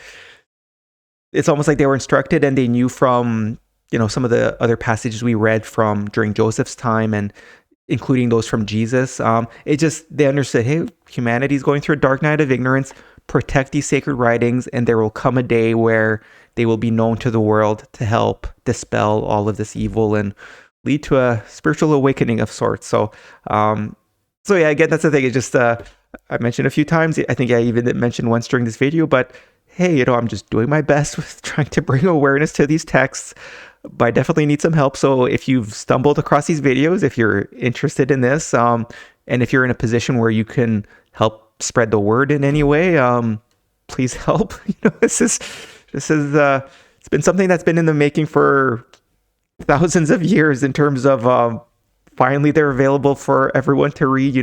it's almost like they were instructed, and they knew from, some of the other passages we read from during Joseph's time, and including those from Jesus. They understood, hey, humanity's going through a dark night of ignorance. Protect these sacred writings, and there will come a day where they will be known to the world to help dispel all of this evil and lead to a spiritual awakening of sorts. So yeah, again, that's the thing. It's just, I mentioned a few times, I think I even mentioned once during this video, but hey, I'm just doing my best with trying to bring awareness to these texts, but I definitely need some help. So if you've stumbled across these videos, if you're interested in this, and if you're in a position where you can help spread the word in any way, please help. This is it's been something that's been in the making for thousands of years, in terms of finally they're available for everyone to read.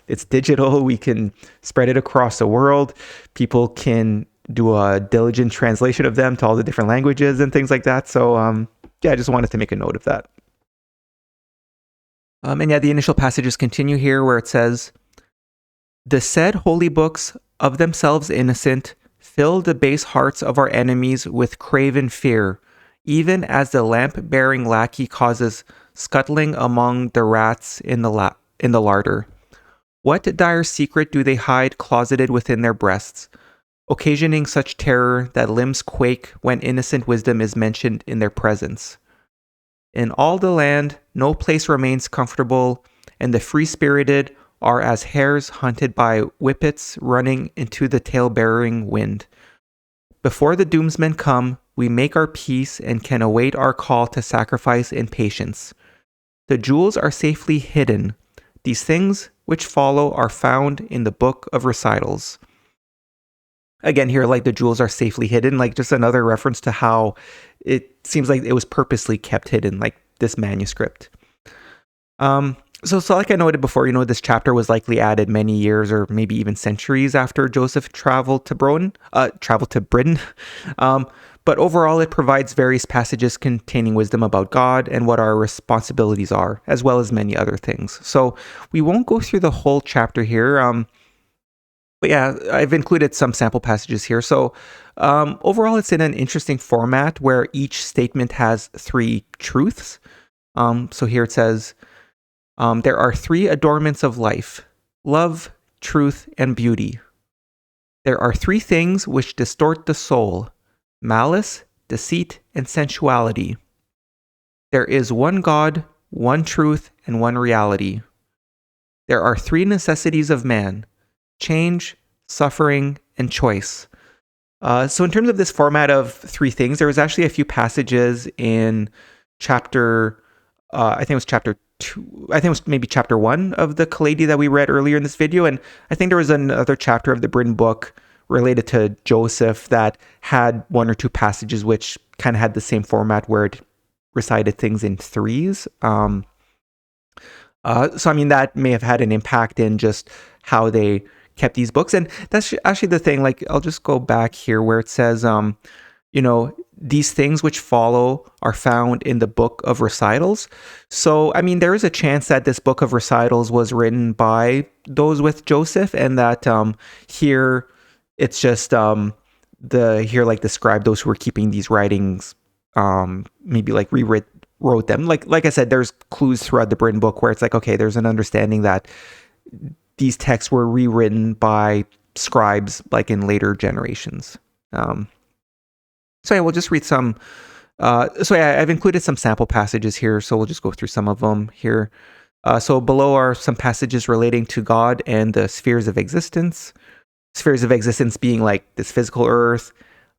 It's digital. We can spread it across the world. People can do a diligent translation of them to all the different languages and things like that. So I just wanted to make a note of that. And yeah, the initial passages continue here, where it says, "The said holy books, of themselves innocent, fill the base hearts of our enemies with craven fear, even as the lamp-bearing lackey causes scuttling among the rats in the larder. What dire secret do they hide closeted within their breasts, occasioning such terror that limbs quake when innocent wisdom is mentioned in their presence? In all the land, no place remains comfortable, and the free-spirited are as hares hunted by whippets running into the tail-bearing wind. Before the doomsmen come, we make our peace and can await our call to sacrifice in patience. The jewels are safely hidden. These things which follow are found in the book of recitals. Again, here, like the jewels are safely hidden, like just another reference to how it seems like it was purposely kept hidden, like this manuscript. So like I noted before, this chapter was likely added many years or maybe even centuries after Joseph traveled to Britain. But overall, it provides various passages containing wisdom about God and what our responsibilities are, as well as many other things. So we won't go through the whole chapter here. But yeah, I've included some sample passages here. So overall, it's in an interesting format where each statement has 3 truths. So here it says, there are 3 adornments of life: love, truth, and beauty. There are 3 things which distort the soul: malice, deceit, and sensuality. There is one God, one truth, and one reality. There are 3 necessities of man: change, suffering, and choice. So in terms of this format of 3 things, there was actually a few passages in chapter, I think it was chapter 2, I think it was maybe chapter 1 of the Kailedy that we read earlier in this video, and I think there was another chapter of the Britain book related to Joseph that had 1 or 2 passages which kind of had the same format where it recited things in 3s. So I mean, that may have had an impact in just how they kept these books. And that's actually the thing, like, I'll just go back here where it says, these things which follow are found in the book of recitals. So, I mean, there is a chance that this book of recitals was written by those with Joseph, and that here it's just describe those who were keeping these writings, maybe like rewrote them. Like I said, there's clues throughout the Britain book where it's like, okay, there's an understanding that these texts were rewritten by scribes like in later generations. So yeah, we'll just read some. I've included some sample passages here, so we'll just go through some of them here. So below are some passages relating to God and the spheres of existence. Spheres of existence being like this physical earth,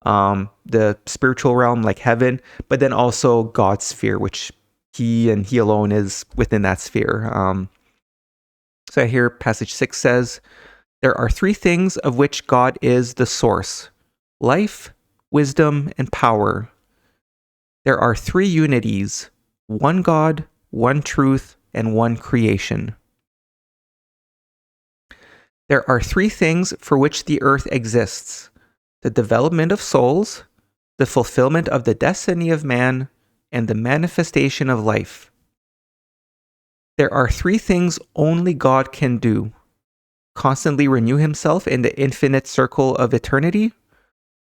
the spiritual realm like heaven, but then also God's sphere, which he and he alone is within that sphere. So here passage 6 says, there are 3 things of which God is the source: life, wisdom, and power. There are 3 unities: one God, one truth, and one creation. There are 3 things for which the earth exists: the development of souls, the fulfillment of the destiny of man, and the manifestation of life. There are 3 things only God can do: constantly renew himself in the infinite circle of eternity,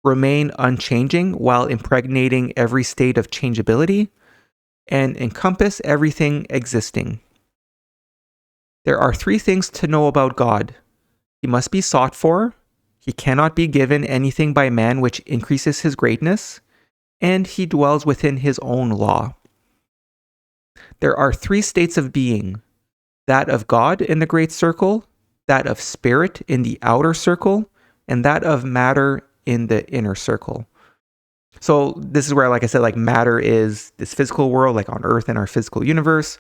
remain unchanging while impregnating every state of changeability, and encompass everything existing. There are 3 things to know about God: he must be sought for, he cannot be given anything by man which increases his greatness, and he dwells within his own law. There are 3 states of being: that of God in the great circle, that of spirit in the outer circle, and that of matter in the inner circle. So this is where, like I said, like matter is this physical world, like on Earth in our physical universe.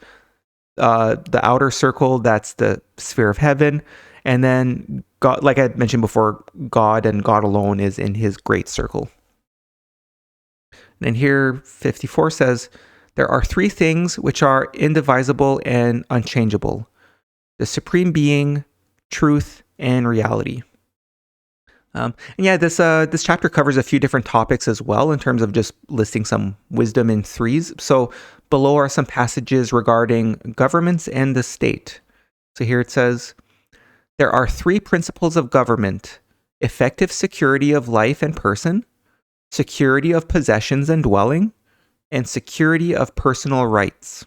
The outer circle, that's the sphere of heaven. And then God, like I mentioned before, God and God alone is in his great circle. And here 54 says, there are 3 things which are indivisible and unchangeable: the supreme being, truth, and reality. And yeah, this chapter covers a few different topics as well in terms of just listing some wisdom in 3s. So below are some passages regarding governments and the state. So here it says, there are 3 principles of government: effective security of life and person, security of possessions and dwelling, and security of personal rights.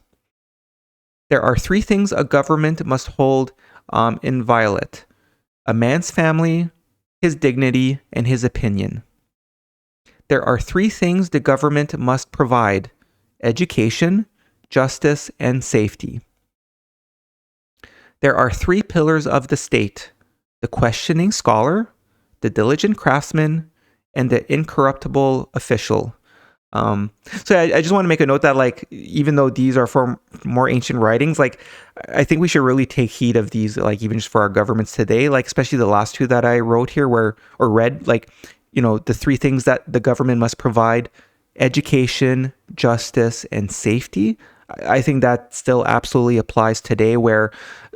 There are 3 things a government must hold inviolate: a man's family, his dignity, and his opinion. There are 3 things the government must provide: education, justice, and safety. There are three pillars of the state: the questioning scholar, the diligent craftsman, and the incorruptible official. So I just want to make a note that, like, even though these are from more ancient writings, like, I think we should really take heed of these, like, even just for our governments today, like, especially the last two that I wrote here or read, like, the three things that the government must provide: education, justice, and safety. I think that still absolutely applies today, where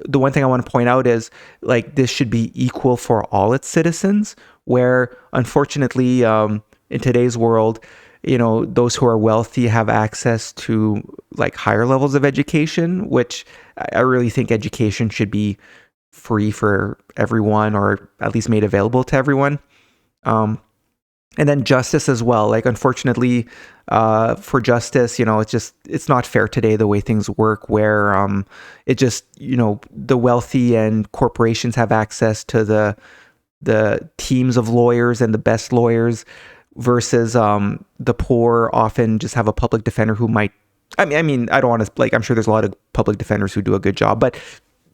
the one thing I want to point out is, like, this should be equal for all its citizens, where unfortunately, in today's world, those who are wealthy have access to, like, higher levels of education, which I really think education should be free for everyone, or at least made available to everyone. And then justice as well. Like, unfortunately, for justice, it's not fair today the way things work, where it just, the wealthy and corporations have access to the teams of lawyers and the best lawyers, versus the poor often just have a public defender who might, I mean, I don't want to, like, I'm sure there's a lot of public defenders who do a good job, but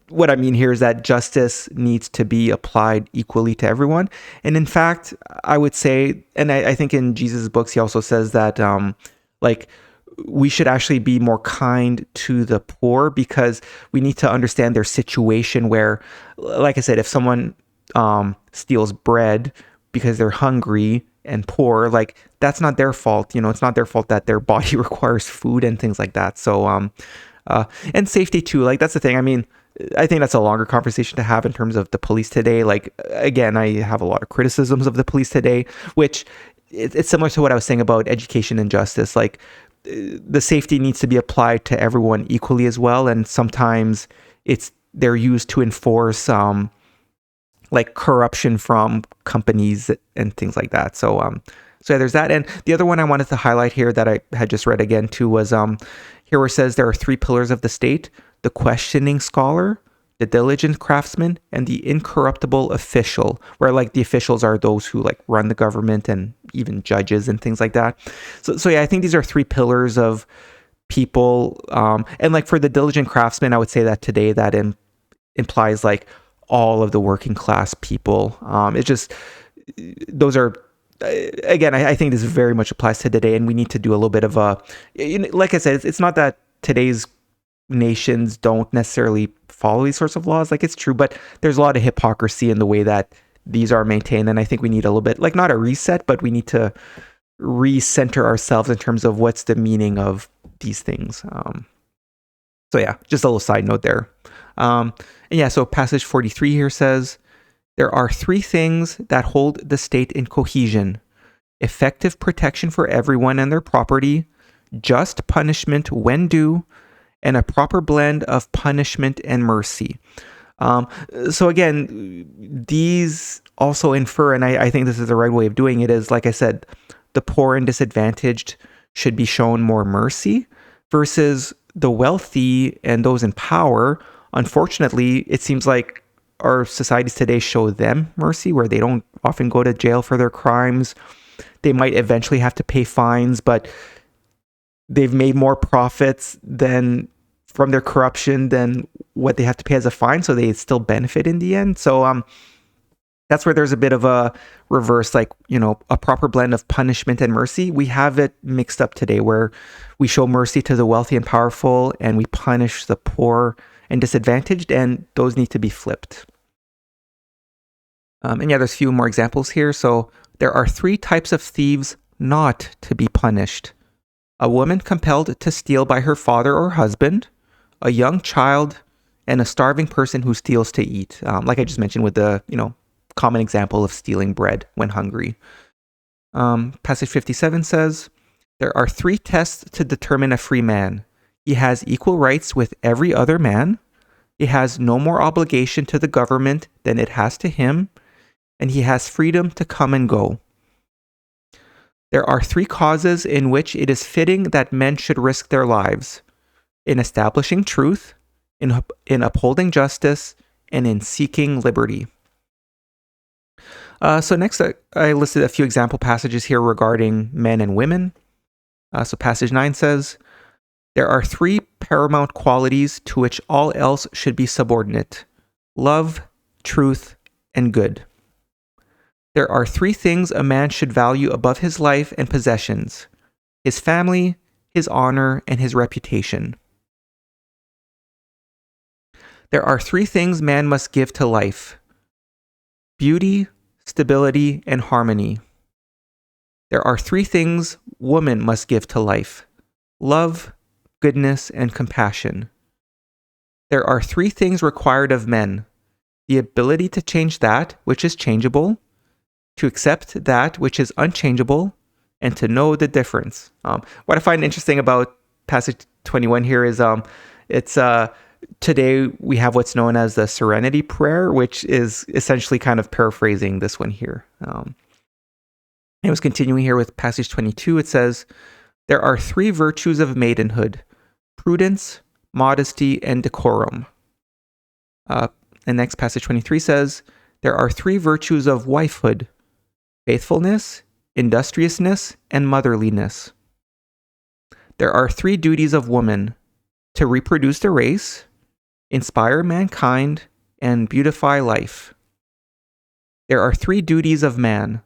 what I mean here is that justice needs to be applied equally to everyone. And in fact, I would say, and I think in Jesus' books, he also says that, like, we should actually be more kind to the poor, because we need to understand their situation, where, like I said, if someone steals bread because they're hungry and poor, like, that's not their fault. It's not their fault that their body requires food and things like that. So, and safety too, like, that's the thing. I mean, I think that's a longer conversation to have in terms of the police today. Like, again, I have a lot of criticisms of the police today, which it's similar to what I was saying about education and justice. Like, the safety needs to be applied to everyone equally as well. And sometimes they're used to enforce, like, corruption from companies and things like that. So yeah, there's that. And the other one I wanted to highlight here that I had just read again too was here where it says there are three pillars of the state: the questioning scholar, the diligent craftsman, and the incorruptible official, where, like, the officials are those who, like, run the government and even judges and things like that. So yeah, I think these are three pillars of people. And, like, for the diligent craftsman, I would say that today that implies, like, all of the working class people. It's just, those are, again, I think this very much applies to today, and we need to do a little bit of like I said, it's not that today's nations don't necessarily follow these sorts of laws. Like, it's true, but there's a lot of hypocrisy in the way that these are maintained, and I think we need a little bit, like, not a reset, but we need to recenter ourselves in terms of what's the meaning of these things. So yeah, just a little side note there. And yeah, so passage 43 here says, there are three things that hold the state in cohesion: effective protection for everyone and their property, just punishment when due, and a proper blend of punishment and mercy. So again, these also infer, and I think this is the right way of doing it, is, like I said, the poor and disadvantaged should be shown more mercy, versus the wealthy and those in power. Unfortunately, it seems like our societies today show them mercy, where they don't often go to jail for their crimes. They might eventually have to pay fines, but they've made more profits from their corruption than what they have to pay as a fine, so they still benefit in the end. So that's where there's a bit of a reverse, like, a proper blend of punishment and mercy. We have it mixed up today, where we show mercy to the wealthy and powerful, and we punish the poor and disadvantaged, and those need to be flipped. And yeah, there's a few more examples here. So there are three types of thieves not to be punished: a woman compelled to steal by her father or husband, a young child, and a starving person who steals to eat. Like I just mentioned with the, common example of stealing bread when hungry. Passage 57 says, there are three tests to determine a free man: he has equal rights with every other man, he has no more obligation to the government than it has to him, and he has freedom to come and go. There are three causes in which it is fitting that men should risk their lives: in establishing truth, in upholding justice, and in seeking liberty. So next, I listed a few example passages here regarding men and women. So passage 9 says, There are three paramount qualities to which all else should be subordinate: love, truth, and good. There are three things a man should value above his life and possessions: his family, his honor, and his reputation. There are three things man must give to life: beauty, stability, and harmony. There are three things woman must give to life: love, goodness, and compassion. There are three things required of men: the ability to change that which is changeable, to accept that which is unchangeable, and to know the difference. What I find interesting about passage 21 here is it's today we have what's known as the Serenity Prayer, which is essentially kind of paraphrasing this one here. It was continuing here with passage 22. It says, there are three virtues of maidenhood: prudence, modesty, and decorum. And next, passage 23 says, there are three virtues of wifehood: faithfulness, industriousness, and motherliness. There are three duties of woman: to reproduce the race, inspire mankind, and beautify life. There are three duties of man: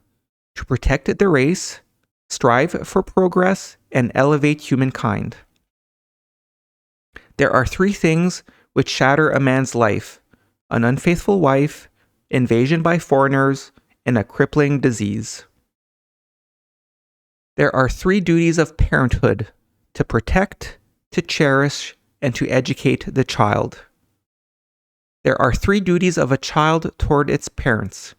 to protect the race, strive for progress, and elevate humankind. There are three things which shatter a man's life: an unfaithful wife, invasion by foreigners, and a crippling disease. There are three duties of parenthood: to protect, to cherish, and to educate the child. There are three duties of a child toward its parents: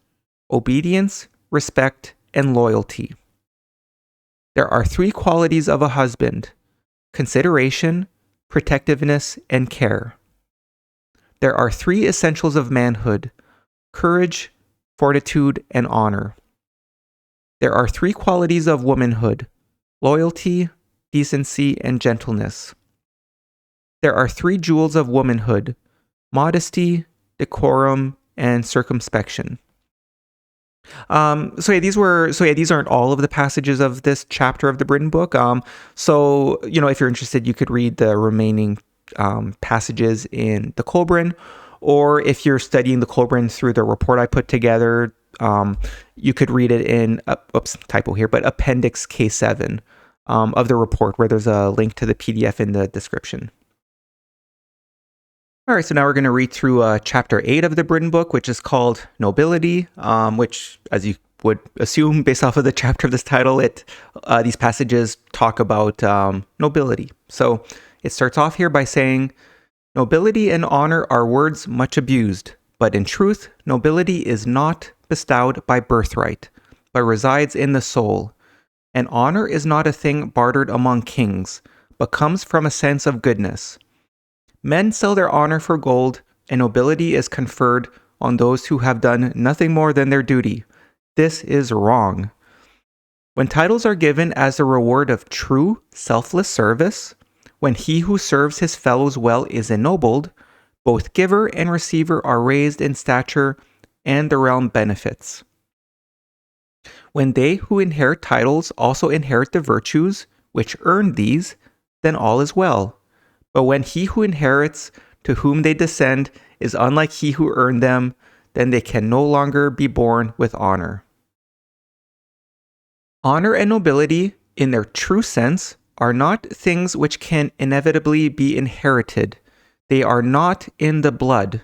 obedience, respect, and loyalty. There are three qualities of a husband: consideration, protectiveness, and care. There are three essentials of manhood: courage, fortitude, and honor. There are three qualities of womanhood: loyalty, decency, and gentleness. There are three jewels of womanhood: modesty, decorum, and circumspection. These aren't all of the passages of this chapter of the Britain book. If you're interested, you could read the remaining passages in the Kolbrin, or if you're studying the Kolbrin through the report I put together, you could read it in, Appendix K7 of the report, where there's a link to the PDF in the description. All right, so now we're going to read through Chapter 8 of the Britain book, which is called Nobility, which, as you would assume based off of the chapter of this title, these passages talk about nobility. So it starts off here by saying, nobility and honor are words much abused, but in truth, nobility is not bestowed by birthright, but resides in the soul. And honor is not a thing bartered among kings, but comes from a sense of goodness. Men sell their honor for gold, and nobility is conferred on those who have done nothing more than their duty. This is wrong. When titles are given as the reward of true, selfless service, when he who serves his fellows well is ennobled, both giver and receiver are raised in stature, and the realm benefits. When they who inherit titles also inherit the virtues which earned these, then all is well. But when he who inherits, to whom they descend, is unlike he who earned them, then they can no longer be born with honor. Honor and nobility, in their true sense, are not things which can inevitably be inherited. They are not in the blood.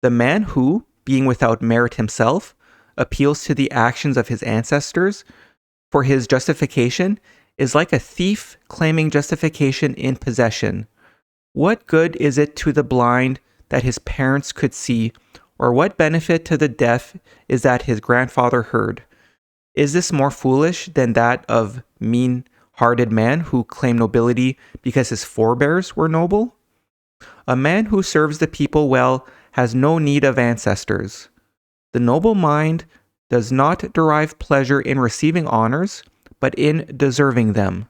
The man who, being without merit himself, appeals to the actions of his ancestors for his justification is like a thief claiming justification in possession. What good is it to the blind that his parents could see, or what benefit to the deaf is that his grandfather heard? Is this more foolish than that of mean-hearted man who claimed nobility because his forebears were noble? A man who serves the people well has no need of ancestors. The noble mind does not derive pleasure in receiving honors, but in deserving them.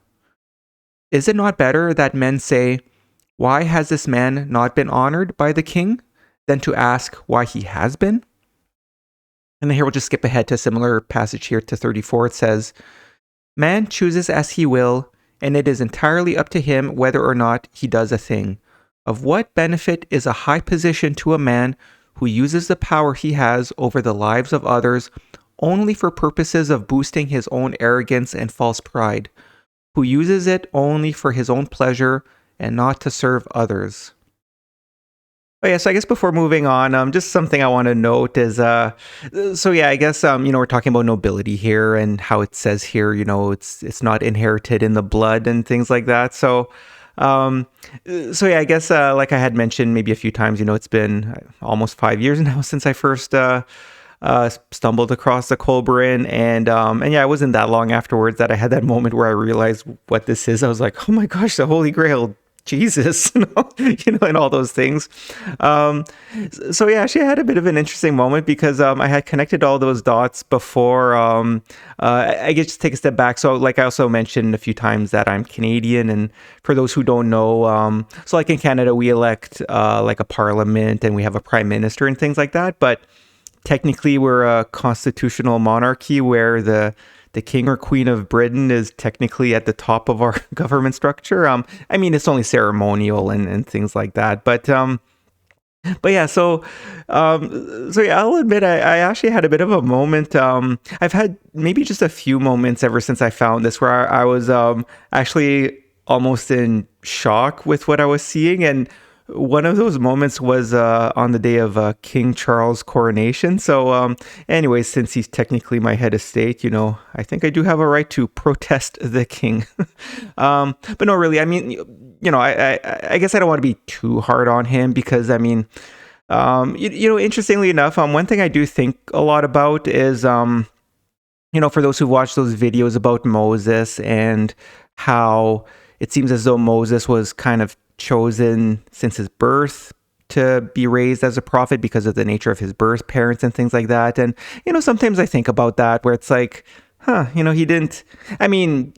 Is it not better that men say, "Why has this man not been honored by the king?" than to ask why he has been? And then here we'll just skip ahead to a similar passage here to 34. It says, "Man chooses as he will, and it is entirely up to him whether or not he does a thing. Of what benefit is a high position to a man who uses the power he has over the lives of others only for purposes of boosting his own arrogance and false pride, who uses it only for his own pleasure and not to serve others? Oh yeah, so I guess before moving on, just something I want to note is, so yeah, I guess we're talking about nobility here and how it says here, it's not inherited in the blood and things like that. So yeah, I guess like I had mentioned maybe a few times, it's been almost 5 years now since I first stumbled across the Kolbrin, and yeah, it wasn't that long afterwards that I had that moment where I realized what this is. I was like, oh my gosh, the Holy Grail. Jesus, and all those things. So yeah, actually I had a bit of an interesting moment because I had connected all those dots before. I guess just take a step back. So like I also mentioned a few times that I'm Canadian, and for those who don't know, so like in Canada we elect like a parliament and we have a prime minister and things like that. But technically we're a constitutional monarchy where the king or queen of Britain is technically at the top of our government structure. I mean, it's only ceremonial and things like that. But yeah, so yeah, I'll admit I actually had a bit of a moment. I've had maybe just a few moments ever since I found this where I was actually almost in shock with what I was seeing. And one of those moments was on the day of King Charles' coronation. So anyways, since he's technically my head of state, I think I do have a right to protest the king. But no, really, I mean, I guess I don't want to be too hard on him because, I mean, interestingly enough, one thing I do think a lot about is, for those who've watched those videos about Moses and how it seems as though Moses was kind of chosen since his birth to be raised as a prophet because of the nature of his birth parents and things like that. And, sometimes I think about that where it's like, he didn't, I mean,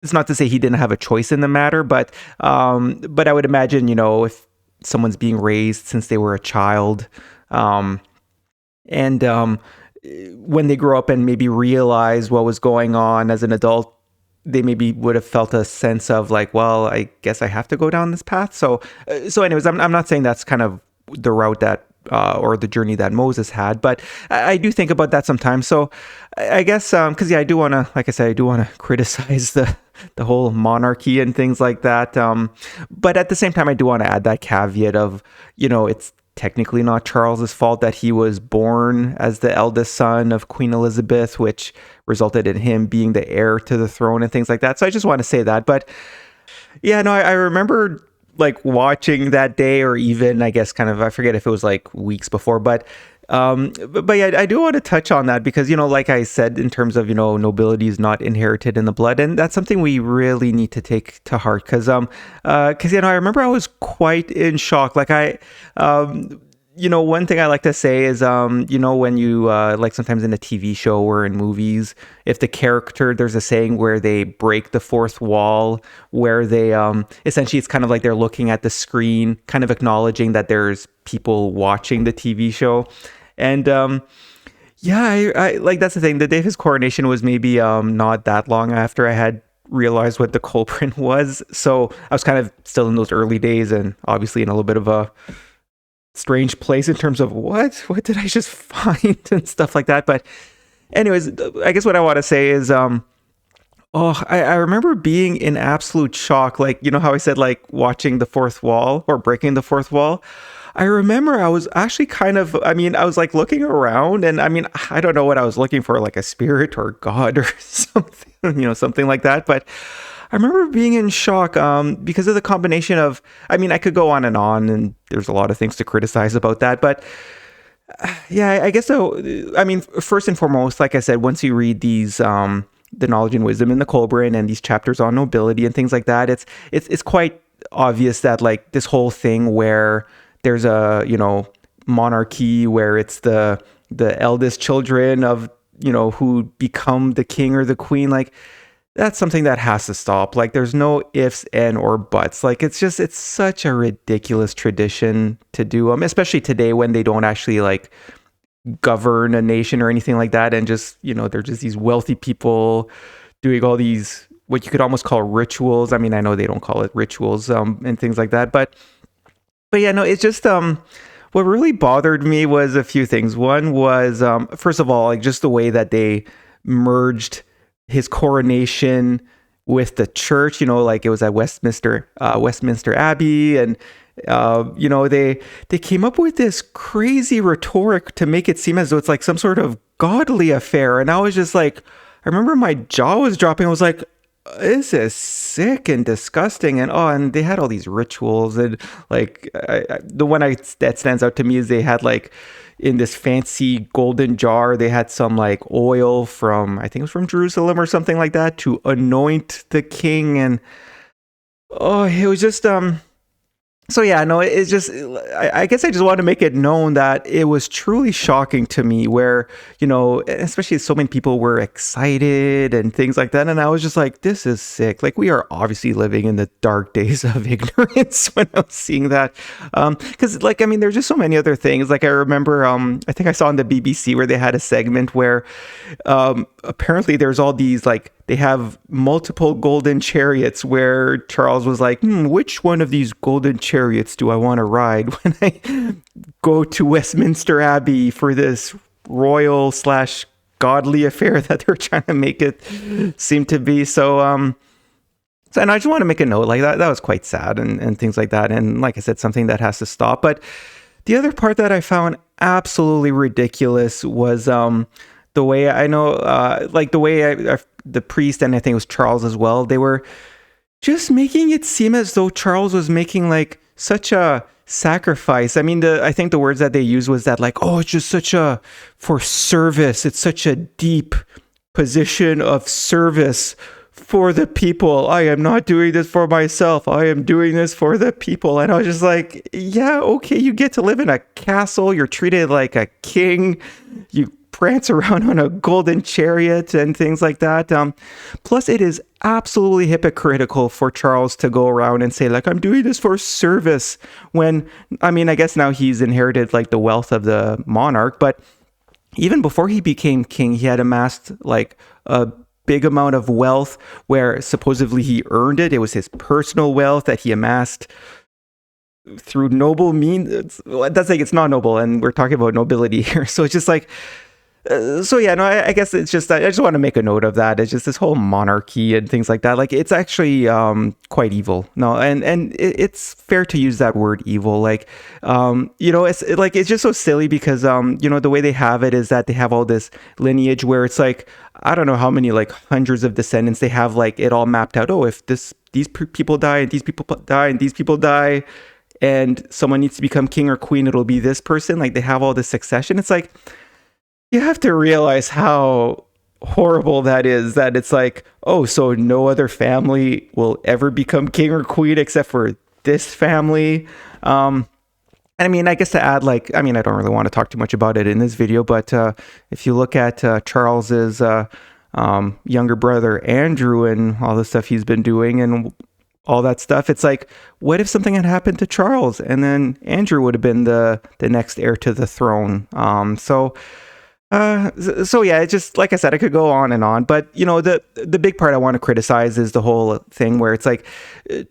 it's not to say he didn't have a choice in the matter, but I would imagine, if someone's being raised since they were a child, and when they grow up and maybe realize what was going on as an adult, they maybe would have felt a sense of like, well, I guess I have to go down this path. So anyways, I'm not saying that's kind of the route that or the journey that Moses had, but I do think about that sometimes. So I guess because yeah, I do want to, like I said, I do want to criticize the whole monarchy and things like that. But at the same time, I do want to add that caveat of, it's technically not Charles's fault that he was born as the eldest son of Queen Elizabeth, which resulted in him being the heir to the throne and things like that. So I just want to say that. But yeah, no, I remember like watching that day, or even I guess kind of, I forget if it was like weeks before, but yeah, I do want to touch on that because, like I said, in terms of, nobility is not inherited in the blood. And that's something we really need to take to heart because, I remember I was quite in shock. Like one thing I like to say is, when you, like sometimes in a TV show or in movies, if the character, there's a saying where they break the fourth wall, where they, essentially it's kind of like they're looking at the screen, kind of acknowledging that there's people watching the TV show. And, yeah, I like, that's the thing. The day of his coronation was maybe, not that long after I had realized what the Kolbrin was. So I was kind of still in those early days and obviously in a little bit of a strange place in terms of what did I just find and stuff like that. But anyways, I guess what I want to say is, I remember being in absolute shock. Like, how I said, like watching the fourth wall or breaking the fourth wall. I remember I was actually kind of, I was like looking around and I don't know what I was looking for, like a spirit or God or something, something like that. But I remember being in shock because of the combination of, I could go on and there's a lot of things to criticize about that. But yeah, I guess so. First and foremost, like I said, once you read these, the knowledge and wisdom in the Kolbrin and these chapters on nobility and things like that, it's quite obvious that like this whole thing where there's a, monarchy where it's the eldest children of, who become the king or the queen, like that's something that has to stop. Like there's no ifs and or buts. Like it's such a ridiculous tradition to do, especially today when they don't actually like govern a nation or anything like that. And just, they're just these wealthy people doing all these what you could almost call rituals. I mean, I know they don't call it rituals and things like that, but yeah, no, it's just what really bothered me was a few things. One was first of all, like just the way that they merged his coronation with the church. You know, like it was at Westminster Abbey, and you know, they came up with this crazy rhetoric to make it seem as though it's like some sort of godly affair, and I was just like, I remember my jaw was dropping. I was like, this is sick and disgusting. And they had all these rituals, and like the one that stands out to me is they had like in this fancy golden jar, they had some like oil from, I think it was from Jerusalem or something like that, to anoint the king. And it was just so yeah, no, it's just, I guess I just want to make it known that it was truly shocking to me where, you know, especially so many people were excited and things like that. And I was just like, this is sick. Like, we are obviously living in the dark days of ignorance when I was seeing that. Because like, I mean, there's just so many other things. Like I remember, I think I saw on the BBC where they had a segment where apparently there's all these like, they have multiple golden chariots where Charles was like, which one of these golden chariots do I want to ride when I go to Westminster Abbey for this royal / godly affair that they're trying to make it seem to be. So, and I just want to make a note like that. That was quite sad and things like that. And like I said, something that has to stop. But the other part that I found absolutely ridiculous was the way I know, like the way the priest, and I think it was Charles as well, they were just making it seem as though Charles was making like such a sacrifice. I mean, I think the words that they used was that like, oh, it's just such a, for service. It's such a deep position of service for the people. I am not doing this for myself. I am doing this for the people. And I was just like, yeah, okay, you get to live in a castle. You're treated like a king. You prance around on a golden chariot and things like that. Plus, it is absolutely hypocritical for Charles to go around and say, like, I'm doing this for service, when, I mean, I guess now he's inherited like the wealth of the monarch, but even before he became king, he had amassed like a big amount of wealth where supposedly he earned it. It was his personal wealth that he amassed through noble means. That's like, it's not noble, and we're talking about nobility here. So it's just like, so yeah, no, I guess it's just that I just want to make a note of that. It's just this whole monarchy and things like that. Like, it's actually quite evil. No, and it's fair to use that word evil. Like, you know, it's like, it's just so silly because you know, the way they have it is that they have all this lineage where it's like, I don't know how many like hundreds of descendants they have, like it all mapped out. Oh, if these people die and these people die and these people die, and someone needs to become king or queen, it'll be this person. Like, they have all this succession. It's like, you have to realize how horrible that is, that it's like, oh, so no other family will ever become king or queen except for this family. I mean, I guess to add, like, I mean, I don't really want to talk too much about it in this video, but if you look at Charles's younger brother, Andrew, and all the stuff he's been doing and all that stuff, it's like, what if something had happened to Charles and then Andrew would have been the next heir to the throne? So yeah, it's just, like I said, I could go on and on, but you know, the big part I want to criticize is the whole thing where it's like,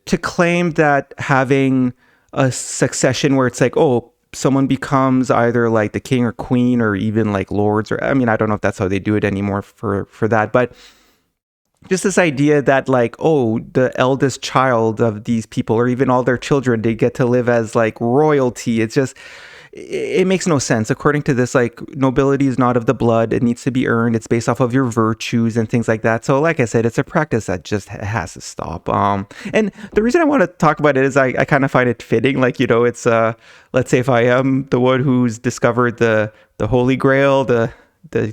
to claim that having a succession where it's like, oh, someone becomes either like the king or queen or even like lords, or I mean, I don't know if that's how they do it anymore for that, but just this idea that like, oh, the eldest child of these people or even all their children, they get to live as like royalty. It's just, it makes no sense. According to this, like, nobility is not of the blood. It needs to be earned. It's based off of your virtues and things like that. So like I said, it's a practice that just has to stop. And the reason I want to talk about it is I kind of find it fitting. Like, you know, it's, let's say if I am the one who's discovered the Holy Grail, the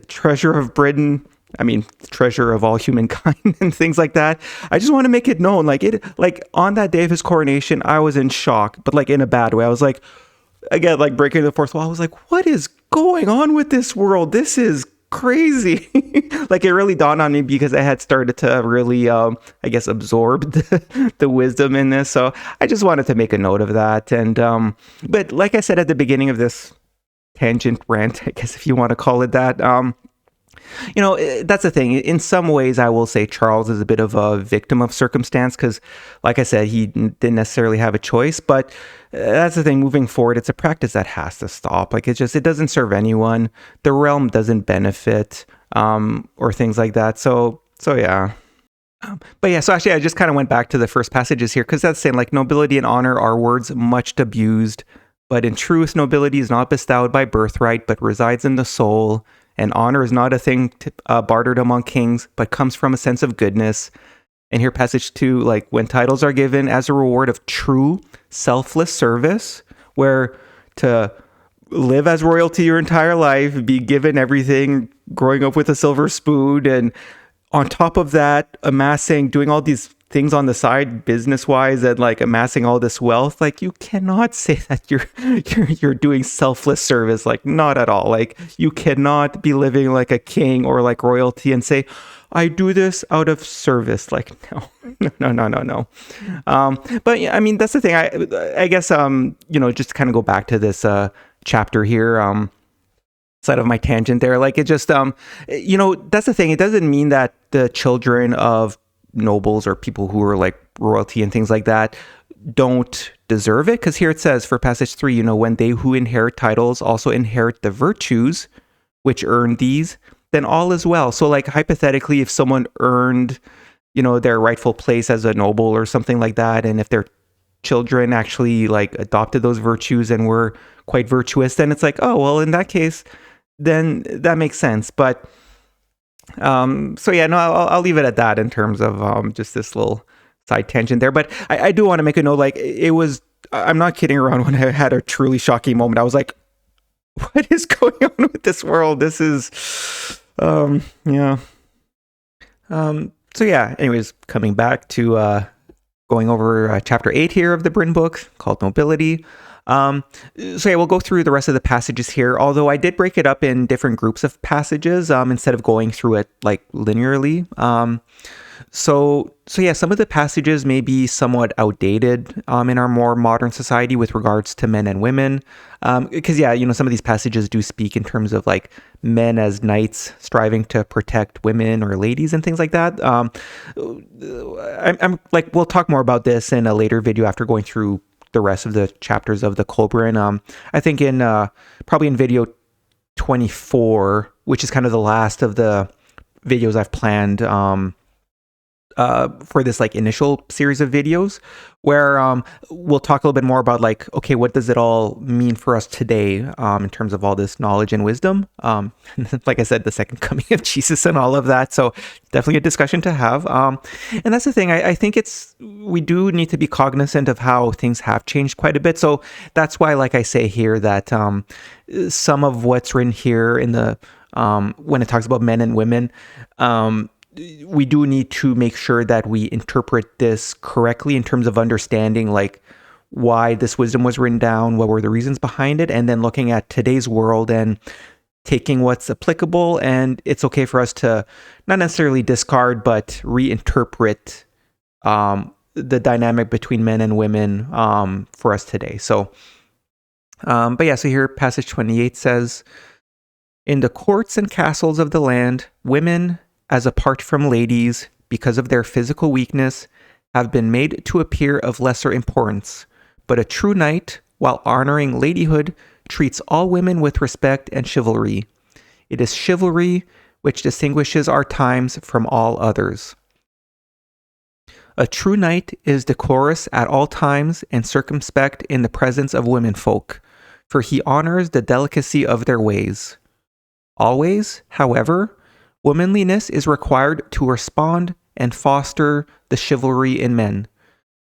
treasure of Britain, I mean, treasure of all humankind and things like that. I just want to make it known, like, on that day of his coronation, I was in shock, but like in a bad way. I was like, again, like breaking the fourth wall. I was like, what is going on with this world? This is crazy. Like, it really dawned on me because I had started to really, I guess, absorb the wisdom in this. So I just wanted to make a note of that. And, but like I said at the beginning of this tangent rant, I guess if you want to call it that, That's the thing. In some ways, I will say Charles is a bit of a victim of circumstance because, like I said, he didn't necessarily have a choice. But that's the thing. Moving forward, it's a practice that has to stop. Like, it doesn't serve anyone. The realm doesn't benefit, or things like that. So yeah. But yeah, so actually, I just kind of went back to the first passages here because that's saying like nobility and honor are words much abused, but in truth, nobility is not bestowed by birthright, but resides in the soul. And honor is not a thing bartered among kings, but comes from a sense of goodness. And here, passage 2, like when titles are given as a reward of true, selfless service, where to live as royalty your entire life, be given everything, growing up with a silver spoon, and on top of that, doing all these things on the side, business-wise, and like amassing all this wealth, like you cannot say that you're doing selfless service. Like, not at all. Like, you cannot be living like a king or like royalty and say, I do this out of service. Like, no. But yeah, I mean, that's the thing. I guess just to kind of go back to this chapter here. Side of my tangent there, like it just that's the thing. It doesn't mean that the children of nobles or people who are like royalty and things like that don't deserve it, because here it says for passage 3, when they who inherit titles also inherit the virtues which earn these, then all is well. So like hypothetically, if someone earned their rightful place as a noble or something like that, and if their children actually like adopted those virtues and were quite virtuous, then it's like, oh well, in that case then that makes sense. But so yeah, no, I'll leave it at that in terms of just this little side tangent there. But I do want to make a note, like I'm not kidding around when I had a truly shocking moment. I was like, what is going on with this world? This is yeah. So yeah, anyways, coming back to going over chapter 8 here of the Bryn book called Nobility. So yeah, we'll go through the rest of the passages here, although I did break it up in different groups of passages instead of going through it like linearly. So yeah, some of the passages may be somewhat outdated in our more modern society with regards to men and women. Because some of these passages do speak in terms of like men as knights striving to protect women or ladies and things like that. I'm like, we'll talk more about this in a later video after going through the rest of the chapters of the Kolbrin. I think in probably in video 24, which is kind of the last of the videos I've planned for this like initial series of videos, where we'll talk a little bit more about like, okay, what does it all mean for us today in terms of all this knowledge and wisdom? Like I said, the second coming of Jesus and all of that. So definitely a discussion to have. And that's the thing. I think we do need to be cognizant of how things have changed quite a bit. So that's why, like I say here, that some of what's written here in the when it talks about men and women, we do need to make sure that we interpret this correctly in terms of understanding like why this wisdom was written down, what were the reasons behind it, and then looking at today's world and taking what's applicable. And it's okay for us to not necessarily discard, but reinterpret the dynamic between men and women for us today. So, but yeah, so here passage 28 says, in the courts and castles of the land, women, as apart from ladies, because of their physical weakness, have been made to appear of lesser importance. But a true knight, while honoring ladyhood, treats all women with respect and chivalry. It is chivalry which distinguishes our times from all others. A true knight is decorous at all times and circumspect in the presence of womenfolk, for he honors the delicacy of their ways. Always, however, womanliness is required to respond and foster the chivalry in men.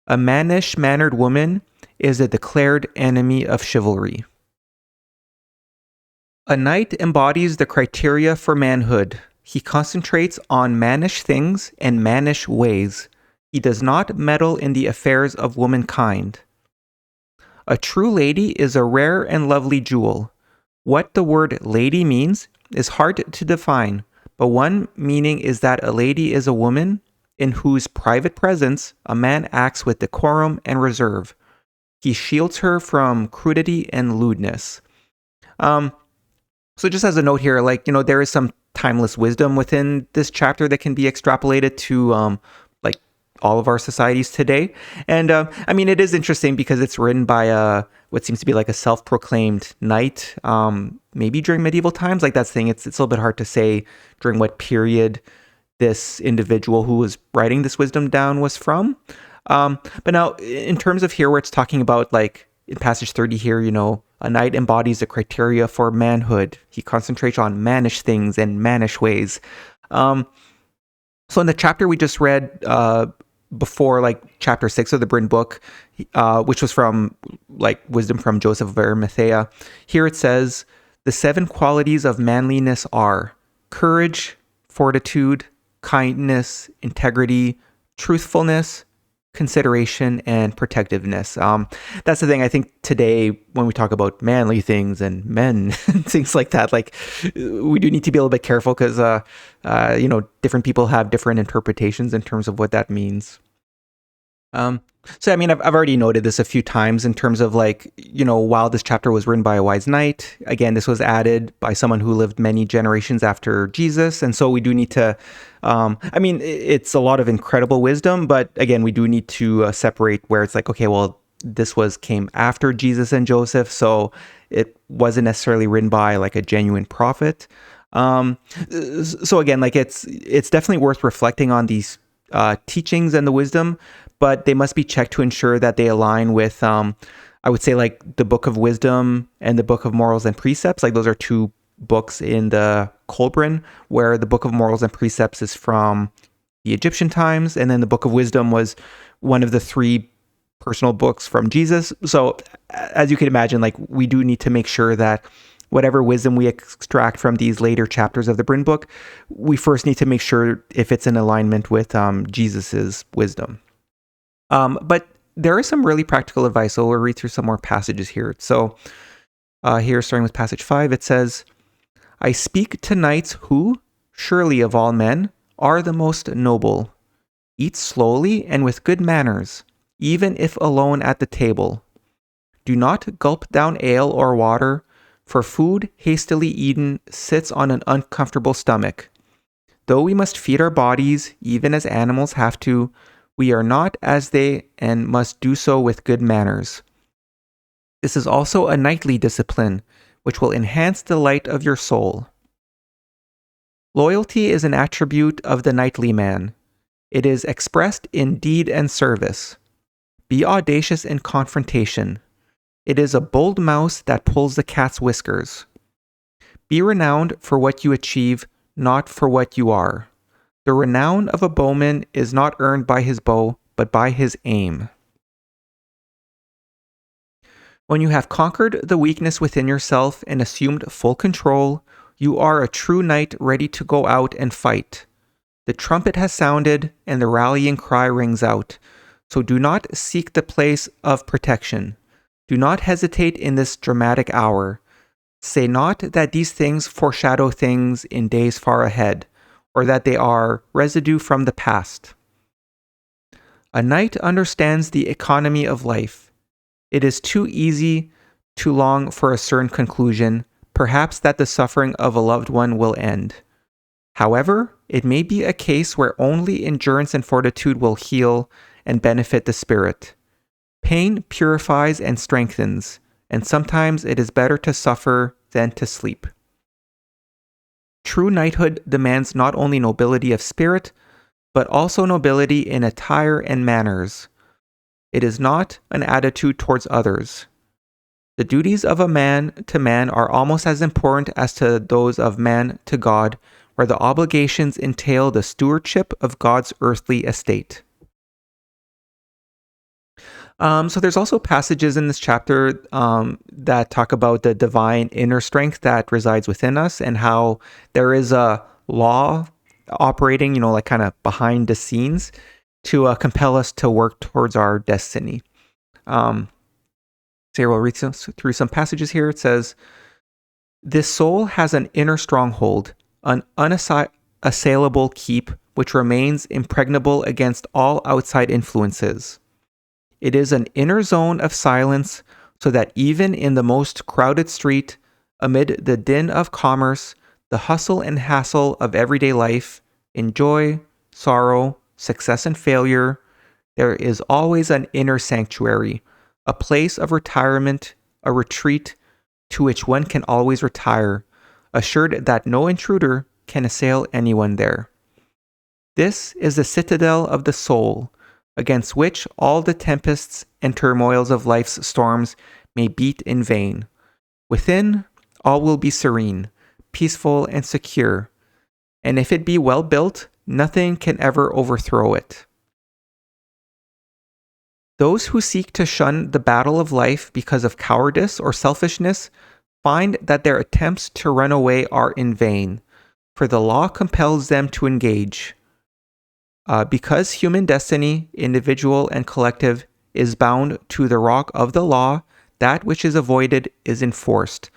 A mannish-mannered woman is a declared enemy of chivalry. A knight embodies the criteria for manhood. He concentrates on mannish things and mannish ways. He does not meddle in the affairs of womankind. A true lady is a rare and lovely jewel. What the word lady means is hard to define, but one meaning is that a lady is a woman in whose private presence a man acts with decorum and reserve. He shields her from crudity and lewdness. So just as a note here, like, there is some timeless wisdom within this chapter that can be extrapolated to like all of our societies today. And I mean, it is interesting because it's written by what seems to be like a self-proclaimed knight, maybe during medieval times. Like that's the thing. It's a little bit hard to say during what period this individual who was writing this wisdom down was from. But now, in terms of here, where it's talking about, like in passage 30 here, you know, a knight embodies the criteria for manhood. He concentrates on mannish things and mannish ways. So in the chapter we just read before, like chapter 6 of the Bryn book, which was from like wisdom from Joseph of Arimathea, here it says, the 7 qualities of manliness are courage, fortitude, kindness, integrity, truthfulness, consideration, and protectiveness. That's the thing. I think today when we talk about manly things and men and things like that, like we do need to be a little bit careful because you know, different people have different interpretations in terms of what that means. So I mean, I've already noted this a few times in terms of, like, you know, while this chapter was written by a wise knight, again, this was added by someone who lived many generations after Jesus. And so we do need to, I mean, it's a lot of incredible wisdom, but again, we do need to separate where it's like, okay, well, this came after Jesus and Joseph, so it wasn't necessarily written by like a genuine prophet. So again, like it's definitely worth reflecting on these teachings and the wisdom, but they must be checked to ensure that they align with, I would say, like the Book of Wisdom and the Book of Morals and Precepts. Like those are 2 books in the Kolbrin, where the Book of Morals and Precepts is from the Egyptian times, and then the Book of Wisdom was one of the 3 personal books from Jesus. So as you can imagine, like we do need to make sure that whatever wisdom we extract from these later chapters of the Bryn book, we first need to make sure if it's in alignment with Jesus's wisdom. But there is some really practical advice, so we'll read through some more passages here. So here, starting with passage 5, it says, I speak to knights who, surely of all men, are the most noble. Eat slowly and with good manners, even if alone at the table. Do not gulp down ale or water, for food hastily eaten sits on an uncomfortable stomach. Though we must feed our bodies, even as animals have to, we are not as they and must do so with good manners. This is also a knightly discipline, which will enhance the light of your soul. Loyalty is an attribute of the knightly man. It is expressed in deed and service. Be audacious in confrontation. It is a bold mouse that pulls the cat's whiskers. Be renowned for what you achieve, not for what you are. The renown of a bowman is not earned by his bow, but by his aim. When you have conquered the weakness within yourself and assumed full control, you are a true knight ready to go out and fight. The trumpet has sounded and the rallying cry rings out, so do not seek the place of protection. Do not hesitate in this dramatic hour. Say not that these things foreshadow things in days far ahead, or that they are residue from the past. A knight understands the economy of life. It is too easy to long for a certain conclusion, perhaps that the suffering of a loved one will end. However, it may be a case where only endurance and fortitude will heal and benefit the spirit. Pain purifies and strengthens, and sometimes it is better to suffer than to sleep. True knighthood demands not only nobility of spirit, but also nobility in attire and manners. It is not an attitude towards others. The duties of a man to man are almost as important as to those of man to God, where the obligations entail the stewardship of God's earthly estate. So there's also passages in this chapter that talk about the divine inner strength that resides within us and how there is a law operating, you know, like kind of behind the scenes to compel us to work towards our destiny. So here we'll read through some passages here. It says, this soul has an inner stronghold, an unassailable keep, which remains impregnable against all outside influences. It is an inner zone of silence, so that even in the most crowded street, amid the din of commerce, The hustle and hassle of everyday life, in joy, sorrow, success, and failure, there is always an inner sanctuary, a place of retirement, a retreat to which one can always retire, assured that no intruder can assail anyone there. This is the citadel of the soul, against which all the tempests and turmoils of life's storms may beat in vain. Within, all will be serene, peaceful, and secure, and if it be well built, nothing can ever overthrow it. Those who seek to shun the battle of life because of cowardice or selfishness find that their attempts to run away are in vain, for the law compels them to engage. Because human destiny, individual and collective, is bound to the rock of the law, that which is avoided is enforced.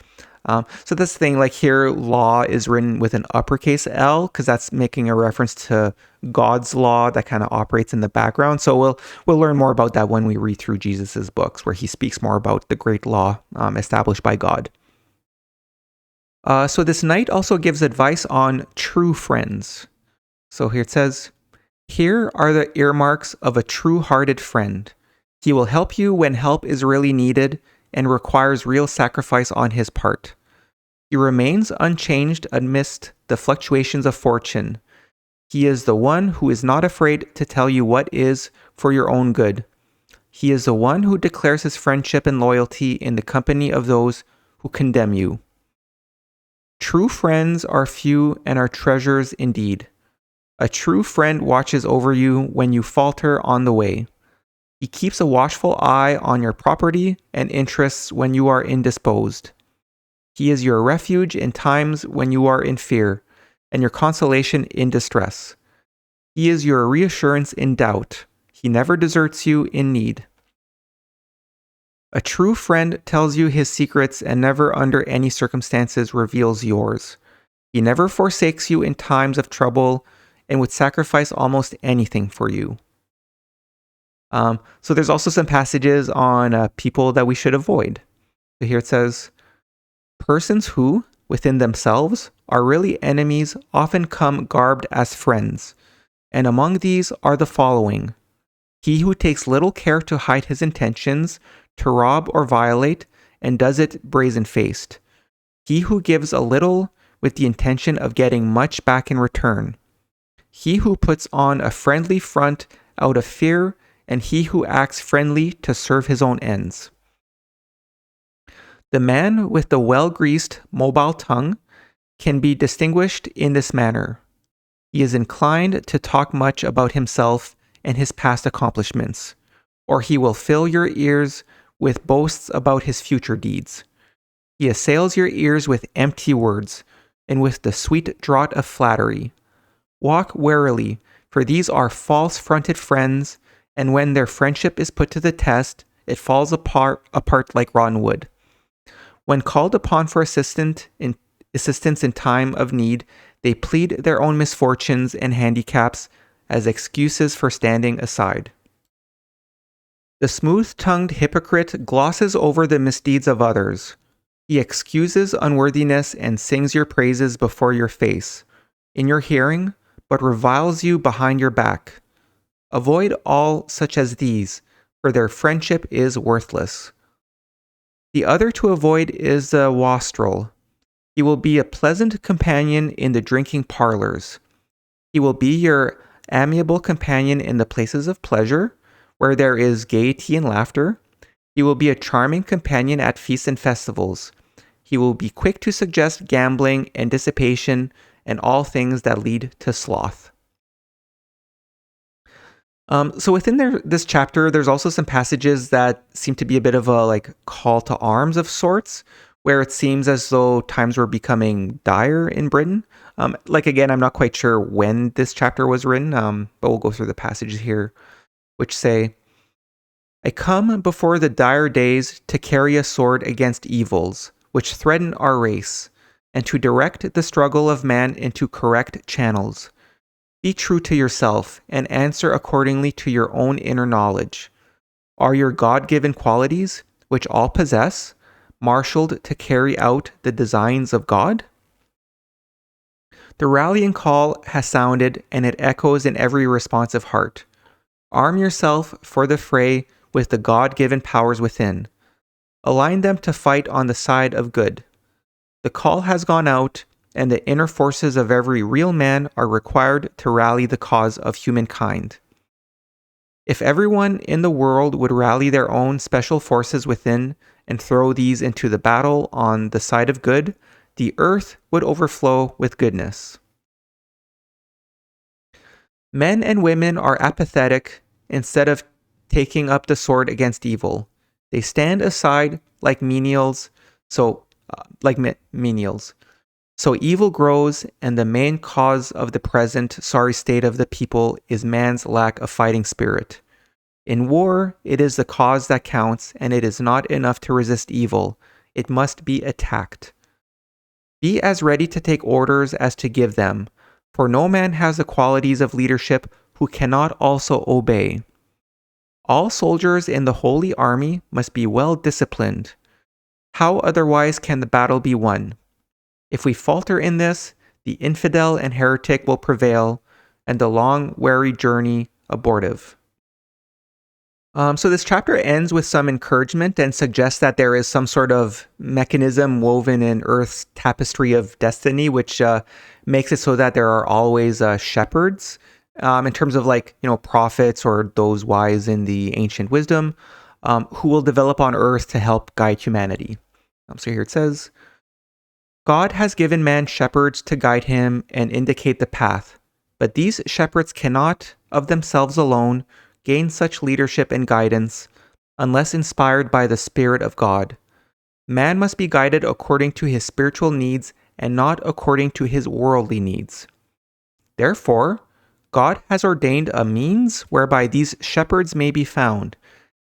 So this thing, like here, law is written with an uppercase L because that's making a reference to God's law that kind of operates in the background. So we'll learn more about that when we read through Jesus's books, where he speaks more about the great law established by God. So this knight also gives advice on true friends. So here it says, "Here are the earmarks of a true-hearted friend. He will help you when help is really needed and requires real sacrifice on his part. He remains unchanged amidst the fluctuations of fortune. He is the one who is not afraid to tell you what is for your own good. He is the one who declares his friendship and loyalty in the company of those who condemn you. True friends are few and are treasures indeed. A true friend watches over you when you falter on the way. He keeps a watchful eye on your property and interests when you are indisposed. He is your refuge in times when you are in fear, and your consolation in distress. He is your reassurance in doubt. He never deserts you in need. A true friend tells you his secrets and never under any circumstances reveals yours. He never forsakes you in times of trouble and would sacrifice almost anything for you." So there's also some passages on people that we should avoid. So here it says, "Persons who, within themselves, are really enemies often come garbed as friends, and among these are the following: he who takes little care to hide his intentions, to rob or violate, and does it brazen-faced. He who gives a little with the intention of getting much back in return. He who puts on a friendly front out of fear, and he who acts friendly to serve his own ends. The man with the well-greased, mobile tongue can be distinguished in this manner. He is inclined to talk much about himself and his past accomplishments, or he will fill your ears with boasts about his future deeds. He assails your ears with empty words, and with the sweet draught of flattery. Walk warily, for these are false-fronted friends, and when their friendship is put to the test, it falls apart like rotten wood. When called upon for assistance in time of need, they plead their own misfortunes and handicaps as excuses for standing aside. The smooth-tongued hypocrite glosses over the misdeeds of others. He excuses unworthiness and sings your praises before your face, in your hearing, but reviles you behind your back. Avoid all such as these, for their friendship is worthless. The other to avoid is the wastrel. He will be a pleasant companion in the drinking parlors. He will be your amiable companion in the places of pleasure, where there is gaiety and laughter. He will be a charming companion at feasts and festivals. He will be quick to suggest gambling and dissipation and all things that lead to sloth. So within this chapter, there's also some passages that seem to be a bit of a call to arms of sorts, where it seems as though times were becoming dire in Britain. Again, I'm not quite sure when this chapter was written, but we'll go through the passages here, which say, "I come before the dire days to carry a sword against evils, which threaten our race, and to direct the struggle of man into correct channels. Be true to yourself, and answer accordingly to your own inner knowledge. Are your God-given qualities, which all possess, marshaled to carry out the designs of God?" The rallying call has sounded, and it echoes in every responsive heart. Arm yourself for the fray with the God-given powers within. Align them to fight on the side of good. The call has gone out, and the inner forces of every real man are required to rally the cause of humankind. If everyone in the world would rally their own special forces within and throw these into the battle on the side of good, the earth would overflow with goodness. Men and women are apathetic instead of taking up the sword against evil. They stand aside like menials, so evil grows, and the main cause of the present sorry state of the people is man's lack of fighting spirit. In war, it is the cause that counts, and it is not enough to resist evil. It must be attacked. Be as ready to take orders as to give them, for no man has the qualities of leadership who cannot also obey. All soldiers in the Holy Army must be well disciplined. How otherwise can the battle be won? If we falter in this, the infidel and heretic will prevail, and the long, weary journey abortive. So this chapter ends with some encouragement and suggests that there is some sort of mechanism woven in Earth's tapestry of destiny, which makes it so that there are always shepherds, in terms of prophets or those wise in the ancient wisdom, who will develop on Earth to help guide humanity. So here it says, God has given man shepherds to guide him and indicate the path, but these shepherds cannot, of themselves alone, gain such leadership and guidance unless inspired by the Spirit of God. Man must be guided according to his spiritual needs and not according to his worldly needs. Therefore, God has ordained a means whereby these shepherds may be found,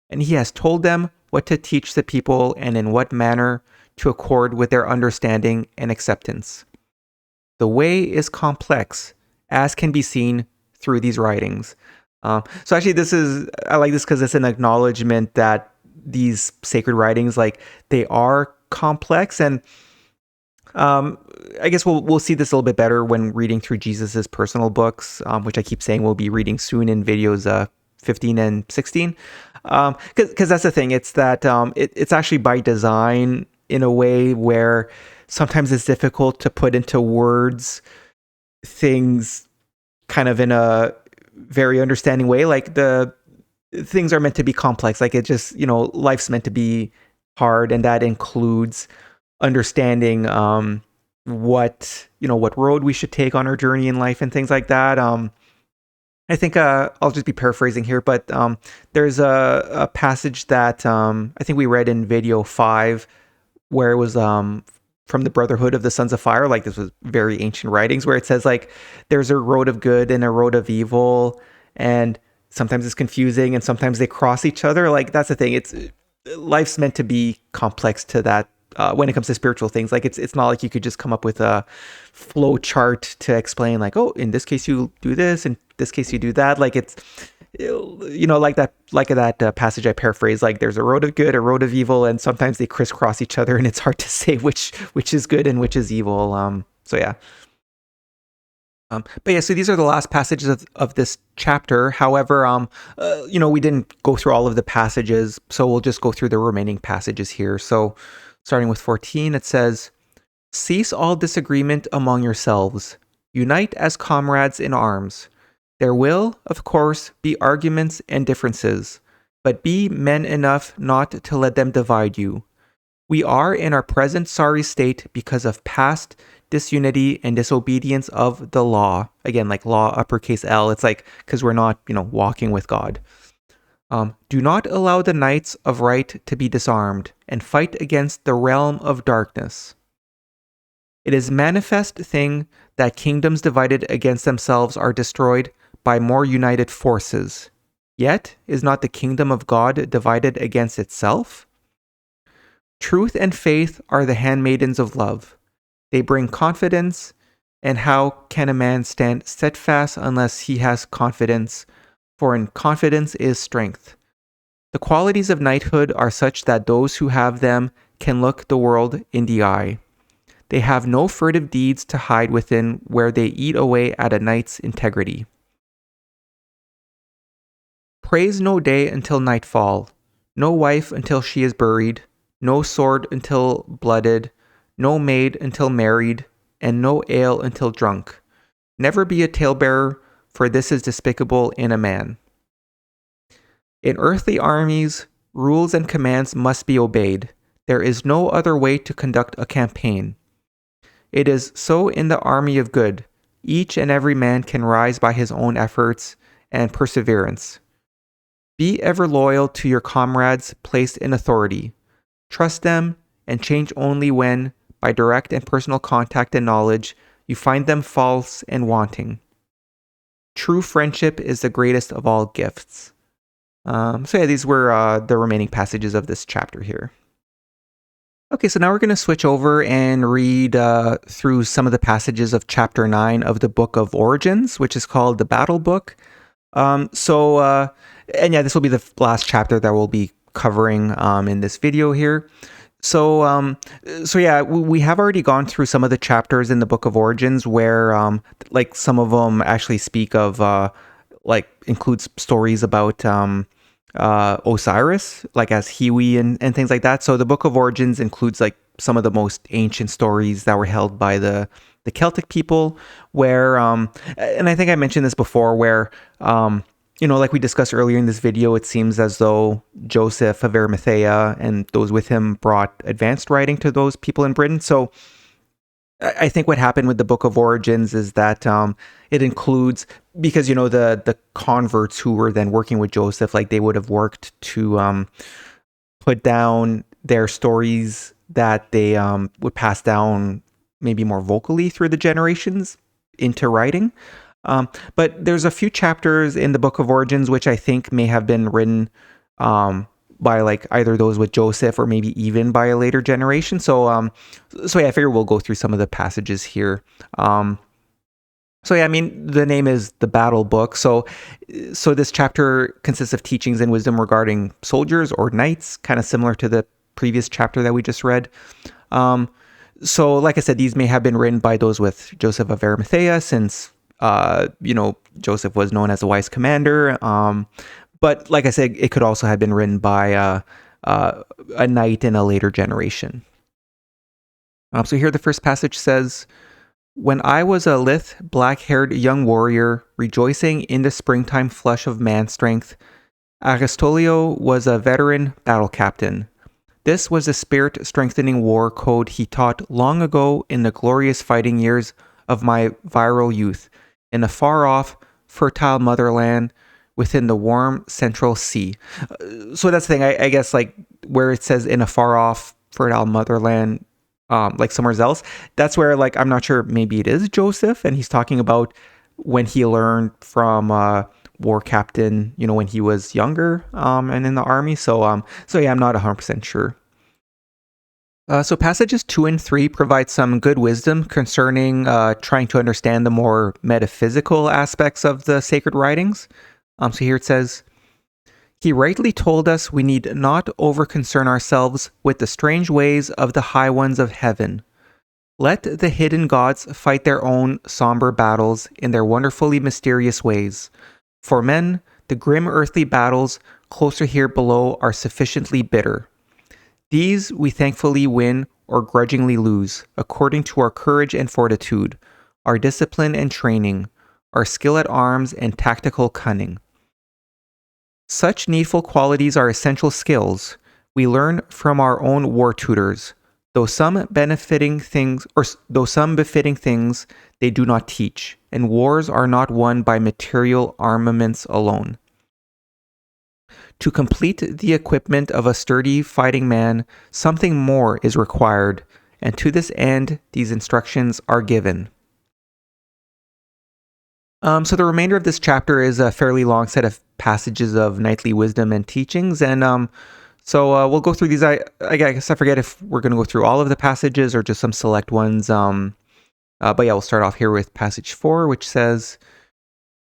and he has told them what to teach the people and in what manner to accord with their understanding and acceptance. The way is complex, as can be seen through these writings. So actually, I like this because it's an acknowledgement that these sacred writings, they are complex, and I guess we'll see this a little bit better when reading through Jesus's personal books, which I keep saying we'll be reading soon in videos 15 and 16. Because that's the thing, it's that it's actually by design in a way where sometimes it's difficult to put into words things kind of in a very understanding way. Like the things are meant to be complex. Like it just, life's meant to be hard, and that includes understanding what road we should take on our journey in life and things like that. I think I'll just be paraphrasing here, but there's a passage that I think we read in video 5 where it was from the Brotherhood of the Sons of Fire. This was very ancient writings where it says there's a road of good and a road of evil, and sometimes it's confusing and sometimes they cross each other. That's the thing. Life's meant to be complex to that. When it comes to spiritual things, it's not like you could just come up with a flow chart to explain in this case you do this, in this case you do that. That passage I paraphrase, there's a road of good, a road of evil, and sometimes they crisscross each other, and it's hard to say which is good and which is evil. So these are the last passages of this chapter. However, we didn't go through all of the passages, so we'll just go through the remaining passages here. So starting with 14, it says, "Cease all disagreement among yourselves. Unite as comrades in arms. There will, of course, be arguments and differences, but be men enough not to let them divide you. We are in our present sorry state because of past disunity and disobedience of the law." Again, law, uppercase L. It's because we're not, walking with God. "Do not allow the knights of right to be disarmed, and fight against the realm of darkness. It is manifest thing that kingdoms divided against themselves are destroyed by more united forces. Yet is not the kingdom of God divided against itself? Truth and faith are the handmaidens of love. They bring confidence, and how can a man stand steadfast unless he has confidence? For in confidence is strength. The qualities of knighthood are such that those who have them can look the world in the eye. They have no furtive deeds to hide within, where they eat away at a night's integrity. Praise no day until nightfall, no wife until she is buried, no sword until blooded, no maid until married, and no ale until drunk. Never be a talebearer, for this is despicable in a man. In earthly armies, rules and commands must be obeyed. There is no other way to conduct a campaign. It is so in the army of good. Each and every man can rise by his own efforts and perseverance. Be ever loyal to your comrades placed in authority. Trust them and change only when, by direct and personal contact and knowledge, you find them false and wanting. True friendship is the greatest of all gifts. These were the remaining passages of this chapter here. Okay, so now we're going to switch over and read through some of the passages of chapter 9 of the Book of Origins, which is called the Battlebook. This will be the last chapter that we'll be covering in this video here. We have already gone through some of the chapters in the Book of Origins where, some of them actually speak of, includes stories about Osiris, like as Hiwi and things like that. So the Book of Origins includes some of the most ancient stories that were held by the Celtic people, where, and I think I mentioned this before, where, like we discussed earlier in this video, it seems as though Joseph of Arimathea and those with him brought advanced writing to those people in Britain. So I think what happened with the Book of Origins is that it includes, because, the converts who were then working with Joseph, they would have worked to put down their stories that they would pass down maybe more vocally through the generations into writing. But there's a few chapters in the Book of Origins which I think may have been written by either those with Joseph or maybe even by a later generation. I figure we'll go through some of the passages here. The name is the Battlebook. So this chapter consists of teachings and wisdom regarding soldiers or knights, kind of similar to the previous chapter that we just read. Like I said, these may have been written by those with Joseph of Arimathea, since Joseph was known as a wise commander. But like I said, it could also have been written by a knight in a later generation. So here the first passage says, "When I was a lithe, black-haired young warrior, rejoicing in the springtime flush of man strength, Aristolio was a veteran battle captain. This was the spirit-strengthening war code he taught long ago in the glorious fighting years of my virile youth, in a far-off, fertile motherland within the warm central sea." So that's the thing, I guess, where it says in a far-off, fertile motherland, somewhere else, that's where, I'm not sure, maybe it is Joseph, and he's talking about when he learned from war captain, when he was younger and in the army. I'm not 100% sure. So passages 2 and 3 provide some good wisdom concerning trying to understand the more metaphysical aspects of the sacred writings. So here it says, "He rightly told us we need not over-concern ourselves with the strange ways of the high ones of heaven. Let the hidden gods fight their own somber battles in their wonderfully mysterious ways. For men, the grim earthly battles closer here below are sufficiently bitter. These we thankfully win or grudgingly lose, according to our courage and fortitude, our discipline and training, our skill at arms and tactical cunning. Such needful qualities are essential skills we learn from our own war tutors, though some befitting things they do not teach, and wars are not won by material armaments alone. To complete the equipment of a sturdy fighting man, something more is required, and to this end, these instructions are given." So the remainder of this chapter is a fairly long set of passages of knightly wisdom and teachings, and we'll go through these. I guess I forget if we're going to go through all of the passages or just some select ones. We'll start off here with passage 4, which says,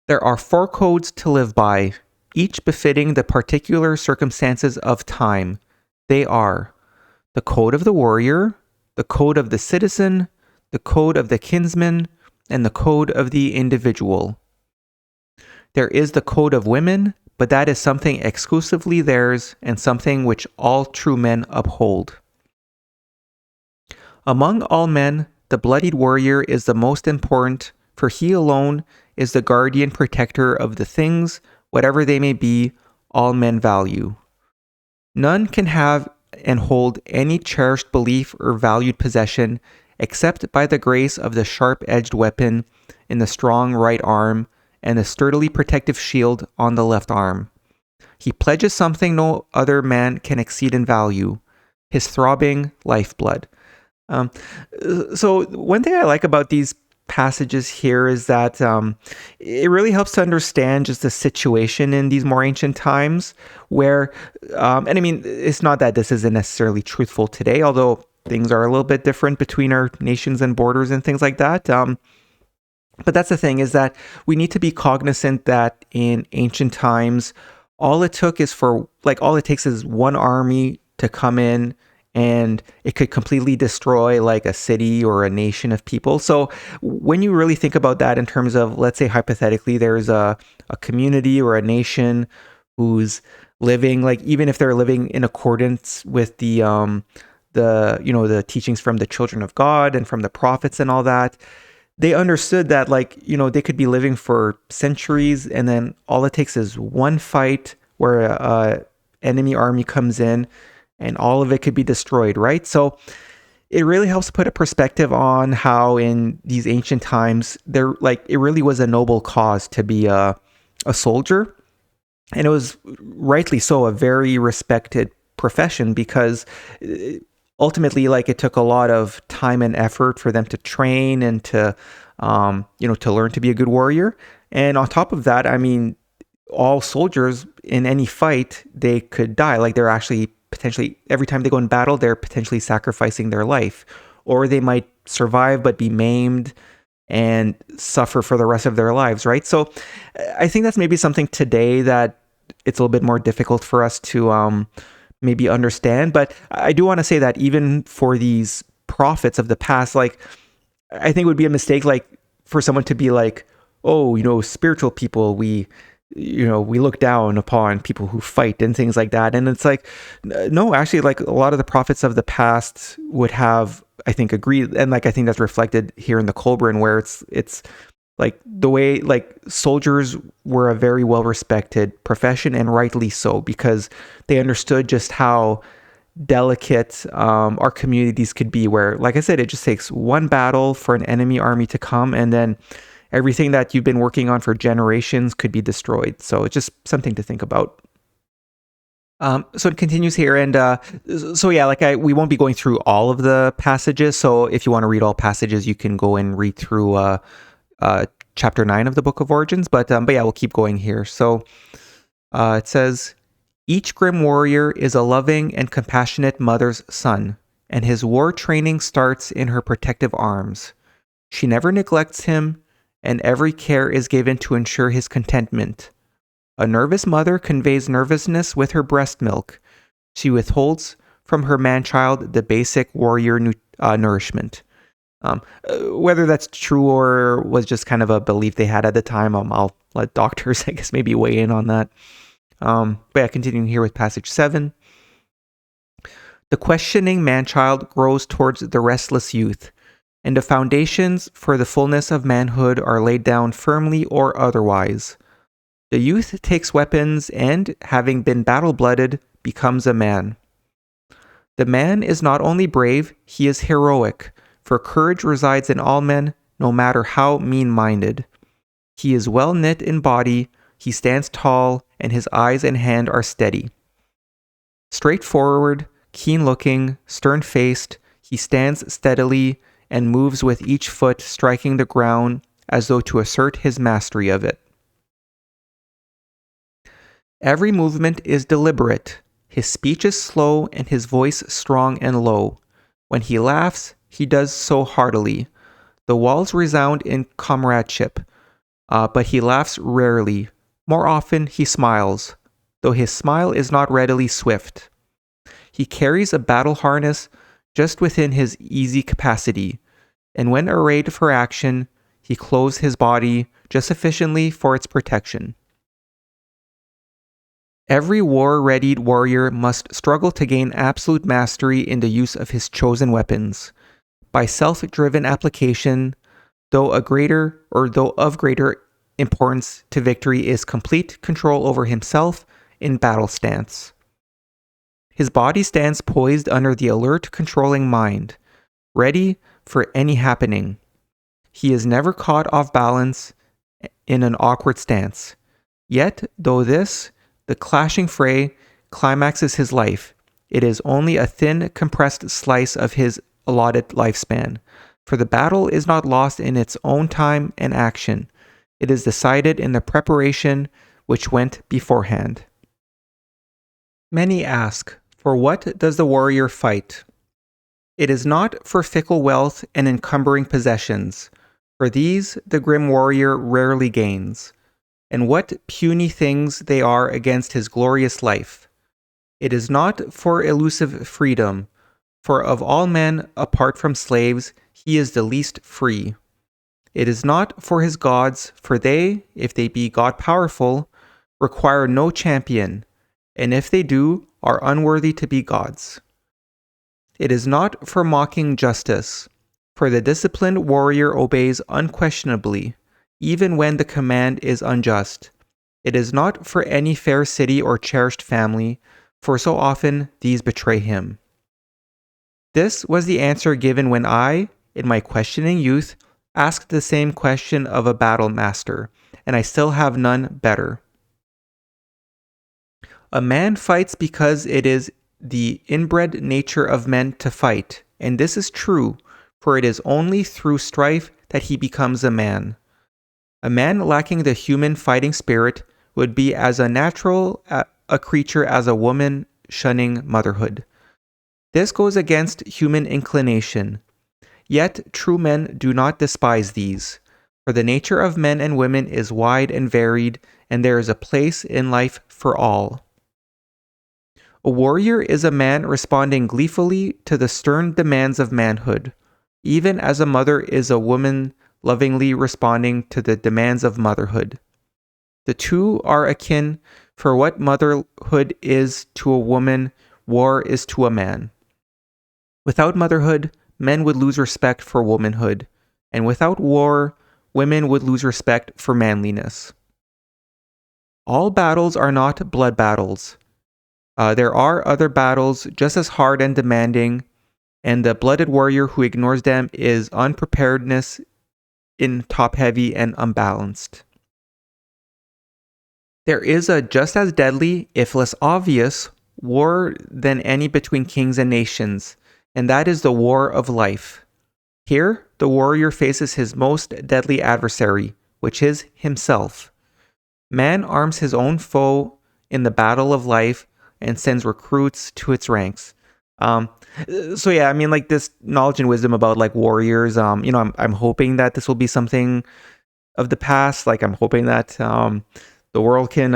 "There are 4 codes to live by, each befitting the particular circumstances of time. They are the code of the warrior, the code of the citizen, the code of the kinsman, and the code of the individual. There is the code of women, but that is something exclusively theirs and something which all true men uphold. Among all men, the bloodied warrior is the most important, for he alone is the guardian protector of the things, whatever they may be, all men value. None can have and hold any cherished belief or valued possession except by the grace of the sharp-edged weapon in the strong right arm and the sturdily protective shield on the left arm. He pledges something no other man can exceed in value, his throbbing lifeblood. So one thing I like about these passages here is that it really helps to understand just the situation in these more ancient times where, and I mean, it's not that this isn't necessarily truthful today, although things are a little bit different between our nations and borders and things like that. But that's the thing, is that we need to be cognizant that in ancient times, all it takes is one army to come in and it could completely destroy like a city or a nation of people. So when you really think about that in terms of, let's say hypothetically, there's a community or a nation who's living, like, even if they're living in accordance with the teachings from the children of God and from the prophets and all that, they understood that, like, they could be living for centuries, and then all it takes is one fight where a enemy army comes in and all of it could be destroyed, right? So it really helps put a perspective on how in these ancient times it really was a noble cause to be a soldier, and it was rightly so a very respected profession, because ultimately, like, it took a lot of time and effort for them to train and to learn to be a good warrior. And on top of that, I mean, all soldiers in any fight, they could die. Like, they're actually potentially, every time they go in battle, they're potentially sacrificing their life, or they might survive but be maimed and suffer for the rest of their lives, right? So I think that's maybe something today that it's a little bit more difficult for us to maybe understand. But I do want to say that even for these prophets of the past, like, I think it would be a mistake, like, for someone to be like, oh, spiritual people, we look down upon people who fight and things like that. And it's like, no, actually, like, a lot of the prophets of the past would have, I think, agreed. And like, I think that's reflected here in the Kolbrin, where it's like the way, like, soldiers were a very well-respected profession, and rightly so, because they understood just how delicate our communities could be, where, like I said, it just takes one battle for an enemy army to come, and then everything that you've been working on for generations could be destroyed. So it's just something to think about. So it continues here, and so yeah, we won't be going through all of the passages. So if you want to read all passages, you can go and read through chapter 9 of the Book of Origins. But yeah, we'll keep going here. So it says, each grim warrior is a loving and compassionate mother's son, and his war training starts in her protective arms. She never neglects him, and every care is given to ensure his contentment. A nervous mother conveys nervousness with her breast milk. She withholds from her man-child the basic warrior nourishment. Whether that's true or was just kind of a belief they had at the time, I'll let doctors, I guess, maybe weigh in on that. But yeah, continuing here with passage 7. The questioning man-child grows towards the restless youth, and the foundations for the fullness of manhood are laid down firmly or otherwise. The youth takes weapons and, having been battle-blooded, becomes a man. The man is not only brave, he is heroic, for courage resides in all men, no matter how mean-minded. He is well-knit in body, he stands tall, and his eyes and hand are steady. Straightforward, keen-looking, stern-faced, he stands steadily and moves with each foot striking the ground as though to assert his mastery of it. Every movement is deliberate. His speech is slow and his voice strong and low. When he laughs, he does so heartily. The walls resound in comradeship, but he laughs rarely. More often he smiles, though his smile is not readily swift. He carries a battle harness just within his easy capacity. and when arrayed for action, he clothes his body just sufficiently for its protection. Every war-readied warrior must struggle to gain absolute mastery in the use of his chosen weapons. By self-driven application, though of greater importance to victory is complete control over himself in battle stance. His body stands poised under the alert, controlling mind, ready for any happening. He is never caught off balance in an awkward stance. Yet, though the clashing fray climaxes his life, it is only a thin, compressed slice of his allotted lifespan, for the battle is not lost in its own time and action. It is decided in the preparation which went beforehand. Many ask, for what does the warrior fight? It is not for fickle wealth and encumbering possessions. For these the grim warrior rarely gains. And what puny things they are against his glorious life. It is not for elusive freedom, for of all men, apart from slaves, he is the least free. It is not for his gods, for they, if they be God-powerful, require no champion, and if they do, are unworthy to be gods. It is not for mocking justice, for the disciplined warrior obeys unquestionably, even when the command is unjust. It is not for any fair city or cherished family, for so often these betray him. This was the answer given when I, in my questioning youth, asked the same question of a battle master, and I still have none better. A man fights because it is the inbred nature of men to fight, and this is true, for it is only through strife that he becomes a man. A man lacking the human fighting spirit would be as unnatural a creature as a woman shunning motherhood. This goes against human inclination. Yet true men do not despise these, for the nature of men and women is wide and varied, and there is a place in life for all. A warrior is a man responding gleefully to the stern demands of manhood, even as a mother is a woman lovingly responding to the demands of motherhood. The two are akin, for what motherhood is to a woman, war is to a man. Without motherhood, men would lose respect for womanhood, and without war, women would lose respect for manliness. All battles are not blood battles. There are other battles just as hard and demanding, and the blooded warrior who ignores them is unpreparedness in top-heavy and unbalanced. There is a just as deadly, if less obvious, war than any between kings and nations, and that is the war of life. Here, the warrior faces his most deadly adversary, which is himself. Man arms his own foe in the battle of life and sends recruits to its ranks. So yeah, I mean, like, this knowledge and wisdom about like warriors, I'm hoping that this will be something of the past. Like, I'm hoping that the world can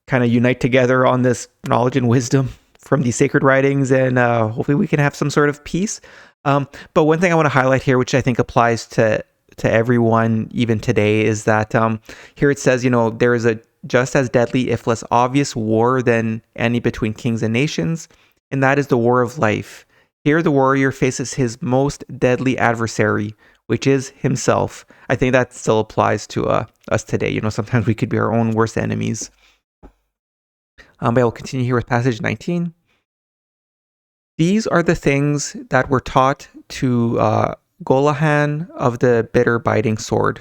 kind of unite together on this knowledge and wisdom from these sacred writings, and hopefully we can have some sort of peace. But one thing I want to highlight here, which I think applies to everyone even today, is that here it says, there is a just as deadly, if less obvious, war than any between kings and nations, and that is the war of life. Here the warrior faces his most deadly adversary, which is himself. I think that still applies to us today. Sometimes we could be our own worst enemies. But I will continue here with passage 19. These are the things that were taught to Golahan of the bitter biting sword.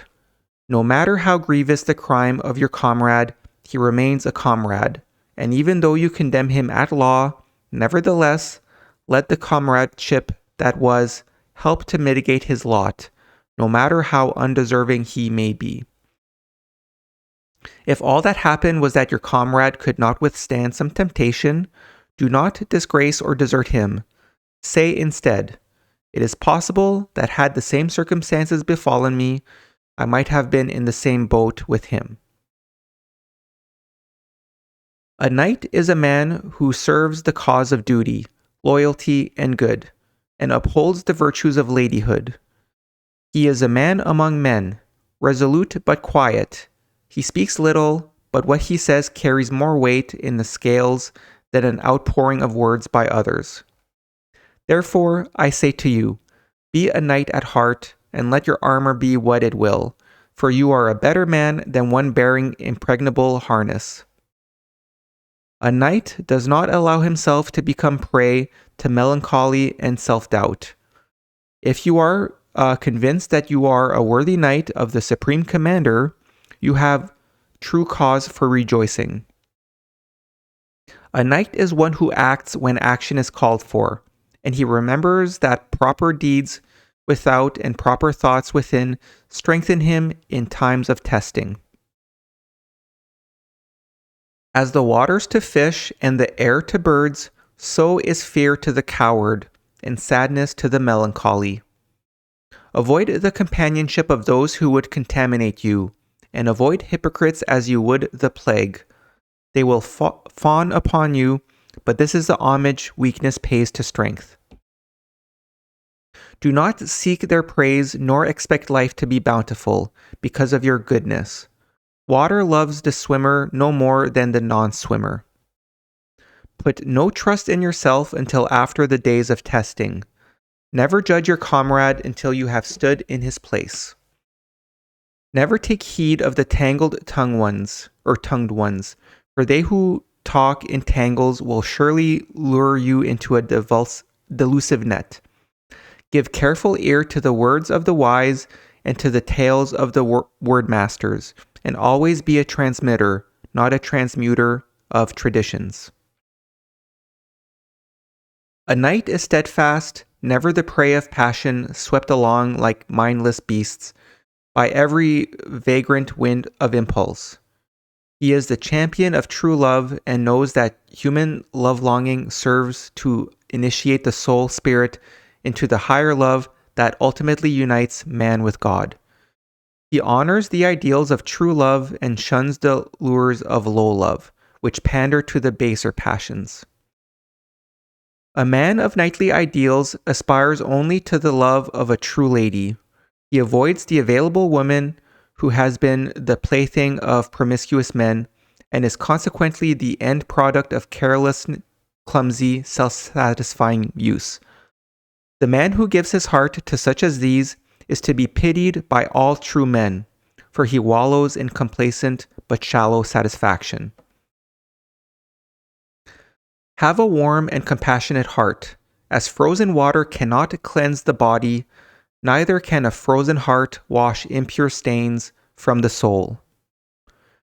No matter how grievous the crime of your comrade, he remains a comrade, and even though you condemn him at law, nevertheless, let the comradeship that was help to mitigate his lot, no matter how undeserving he may be. If all that happened was that your comrade could not withstand some temptation, do not disgrace or desert him. Say instead, it is possible that had the same circumstances befallen me, I might have been in the same boat with him. A knight is a man who serves the cause of duty, loyalty, and good, and upholds the virtues of ladyhood. He is a man among men, resolute but quiet. He speaks little, but what he says carries more weight in the scales than an outpouring of words by others. Therefore, I say to you, be a knight at heart, and let your armor be what it will, for you are a better man than one bearing impregnable harness. A knight does not allow himself to become prey to melancholy and self-doubt. If you are convinced that you are a worthy knight of the Supreme Commander, you have true cause for rejoicing. A knight is one who acts when action is called for, and he remembers that proper deeds without and proper thoughts within strengthen him in times of testing. As the waters to fish and the air to birds, so is fear to the coward and sadness to the melancholy. Avoid the companionship of those who would contaminate you, and avoid hypocrites as you would the plague. They will fawn upon you, but this is the homage weakness pays to strength. Do not seek their praise nor expect life to be bountiful because of your goodness. Water loves the swimmer no more than the non-swimmer. Put no trust in yourself until after the days of testing. Never judge your comrade until you have stood in his place. Never take heed of the tongued ones, for they who talk in tangles will surely lure you into a delusive net. Give careful ear to the words of the wise and to the tales of the word masters, and always be a transmitter, not a transmuter of traditions. A knight is steadfast, never the prey of passion, swept along like mindless beasts by every vagrant wind of impulse. He is the champion of true love and knows that human love-longing serves to initiate the soul spirit into the higher love that ultimately unites man with God. He honors the ideals of true love and shuns the lures of low love, which pander to the baser passions. A man of knightly ideals aspires only to the love of a true lady. He avoids the available woman who has been the plaything of promiscuous men and is consequently the end product of careless, clumsy, self-satisfying use. The man who gives his heart to such as these is to be pitied by all true men, for he wallows in complacent but shallow satisfaction. Have a warm and compassionate heart. As frozen water cannot cleanse the body, neither can a frozen heart wash impure stains from the soul.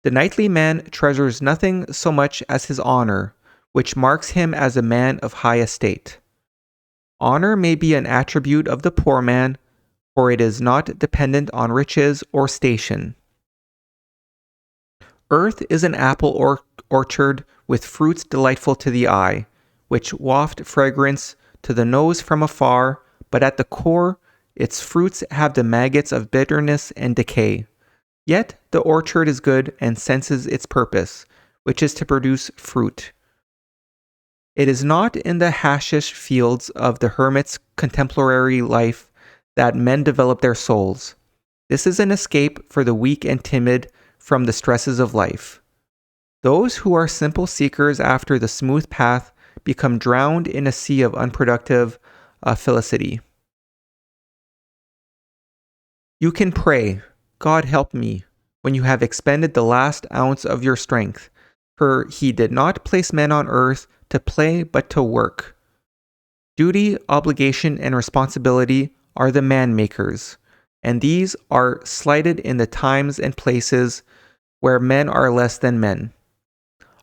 The knightly man treasures nothing so much as his honor, which marks him as a man of high estate. Honor may be an attribute of the poor man, for it is not dependent on riches or station. Earth is an apple orchard with fruits delightful to the eye, which waft fragrance to the nose from afar, but at the core, its fruits have the maggots of bitterness and decay. Yet the orchard is good and senses its purpose, which is to produce fruit. It is not in the hashish fields of the hermit's contemporary life that men develop their souls. This is an escape for the weak and timid from the stresses of life. Those who are simple seekers after the smooth path become drowned in a sea of unproductive felicity. You can pray, God help me, when you have expended the last ounce of your strength, for he did not place men on earth to play but to work. Duty, obligation, and responsibility are the man-makers, and these are slighted in the times and places where men are less than men.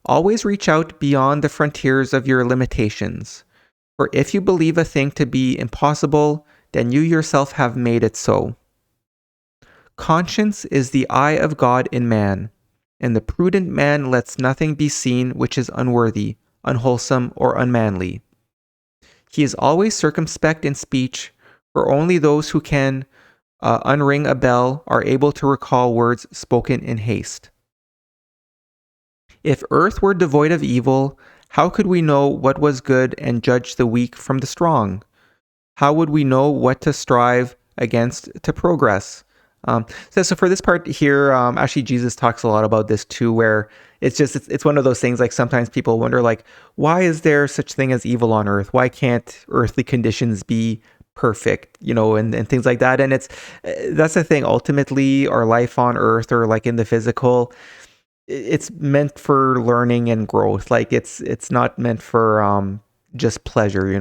Always reach out beyond the frontiers of your limitations, for if you believe a thing to be impossible, then you yourself have made it so. Conscience is the eye of God in man, and the prudent man lets nothing be seen which is unworthy, unwholesome, or unmanly. He is always circumspect in speech, for only those who can unring a bell are able to recall words spoken in haste. If earth were devoid of evil, how could we know what was good and judge the weak from the strong? How would we know what to strive against to progress. So for this part here, actually Jesus talks a lot about this too, where it's one of those things, like sometimes people wonder, like, why is there such thing as evil on earth? Why can't earthly conditions be perfect, and things like that? And that's the thing. Ultimately, our life on earth, or like in the physical, it's meant for learning and growth. Like it's not meant for just pleasure,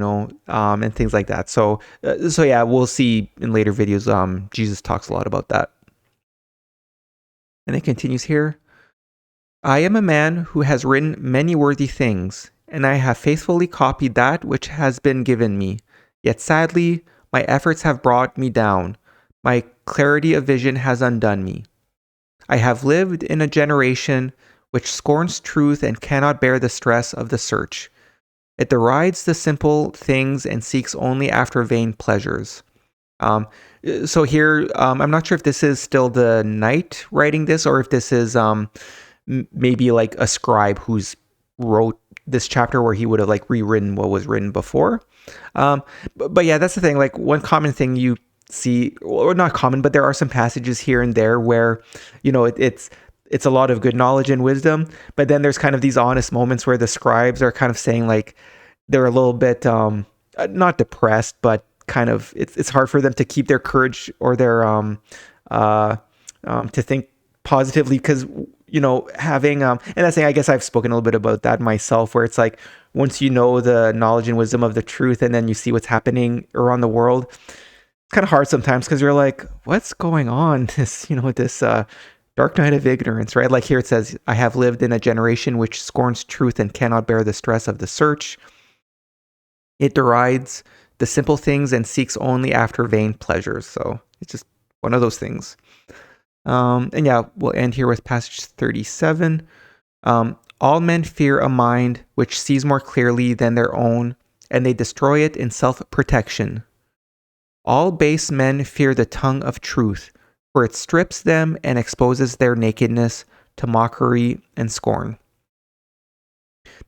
and things like that. So yeah, we'll see in later videos. Jesus talks a lot about that. And it continues here. I am a man who has written many worthy things, and I have faithfully copied that which has been given me. Yet sadly, my efforts have brought me down. My clarity of vision has undone me. I have lived in a generation which scorns truth and cannot bear the stress of the search. It derides the simple things and seeks only after vain pleasures. So here, I'm not sure if this is still the knight writing this, or if this is maybe like a scribe who's wrote this chapter, where he would have like rewritten what was written before. But yeah, that's the thing. Like, one common thing you see, or not common, but there are some passages here and there where, it's a lot of good knowledge and wisdom, but then there's kind of these honest moments where the scribes are kind of saying, like, they're a little bit not depressed, but kind of it's hard for them to keep their courage, or their to think positively, because having and that's saying, I guess I've spoken a little bit about that myself, where it's like, once you know the knowledge and wisdom of the truth, and then you see what's happening around the world, it's kind of hard sometimes, because you're like, what's going on? This dark night of ignorance, right? Like here it says, I have lived in a generation which scorns truth and cannot bear the stress of the search. It derides the simple things and seeks only after vain pleasures. So it's just one of those things. And yeah, we'll end here with passage 37. All men fear a mind which sees more clearly than their own, and they destroy it in self-protection. All base men fear the tongue of truth, for it strips them and exposes their nakedness to mockery and scorn.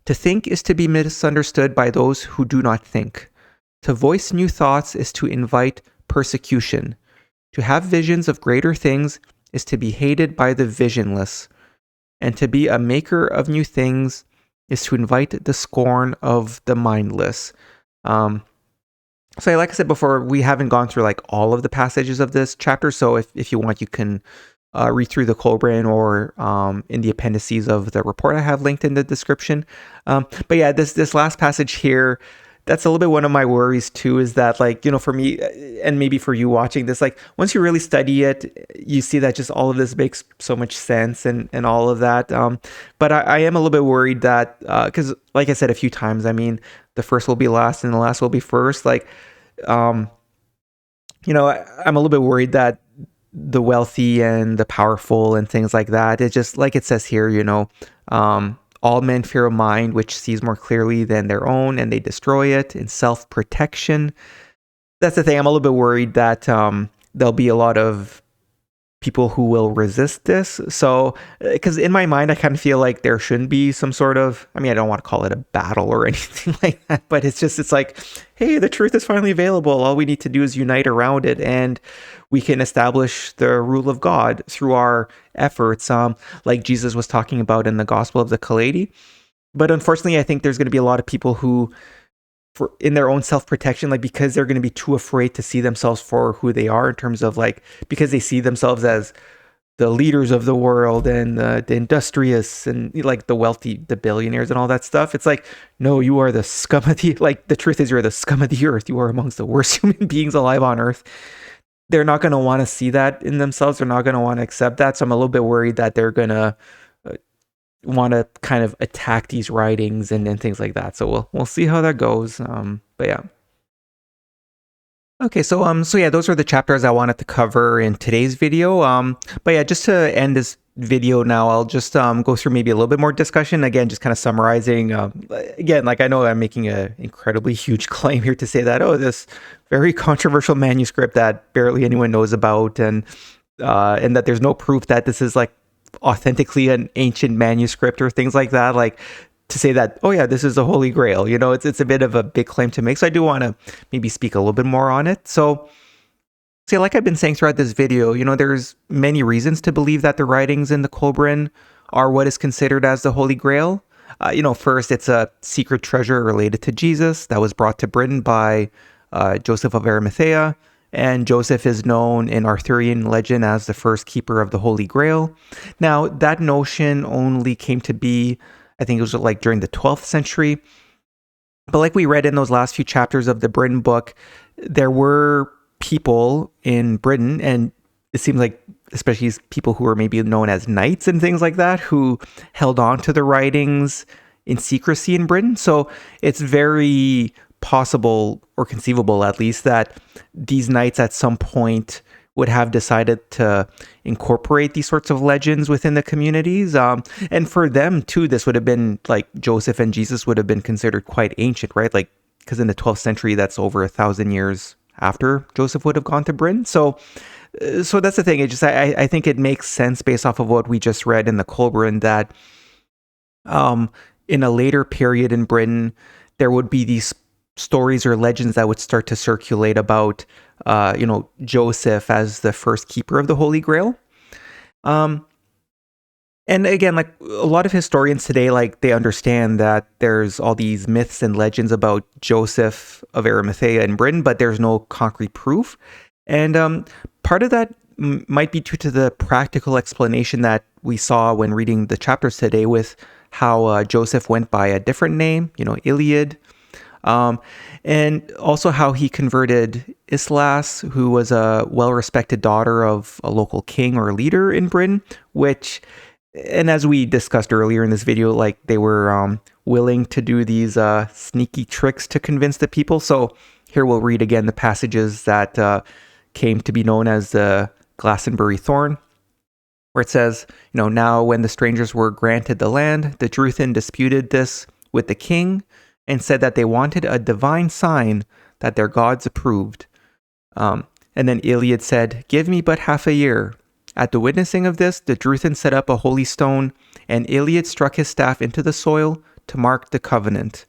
To think is to be misunderstood by those who do not think. To voice new thoughts is to invite persecution. To have visions of greater things is to be hated by the visionless. And to be a maker of new things is to invite the scorn of the mindless. So like I said before, we haven't gone through like all of the passages of this chapter. So if you want, you can read through the Kolbrin, or in the appendices of the report I have linked in the description. But yeah, this last passage here, that's a little bit one of my worries too, is that, like, for me, and maybe for you watching this, like, once you really study it, you see that just all of this makes so much sense, and all of that. But I am a little bit worried that, because like I said a few times, I mean, the first will be last and the last will be first. Like, I'm a little bit worried that the wealthy and the powerful and things like that, it's just like it says here, all men fear a mind which sees more clearly than their own, and they destroy it in self-protection. That's the thing. I'm a little bit worried that there'll be a lot of people who will resist this. So, because in my mind, I kind of feel like there shouldn't be some sort of, I mean, I don't want to call it a battle or anything like that, but it's like, hey, the truth is finally available. All we need to do is unite around it, and we can establish the rule of God through our efforts, like Jesus was talking about in the Gospel of the Kailedy. But unfortunately, I think there's going to be a lot of people who, in their own self-protection, like, because they're going to be too afraid to see themselves for who they are, in terms of, like, because they see themselves as the leaders of the world, and the industrious, and like the wealthy, the billionaires and all that stuff. It's like, no, you are the scum of the, like, the truth is, you're the scum of the earth. You are amongst the worst human beings alive on earth. They're not going to want to see that in themselves. They're not going to want to accept that. So I'm a little bit worried that they're going to want to kind of attack these writings and things like that. So we'll see how that goes. But yeah. Okay, so yeah, those are the chapters I wanted to cover in today's video. But yeah, just to end this video now, I'll just go through maybe a little bit more discussion. Again, just kind of summarizing. Again, like, I know I'm making an incredibly huge claim here to say that, this very controversial manuscript that barely anyone knows about, and that there's no proof that this is like authentically an ancient manuscript or things like that. Like, to say that, oh yeah, this is the Holy Grail, it's a bit of a big claim to make. So I do want to maybe speak a little bit more on it. So See, like I've been saying throughout this video, there's many reasons to believe that the writings in the Kolbrin are what is considered as the Holy Grail. First, it's a secret treasure related to Jesus that was brought to Britain by Joseph of Arimathea. And Joseph is known in Arthurian legend as the first keeper of the Holy Grail. Now, that notion only came to be, I think it was like during the 12th century. But like we read in those last few chapters of the Britain book, there were people in Britain, and it seems like especially people who were maybe known as knights and things like that, who held on to the writings in secrecy in Britain. So it's very possible, or conceivable at least, that these knights at some point would have decided to incorporate these sorts of legends within the communities. And for them too, this would have been like Joseph and Jesus would have been considered quite ancient, right? Like, because in the 12th century, that's over 1,000 years after Joseph would have gone to Britain. So that's the thing. I think it makes sense based off of what we just read in the Kolbrin that in a later period in Britain, there would be these stories or legends that would start to circulate about, Joseph as the first keeper of the Holy Grail. And again, like a lot of historians today, like they understand that there's all these myths and legends about Joseph of Arimathea in Britain, but there's no concrete proof. And part of that might be due to the practical explanation that we saw when reading the chapters today with how Joseph went by a different name, Iliad. And also how he converted Islas, who was a well-respected daughter of a local king or leader in Britain, and as we discussed earlier in this video, like they were willing to do these sneaky tricks to convince the people. So here we'll read again the passages that came to be known as the Glastonbury Thorn, where it says, now when the strangers were granted the land, the Druthin disputed this with the king and said that they wanted a divine sign that their gods approved. And then Iliad said, give me but half a year. At the witnessing of this, the Druthin set up a holy stone, and Iliad struck his staff into the soil to mark the covenant.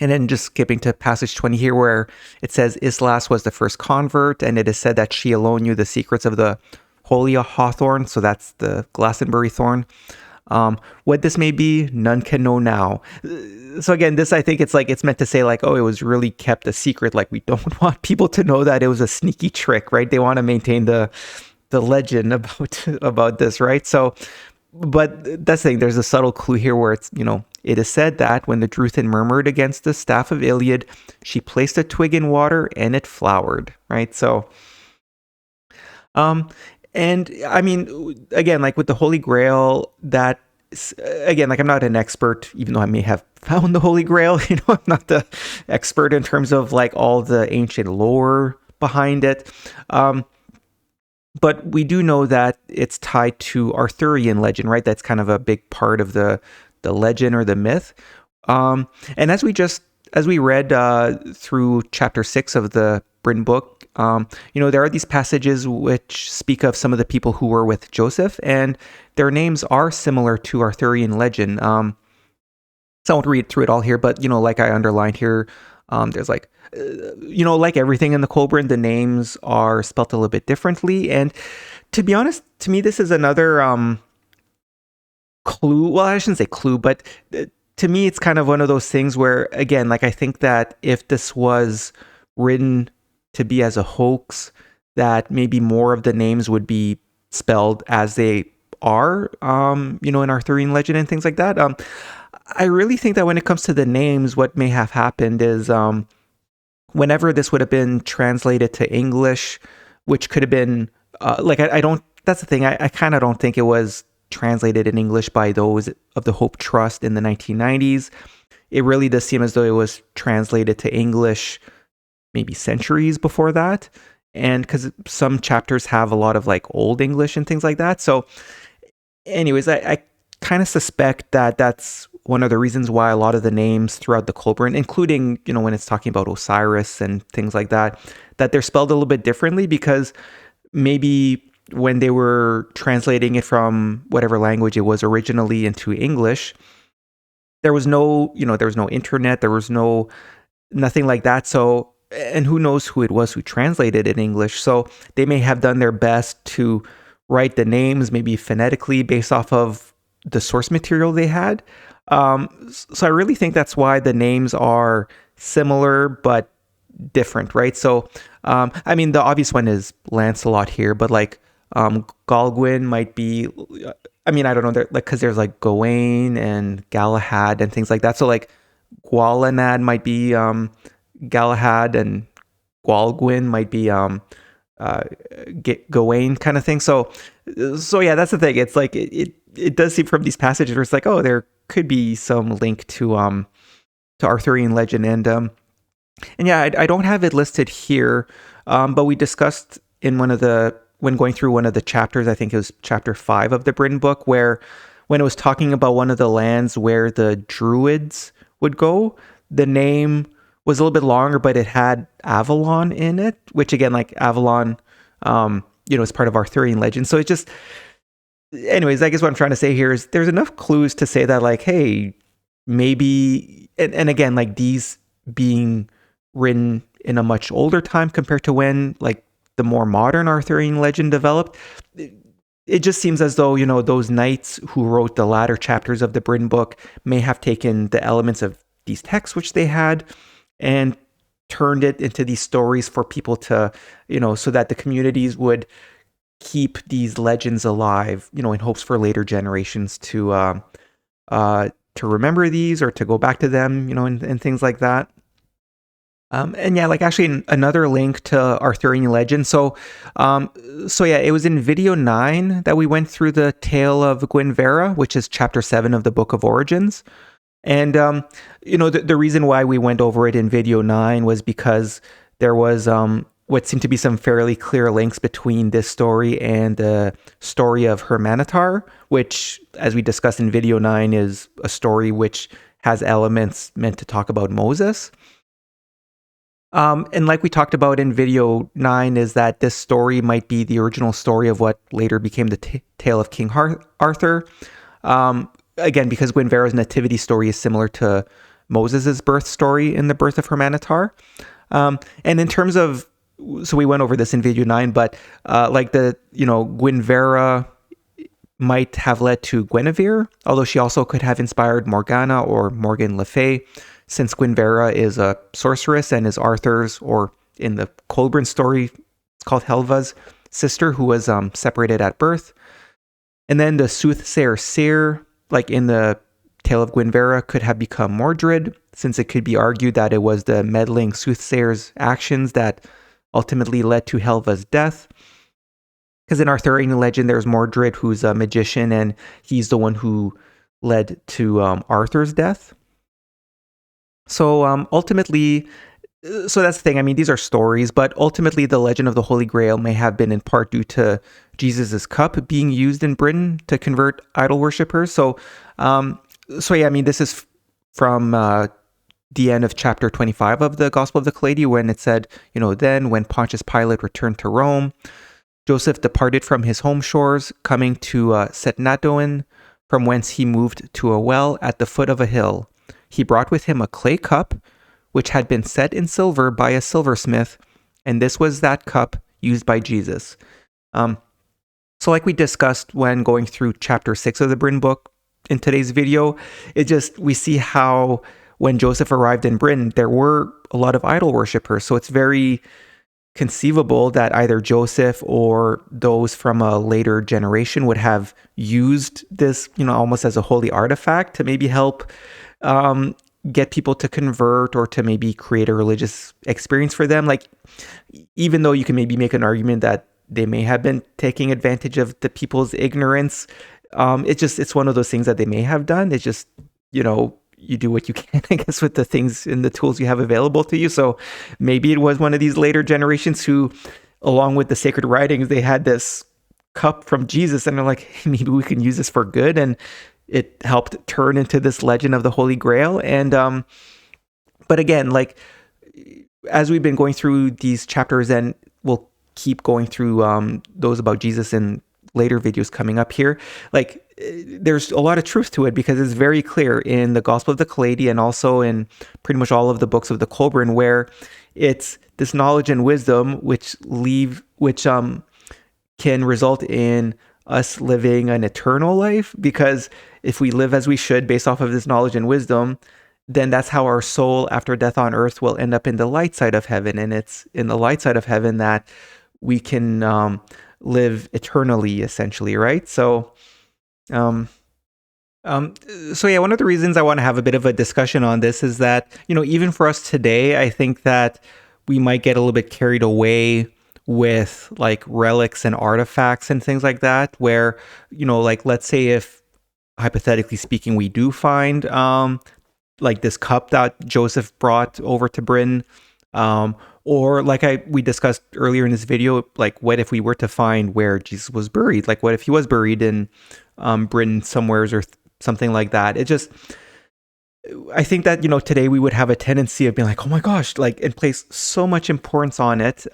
And then just skipping to passage 20 here, where it says Islas was the first convert, and it is said that she alone knew the secrets of the holy hawthorn, so that's the Glastonbury thorn. What this may be, none can know now. So again, this, I think it's meant to say like, oh, it was really kept a secret. Like we don't want people to know that it was a sneaky trick, right? They want to maintain the legend about this, right? So, but that's the thing. There's a subtle clue here where it's, it is said that when the Druthin murmured against the staff of Iliad, she placed a twig in water and it flowered, right? So, and I mean, again, like with the Holy Grail, that again, like I'm not an expert, even though I may have found the Holy Grail, I'm not the expert in terms of like all the ancient lore behind it. But we do know that it's tied to Arthurian legend, right? That's kind of a big part of the legend or the myth. And as we read through chapter 6 of the Britain book, there are these passages which speak of some of the people who were with Joseph, and their names are similar to Arthurian legend. So I won't read through it all here, but, like I underlined here, there's like, like everything in the Kolbrin, the names are spelt a little bit differently. And to be honest, to me, this is another clue. Well, I shouldn't say clue, but to me, it's kind of one of those things where, again, like I think that if this was written to be as a hoax, that maybe more of the names would be spelled as they are, in Arthurian legend and things like that. I really think that when it comes to the names, what may have happened is whenever this would have been translated to English, which could have been I don't. That's the thing. I kind of don't think it was translated in English by those of the Hope Trust in the 1990s. It really does seem as though it was translated to English maybe centuries before that. And because some chapters have a lot of like Old English and things like that. So anyways, I kind of suspect that that's one of the reasons why a lot of the names throughout the Kolbrin, including, when it's talking about Osiris and things like that, that they're spelled a little bit differently, because maybe when they were translating it from whatever language it was originally into English, there was no, there was no internet, there was nothing like that. So and who knows who it was who translated in English. So they may have done their best to write the names maybe phonetically based off of the source material they had. So I really think that's why the names are similar but different, right? So I mean, the obvious one is Lancelot here, but like Galguin might be, I mean, I don't know, like, because there's like Gawain and Galahad and things like that. So like Gualanad might be Galahad, and Gwalgwyn might be Gawain kind of thing. So yeah, that's the thing. It's like it does seem from these passages where it's like, oh, there could be some link to Arthurian legend, and yeah, I don't have it listed here, but we discussed in when going through one of the chapters, I think it was chapter 5 of the Bryn book, where when it was talking about one of the lands where the Druids would go, the name was a little bit longer, but it had Avalon in it, which again, like Avalon, is part of Arthurian legend. So it just, anyways, I guess what I'm trying to say here is there's enough clues to say that like, hey, maybe, and again, like these being written in a much older time compared to when like the more modern Arthurian legend developed, it just seems as though, those knights who wrote the latter chapters of the Bryn book may have taken the elements of these texts which they had and turned it into these stories for people to, so that the communities would keep these legends alive, in hopes for later generations to remember these or to go back to them, and things like that. And yeah, like actually another link to Arthurian legend. So yeah, it was in video 9 that we went through the tale of Gwynvera, which is chapter 7 of the Book of Origins. And, the reason why we went over it in video 9 was because there was what seemed to be some fairly clear links between this story and the story of Hermanatar, which, as we discussed in video 9, is a story which has elements meant to talk about Moses. And like we talked about in video 9, is that this story might be the original story of what later became the tale of King Arthur. Again, because Gwynvera's nativity story is similar to Moses' birth story in the birth of Hermanatar. And in terms of, so we went over this in video 9, but Gwynvera might have led to Guinevere, although she also could have inspired Morgana or Morgan Le Fay, since Gwynvera is a sorceress and is Arthur's, or in the Kolbrin story, it's called Helva's sister, who was separated at birth. And then the soothsayer Seir, like in the tale of Gwynvera, could have become Mordred, since it could be argued that it was the meddling soothsayer's actions that ultimately led to Helva's death. Because in Arthurian legend, there's Mordred, who's a magician, and he's the one who led to Arthur's death. So ultimately, so that's the thing. I mean, these are stories, but ultimately the legend of the Holy Grail may have been in part due to Jesus's cup being used in Britain to convert idol worshippers. So yeah, I mean, this is from the end of chapter 25 of the Gospel of the Kailedy, when it said, then when Pontius Pilate returned to Rome, Joseph departed from his home shores, coming to Setnadoin, from whence he moved to a well at the foot of a hill. He brought with him a clay cup, which had been set in silver by a silversmith, and this was that cup used by Jesus. So like we discussed when going through chapter 6 of the Bryn book in today's video, we see how when Joseph arrived in Britain, there were a lot of idol worshippers. So it's very conceivable that either Joseph or those from a later generation would have used this, almost as a holy artifact to maybe help get people to convert or to maybe create a religious experience for them. Like, even though you can maybe make an argument that they may have been taking advantage of the people's ignorance, it's one of those things that they may have done. It's just, you do what you can, I guess, with the things and the tools you have available to you. So maybe it was one of these later generations who, along with the sacred writings, they had this cup from Jesus and they're like, hey, maybe we can use this for good. And it helped turn into this legend of the Holy Grail. And, but again, like, as we've been going through these chapters, and we'll keep going through those about Jesus in later videos coming up here, like, there's a lot of truth to it because it's very clear in the Gospel of the Kailedy and also in pretty much all of the books of the Kolbrin, where it's this knowledge and wisdom which can result in us living an eternal life. Because if we live as we should based off of this knowledge and wisdom, then that's how our soul after death on earth will end up in the light side of heaven. And it's in the light side of heaven that we can live eternally, essentially, right? So yeah, one of the reasons I want to have a bit of a discussion on this is that, even for us today, I think that we might get a little bit carried away with like relics and artifacts and things like that, where, like, let's say if hypothetically speaking, we do find like this cup that Joseph brought over to Britain, or like we discussed earlier in this video, like what if we were to find where Jesus was buried? Like what if he was buried in Britain somewheres or something like that? I think that, today we would have a tendency of being like, oh my gosh, like, and place so much importance on it.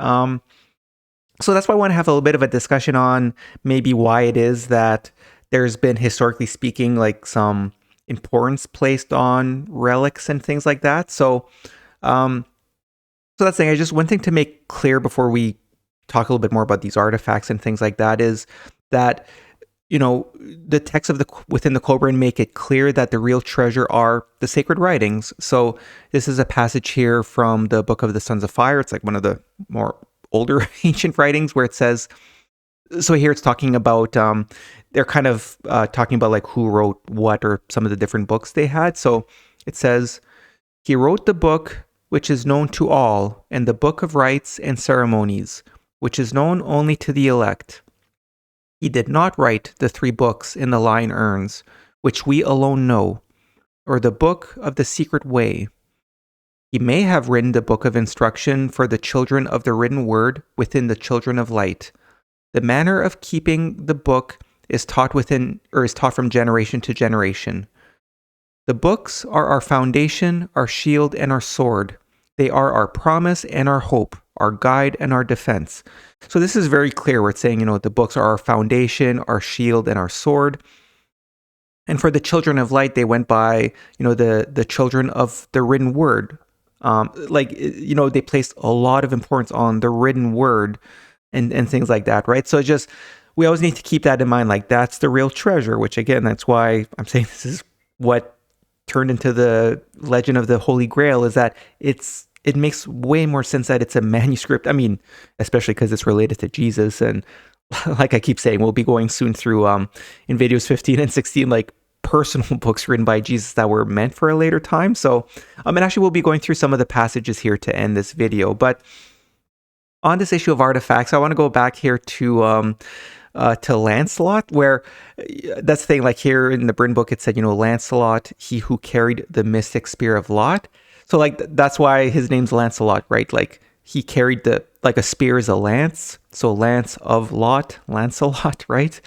So that's why I want to have a little bit of a discussion on maybe why it is that there's been, historically speaking, like some importance placed on relics and things like that. So that's the thing. One thing to make clear before we talk a little bit more about these artifacts and things like that is that, the texts within the Kolbrin make it clear that the real treasure are the sacred writings. So this is a passage here from the Book of the Sons of Fire. It's like one of the more older ancient writings where it says, so here it's talking about, they're kind of talking about like who wrote what or some of the different books they had. So it says, he wrote the book which is known to all, and the book of rites and ceremonies, which is known only to the elect. He did not write the 3 books in the lying urns, which we alone know, or the book of the secret way. He may have written the book of instruction for the children of the written word within the children of light. The manner of keeping the book is taught from generation to generation. The books are our foundation, our shield, and our sword. They are our promise and our hope, our guide and our defense. So this is very clear where it's saying, the books are our foundation, our shield, and our sword. And for the children of light, they went by, the children of the written word. They placed a lot of importance on the written word and things like that, right? So we always need to keep that in mind. Like, that's the real treasure, which again, that's why I'm saying this is what turned into the legend of the Holy Grail, is that it makes way more sense that it's a manuscript. I mean, especially because it's related to Jesus. And like I keep saying, we'll be going soon through, in videos 15 and 16, like personal books written by Jesus that were meant for a later time. So, and actually we'll be going through some of the passages here to end this video. But on this issue of artifacts, I want to go back here to Lancelot, where that's the thing, like here in the Bryn book, it said, Lancelot, he who carried the mystic spear of Lot. So like, that's why his name's Lancelot, right? Like he carried like a spear is a lance. So Lance of Lot, Lancelot, right?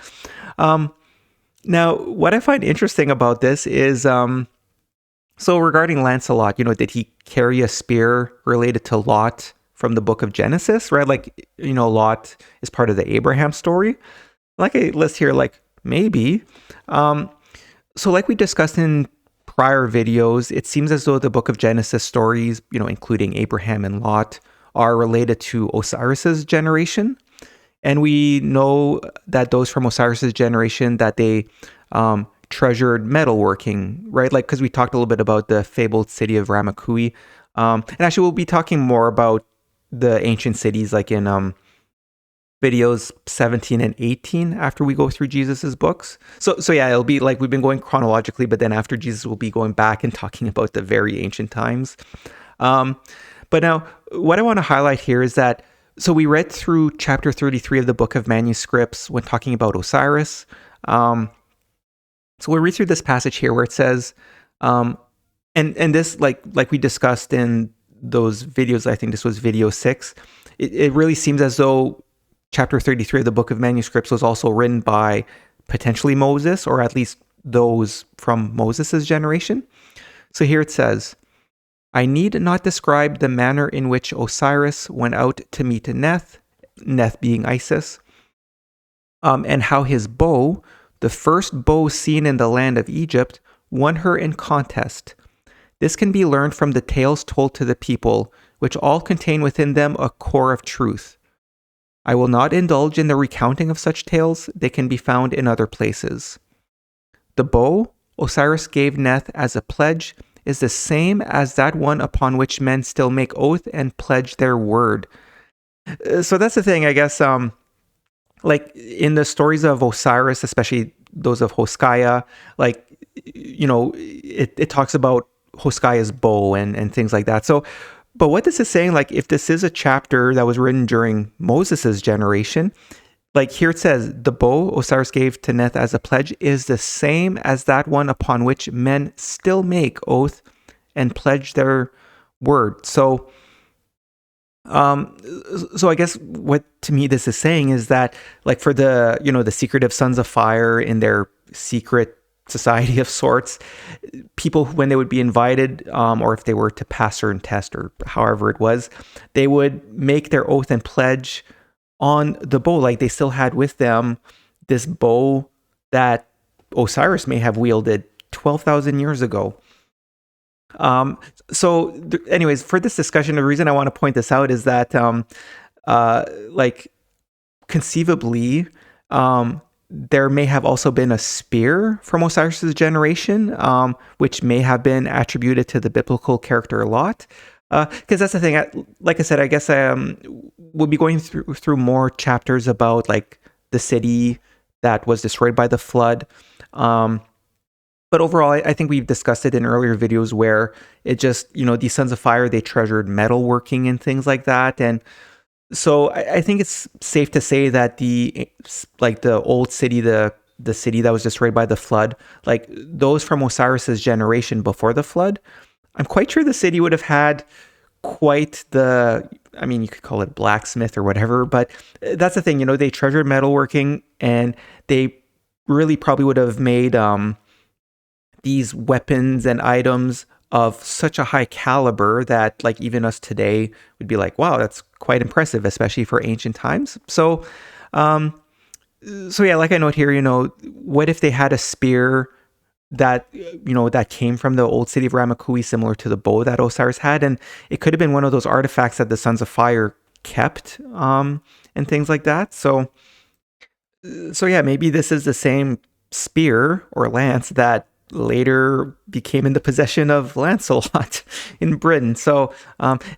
Now, what I find interesting about this is, so regarding Lancelot, did he carry a spear related to Lot from the book of Genesis, right? Like, Lot is part of the Abraham story. Like I list here, like maybe. So like we discussed in prior videos, it seems as though the book of Genesis stories, including Abraham and Lot, are related to Osiris's generation. And we know that those from Osiris's generation, that they treasured metalworking, right? Like, because we talked a little bit about the fabled city of Ramakui. And actually, we'll be talking more about the ancient cities, like in videos 17 and 18 after we go through Jesus's books. So yeah, it'll be like we've been going chronologically, but then after Jesus, we'll be going back and talking about the very ancient times. But now, what I want to highlight here is that, so we read through chapter 33 of the Book of Manuscripts when talking about Osiris. So we'll read through this passage here where it says, and this, like we discussed in those videos, I think this was video 6, it really seems as though chapter 33 of the Book of Manuscripts was also written by potentially Moses, or at least those from Moses's generation. So here it says, I need not describe the manner in which Osiris went out to meet Neth being Isis, and how his bow The first bow seen in the land of Egypt won her in contest. This can be learned from the tales told to the people, which all contain within them a core of truth. I will not indulge in the recounting of such tales, they can be found in other places. The bow Osiris gave Neth as a pledge is the same as that one upon which men still make oath and pledge their word. So that's the thing, I guess, like in the stories of Osiris, especially those of Hoskaya, like, you know, it talks about Hoskaya's bow and things like that. So, but what this is saying, like, if this is a chapter that was written during Moses's generation, like here it says, the bow Osiris gave to Neth as a pledge is the same as that one upon which men still make oath and pledge their word. So I guess what to me this is saying is that, like, for the, you know, the secretive sons of fire in their secret society of sorts, people, when they would be invited, or if they were to pass certain test or however it was, they would make their oath and pledge on the bow. Like, they still had with them this bow that Osiris may have wielded 12,000 years ago. Anyways, for this discussion, the reason I want to point this out is that, like, conceivably, there may have also been a spear from Osiris's generation, which may have been attributed to the biblical character Lot. Because that's the thing. Like I said, I guess we'll be going through more chapters about, like, the city that was destroyed by the flood. But overall, I think we've discussed it in earlier videos where it just, you know, these sons of fire, they treasured metalworking and things like that. And so I think it's safe to say that the old city, the city that was destroyed by the flood, like those from Osiris's generation before the flood, I'm quite sure the city would have had quite the, I mean, you could call it blacksmith or whatever, but that's the thing, you know, they treasured metalworking, and they really probably would have made these weapons and items of such a high caliber that, like, even us today would be like, wow, that's quite impressive, especially for ancient times. So yeah, like I note here, you know, what if they had a spear that, you know, that came from the old city of Ramakui, similar to the bow that Osiris had, and it could have been one of those artifacts that the Sons of Fire kept, and things like that. So yeah, maybe this is the same spear or lance that later became in the possession of Lancelot in Britain. So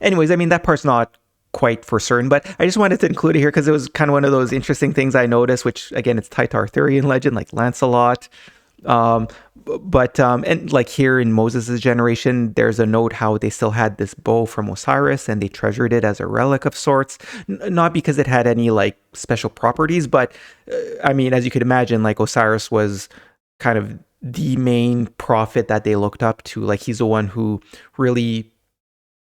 anyways, I mean, that part's not quite for certain, but I just wanted to include it here because it was kind of one of those interesting things I noticed, which, again, it's tied to Arthurian legend, like Lancelot. And like here in Moses' generation, there's a note how they still had this bow from Osiris and they treasured it as a relic of sorts, not because it had any, like, special properties, but I mean, as you could imagine, like, Osiris was kind of the main prophet that they looked up to. Like, he's the one who really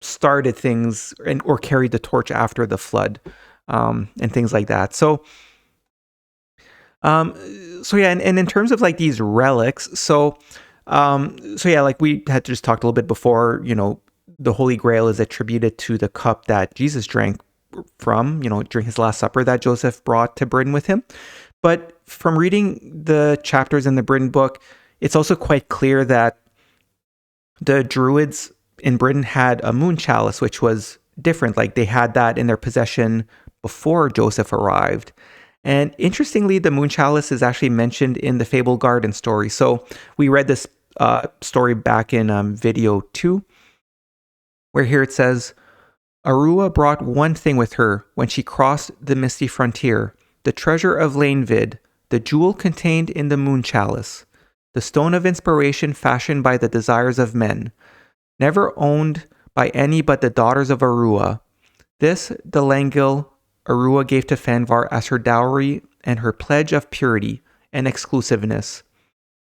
started things or carried the torch after the flood, and things like that. So yeah, and in terms of, like, these relics, so yeah, like we had just talked a little bit before, you know, the Holy Grail is attributed to the cup that Jesus drank from, you know, during his Last Supper that Joseph brought to Britain with him. But from reading the chapters in the Britain book, it's also quite clear that the Druids in Britain had a moon chalice, which was different. Like, they had that in their possession before Joseph arrived. And interestingly, the moon chalice is actually mentioned in the Fable Garden story. So we read this story back in video 2, where here it says, Arua brought one thing with her when she crossed the misty frontier, the treasure of Lanevid, the jewel contained in the moon chalice, the stone of inspiration fashioned by the desires of men, never owned by any but the daughters of Arua. This, the Langil, Arua gave to Fanvar as her dowry and her pledge of purity and exclusiveness.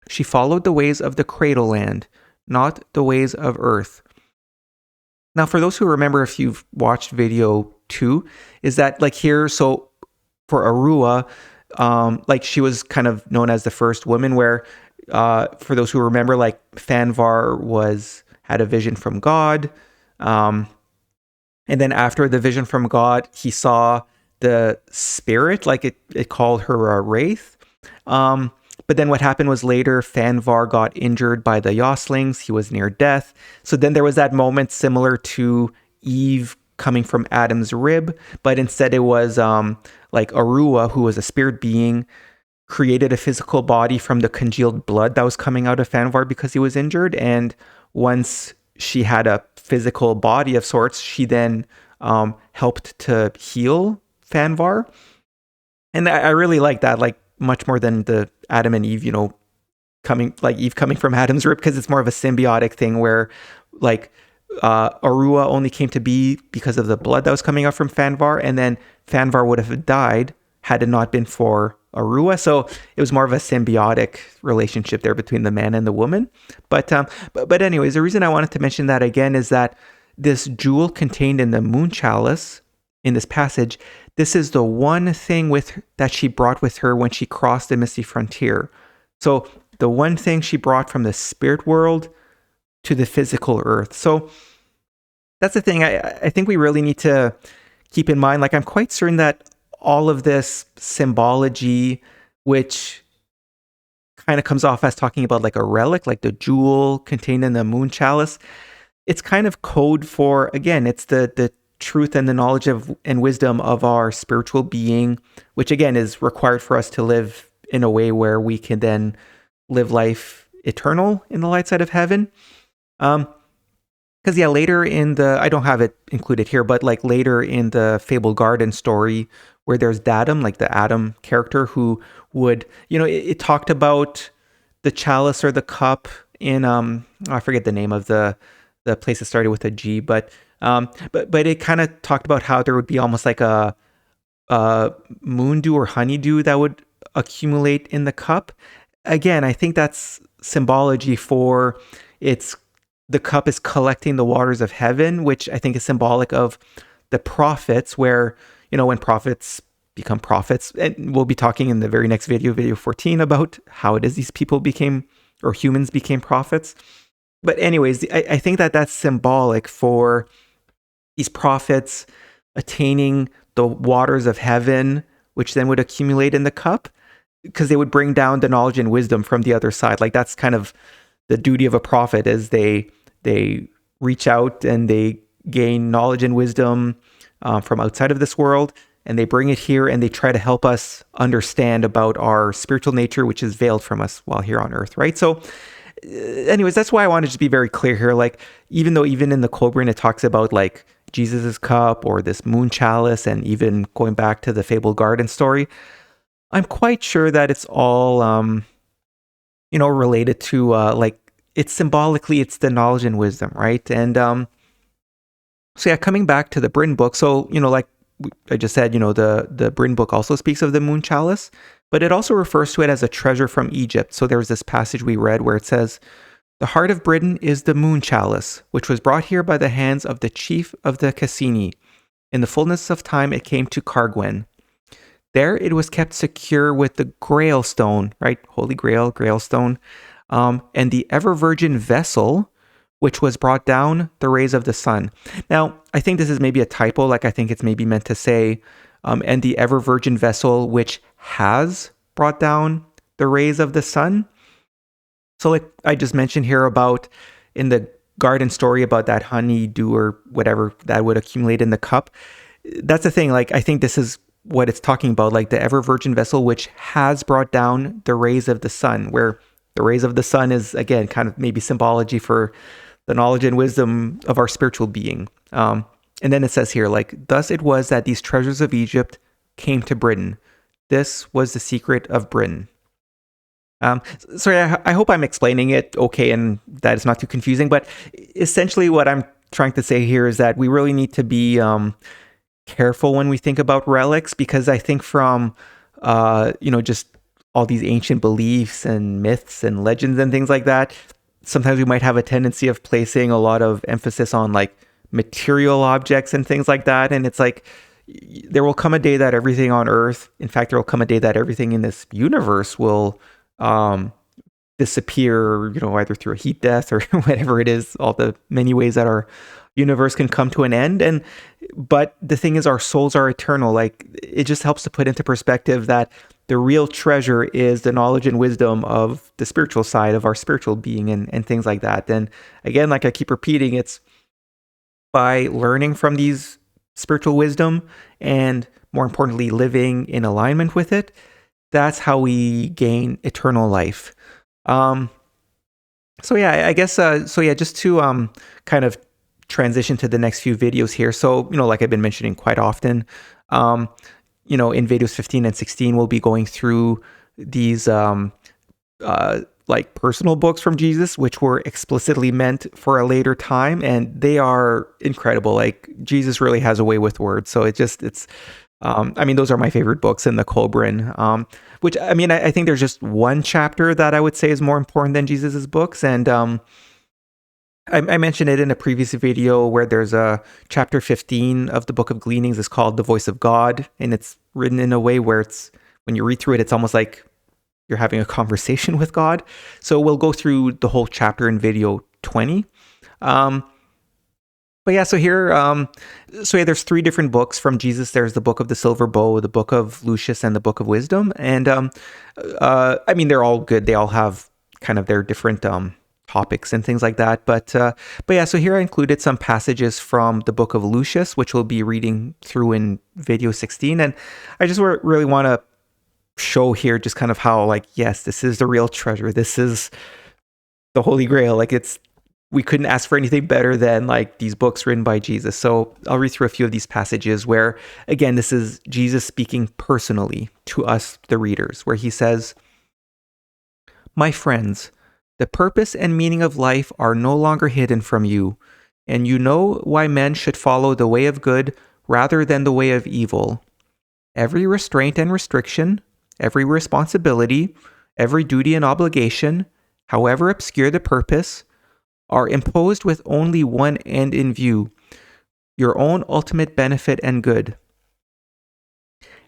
She followed the ways of the Cradle Land, not the ways of Earth. Now, for those who remember, if you've watched video 2, is that, like, here, so for Arua, like, she was kind of known as the first woman, where for those who remember, like, Fanvar had a vision from God, and then after the vision from God, he saw the spirit, like it called her a wraith. But then what happened was later, Fanvar got injured by the Yoslings. He was near death. So then there was that moment similar to Eve coming from Adam's rib, but instead it was like Arua, who was a spirit being, created a physical body from the congealed blood that was coming out of Fanvar because he was injured. And once she had a physical body of sorts, she then helped to heal Fanvar. And I really like that, like much more than the Adam and Eve, Eve coming from Adam's rib, because it's more of a symbiotic thing where like Arua only came to be because of the blood that was coming out from Fanvar, and then Fanvar would have died had it not been for Arua. So it was more of a symbiotic relationship there between the man and the woman. But anyways, the reason I wanted to mention that again is that this jewel contained in the moon chalice in this passage, this is the one thing that she brought with her when she crossed the misty frontier. So the one thing she brought from the spirit world to the physical earth. So that's the thing I think we really need to keep in mind. Like, I'm quite certain that all of this symbology, which kind of comes off as talking about like a relic, like the jewel contained in the moon chalice, it's kind of code for, again, it's the truth and the knowledge of and wisdom of our spiritual being, which again is required for us to live in a way where we can then live life eternal in the light side of heaven. Because later in I don't have it included here, but like later in the Fabled Garden story where there's Datum, like the Adam character who would, it talked about the chalice or the cup in, I forget the name of the place that started with a G, but it kind of talked about how there would be almost like a moondew or honeydew that would accumulate in the cup. Again, I think that's symbology for the cup is collecting the waters of heaven, which I think is symbolic of the prophets, where, when prophets become prophets, and we'll be talking in the very next video 14, about how it is these people humans became prophets. But anyways, I think that that's symbolic for these prophets attaining the waters of heaven, which then would accumulate in the cup, because they would bring down the knowledge and wisdom from the other side. Like, that's kind of the duty of a prophet, is they reach out and they gain knowledge and wisdom from outside of this world, and they bring it here and they try to help us understand about our spiritual nature, which is veiled from us while here on earth, right? So anyways, that's why I wanted to be very clear here. Like, even though even in the Kolbrin it talks about like Jesus's cup or this moon chalice, and even going back to the Fabled Garden story, I'm quite sure that it's all related to like, it's symbolically, it's the knowledge and wisdom, right? And so coming back to the Bryn book, so like I just said, the Bryn book also speaks of the moon chalice, but it also refers to it as a treasure from Egypt. So there was this passage we read where it says, "The heart of Britain is the moon chalice, which was brought here by the hands of the chief of the Cassini. In the fullness of time, it came to Cargwen. There it was kept secure with the Grail stone," right? Holy Grail, Grail stone, "and the ever-virgin vessel, which was brought down the rays of the sun." Now, I think this is maybe a typo. Like, I think it's maybe meant to say, "and the ever-virgin vessel, which has brought down the rays of the sun." So like I just mentioned here about in the garden story about that honeydew or whatever that would accumulate in the cup. That's the thing. Like, I think this is what it's talking about, like the ever-virgin vessel, which has brought down the rays of the sun, where the rays of the sun is, again, kind of maybe symbology for the knowledge and wisdom of our spiritual being. And then it says here, like, "Thus it was that these treasures of Egypt came to Britain. This was the secret of Britain." Sorry, I hope I'm explaining it okay and that it's not too confusing, but essentially what I'm trying to say here is that we really need to be careful when we think about relics, because I think from, just all these ancient beliefs and myths and legends and things like that, sometimes we might have a tendency of placing a lot of emphasis on like material objects and things like that. And it's like, there will come a day that everything on earth, in fact, there will come a day that everything in this universe will disappear, either through a heat death or whatever it is, all the many ways that our universe can come to an end. But the thing is, our souls are eternal. Like, it just helps to put into perspective that the real treasure is the knowledge and wisdom of the spiritual side of our spiritual being and things like that. And again, like I keep repeating, it's by learning from these spiritual wisdom and more importantly, living in alignment with it. That's how we gain eternal life. So yeah, I guess, just to kind of transition to the next few videos here. So, like I've been mentioning quite often, in videos 15 and 16, we'll be going through these like personal books from Jesus, which were explicitly meant for a later time, and they are incredible. Like Jesus really has a way with words. So those are my favorite books in the Kolbrin, which I think there's just one chapter that I would say is more important than Jesus's books. And I mentioned it in a previous video where there's a chapter 15 of the Book of Gleanings is called The Voice of God. And it's written in a way where when you read through it, it's almost like you're having a conversation with God. So we'll go through the whole chapter in video 20. But yeah, so here, there's 3 different books from Jesus. There's the Book of the Silver Bow, the Book of Lucius, and the Book of Wisdom. And they're all good. They all have kind of their different topics and things like that. But yeah, so here I included some passages from the Book of Lucius, which we'll be reading through in video 16. And I just really want to show here just kind of how, like, yes, this is the real treasure. This is the Holy Grail. Like, we couldn't ask for anything better than like these books written by Jesus. So I'll read through a few of these passages where, again, this is Jesus speaking personally to us, the readers, where he says, "My friends, the purpose and meaning of life are no longer hidden from you, and you know why men should follow the way of good rather than the way of evil. Every restraint and restriction, every responsibility, every duty and obligation, however obscure the purpose, are imposed with only one end in view, your own ultimate benefit and good.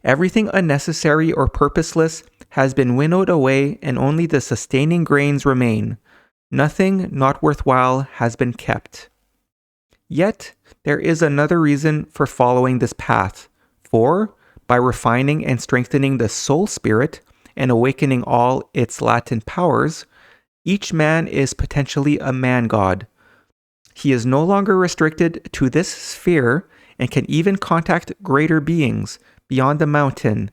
Everything unnecessary or purposeless has been winnowed away, and only the sustaining grains remain. Nothing not worthwhile has been kept. Yet, there is another reason for following this path, for, by refining and strengthening the soul spirit and awakening all its latent powers, each man is potentially a man-god. He is no longer restricted to this sphere and can even contact greater beings beyond the mountain,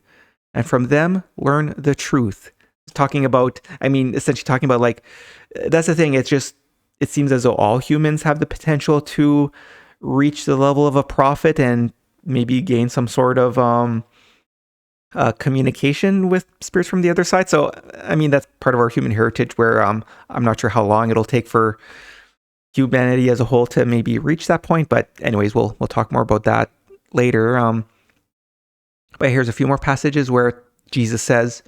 and from them learn the truth." Essentially talking about, like, that's the thing. It seems as though all humans have the potential to reach the level of a prophet and maybe gain some sort of communication with spirits from the other side. So, that's part of our human heritage where I'm not sure how long it'll take for humanity as a whole to maybe reach that point. But anyways, we'll talk more about that later. But here's a few more passages where Jesus says,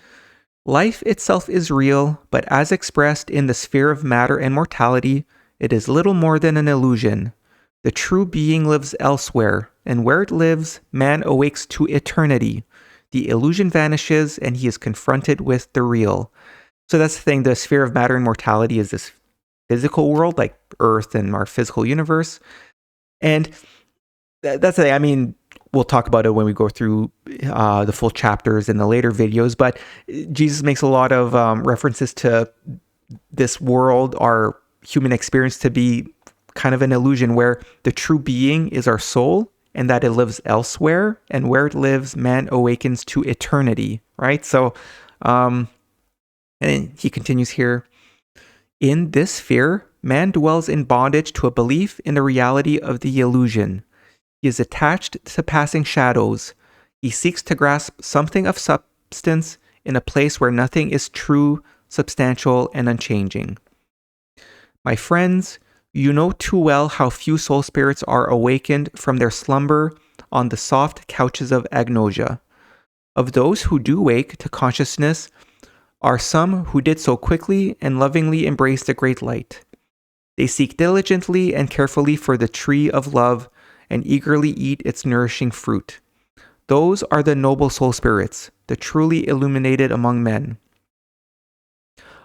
"Life itself is real, but as expressed in the sphere of matter and mortality, it is little more than an illusion. The true being lives elsewhere, and where it lives, man awakes to eternity. The illusion vanishes, and he is confronted with the real." So that's the thing. The sphere of matter and mortality is this physical world, like Earth and our physical universe. And that's the thing. We'll talk about it when we go through the full chapters in the later videos. But Jesus makes a lot of references to this world, our human experience, to be kind of an illusion where the true being is our soul, and that it lives elsewhere, and where it lives, man awakens to eternity, right? So, and he continues here, "In this sphere, man dwells in bondage to a belief in the reality of the illusion. He is attached to passing shadows. He seeks to grasp something of substance in a place where nothing is true, substantial, and unchanging. My friends, you know too well how few soul spirits are awakened from their slumber on the soft couches of agnosia. Of those who do wake to consciousness are some who did so quickly and lovingly embrace the great light. They seek diligently and carefully for the tree of love and eagerly eat its nourishing fruit. Those are the noble soul spirits, the truly illuminated among men.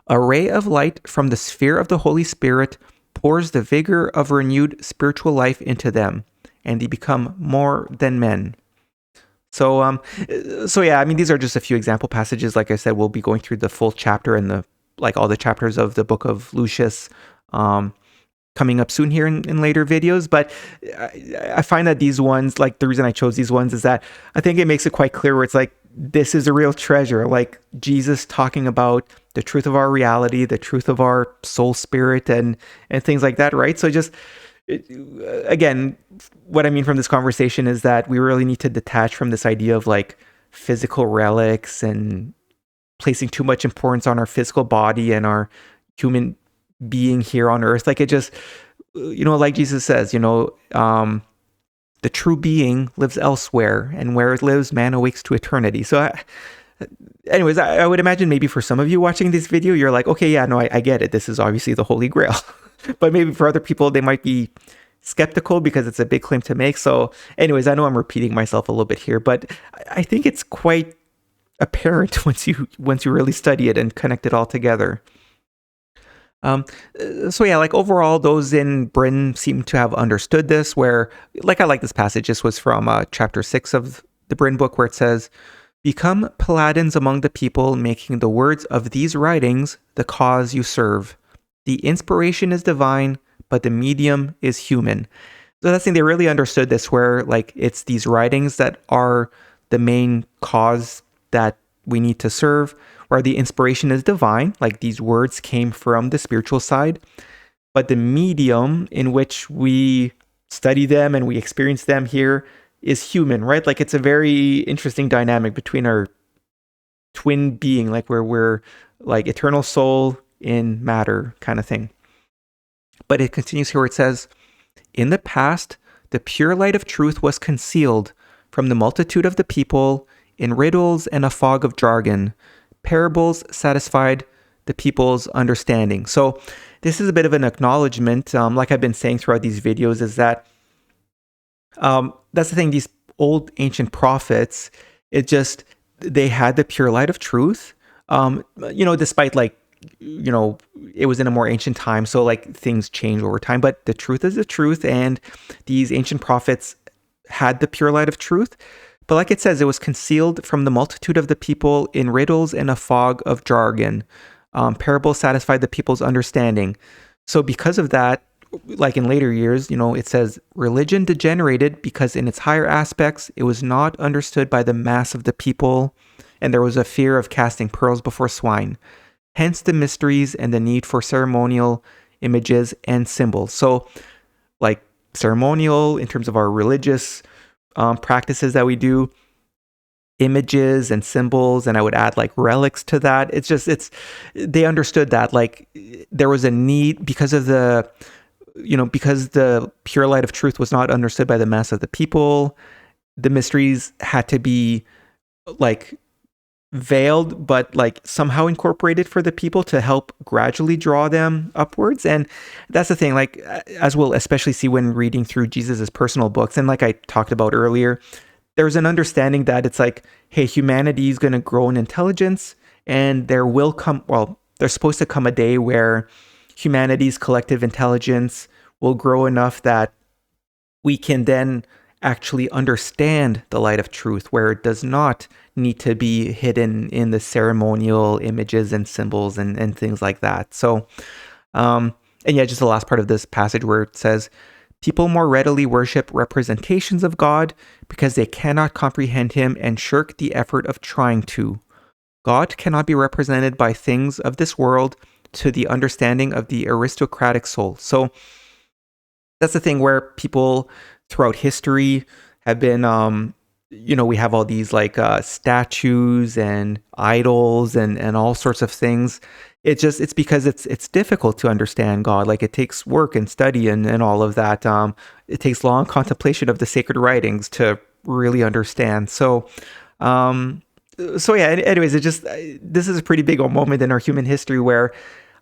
A ray of light from the sphere of the Holy Spirit pours the vigor of renewed spiritual life into them, and they become more than men. So yeah, I mean, these are just a few example passages. Like I said, we'll be going through the full chapter and all the chapters of the book of Lucius coming up soon here in later videos. But I find that these ones, like the reason I chose these ones is that I think it makes it quite clear where it's like, this is a real treasure. Like Jesus talking about the truth of our reality, the truth of our soul, spirit, and things like that, right? So just again, what I mean from this conversation is that we really need to detach from this idea of like physical relics and placing too much importance on our physical body and our human being here on earth. Like it just, like Jesus says, the true being lives elsewhere, and where it lives, man awakes to eternity. So anyways, I would imagine maybe for some of you watching this video, you're like, okay, yeah, no, I get it. This is obviously the Holy Grail. But maybe for other people, they might be skeptical because it's a big claim to make. So anyways, I know I'm repeating myself a little bit here, but I think it's quite apparent once you really study it and connect it all together. So yeah, like overall, those in Britain seem to have understood this, where, like, I like this passage. This was from chapter 6 of the Britain book, where it says, "Become paladins among the people, making the words of these writings the cause you serve. The inspiration is divine, but the medium is human." So that's the thing, they really understood this, where like it's these writings that are the main cause that we need to serve, where the inspiration is divine, like these words came from the spiritual side, but the medium in which we study them and we experience them here is human, right? Like it's a very interesting dynamic between our twin being, like where we're like eternal soul in matter kind of thing. But it continues here where it says, "In the past, the pure light of truth was concealed from the multitude of the people in riddles and a fog of jargon. Parables satisfied the people's understanding." So this is a bit of an acknowledgement, like I've been saying throughout these videos, is that that's the thing, these old ancient prophets, they had the pure light of truth, despite like, it was in a more ancient time, so like things change over time, but the truth is the truth, and these ancient prophets had the pure light of truth. But like it says, it was concealed from the multitude of the people in riddles and a fog of jargon. Parables satisfied the people's understanding. So because of that, like in later years, it says, "Religion degenerated because in its higher aspects, it was not understood by the mass of the people, and there was a fear of casting pearls before swine. Hence the mysteries and the need for ceremonial images and symbols." So like ceremonial in terms of our religious practices that we do, images and symbols, and I would add like relics to that. They understood that like there was a need because of because the pure light of truth was not understood by the mass of the people. The mysteries had to be like veiled, but like somehow incorporated for the people to help gradually draw them upwards. And that's the thing, like, as we'll especially see when reading through Jesus's personal books, and like I talked about earlier, there's an understanding that it's like, hey, humanity is going to grow in intelligence, and there's supposed to come a day where humanity's collective intelligence will grow enough that we can then actually understand the light of truth, where it does not need to be hidden in the ceremonial images and symbols and things like that. So, and yeah, just the last part of this passage where it says, "People more readily worship representations of God because they cannot comprehend him and shirk the effort of trying to. God cannot be represented by things of this world to the understanding of the aristocratic soul." So that's the thing where people throughout history have been, we have all these like statues and idols and all sorts of things. It's because it's difficult to understand God. Like it takes work and study and all of that. It takes long contemplation of the sacred writings to really understand. So yeah, anyways, this is a pretty big moment in our human history where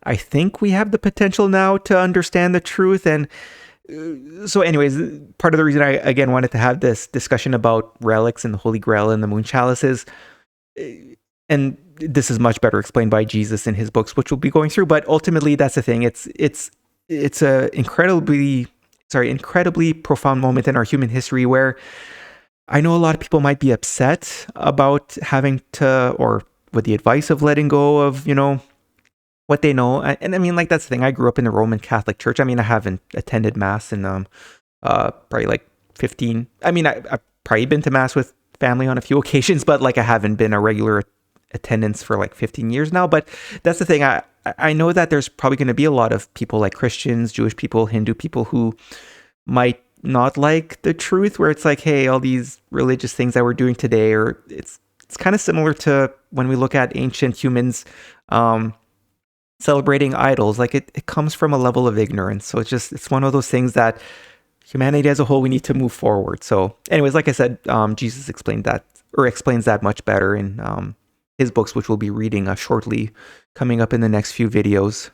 I think we have the potential now to understand the truth. And so anyways, part of the reason I, again, wanted to have this discussion about relics and the Holy Grail and the moon chalices, and this is much better explained by Jesus in his books, which we'll be going through, but ultimately that's the thing. It's a incredibly profound moment in our human history where I know a lot of people might be upset about having to, or with the advice of letting go of, what they know. And I mean, like, that's the thing. I grew up in the Roman Catholic Church. I mean, I haven't attended Mass in probably like 15. I mean, I've probably been to Mass with family on a few occasions, but like I haven't been a regular attendance for like 15 years now. But that's the thing. I know that there's probably going to be a lot of people like Christians, Jewish people, Hindu people who might not like the truth, where it's like, hey, all these religious things that we're doing today, or it's kind of similar to when we look at ancient humans celebrating idols. Like it comes from a level of ignorance. So it's one of those things that humanity as a whole, we need to move forward. So anyways, like I said, Jesus explains that much better in his books, which we'll be reading shortly, coming up in the next few videos.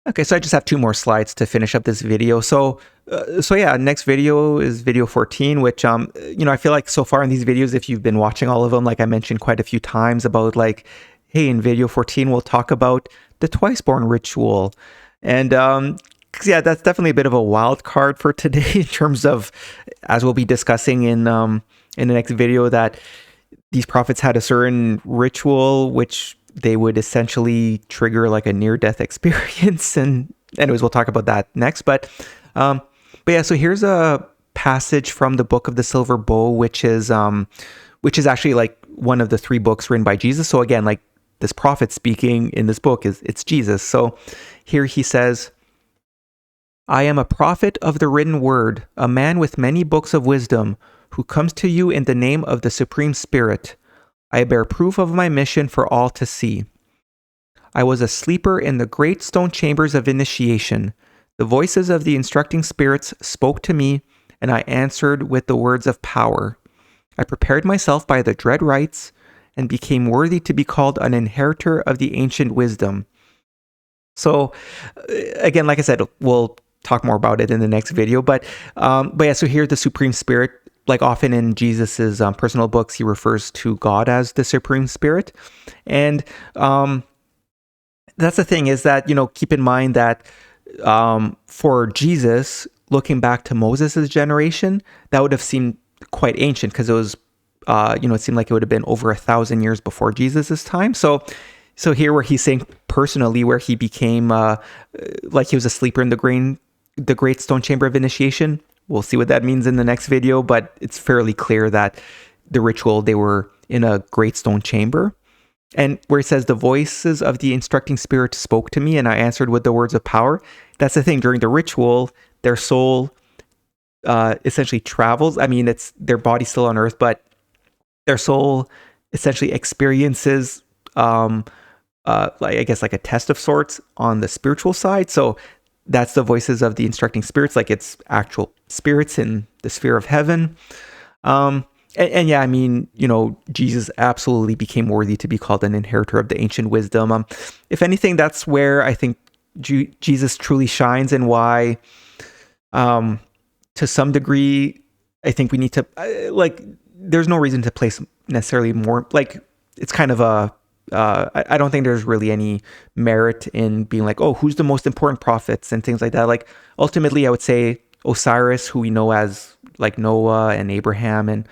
Okay, so I just have 2 more slides to finish up this video. So yeah, next video is video 14, which, I feel like so far in these videos, if you've been watching all of them, like I mentioned quite a few times about like, hey, in video 14, we'll talk about the twice-born ritual. And, because yeah, that's definitely a bit of a wild card for today in terms of, as we'll be discussing in the next video, that these prophets had a certain ritual which they would essentially trigger like a near-death experience. And anyways, we'll talk about that next. But yeah, so here's a passage from the Book of the Silver Bow, which is actually like one of the 3 books written by Jesus. So again, like this prophet speaking in this book it's Jesus. So here he says, I am a prophet of the written word, a man with many books of wisdom, who comes to you in the name of the Supreme Spirit. I bear proof of my mission for all to see. I was a sleeper in the great stone chambers of initiation. The voices of the instructing spirits spoke to me, and I answered with the words of power. I prepared myself by the dread rites, and became worthy to be called an inheritor of the ancient wisdom. So, again, like I said, we'll talk more about it in the next video. But yeah, so here the Supreme Spirit, like often in Jesus's personal books, he refers to God as the Supreme Spirit. And that's the thing, is that, keep in mind that for Jesus, looking back to Moses' generation, that would have seemed quite ancient, because it was, it seemed like it would have been over 1,000 years before Jesus's time. So here where he's saying personally, where he became like he was a sleeper in the great stone chamber of initiation. We'll see what that means in the next video, but it's fairly clear that the ritual, they were in a great stone chamber. And where it says the voices of the instructing spirit spoke to me, and I answered with the words of power. That's the thing, during the ritual, their soul essentially travels. I mean, it's their body still on earth, but their soul essentially experiences like, I guess, like a test of sorts on the spiritual side. So that's the voices of the instructing spirits, like it's actual spirits in the sphere of heaven. And yeah, I mean, Jesus absolutely became worthy to be called an inheritor of the ancient wisdom. If anything, that's where I think Jesus truly shines, and why, to some degree, I think we need to, there's no reason to place necessarily more, like, it's kind of a, I don't think there's really any merit in being like, oh, who's the most important prophets and things like that. Like, ultimately, I would say Osiris, who we know as like Noah and Abraham, and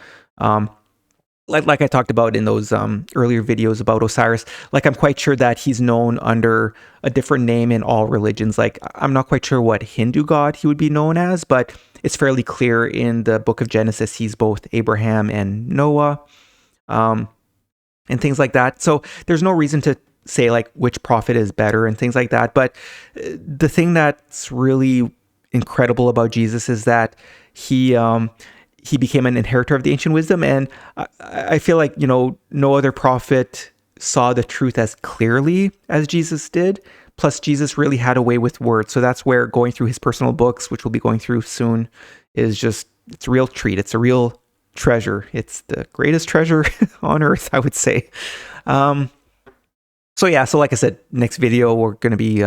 like I talked about in those earlier videos about Osiris, like I'm quite sure that he's known under a different name in all religions. Like, I'm not quite sure what Hindu god he would be known as, but it's fairly clear in the book of Genesis he's both Abraham and Noah. And things like that. So there's no reason to say like which prophet is better and things like that. But the thing that's really incredible about Jesus is that he became an inheritor of the ancient wisdom. And I feel like, no other prophet saw the truth as clearly as Jesus did. Plus, Jesus really had a way with words. So that's where going through his personal books, which we'll be going through soon, is just, it's a real treat. It's a real treasure. It's the greatest treasure on earth, I would say. So yeah, so like I said, next video we're going to be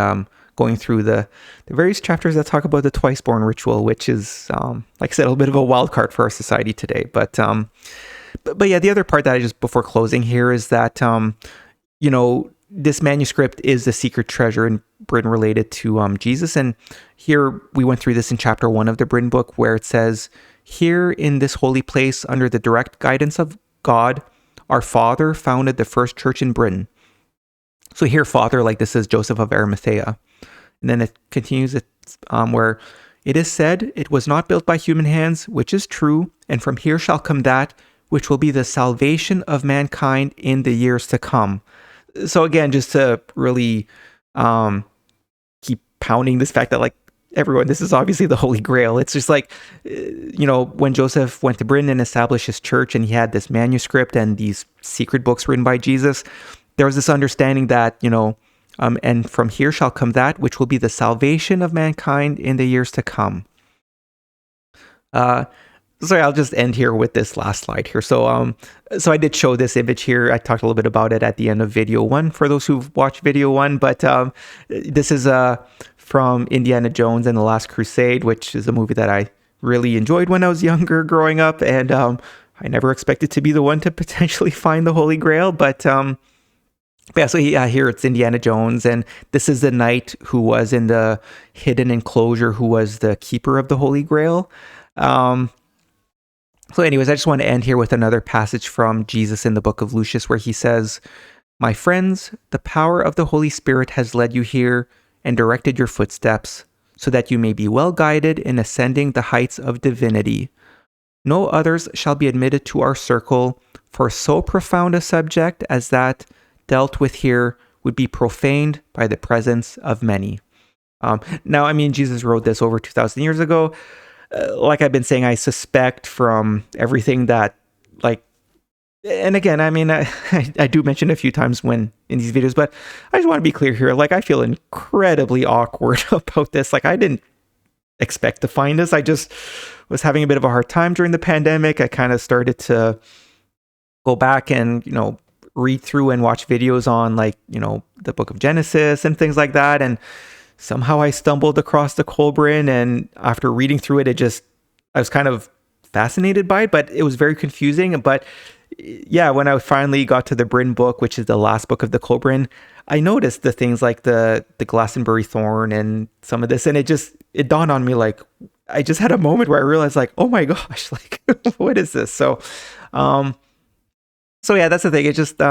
going through the various chapters that talk about the twice-born ritual, which is, like I said, a little bit of a wild card for our society today. But yeah, the other part that I just, before closing here, is that this manuscript is the secret treasure in Britain related to Jesus. And here we went through this in chapter 1 of the Britain book, where it says, Here in this holy place, under the direct guidance of God, our father founded the first church in Britain. So here, father, like this is Joseph of Arimathea. And then it continues where it is said, it was not built by human hands, which is true. And from here shall come that which will be the salvation of mankind in the years to come. So again, just to really keep pounding this fact that like everyone, this is obviously the Holy Grail. It's just like, when Joseph went to Britain and established his church and he had this manuscript and these secret books written by Jesus, there was this understanding that, and from here shall come that which will be the salvation of mankind in the years to come. Sorry, I'll just end here with this last slide here. So I did show this image here. I talked a little bit about it at the end of video 1 for those who've watched video 1, but this is from Indiana Jones and the Last Crusade, which is a movie that I really enjoyed when I was younger growing up, and I never expected to be the one to potentially find the Holy Grail, but yeah, so here it's Indiana Jones, and this is the knight who was in the hidden enclosure, who was the keeper of the Holy Grail. So anyways, I just want to end here with another passage from Jesus in the book of Lucius, where he says, "My friends, the power of the Holy Spirit has led you here and directed your footsteps, so that you may be well guided in ascending the heights of divinity. No others shall be admitted to our circle, for so profound a subject as that dealt with here would be profaned by the presence of many." Now, I mean, Jesus wrote this over 2,000 years ago. Like I've been saying, I suspect from everything that, like, and again, I mean, I do mention a few times when in these videos, but I just want to be clear here. Like, I feel incredibly awkward about this. Like, I didn't expect to find this. I just was having a bit of a hard time during the pandemic. I kind of started to go back and, read through and watch videos on, like, the book of Genesis and things like that. And somehow I stumbled across the Kolbrin, and after reading through it, I was kind of fascinated by it, but it was very confusing. But yeah, when I finally got to the Bryn book, which is the last book of the Kolbrin, I noticed the things like the Glastonbury thorn and some of this, and it dawned on me, like, I just had a moment where I realized, like, oh my gosh, like, what is this? So yeah, that's the thing. It just,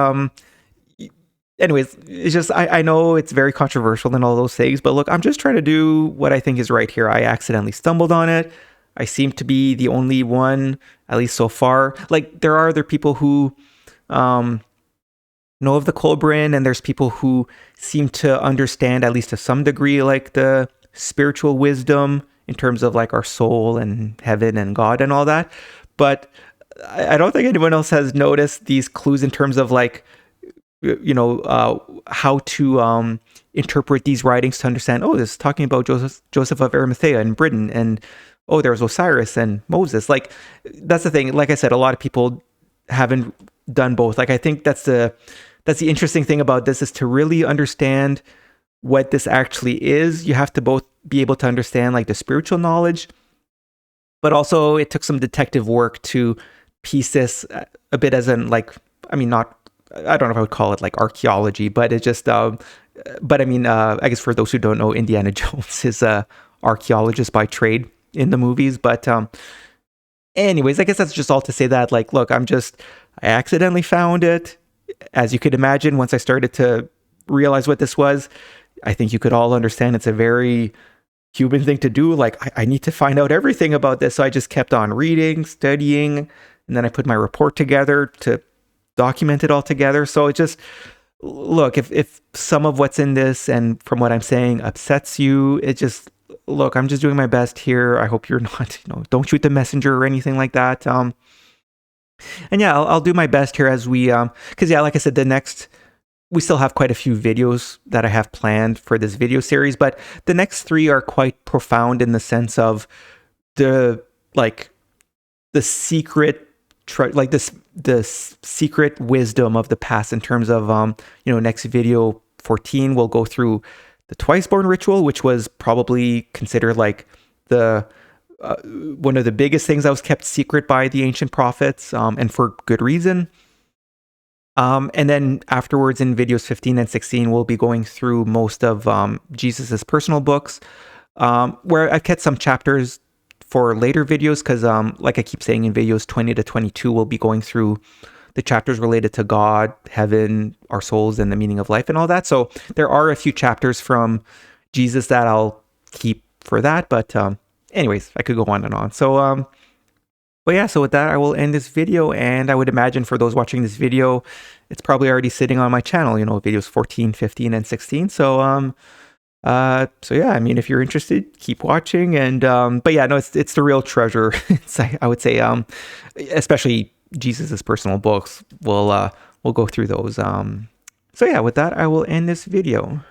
anyways, it's just, I know it's very controversial and all those things, but look, I'm just trying to do what I think is right here. I accidentally stumbled on it. I seem to be the only one, at least so far. Like, there are other people who know of the Kolbrin, and there's people who seem to understand, at least to some degree, like the spiritual wisdom in terms of like our soul and heaven and God and all that. But I don't think anyone else has noticed these clues in terms of like, how to interpret these writings to understand, oh, this is talking about Joseph of Arimathea in Britain, and oh, there's Osiris and Moses. Like, that's the thing. Like I said, a lot of people haven't done both. Like, I think that's the interesting thing about this, is to really understand what this actually is. You have to both be able to understand like the spiritual knowledge, but also it took some detective work to piece this a bit as in, like, I mean, not, I don't know if I would call it like archaeology, but it just, but I mean, I guess for those who don't know, Indiana Jones is a archaeologist by trade in the movies. But anyways, I guess that's just all to say that, like, look, I accidentally found it. As you could imagine, once I started to realize what this was, I think you could all understand it's a very human thing to do. Like, I need to find out everything about this. So I just kept on reading, studying, and then I put my report together to document it all together. So it just, look, if some of what's in this and from what I'm saying upsets you, it just, look, I'm just doing my best here. I hope you're not, don't shoot the messenger or anything like that. And yeah, I'll do my best here as we, because yeah, like I said, we still have quite a few videos that I have planned for this video series, but the next 3 are quite profound in the sense of the secret, like the secret wisdom of the past in terms of, next video 14, we'll go through the twice-born ritual, which was probably considered like the one of the biggest things that was kept secret by the ancient prophets, and for good reason. And then afterwards in videos 15 and 16, we'll be going through most of Jesus's personal books, where I've kept some chapters for later videos, because like I keep saying, in videos 20 to 22, we'll be going through the chapters related to God, heaven, our souls, and the meaning of life and all that. So there are a few chapters from Jesus that I'll keep for that. But anyways, I could go on and on. So but yeah, so with that, I will end this video. And I would imagine for those watching this video, it's probably already sitting on my channel, you know, videos 14, 15, and 16. So so yeah, I mean, if you're interested, keep watching. And but yeah, no, it's the real treasure. I would say especially Jesus's personal books. We'll go through those. So yeah, with that, I will end this video.